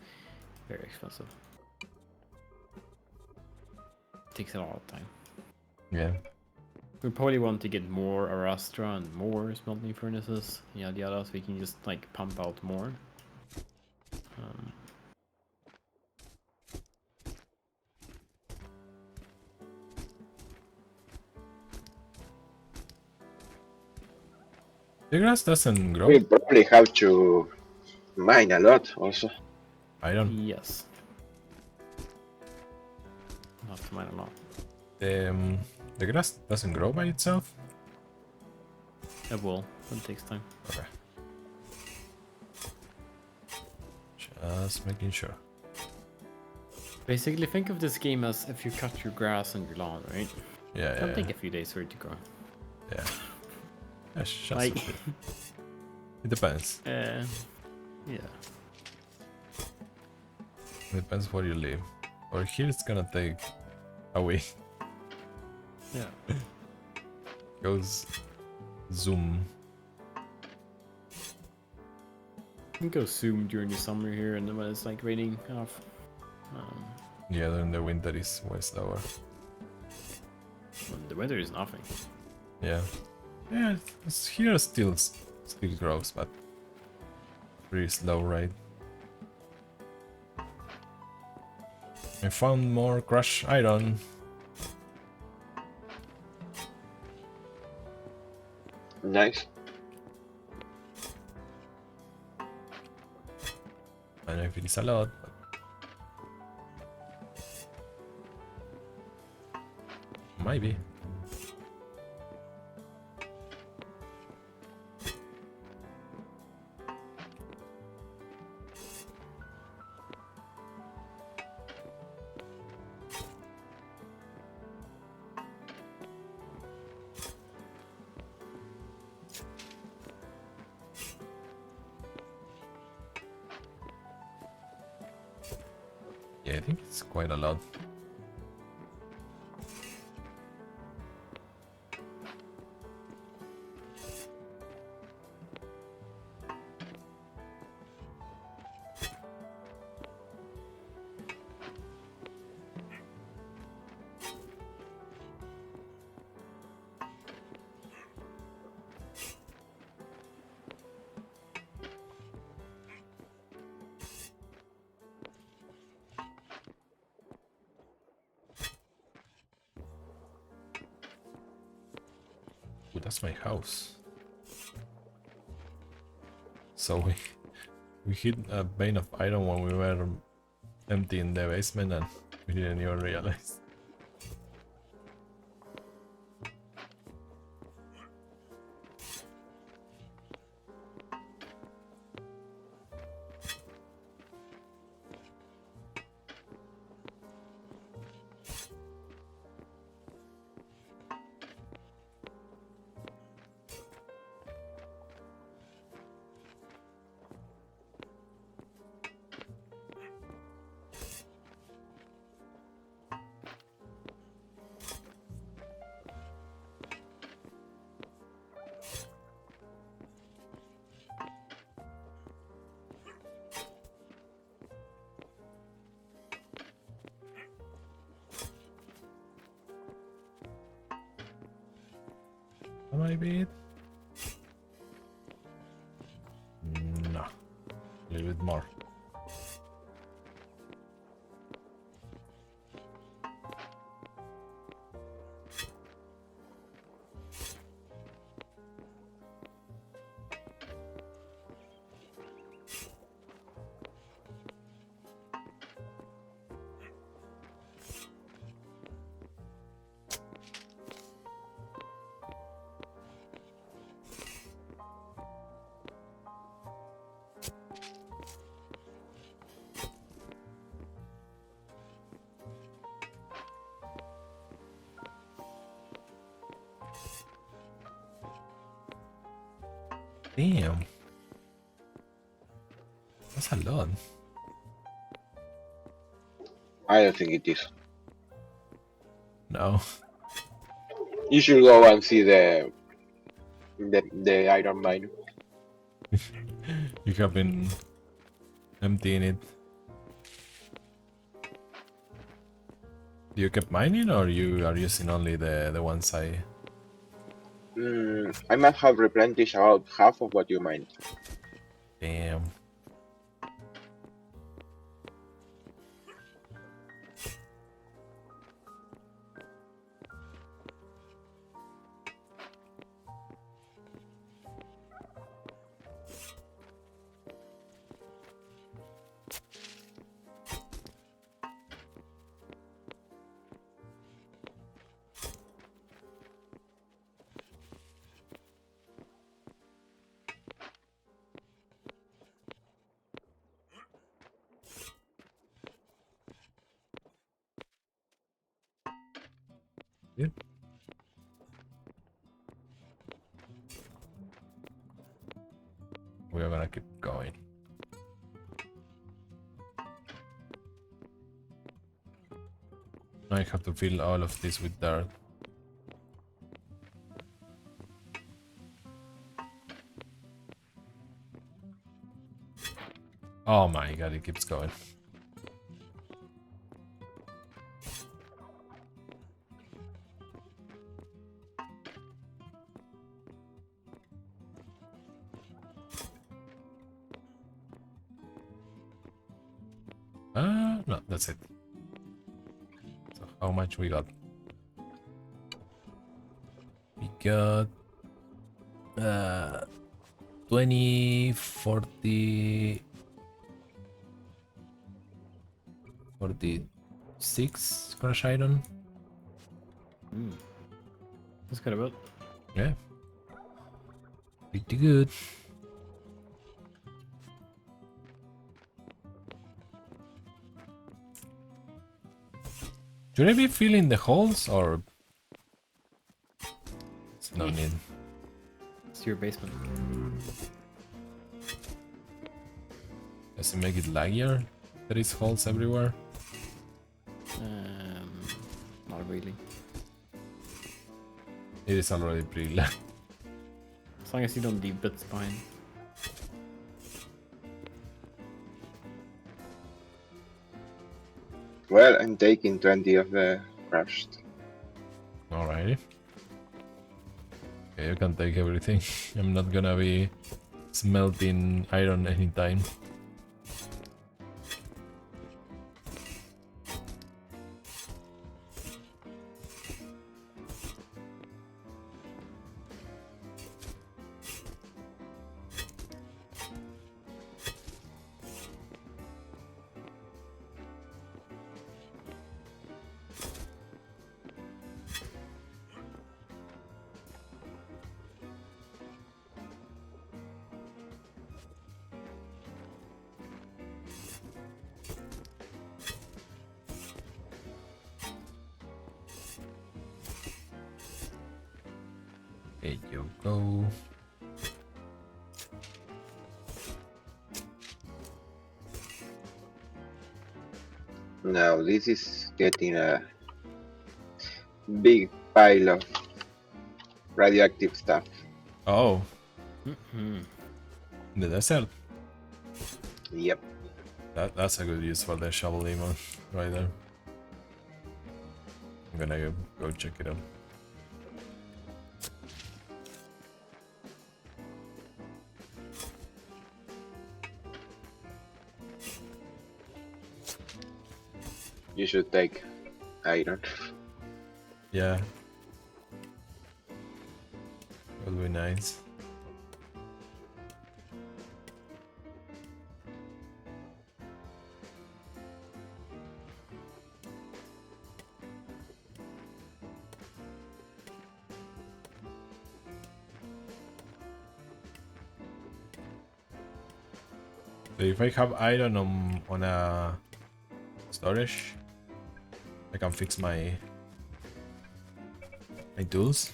very expensive. Takes a lot of time. Yeah. We probably want to get more Arastra and more smelting furnaces, yada yada, so we can just like pump out more. The grass doesn't grow. We probably have to mine a lot also. Iron. Yes. Have to mine a lot. The grass doesn't grow by itself. It will, but it takes time. Okay. Just making sure. Basically, think of this game as if you cut your grass on your lawn, right? Yeah, It'll yeah, take a few days for it to grow. yeah. Yeah, just Like, a bit. It depends. yeah. It depends where you live. Or here it's gonna take a week. Yeah. Goes zoom. You can go zoom during the summer here, and then when it's like raining off. Yeah, then the winter is way slower. The weather is nothing. Yeah. Yeah, here still grows, but pretty slow, right? I found more crushed iron. Nice. I don't know if it is a lot, but maybe. Yeah, I think it's quite a lot. Ooh, that's my house. So we hit a vein of iron when we were emptying the basement and we didn't even realize. Maybe. No. A little bit more. Damn. That's a lot. I don't think it is. No. You should go and see the iron mine. You have been emptying it. Do you keep mining or you are using only the ones I... I might have replenished about half of what you mined. Damn. Good. We are gonna keep going. Now I have to fill all of this with dirt. Oh my god, it keeps going. No, that's it. So how much we got? We got 20, 40, 46 crush iron. That's kind of it. Yeah. Pretty good. Should I be filling the holes or it's no need? It's your basement. Does it make it laggier? There is holes everywhere. Not really. It is already pretty lag. As long as you don't leave bits behind. Well, I'm taking 20 of the crushed. Alrighty. Okay, you can take everything. I'm not gonna be smelting iron anytime. There you go. Now this is getting a big pile of radioactive stuff. Oh, Mm-hmm. the desert. Yep. That's a good use for the shovel demon right there. I'm gonna go check it out. You should take iron. Yeah. Would be nice. So if I have iron on a storage, I can fix my tools.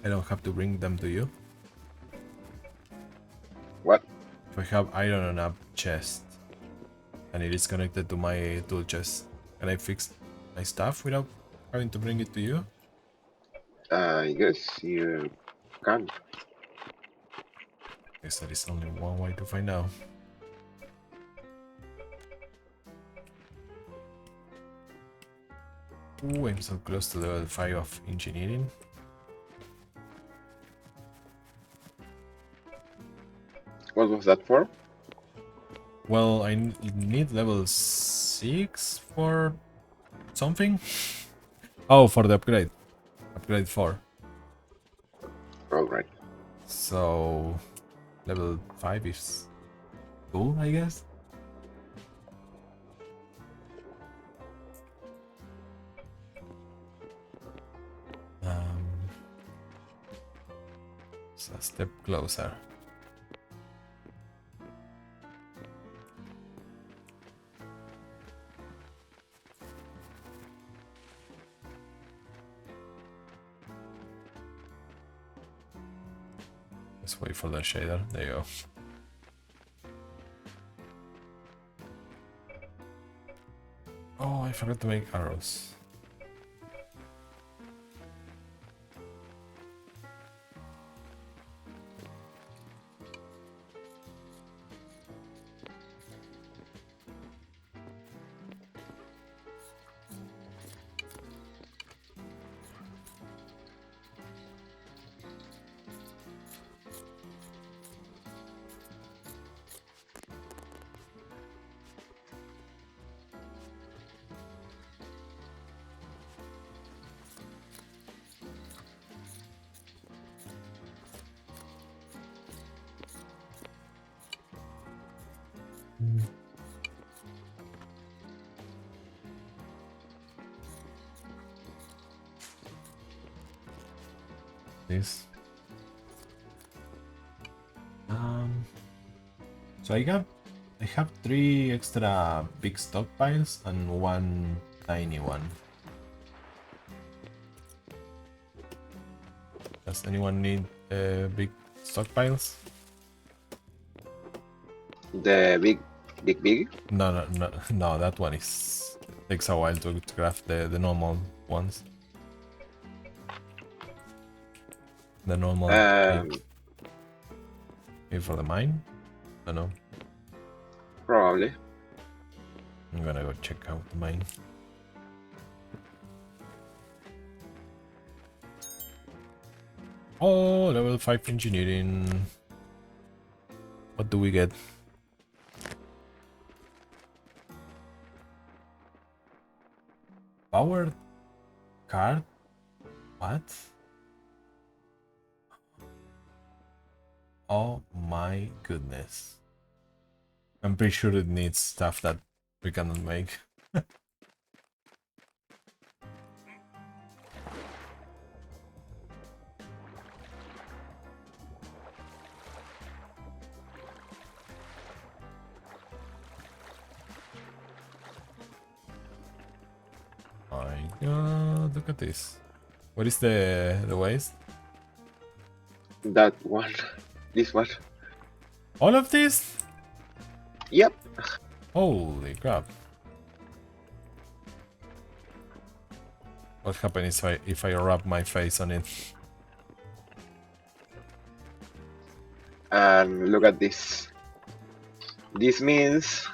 I don't have to bring them to you. What? If I have iron on a chest and it is connected to my tool chest, can I fix my stuff without having to bring it to you? I guess you can. Guess there is only one way to find out. Ooh, I'm so close to level 5 of engineering. What was that for? Well, I need level 6 for something. Oh, for the upgrade. Upgrade 4. Alright. So, level 5 is cool, I guess. So a step closer. Let's wait for the shader. There you go. Oh, I forgot to make arrows. This. So I have 3 extra big stockpiles and 1 tiny one. Does anyone need big stockpiles? The big? No, that one takes a while to craft the normal ones. The normal maybe for the mine? I don't know. Probably. I'm gonna go check out the mine. Oh, level 5 engineering. What do we get? Powered card? What? Oh my goodness. I'm pretty sure it needs stuff that we cannot make. My god, look at this. What is the waste? That one. This one. All of this? Yep. Holy crap. What happens if I rub my face on it? And look at this. This means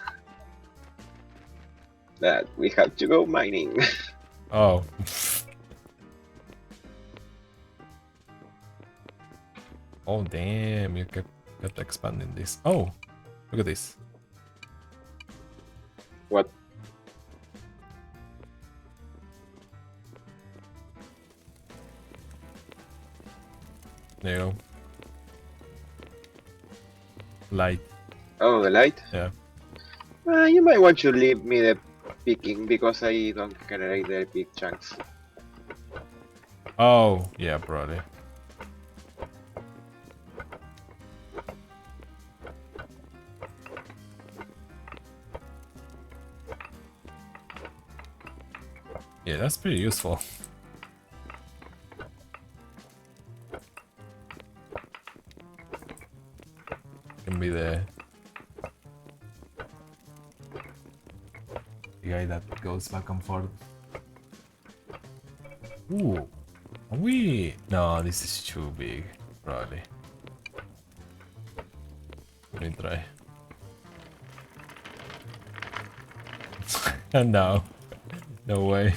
that we have to go mining. Oh. Oh damn, you kept expanding this. Oh, look at this. What? There you go. Light. Oh, the light? Yeah. You might want to leave me the picking because I don't generate the big chunks. Oh, yeah, probably. Yeah, that's pretty useful. Can be the guy that goes back and forth. Ooh, are we? No, this is too big, probably. Let me try. No, no way.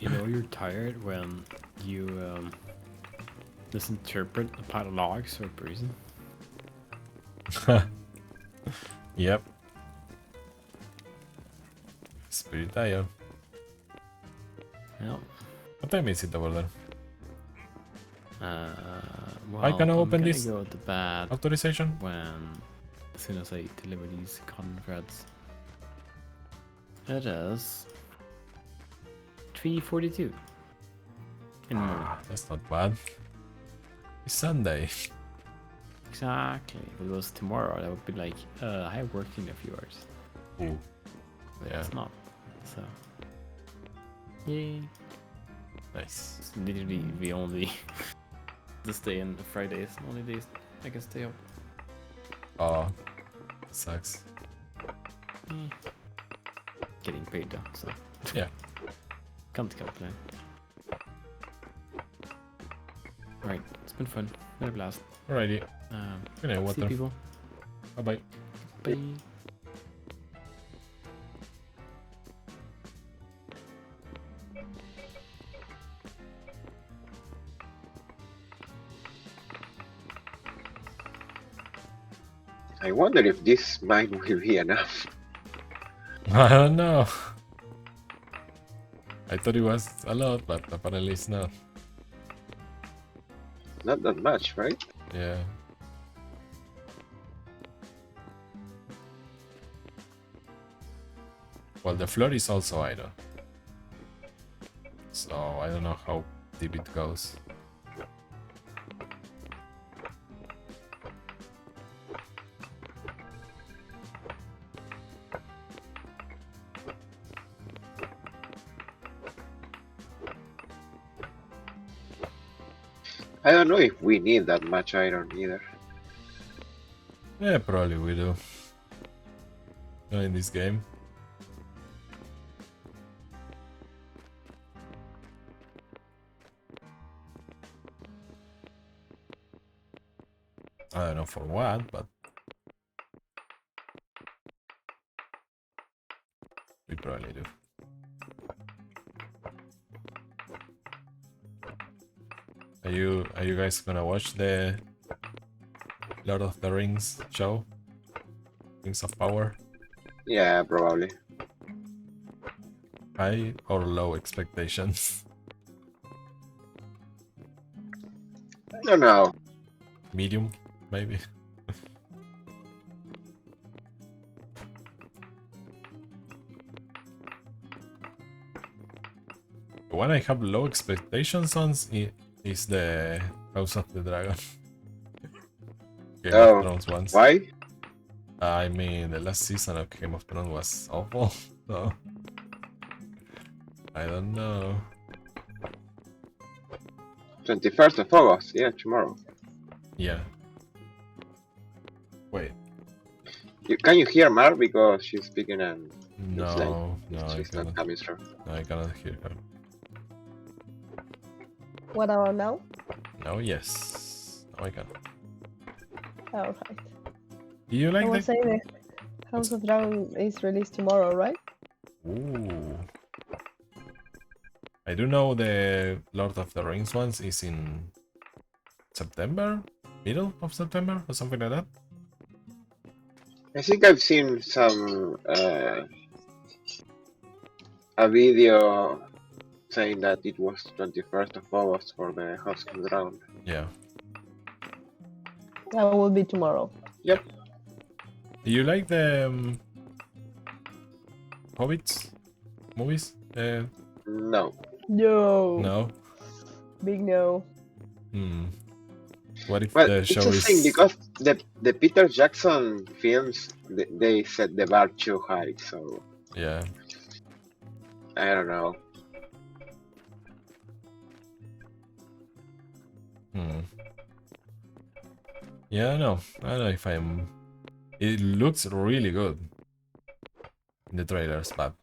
You know you're tired when you misinterpret a pile of logs or a person. Yep. It's pretty tired. Yeah. What time is it over there? Well, can I open I'm gonna this go to bed Authorization? as soon as I deliver these cotton threads. It is 3:42 in the morning. That's not bad. It's Sunday. Exactly. If it was tomorrow, that would be like, I have worked in a few hours. Ooh. But Yeah. it's not. So, yay. Nice. It's literally the only this day and Fridays, the only days I can stay up. Oh, sucks. Getting paid though, so Yeah. can't complain. Alright, it's been fun. Been a blast. Alrighty. Good night, See water. people. Bye bye. Bye. I wonder if this mine will be enough. I don't know. I thought it was a lot, but apparently it's not. Not that much, right? Yeah. Well, the floor is also iron. So I don't know how deep it goes. I don't know if we need that much iron either. Yeah, probably we do. Not in this game. I don't know for what, but we probably do. Are you guys gonna watch the Lord of the Rings show? Rings of Power? Yeah, probably. High or low expectations? I don't know. Medium, maybe. The one I have low expectations on is the House of the Dragon. Game Oh, of Thrones ones. Why? I mean, the last season of Game of Thrones was awful, so I don't know. 21st of August, yeah, tomorrow. Yeah. Wait. Can you hear Mar? Because she's speaking and it's like No, no, I she's not cannot. coming through. No, I cannot hear her. What about now? No, yes. No, I can. Alright. Do you I like was the? saying the House of Dragon is released tomorrow, right? Ooh. I do know the Lord of the Rings ones is in September, middle of September or something like that. I think I've seen some a video saying that it was 21st of August for the House of the Dragon. Yeah. That will be tomorrow. Yep. Do you like the Hobbits movies? No. No. No. Big no. Hmm. What if Well, the it's show a is? thing because the Peter Jackson films they set the bar too high, so Yeah. I don't know. Hmm. Yeah, I don't know if I'm. It looks really good in the trailers, but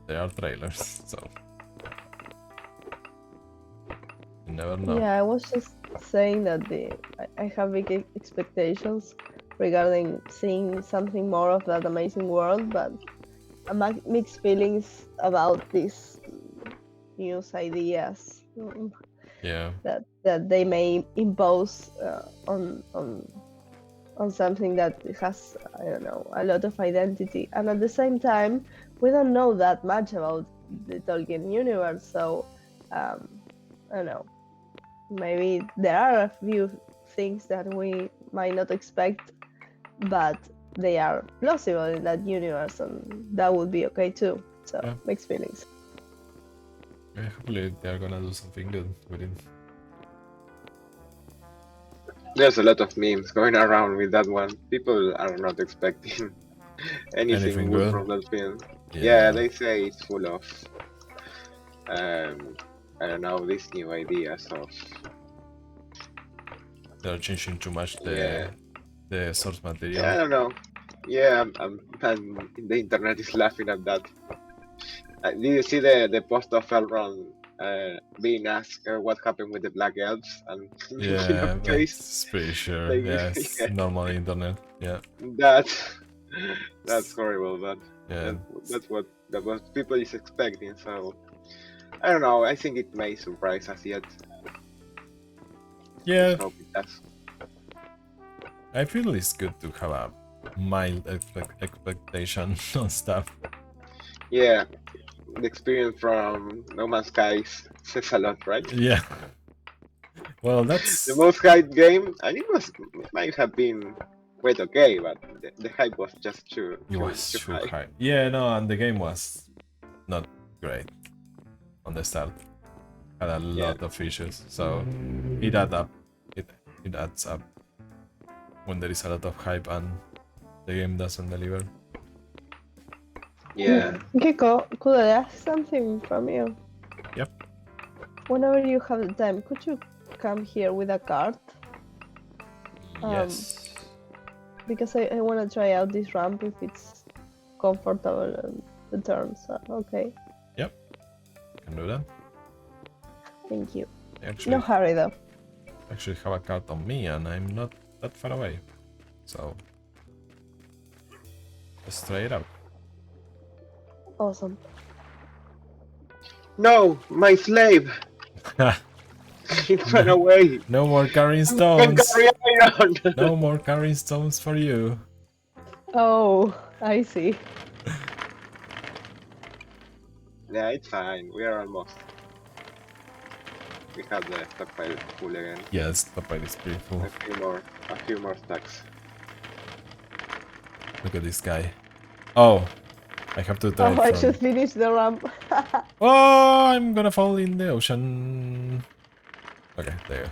they are trailers, so you never know. Yeah, I was just saying that I have big expectations regarding seeing something more of that amazing world, but mixed feelings about this news ideas Yeah. that they may impose on something that has, I don't know, a lot of identity. And at the same time, we don't know that much about the Tolkien universe, so I don't know. Maybe there are a few things that we might not expect, but they are plausible in that universe, and that would be okay too. So Yeah. mixed feelings. Yeah, hopefully they're gonna do something good with it. There's a lot of memes going around with that one. People are not expecting anything good from that film. Yeah, they say it's full of, I don't know, these new ideas of. They're changing too much Yeah. the source Yeah, I material. don't know. Yeah, I'm the internet is laughing at that. Did you see the post of Elrond being asked what happened with the Black Elves and making a Yeah, face? that's pretty sure. Like, Yeah, it's yeah. normal internet. Yeah. That's horrible, but Yeah. that's what people is expecting. So I don't know. I think it may surprise us yet. Yeah, Let's hope it does. I feel it's good to have a mild expectation on stuff. Yeah, the experience from No Man's Skies says a lot, right? Yeah. Well, that's The most hyped game, and it might have been quite okay, but the hype was just too high. high. Yeah, no, and the game was not great on the start. Had a lot of issues, so it adds up. It adds up when there is a lot of hype and the game doesn't deliver. Yeah. Gecko, could I ask something from you? Yep. Whenever you have the time, could you come here with a card? Yes. Because I want to try out this ramp if it's comfortable and the turns are okay. Yep. Can do that. Thank you. Actually, No hurry though. actually have a card on me and I'm not that far away. So let's try it out. Awesome. No, my slave! He ran away! No more carrying Can stones! carry iron! No more carrying stones for you. Oh, I see. Yeah, it's fine. We are almost. We have the stockpile full again. Yes, the pile is pretty full. A few more stacks. Look at this guy. Oh, I have to try Oh, I from... should finish the ramp. Oh, I'm gonna fall in the ocean. Okay, there you go.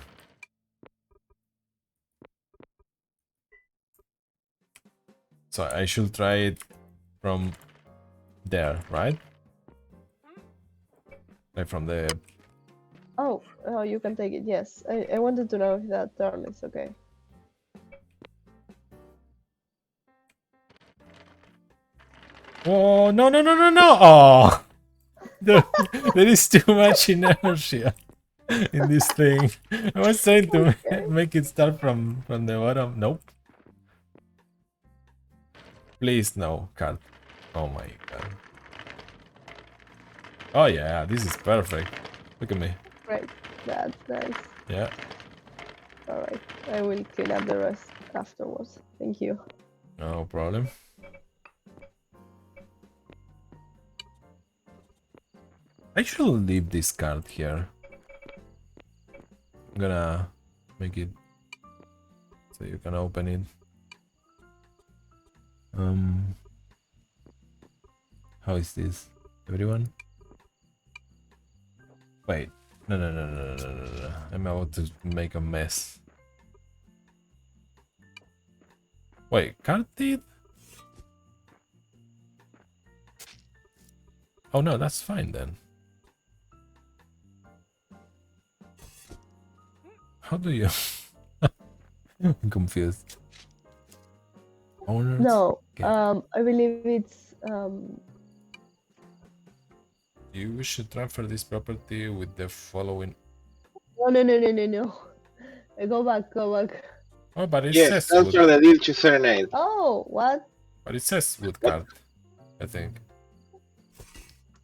So I should try it from there, right? Like from the... Oh, you can take it. Yes, I wanted to know if that turn is okay. Oh, no, no, no, no, no! Oh! There is too much inertia in this thing. I was trying to make it start from the bottom. Nope. Please, no, card. Oh my god. Oh yeah, this is perfect. Look at me. Great, that's nice. Yeah. Alright, I will clean up the rest afterwards. Thank you. No problem. I should leave this card here. I'm gonna make it so you can open it. How is this? Everyone? Wait. No, no, no, no, no, no, no, no. I'm about to make a mess. Wait, card did? Oh no, that's fine then. How do you... I'm confused. Owners? No, Okay. I believe it's You wish to transfer this property with the following... no. Go back. Oh, but it Yes, says transfer wood. the deal to Serenade. Oh, what? But it says wood card, I think.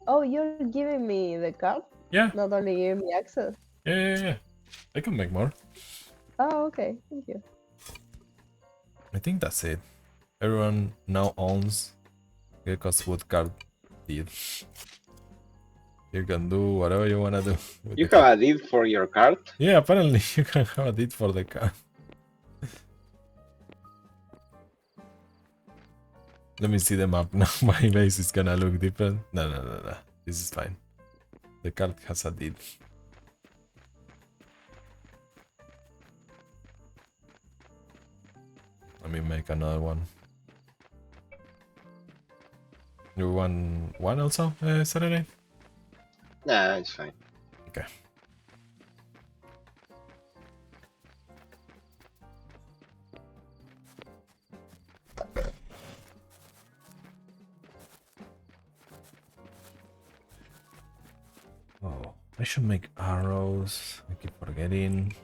Oh, you're giving me the card? Yeah, Not only give me access. yeah. I can make more. Oh, okay. Thank you. I think that's it. Everyone now owns Gekko's wood card deed. You can do whatever you wanna do with You the card. have a deed for your card? Yeah, apparently you can have a deed for the card. Let me see the map now. My base is gonna look different. No. This is fine. The card has a deed. Let me make another one. You want one also, Saturday? Nah, it's fine. Okay. Oh, I should make arrows. I keep forgetting.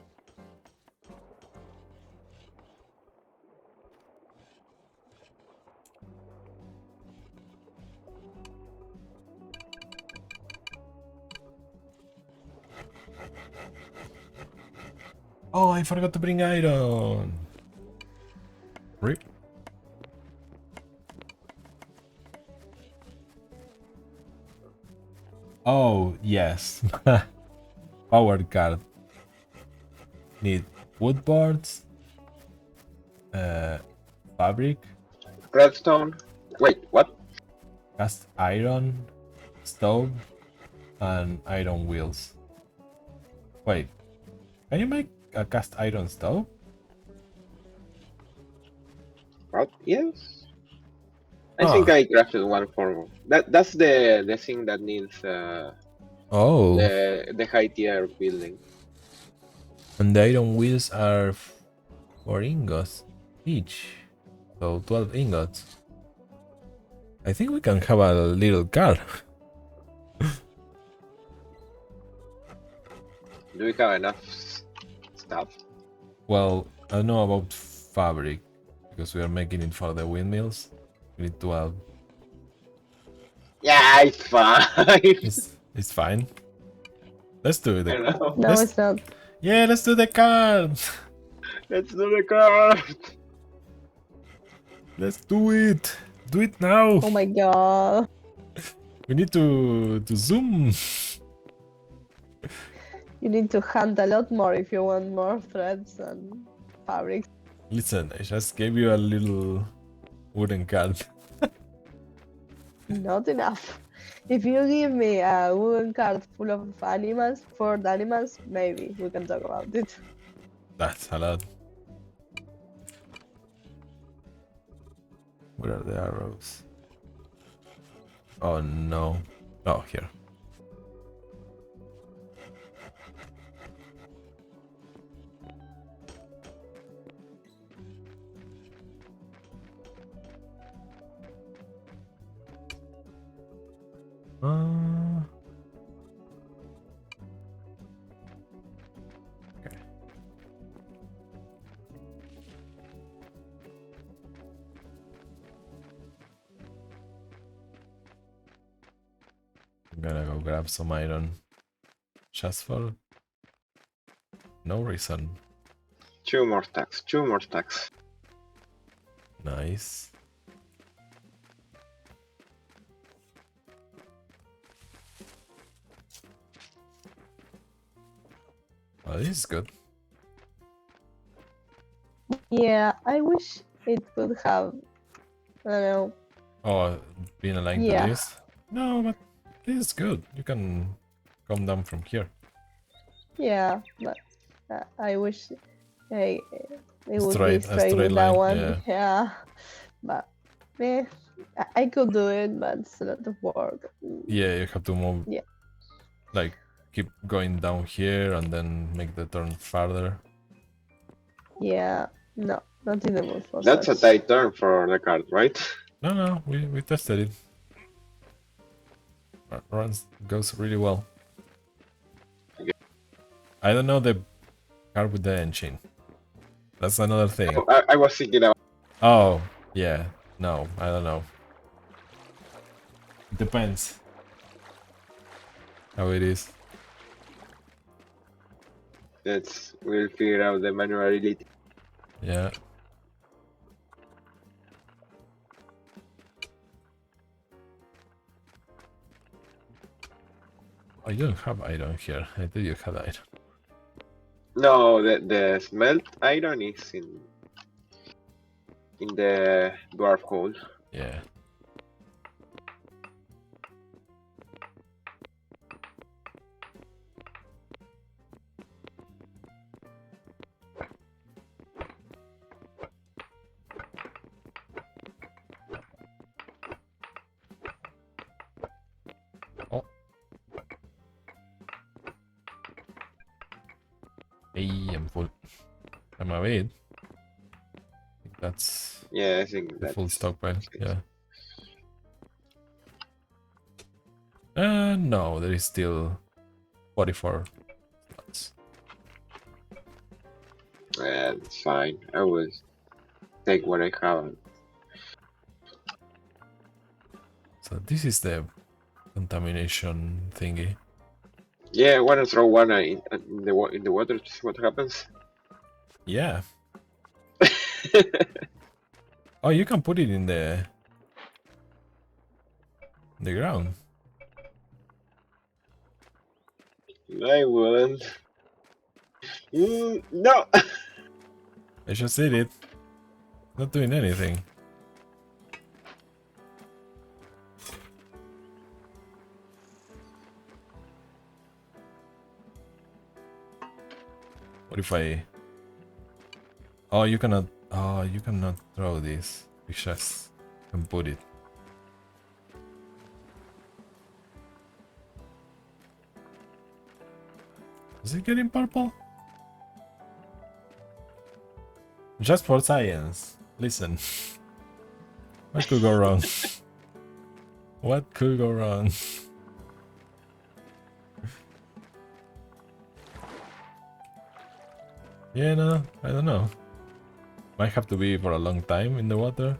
Oh, I forgot to bring iron. Rip. Oh, yes. Power card. Need wood boards, fabric, Redstone. Wait, what? cast iron, stove, and iron wheels. Wait, can you make a cast iron stove? What? Yes. I think I crafted one for that. That's the thing that needs Oh, the high tier building. and the iron wheels are 4 ingots each, so 12 ingots. I think we can have a little car. Do we have enough stuff? Well, I don't know about fabric because we are making it for the windmills. We need 12. Yeah, it's fine. It's fine. Let's do I it. know. No, it's not. Yeah, let's do the card. Let's do the card. Let's do it. Do it now. Oh my god. We need to zoom. You need to hunt a lot more if you want more threads and fabrics. Listen, I just gave you a little wooden card. Not enough. If you give me a wooden card full of animals, 4 animals, maybe we can talk about it. That's a lot. Where are the arrows? Oh no. Oh, here. Okay. I'm gonna go grab some iron. Just for no reason. 2 more stacks. 2 more stacks. Nice. Oh, this is good. Yeah, I wish it could have, I don't know. Oh, being aligned Yeah. to this? No, but this is good. You can come down from here. Yeah, but I wish it would Straight- be a straight straight with that line, one. Yeah, but I could do it, but it's a lot of work. Yeah, you have to move. Yeah. Like, keep going down here and then make the turn farther. Yeah, no, not in the mood for That's a such. tight turn for the card, right? No, we tested it. Runs goes really well. Okay. I don't know the card with the engine. That's another thing. Oh, I was thinking about. Oh, yeah. No, I don't know. Depends how it is. We'll figure out the maneuverability. Yeah. Oh, you don't have iron here. I thought you had iron. No, the smelt iron is in the dwarf hole. Yeah. Oh. Hey, I'm full. I'm a bit. I think that's Yeah, I think the that's full stockpile. Yeah. No, there is still 44 slots. Yeah, it's fine. I will take what I have. So this is the contamination thingy. Yeah, I wanna throw one in the water to see what happens. Yeah. Oh, you can put it in the ground. I wouldn't. No. I just did it. Not doing anything. What if I... Oh, you cannot... Oh, you cannot throw this. Because you can put it. Is it getting purple? Just for science. Listen. What could go wrong? What could go wrong? Yeah, no, I don't know. Might have to be for a long time in the water.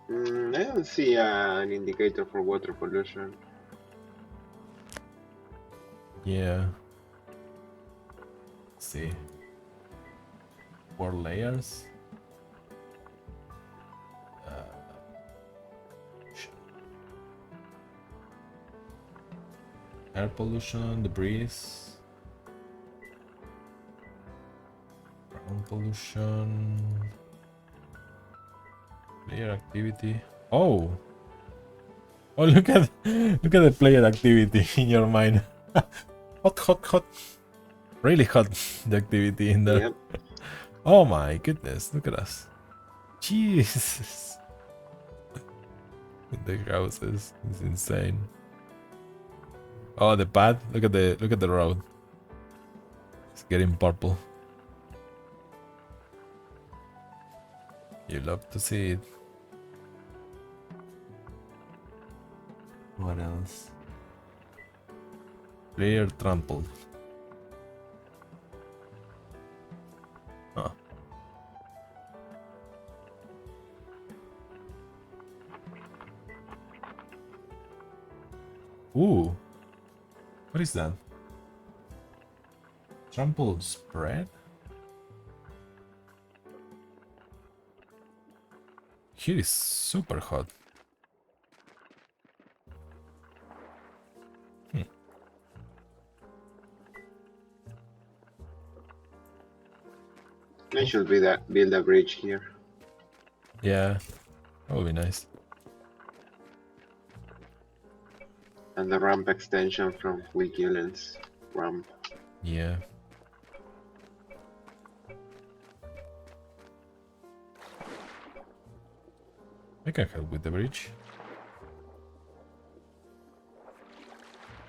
I don't see an indicator for water pollution. Yeah. Let's see. 4 layers. Air pollution, debris. Ground pollution. Player activity. Oh! Oh, look at the player activity in your mind. Hot, hot, hot. Really hot, the activity in there. Yep. Oh my goodness, look at us. Jesus. The houses is insane. Oh, the pad. Look at the road. It's getting purple. You love to see it. What else? Player trampled. Huh. Ooh. What is that? Trampled spread? Here is super hot. I should build a bridge here. Yeah, that would be nice. And the ramp extension from Wigillen's ramp. Yeah. I can help with the bridge.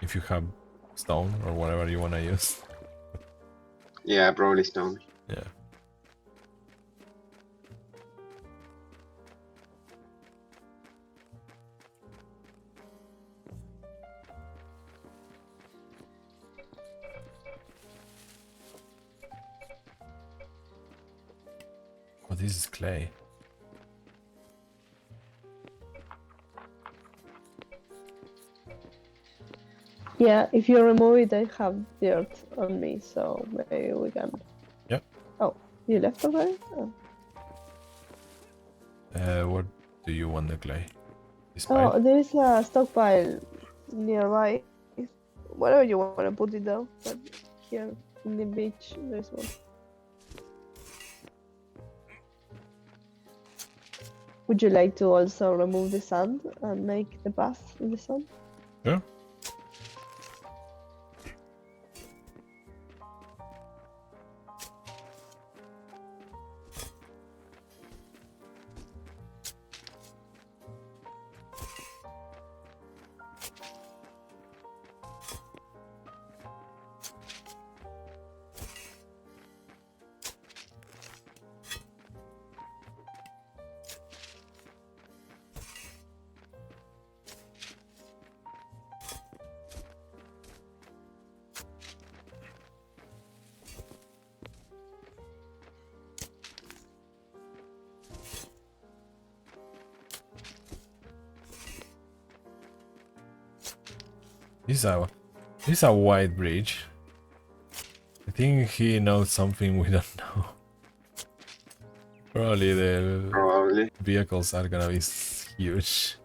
If you have stone or whatever you wanna use. Yeah, probably stone. Yeah. Oh, this is clay. Yeah, if you remove it, I have dirt on me, so maybe we can. Yep. Oh, you left already? Oh, What do you want the clay? This pile? oh, there is a stockpile nearby. Whatever you want to put it though, but here in the beach, there's one. Would you like to also remove the sand and make the path in the sand? Sure. This is a wide bridge. I think he knows something we don't know. Probably the Probably. vehicles are gonna be huge.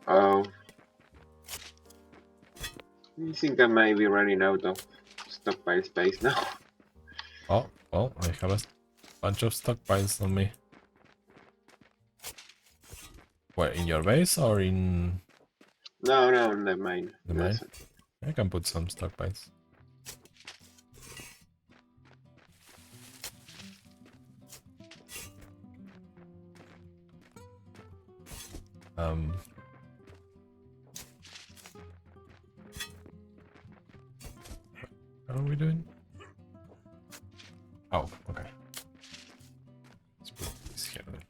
Oh. I think I might be running out of stockpile space now. Oh, well, I have a bunch of stockpiles on me. Where, in your base or in No, never mind. the mine? I can put some stockpiles. How are we doing? Oh, okay. Let's put this here then.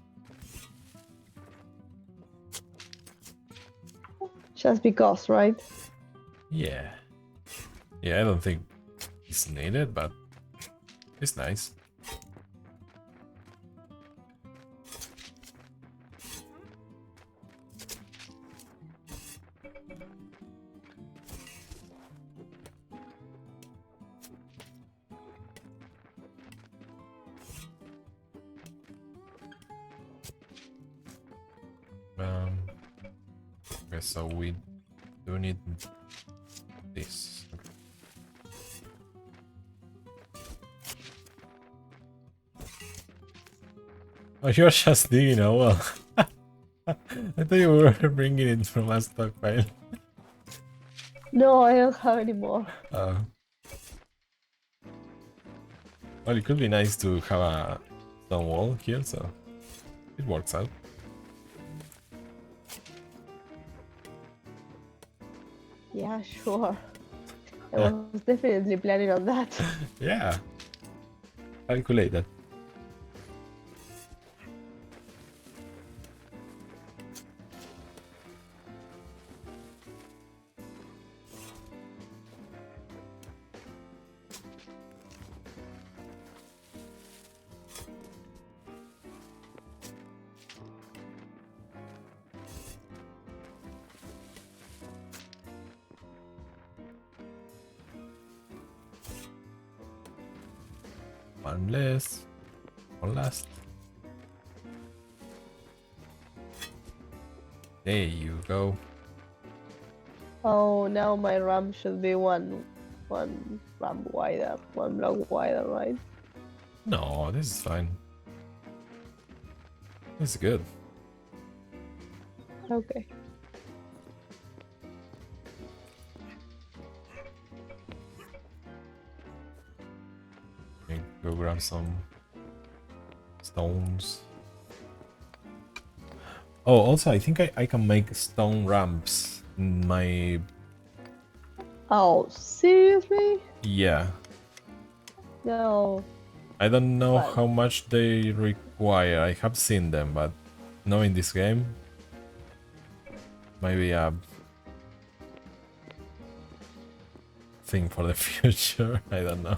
Just because, right? Yeah. Yeah, I don't think it's needed, but it's nice. Okay, so we do need this. Oh, you're just digging a well. I thought you were bringing it from a stockpile. No, I don't have any more. Well, it could be nice to have a stone wall here, so it works out. Yeah, sure. I was definitely planning on that. Yeah. Calculate that. One less. One last. There you go. Oh, now my ramp should be one ramp wider, one block wider, right? No, this is fine. This is good. Okay. Okay, go grab some stones. Oh, also, I think I can make stone ramps in my... Oh, seriously? Yeah. No. I don't know What? how much they require. I have seen them, but knowing this game, maybe a thing for the future. I don't know.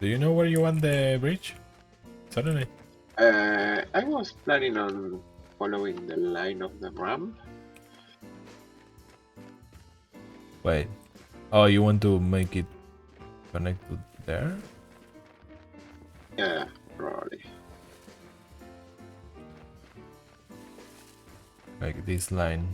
Do you know where you want the bridge? Suddenly. I was planning on following the line of the ramp. Wait. Oh, you want to make it connect to there? Yeah, probably. Like this line.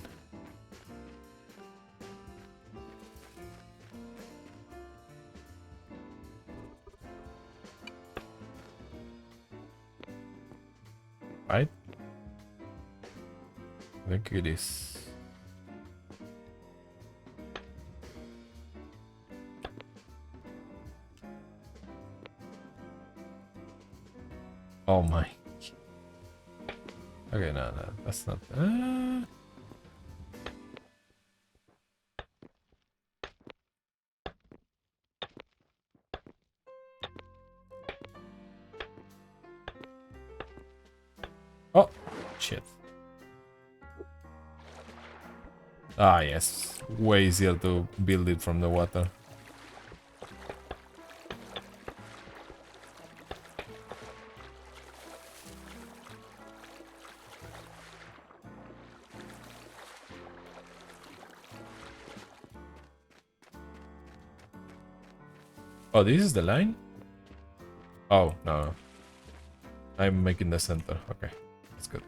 Right? I think it is. Oh my. Okay, no, that's not. Oh, shit. Ah, yes. Way easier to build it from the water. Oh, this is the line? Oh, no. I'm making the center. Okay, that's good.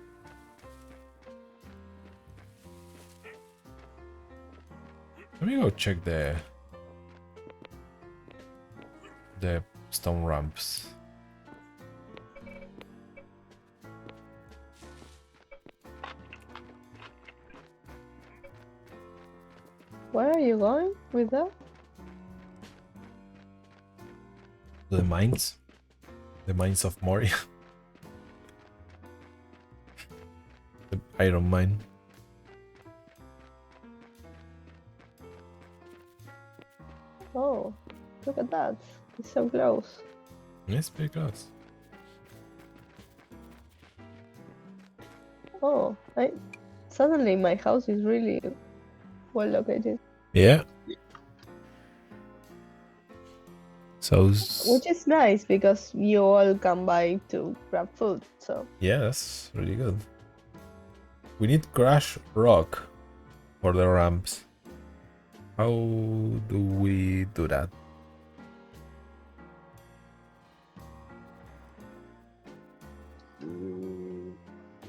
Let me go check the stone ramps. Where are you going with that? The mines. The mines of Moria. The iron mine. Oh, look at that. It's so close. Yes, pretty close. Oh, suddenly my house is really well located. Yeah. So Which is nice because you all come by to grab food, so. yeah, that's really good. We need crash rock for the ramps. How do we do that?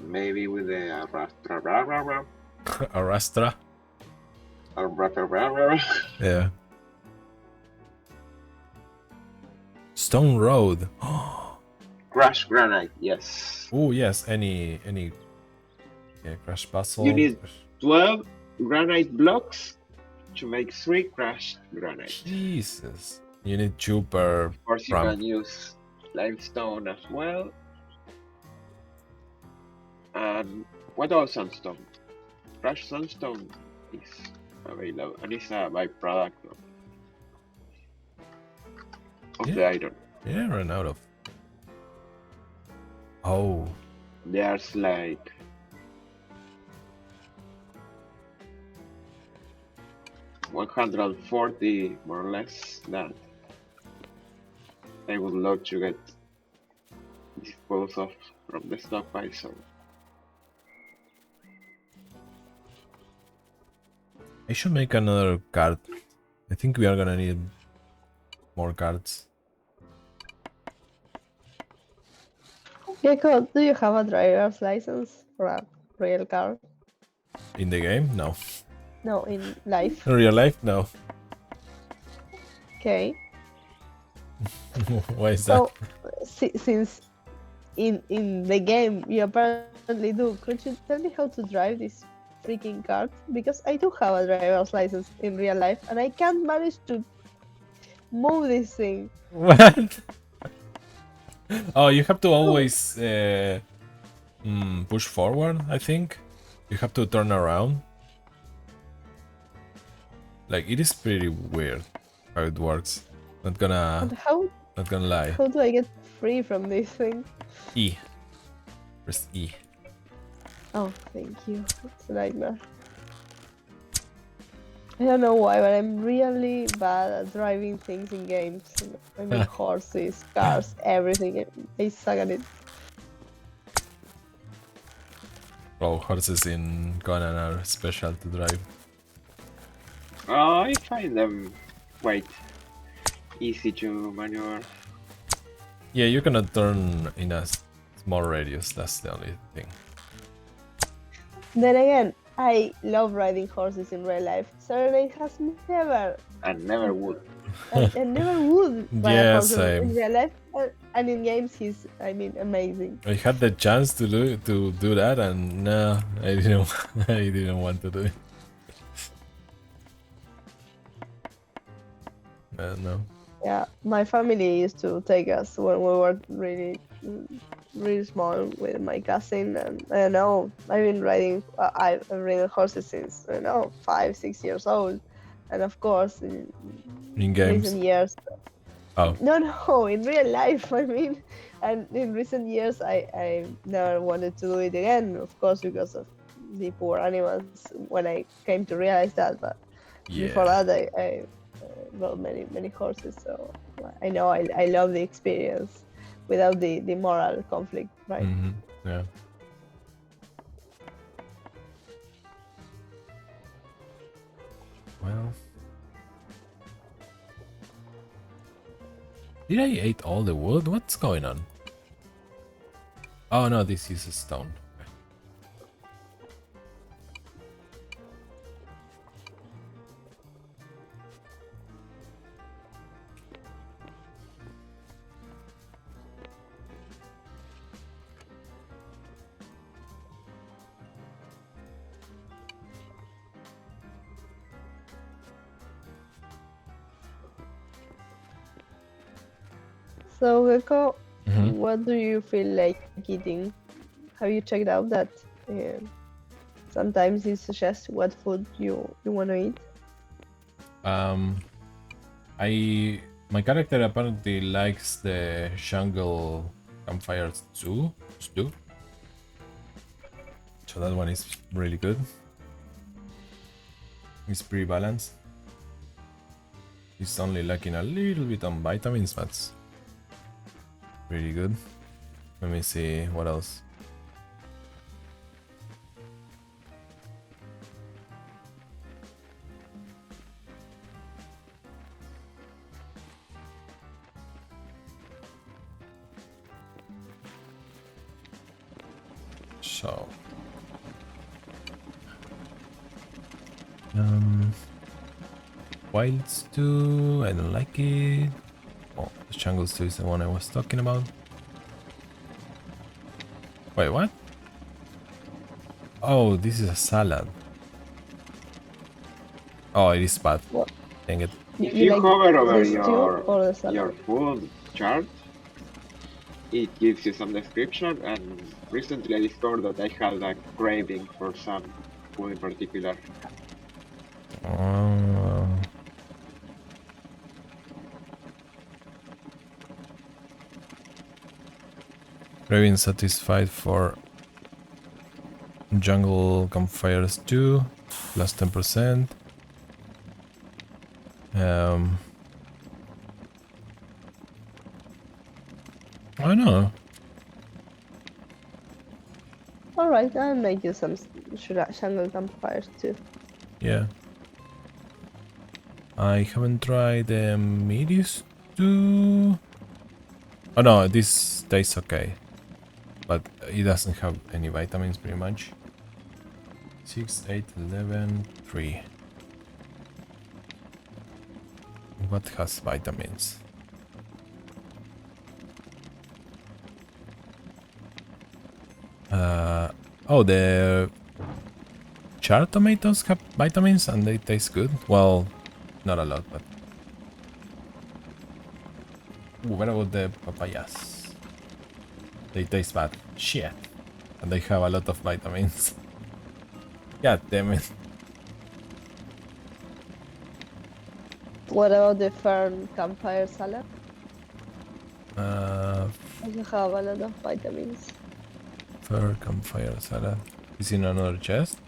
Maybe with the Arrastra? arrastra. Yeah. Stone road. Crash granite, yes. Oh yes, any yeah, crash basalt. You need 12 granite blocks to make 3 crushed granite. Jesus. You need 2 per Of course, you ramp. can use limestone as well. And what about sandstone? Crushed sandstone is available and it's a byproduct of the iron. Yeah, ran out of. Oh. There's like 140 more or less that I would love to get disposed of from the stockpile. So I should make another card. I think we are gonna need more cards. Gecko, do you have a driver's license for a real car? In the game? No. No, in life. In real life? No. Okay. Why is that? So, since in the game you apparently do, could you tell me how to drive this freaking car? Because I do have a driver's license in real life and I can't manage to move this thing. What? Oh, you have to always push forward, I think. You have to turn around. Like, it is pretty weird how it works. Not gonna lie. How do I get free from this thing? E. Press E. Oh, thank you. It's a nightmare. I don't know why, but I'm really bad at driving things in games. I mean, horses, cars, everything. I suck at it. Well, horses in Conan are special to drive. I find them quite easy to maneuver. Yeah, you cannot turn in a small radius, that's the only thing. Then again, I love riding horses in real life. Saturday has never And never would. I never would ride a Yeah, horse in same. real life, and in games he's, I mean, amazing. I had the chance to do that, and no, I didn't. I didn't want to do it. No. Yeah, my family used to take us when we were really small with my cousin, and I don't know. I've been riding. I've ridden horses since, I don't know, 5, 6 years old, and of course In games. recent years. Oh. No, in real life, I mean. And in recent years, I never wanted to do it again, of course, because of the poor animals when I came to realize that. But before Yeah. that, I rode many horses, so I know I love the experience without the moral conflict, right? Mm-hmm. Yeah. Well. Did I eat all the wood? What's going on? Oh no, this is a stone. So, Gecko, Mhm. what do you feel like eating? Have you checked out that sometimes it suggests what food you want to eat? My character apparently likes the jungle campfire stew. So that one is really good. It's pretty balanced. He's only lacking a little bit on vitamins, but it's pretty good. Let me see what else. So, wild stew, I don't like it. Oh, the jungle stew is the one I was talking about. Wait, what? Oh, this is a salad. Oh, it is bad. What? Dang it. If you like hover over the stew or the salad? your food chart, it gives you some description, and recently I discovered that I had a craving for some food in particular. Craving satisfied for jungle campfire stew, plus 10%. I don't know. Alright, I'll make you some jungle campfires too. Yeah. I haven't tried the meaty stew. Oh no, this tastes okay. But it doesn't have any vitamins pretty much. 6, 8, 11, 3. What has vitamins? Oh, the char tomatoes have vitamins and they taste good. Well, not a lot, but... Ooh, what about the papayas? They taste bad. Shit. And they have a lot of vitamins. God damn it. What about the fern campfire salad? Uh, Also have a lot of vitamins. Fur campfire salad. Is in another chest?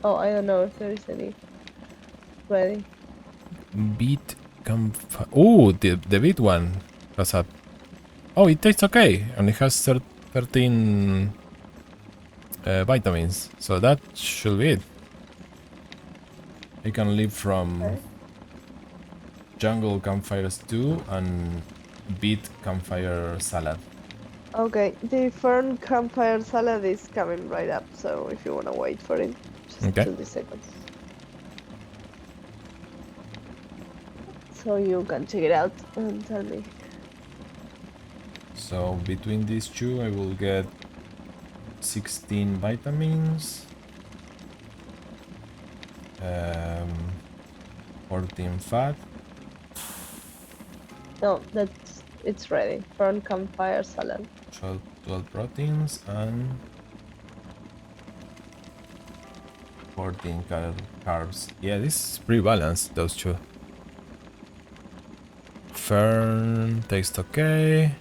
Oh, I don't know if there is any ready. Beet campfire. Oh, the beet one has a. Oh, it tastes okay, and it has 13 vitamins, so that should be it. I can live from Okay. jungle campfire stew and beet campfire salad. Okay, the fern campfire salad is coming right up, so if you wanna wait for it, just Okay. 20 seconds. So you can check it out and tell me. So between these two, I will get 16 vitamins, 14 fat. No, it's ready. Fern campfire salad. 12 proteins and 14 carbs. Yeah, this is pretty balanced, those two. Fern tastes okay.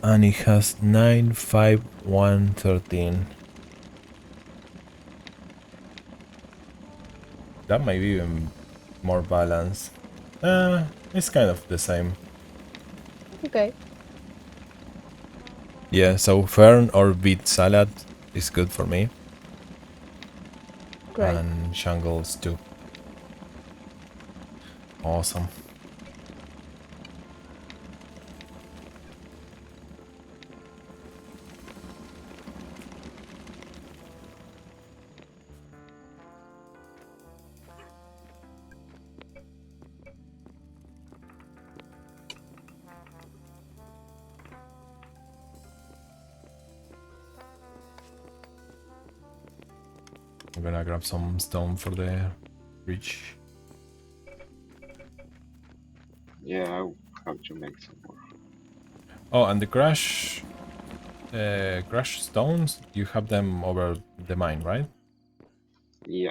And it has 9, 5, 1, 13. That might be even more balanced. It's kind of the same. Okay. Yeah, so fern or beet salad is good for me. Great. And shangles too. Awesome. I'm gonna grab some stone for the bridge. Yeah, I'll have to make some more. Oh, and the crash stones, you have them over the mine, right? Yeah.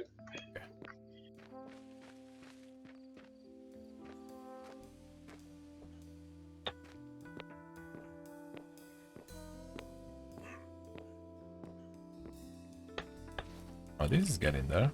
Oh, this is getting there.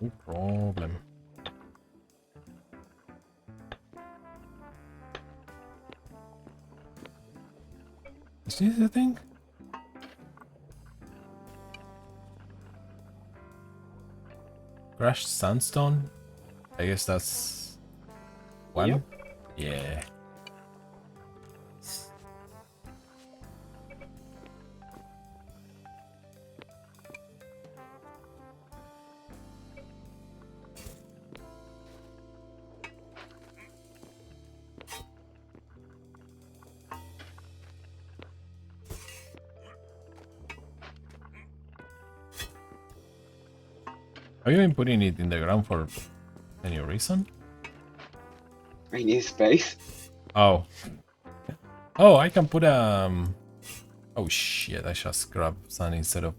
No problem. Is this the thing? Crushed sandstone? I guess that's one. Yep. Yeah. Have you been putting it in the ground for any reason? I need space. Oh. Oh, I can put oh shit, I just grabbed sun instead of.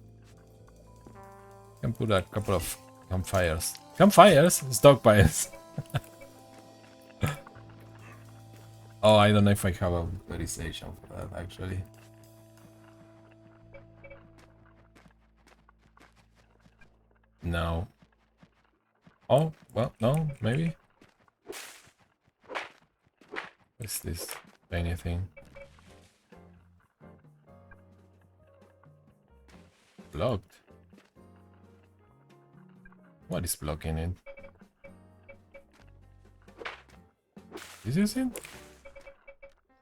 I can put a couple of campfires. Campfires? Stockpiles. Oh, I don't know if I have a authorization for that actually. No. Oh, well, no, maybe. What's this tiny thing? Blocked. What is blocking it? Is this it?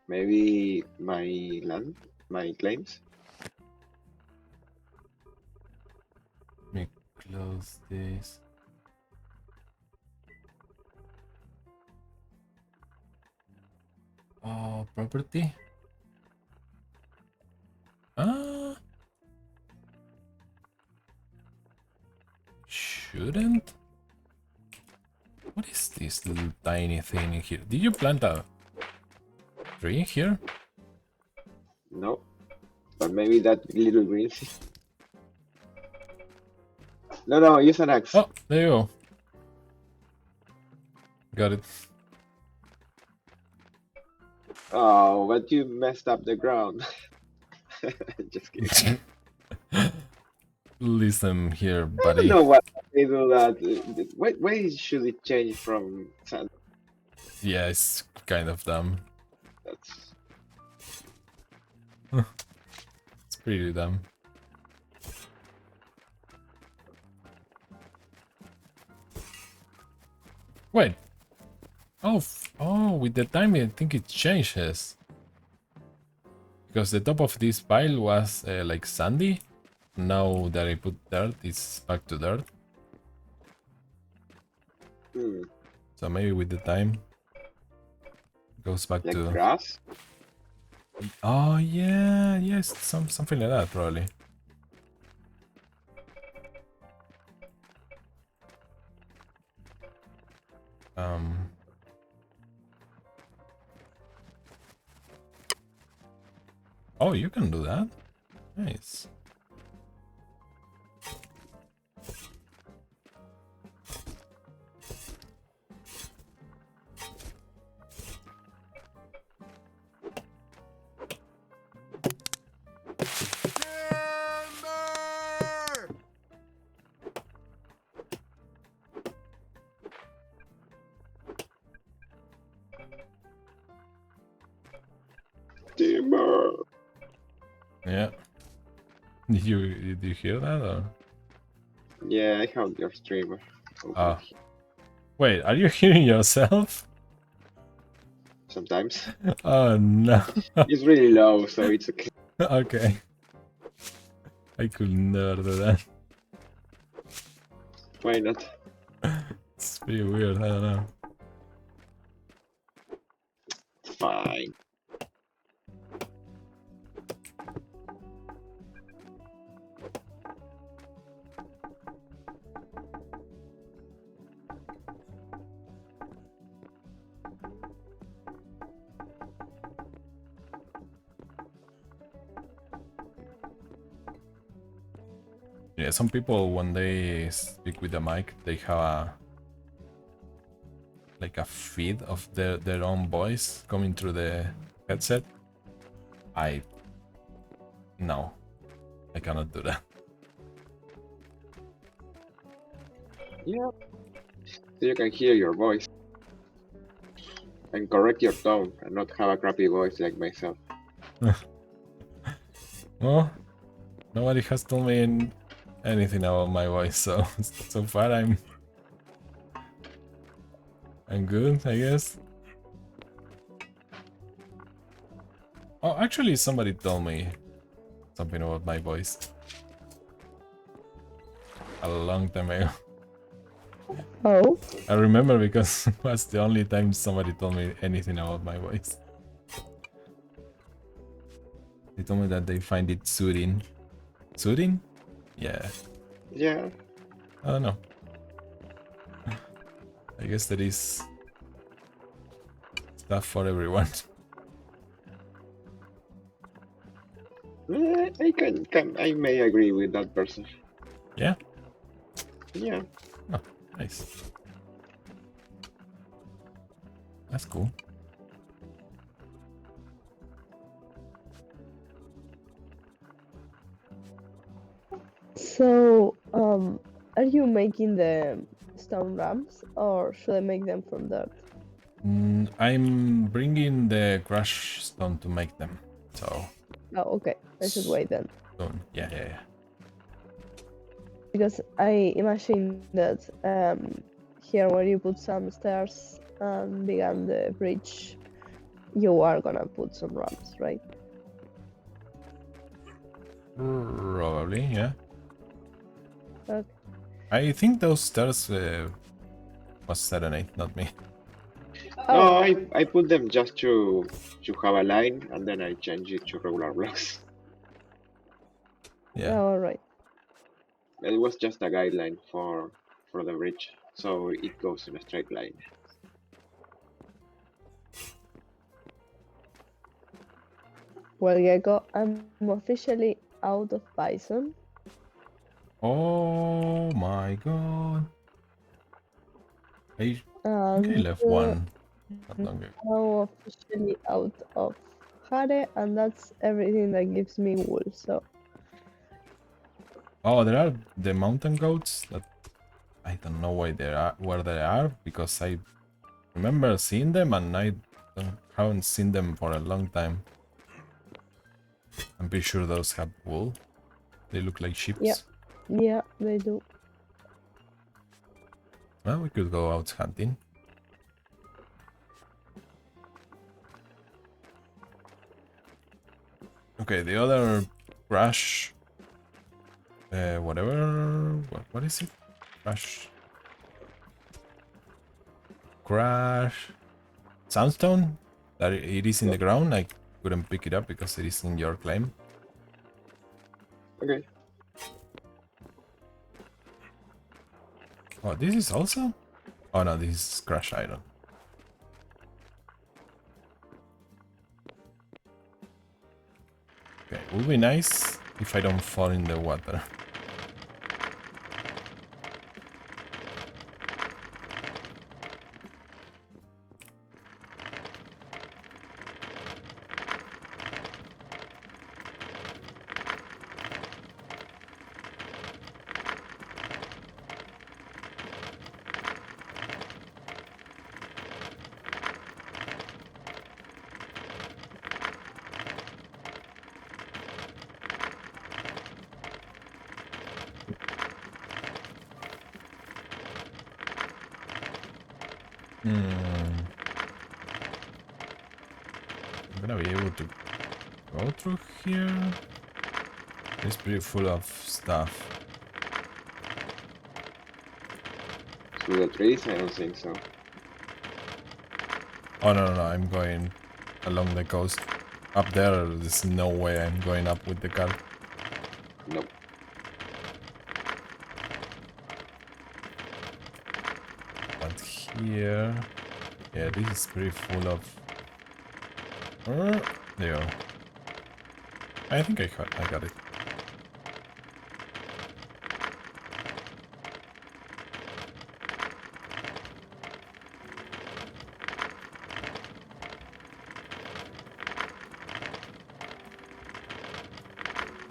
Maybe my land, my claims. Let me close this. Oh, property. Ah. tiny thing in here. Did you plant a tree here? No, but maybe that little green thing. No, use an axe. Oh, there you go. Got it. Oh, but you messed up the ground. Just kidding. Listen here, I don't buddy. know what they do that. Why should it change from sand? Yeah, it's kind of dumb. That's It's pretty dumb. Wait. Oh, oh, with the time I think it changes. Because the top of this pile was like sandy. Now that I put dirt, it's back to dirt. So maybe with the time, it goes back like to. grass. Oh yeah, yes, something like that probably. Um. Oh, you can do that. Nice. Timber. Yeah. Did you hear that or? Yeah, I have your streamer. Ah. Wait, are you hearing yourself? Sometimes Oh no. it's really low, so it's okay. Okay. I could never do that. Why not? It's pretty weird, I don't know. Fine. Yeah, some people when they speak with the mic, they have a feed of their own voice coming through the headset. No, I cannot do that. Yeah. So you can hear your voice and correct your tone and not have a crappy voice like myself. Well, nobody has told me anything about my voice, so so far I'm good, I guess. Oh, actually, somebody told me something about my voice a long time ago. Oh, I remember because it was the only time somebody told me anything about my voice. They told me that they find it soothing. Soothing? Yeah. Yeah. I don't know. I guess there is stuff for everyone. I may agree with that person. Yeah? Yeah. Oh, nice. That's cool. so are you making the stone ramps, or should I make them from dirt? I'm bringing the crush stone to make them. So, Oh, okay. I should wait then, soon. Yeah. because I imagine that here where you put some stairs and began the bridge, you are gonna put some ramps, right? Probably, yeah. Okay. I think those stairs was Serenade, not me. No, I put them just to have a line and then I change it to regular blocks. Yeah. Oh, all right. It was just a guideline for the bridge, so it goes in a straight line. Well, Gecko, I'm officially out of bison. Oh my god. I think I And left one not long ago. now officially out of Hare, and that's everything that gives me wool. So Oh, there are the mountain goats that I don't know where they are because I remember seeing them and I haven't seen them for a long time. I'm pretty sure those have wool. They look like sheep. yeah, yeah, they do. Well, we could go out hunting. Okay, the other crash. Whatever. What is it? Crash. Crash. Sandstone? That it is in the ground. I couldn't pick it up because it is in your claim. Okay. Oh, this is also? Oh no, this is crash iron. Okay, it would be nice if I don't fall in the water. I'm gonna be able to go through here. It's pretty full of stuff. Through the trees? I don't think so. Oh no, I'm going along the coast. Up there, there's no way I'm going up with the car. Nope. But here... Yeah, this is pretty full of... there you go. I think I got it.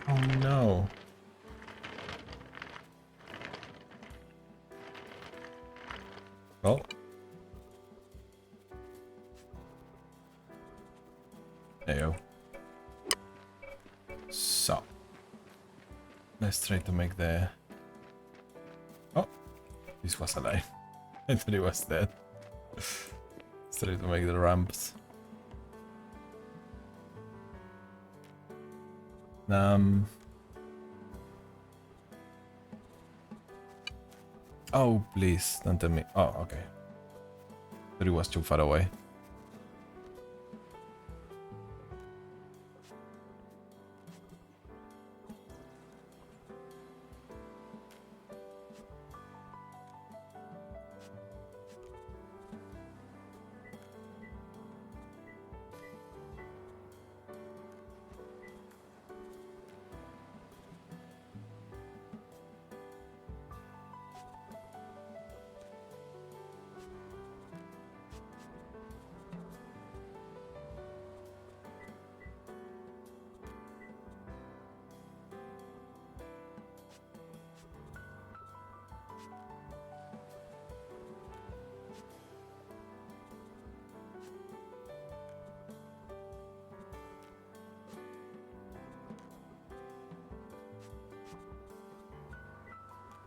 Oh no. Well. There you go. So. Let's try to make the... Oh. This was alive. I thought it was dead. Let's try to make the ramps. Oh, please, don't tell me. Oh, okay. But it was too far away.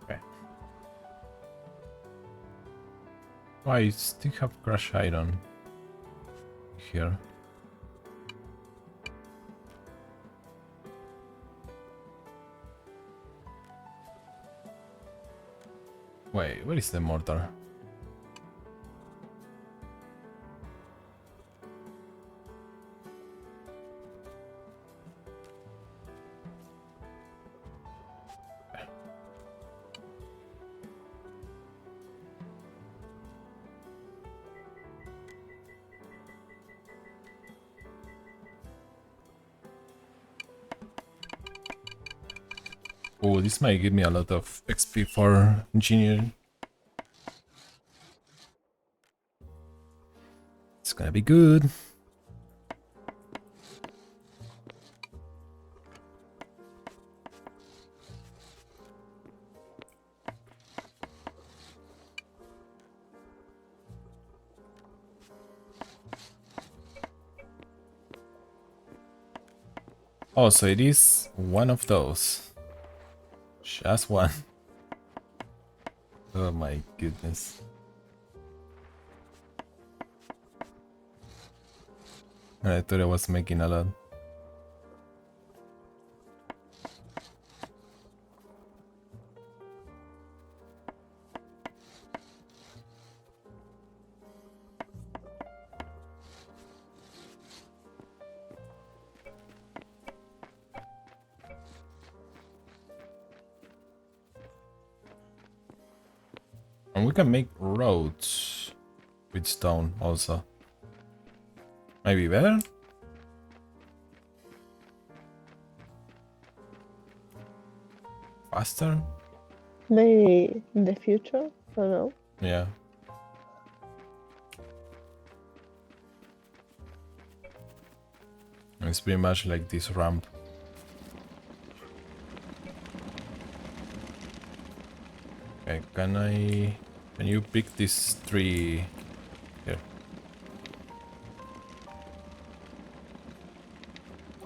Okay. Oh, I still have crush iron here. Wait, where is the mortar? Oh, this might give me a lot of XP for engineering. It's gonna be good. Oh, so it is one of those. Just one. Oh my goodness. I thought I was making a lot. And we can make roads with stone also. Maybe better? Faster? Maybe in the future. I don't know. Yeah. It's pretty much like this ramp. Okay, can you pick this tree here?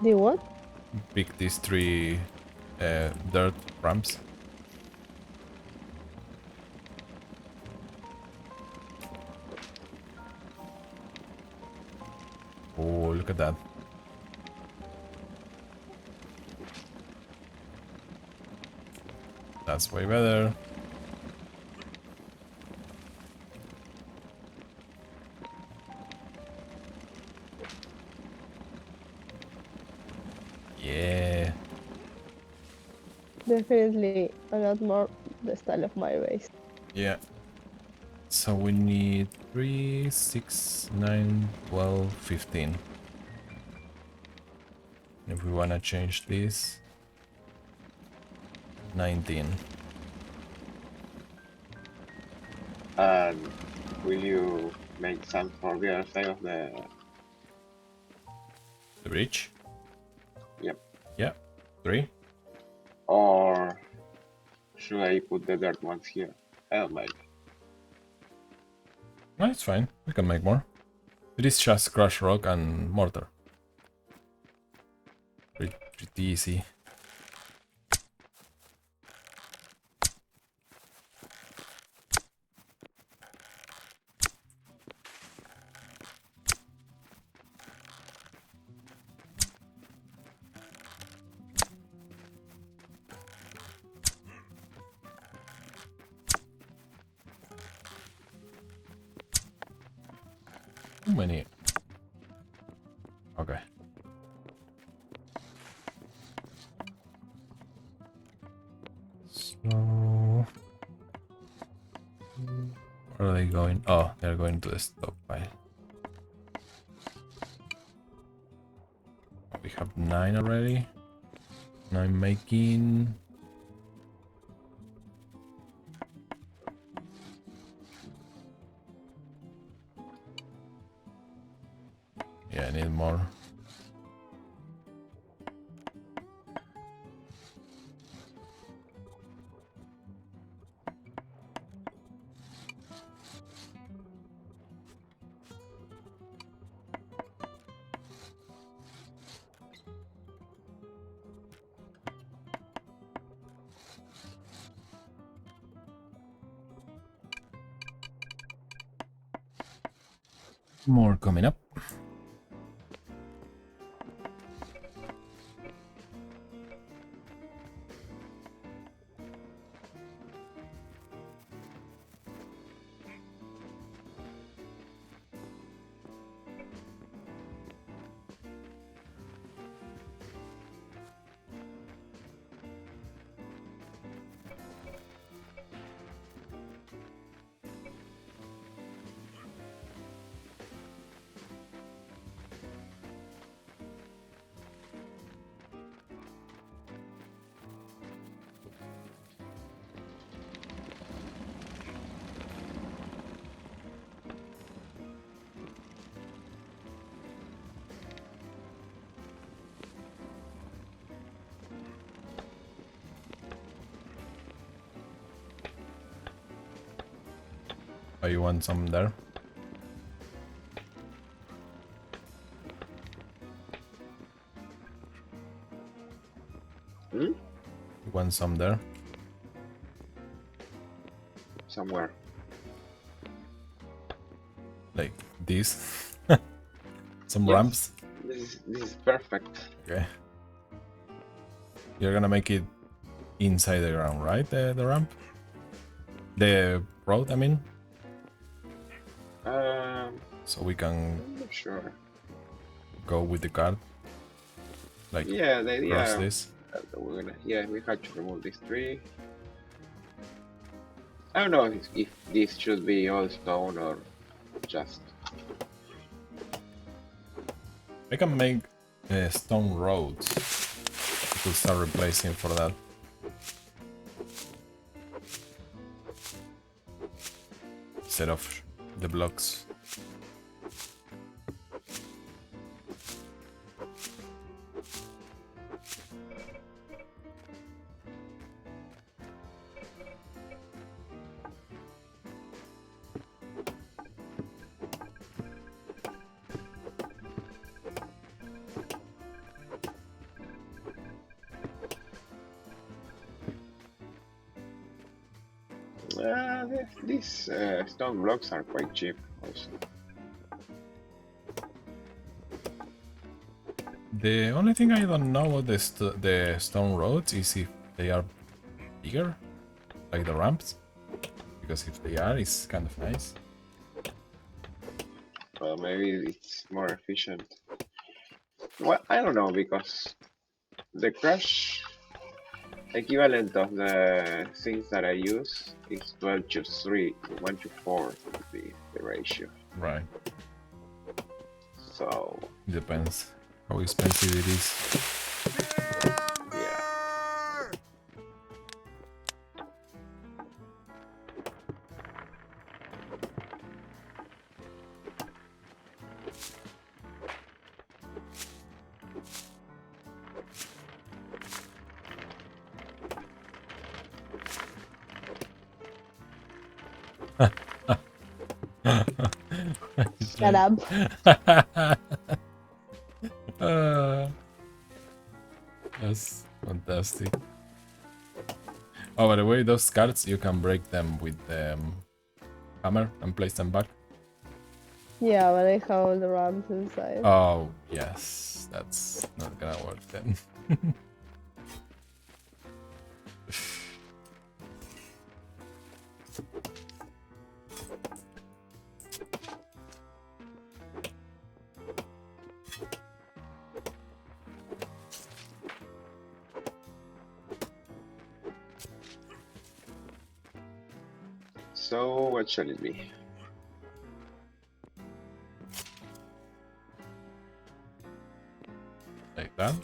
The what? Pick these three dirt ramps. Oh, look at that. That's way better. Yeah. Definitely a lot more the style of my race. Yeah. So we need 3, 6, 9, 12, 15. If we wanna change this, 19. And will you make some for the other side of the... The bridge? Yep. Yeah. 3. Or should I put the dirt ones here? I don't mind. No, it's fine. We can make more. It is just crush rock and mortar. Pretty easy. How many? Okay. So... where are they going? Oh, they're going to the stockpile. We have 9 already. And I'm making... yeah, I need more. More coming up. Oh, you want some there? Hmm? You want some there? Somewhere. Like this? Some Yes. ramps? This is perfect. Okay. You're gonna make it inside the ground, right? The ramp? The road, I mean? So we can I'm not sure. go with the car. Like, Yeah, the cross idea. this. We're gonna. Yeah, we have to remove this tree. I don't know if this should be all stone or just. I can make stone roads. We could start replacing for that. Instead of the blocks. These stone blocks are quite cheap also. The only thing I don't know about the stone roads is if they are bigger, like the ramps. Because if they are, it's kind of nice. Well, maybe it's more efficient. Well, I don't know because the crush equivalent of the things that I use is 12 to 3, 1 to 4 would be the ratio. Right. So, It depends how expensive it is. yeah. Shut up. That's fantastic. Oh, by the way, those cards, you can break them with the hammer and place them back. Yeah, but I have all the ramps inside. Oh, yes. That's not gonna work then. So, what shall it be? Like that.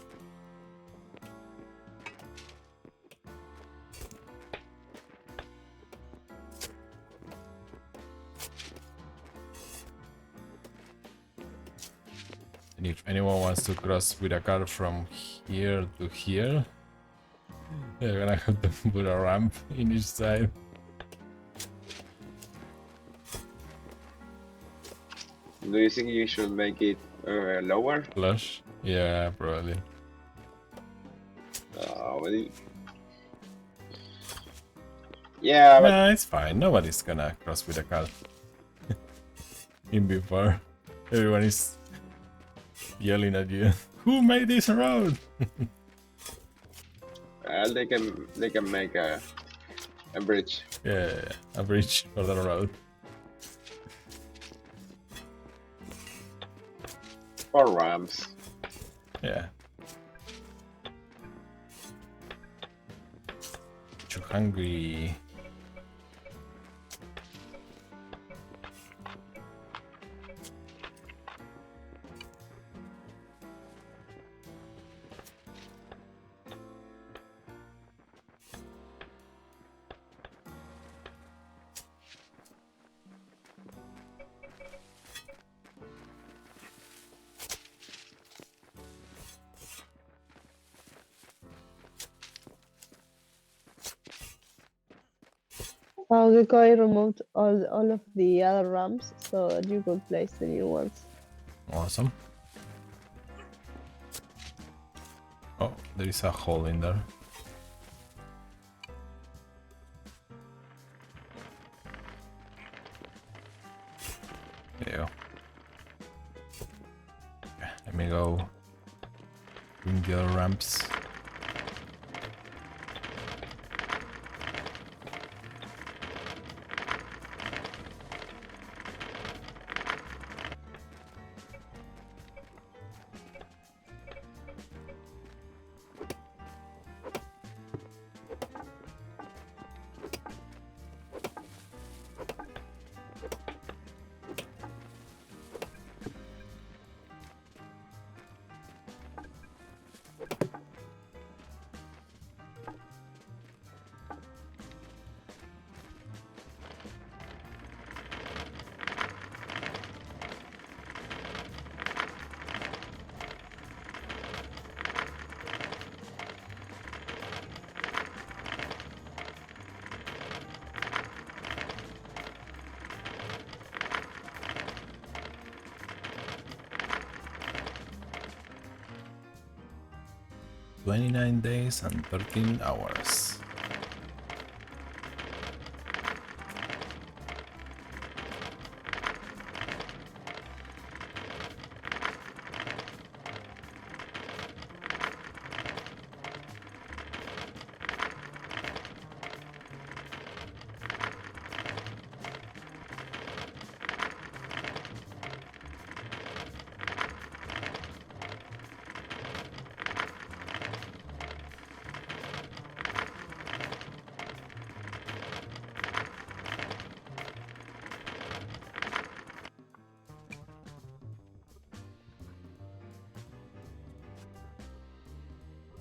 And if anyone wants to cross with a car from here to here, they're gonna have to put a ramp in each side. Do you think you should make it lower? Flush? Yeah, probably. Well, yeah, but Nah, it's fine. Nobody's gonna cross with a car. In before. Everyone is yelling at you. Who made this road? they can make a bridge. Yeah, a bridge for the road. Or ramps. Yeah. Too hungry. Oh, the guy removed all of the other ramps so that you could place the new ones. Awesome. Oh, there is a hole in there. There you go. Okay, let me go bring the other ramps. "29 days and 13 hours."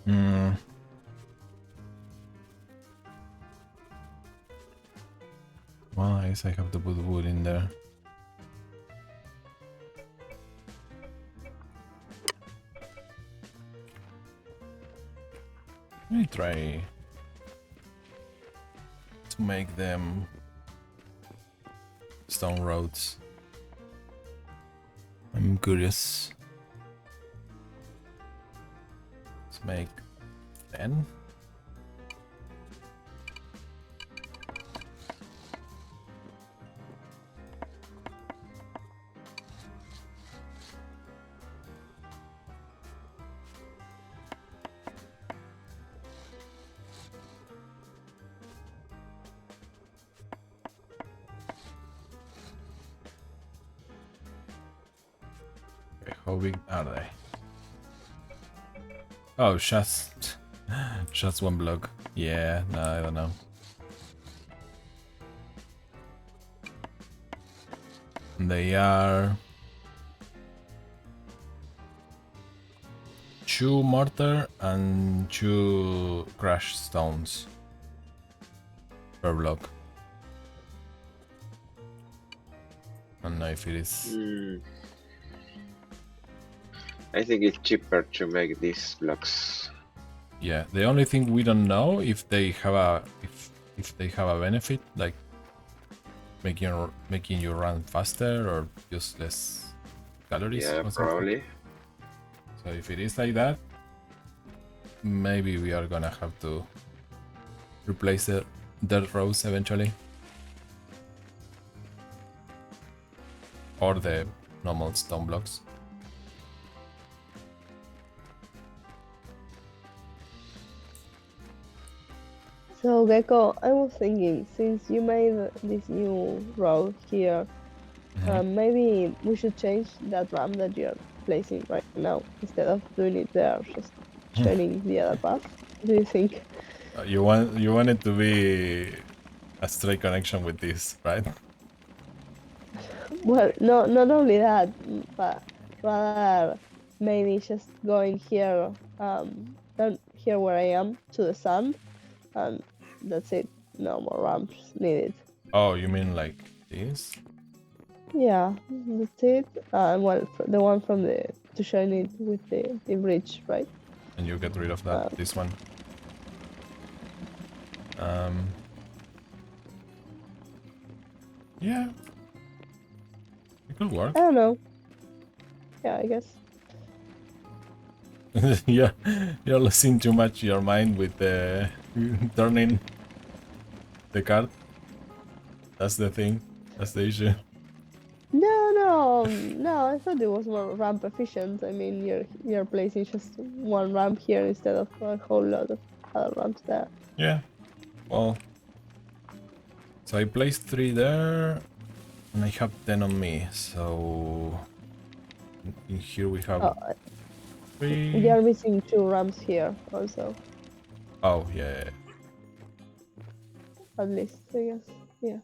Hmm. Well, I guess I have to put wood in there. Let me try to make them stone roads. I'm curious. Let's make 10. Okay, how big are they? Oh, just just one block. Yeah, no, I don't know. They are 2 mortar and 2 crush stones per block. I don't know if it is. I think it's cheaper to make these blocks. Yeah, the only thing we don't know if they have a if they have a benefit, like making you run faster or just less calories. Yeah, or something. probably. So if it is like that, maybe we are gonna have to replace the dirt roads eventually, or the normal stone blocks. So Gecko, I was thinking, since you made this new road here, maybe we should change that ramp that you're placing right now instead of doing it there, just showing the other path. What do you think? You want it to be a straight connection with this, right? Well, no, not only that, but rather maybe just going here, down here where I am to the sun, and that's it. No more ramps needed. Oh, you mean like this? Yeah, that's it. Well, the one from to shine it with the bridge, right? And you get rid of that, this one. Yeah. It could work. I don't know. Yeah, I guess. Yeah, you're losing too much your mind with turning the card. That's the thing. That's the issue. No. I thought it was more ramp efficient. I mean, you're placing just one ramp here instead of a whole lot of other ramps there. Yeah. Well, so I placed 3 there, and I have 10 on me. So in here we have Oh, 3. they are missing 2 ramps here also, Oh yeah. at least I guess. Yeah.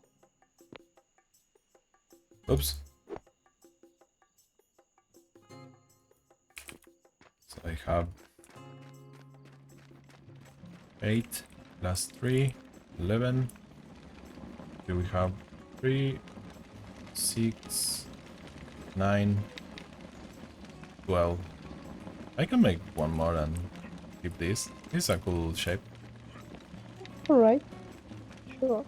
Oops. So I have 8 plus 3, 11. Here we have 3, 6, 9, 12. I can make one more and keep this. This is a cool shape. All right. Sure.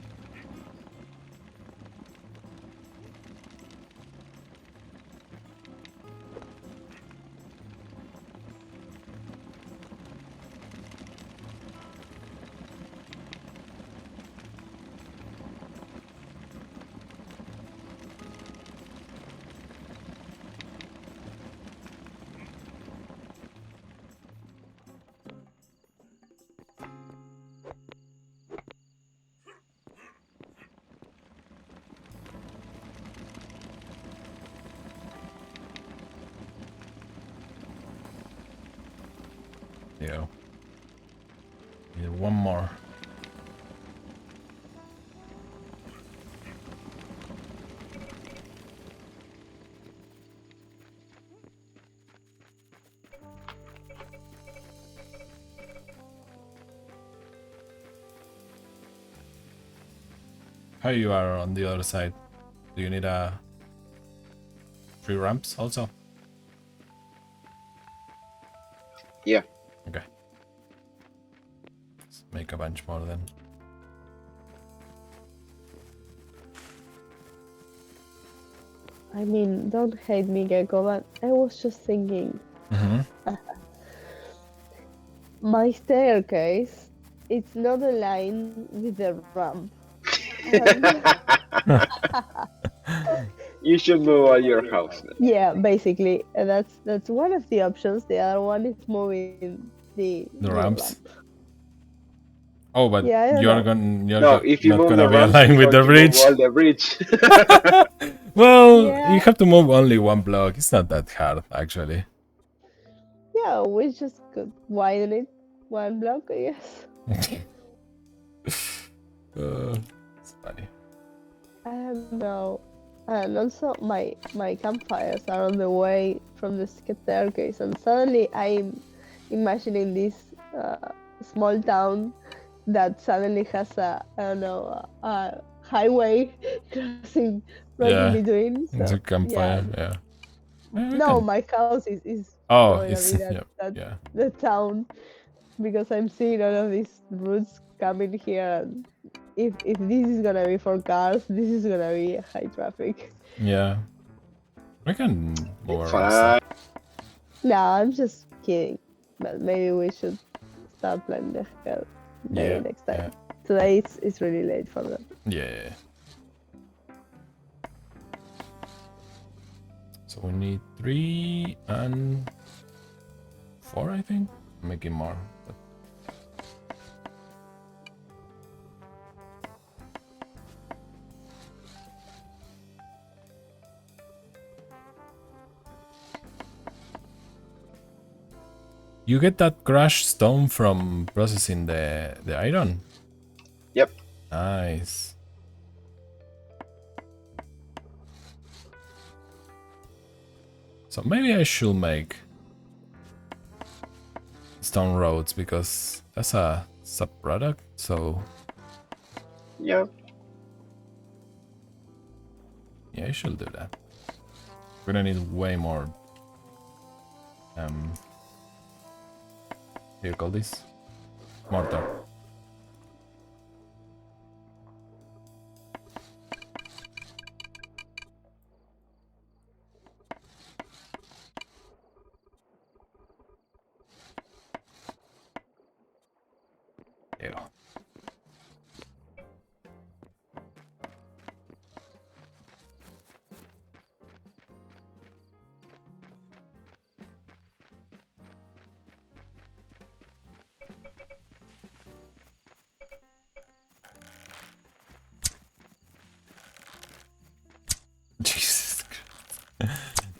There you go. Need one more. How you are on the other side? Do you need 3 ramps also? Yeah. Okay. Let's make a bunch more then. I mean, don't hate me, Gecko, but I was just thinking, my staircase, it's not aligned with the ramp. You should move all your house now. Yeah, basically, that's one of the options. The other one is moving the ramps. Oh, but Yeah, I don't you're know. gonna No, if you not move gonna the be ramps, aligned you're with the going to move bridge. all the bridge. Well, Yeah. you have to move only one block. It's not that hard, actually. Yeah, we just could widen it one block, I guess. It's funny. I don't know. And also, my campfires are on the way from the staircase, and suddenly I'm imagining this small town that suddenly has I don't know, a highway crossing right in Yeah, between. it's So a campfire. Yeah. We no, can- my house is Oh, going to it's be that yeah. the town, because I'm seeing all of these routes coming here. And if this is gonna be for cars, this is gonna be high traffic. Yeah. We can move around Fine. stuff. No, I'm just kidding. But maybe we should start planning the hell maybe Yeah. next time. Today it's really late for them. Yeah. So we need 3 and 4, I think. Making more. But... You get that crushed stone from processing the iron? Yep. Nice. So maybe I should make stone roads, because that's a sub-product, so Yeah. yeah, I should do that. We're gonna need way more what do you call this? Mortar. Ew. Jesus Christ.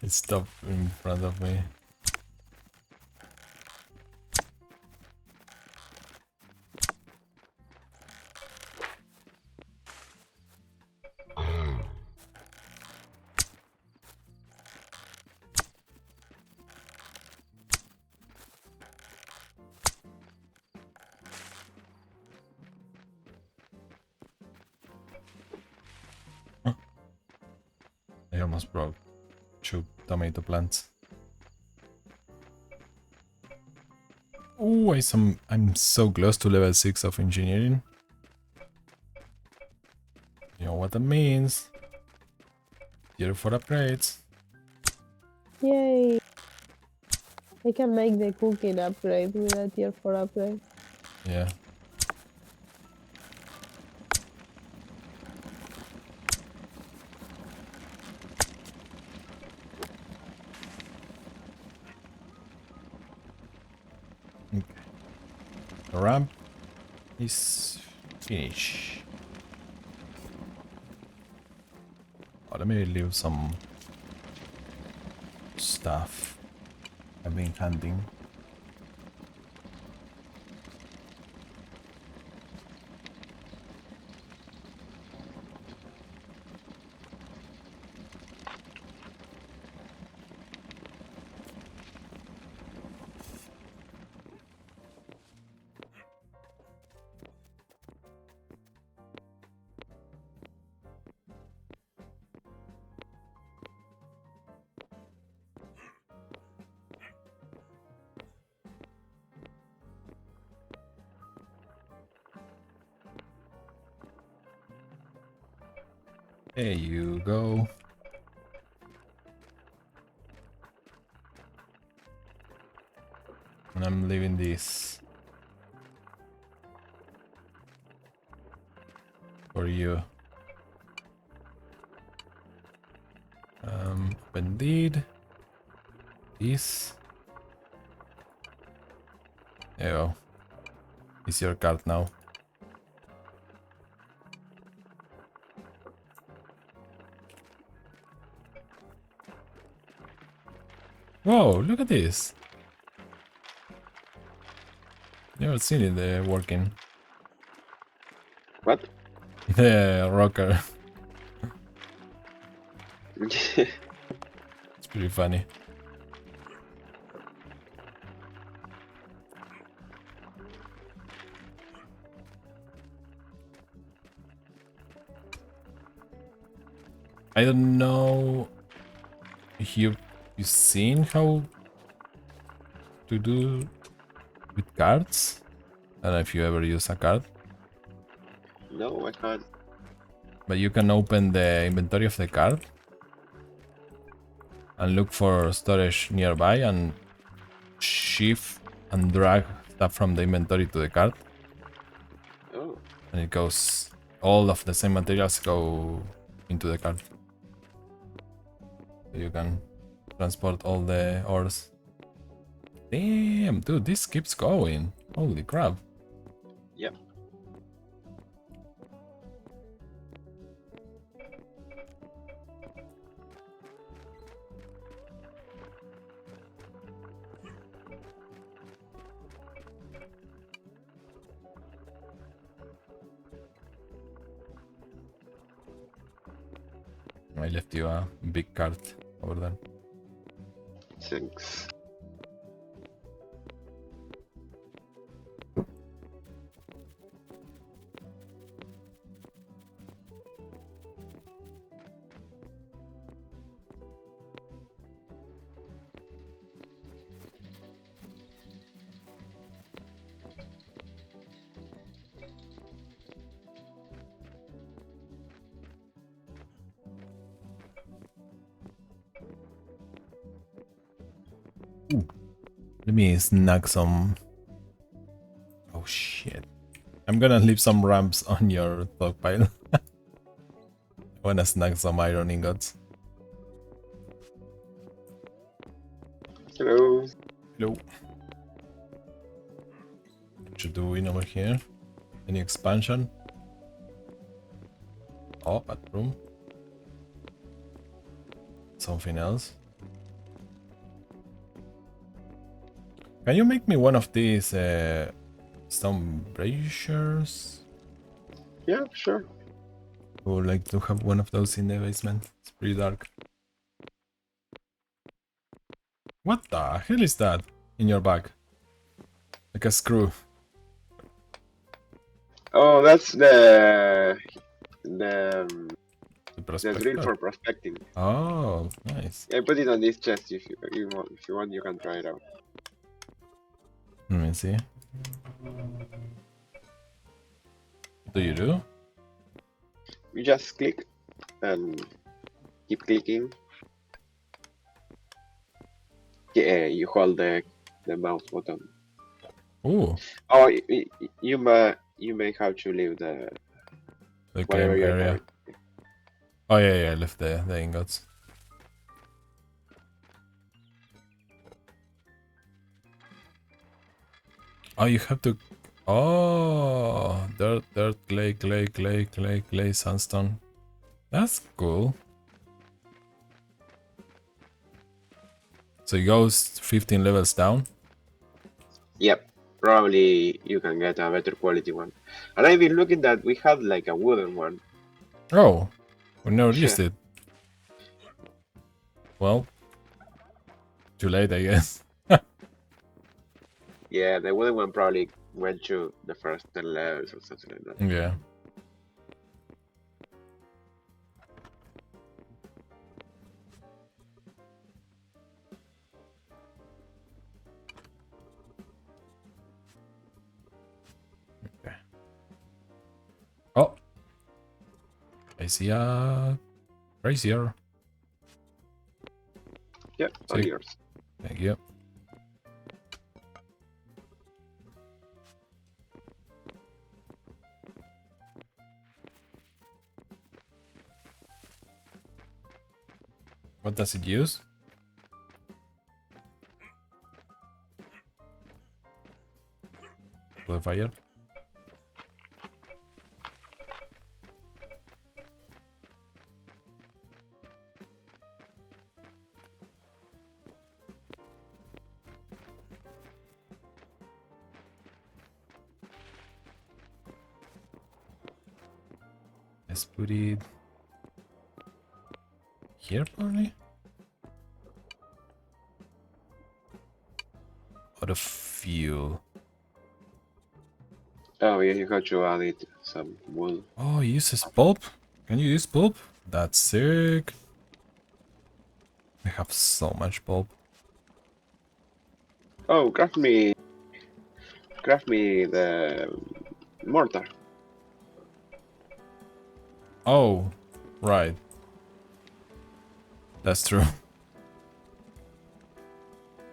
It stopped in front of me. I almost broke 2 tomato plants. Ooh, I'm so close to level 6 of engineering. You know what that means. Tier 4 upgrades. Yay! I can make the cooking upgrade with a tier 4 upgrade. Yeah. Okay. The ramp is finished. Oh, let me leave some stuff I've been hunting. There you go. And I'm leaving this for you. Indeed. This. There you go. It's your card now. Whoa, look at this. Never seen it working. What? The rocker. It's pretty funny. I don't know if you've seen how to do with cards. I don't know if you ever use a card, No, I can't. but you can open the inventory of the card and look for storage nearby and shift and drag stuff from the inventory to the card, Oh, and it goes, all of the same materials go into the card. So you can transport all the ores. Damn, dude, this keeps going. Holy crap. yep. I left you a big card over there. Thanks. Let me snag some. Oh shit. I'm gonna leave some ramps on your stockpile. I wanna snag some iron ingots. Hello. Hello. What you doing over here? Any expansion? Oh, bathroom. Something else. Can you make me one of these stone braziers? Yeah, sure. I would like to have one of those in the basement. It's pretty dark. What the hell is that in your bag? Like a screw. Oh, that's the The the drill prospector. for prospecting. Oh, nice. I put it on this chest if you want you can try it out. Let me see. What do you do? You just click and keep clicking. Yeah, you hold the mouse button. Ooh, Oh, you may have to leave the the whatever game you're area. carrying. Oh yeah, I left the ingots. Oh, you have to. Oh, dirt, clay, sandstone. That's cool. So it goes 15 levels down. Yep, probably you can get a better quality one. And I've been looking that we have like a wooden one. Oh, we never used Yeah. it. Well, too late, I guess. Yeah, the wooden one probably went to the first 10 levels or something like that. Yeah. Okay. Oh, I see a brazier. Yep, all See. yours. Thank you. What does it use? The fire. Let's put it here, probably. Or the fuel. Oh yeah, you have to add it some wool. Oh, it uses pulp? Can you use pulp? That's sick. I have so much pulp. Oh, craft me the mortar. Oh, right. That's true.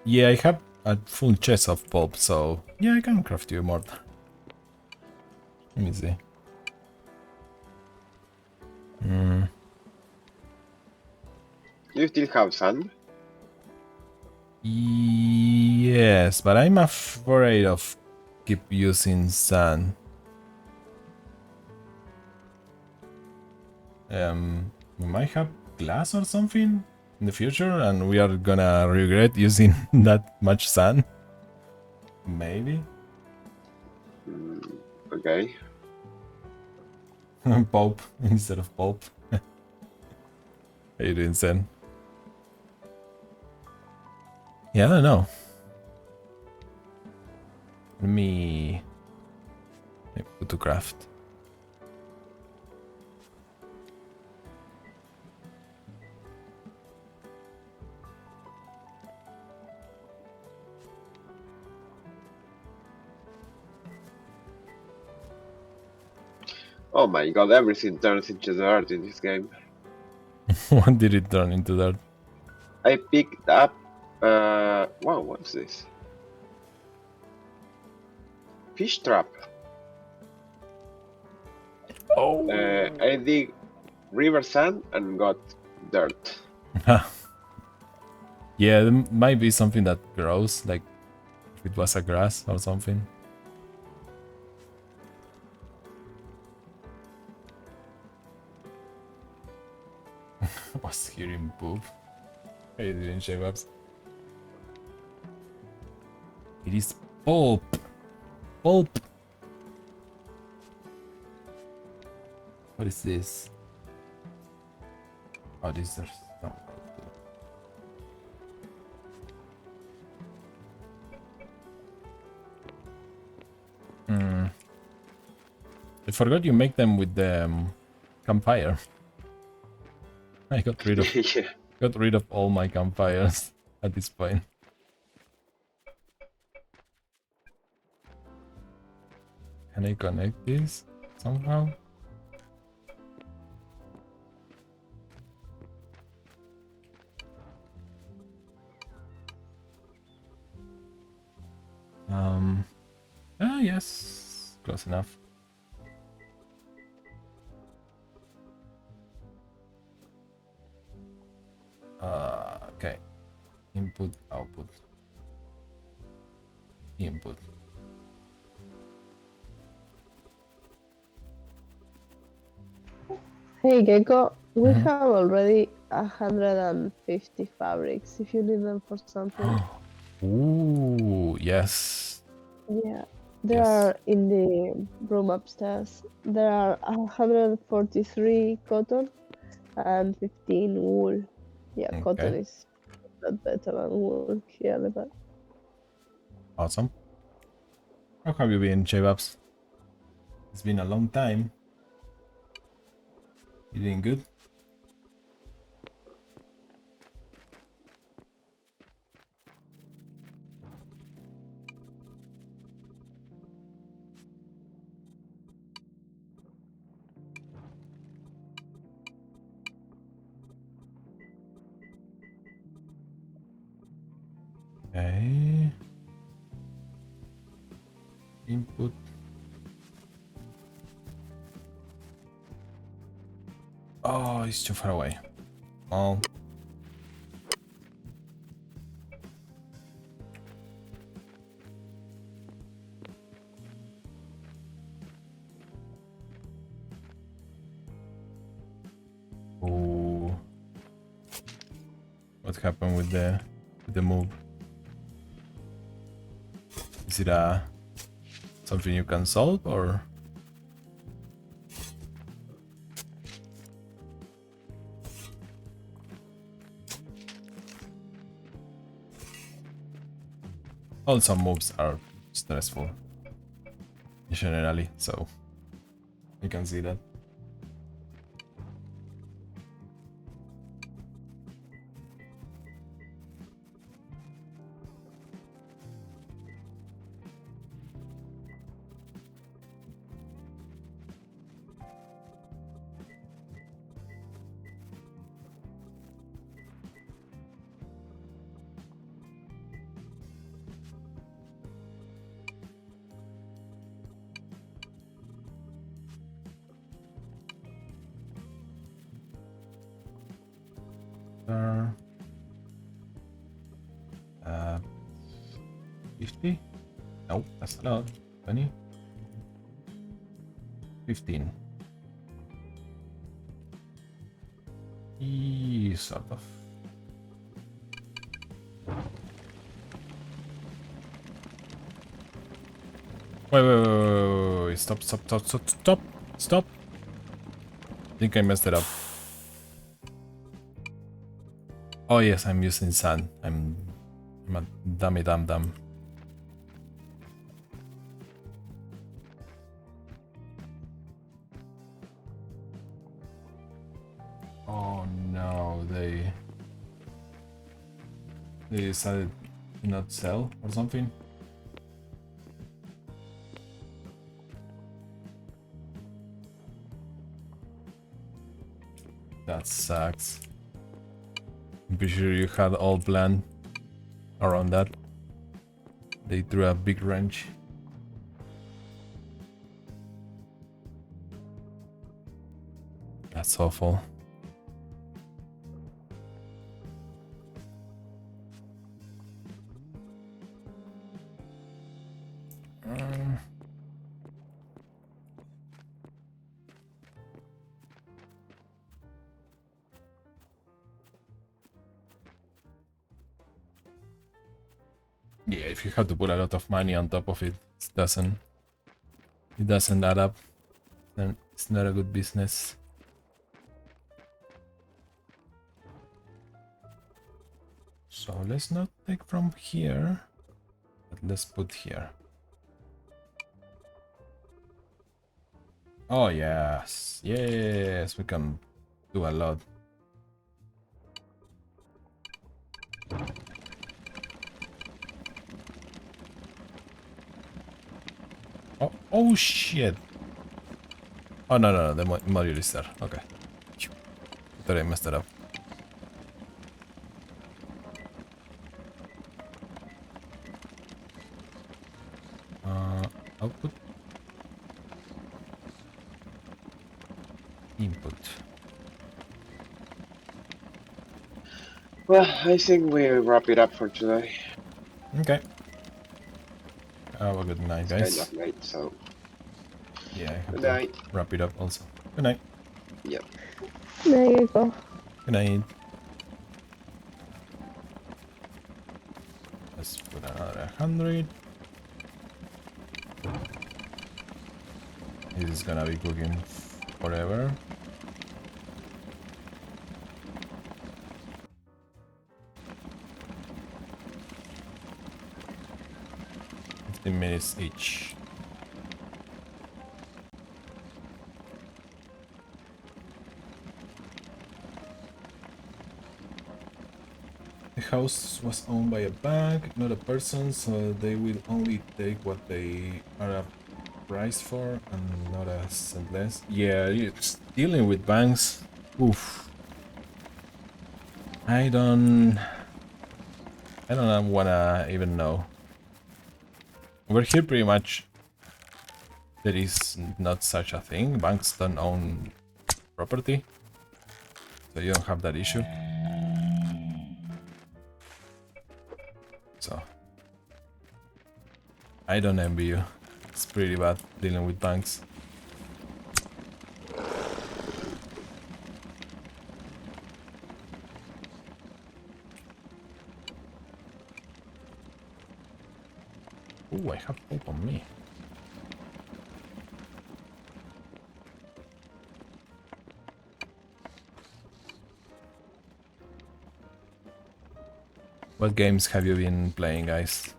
Yeah, I have a full chest of pulp, so yeah, I can craft you more. Let me see. Hmm. Do you still have sand? Yes, but I'm afraid of keep using sand. We might have glass or something in the future, and we are gonna regret using that much sand. Maybe. Okay. Pulp instead of pulp. How you doing, Zen? Yeah, I don't know. Let me put to craft. Oh my god, everything turns into dirt in this game. What did it turn into that? I picked up wow, what's this? Fish trap. Oh. I dig river sand and got dirt. Yeah, there might be something that grows, like if it was a grass or something. Was hearing poop. I didn't shave up. It is pulp. Pulp. What is this? Oh, this is no. I forgot you make them with the campfire. I got rid of Yeah. got rid of all my campfires at this point. Can I connect this somehow? Yes, close enough. Okay. Input, output. Input. Hey Gecko, we have already 150 fabrics if you need them for something. Ooh, yes. Yeah, there Yes. are in the room upstairs. There are 143 cotton and 15 wool. Yeah, cotton Okay. is a lot better than wool here, but Awesome. How have you been, J-Babs? It's been a long time. You doing good? Okay. Input. Oh, it's too far away. Oh. Oh. What happened with the move? Is it something you can solve or? All some moves are stressful generally, so you can see that. Uh, 50? Nope, that's a lot. 20? 15. Sort of. Wait. Stop. I think I messed it up. Oh yes, I'm using sand. I'm a dummy dum. Oh no, they decided to not sell or something. That sucks. I'm pretty sure you had all planned around that. They threw a big wrench. That's awful. Yeah, if you have to put a lot of money on top of it, it doesn't add up. Then it's not a good business. So let's not take from here, but let's put here. Oh yes, yes, we can do a lot. Oh shit. Oh no, the module is there. Okay. Thought I messed it up. Output. Input. Well, I think we wrap it up for today. Okay. Have a good night, It's guys. kind of late, so Yeah, I have good to night. wrap it up also. Good night. Yep. There you go. Good night. Let's put another 100. This is gonna be cooking forever. $15 each. The house was owned by a bank, not a person, so they will only take what they are priced for and not a cent less. Yeah, it's dealing with banks. Oof. I don't wanna even know. Over here pretty much there is not such a thing. Banks don't own property, so you don't have that issue. So I don't envy you. It's pretty bad dealing with banks. Ooh, I have hope on me. What games have you been playing, guys?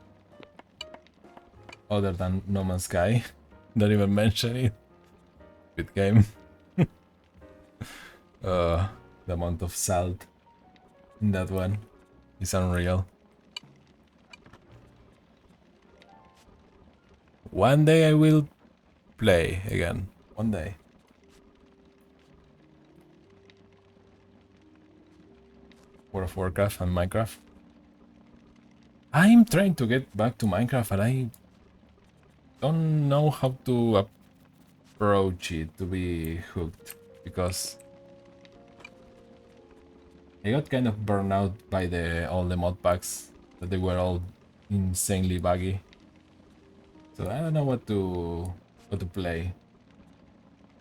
Other than No Man's Sky? Don't even mention it. Good game. The amount of salt in that one is unreal. One day I will play again. One day. World of Warcraft and Minecraft. I'm trying to get back to Minecraft, and I don't know how to approach it to be hooked, because I got kind of burned out by all the mod packs, that they were all insanely buggy. So I don't know what to play.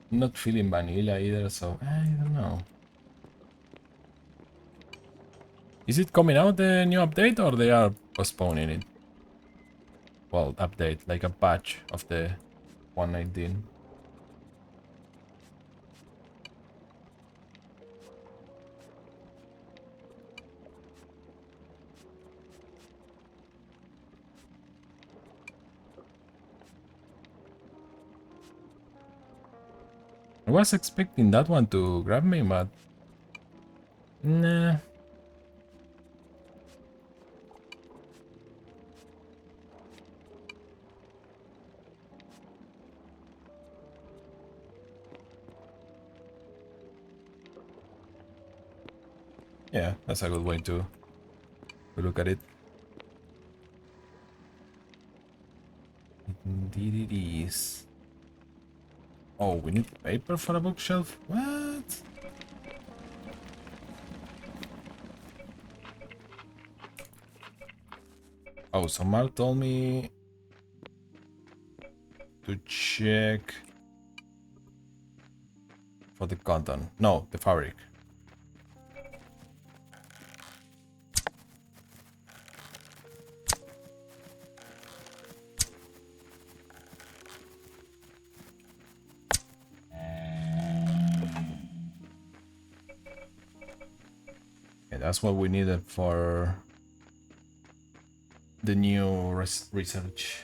I'm not feeling vanilla either, so I don't know. Is it coming out, the new update, or they are postponing it? Well, update, like a patch of the 119. I was expecting that one to grab me, but nah. Yeah, that's a good way to look at it. Indeed it is. Oh, we need paper for a bookshelf? What? Oh, so Mar told me to check for the cotton. No, the fabric. Yeah, that's what we needed for the new research.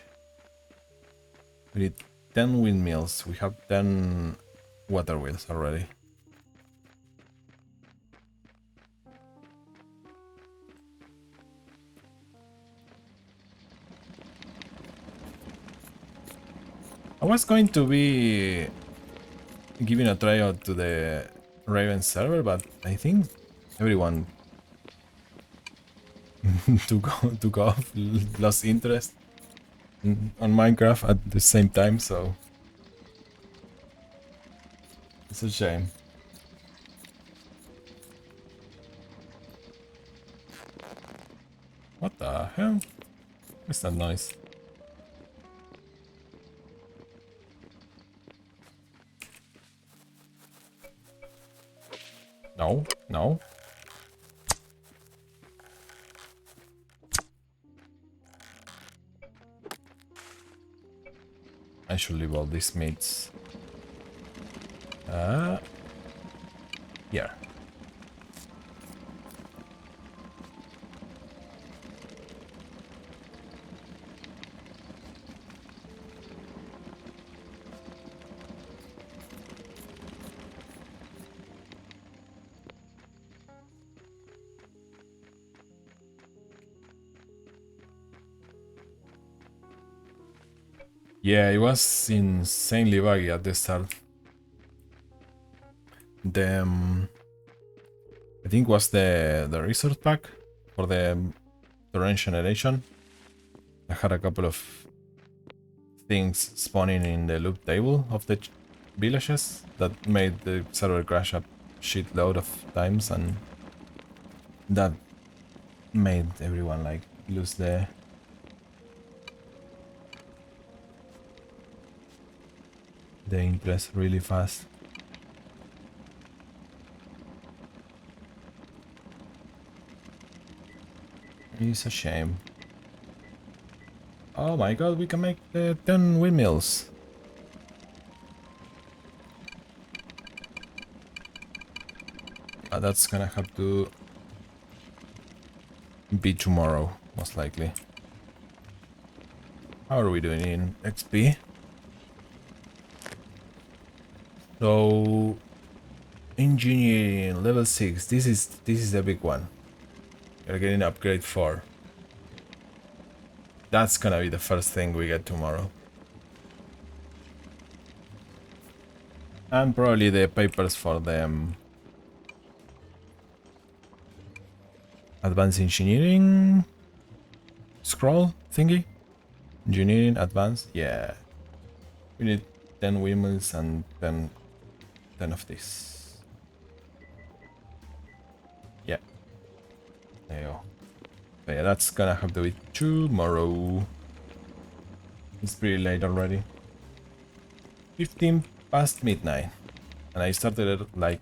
We need 10 windmills. We have 10 water wheels already. I was going to be giving a tryout to the Raven server, but I think everyone took off, lost interest on Minecraft at the same time, so it's a shame. What the hell? What's that noise? No, no. I should leave all these meats. Here. Yeah, it was insanely buggy at the start. I think was the resource pack for the terrain generation. I had a couple of things spawning in the loot table of the villages that made the server crash a shitload of times, and that made everyone like lose the interest really fast. It's a shame. Oh my god, we can make the 10 windmills. That's gonna have to be tomorrow, most likely. How are we doing in XP? So, engineering level 6. This is the big one. We're getting upgrade 4. That's gonna be the first thing we get tomorrow. And probably the papers for the advanced engineering scroll thingy. Engineering advanced, yeah. We need 10 windmills and 10 of this. Yeah. There you go. So yeah, that's gonna have to be tomorrow. It's pretty late already. 15 past midnight. And I started it like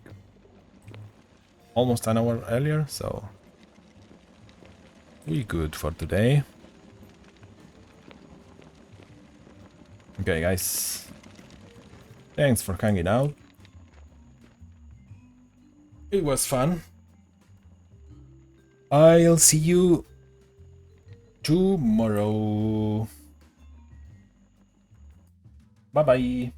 almost an hour earlier, so we good for today. Okay, guys. Thanks for hanging out. It was fun. I'll see you tomorrow. Bye bye.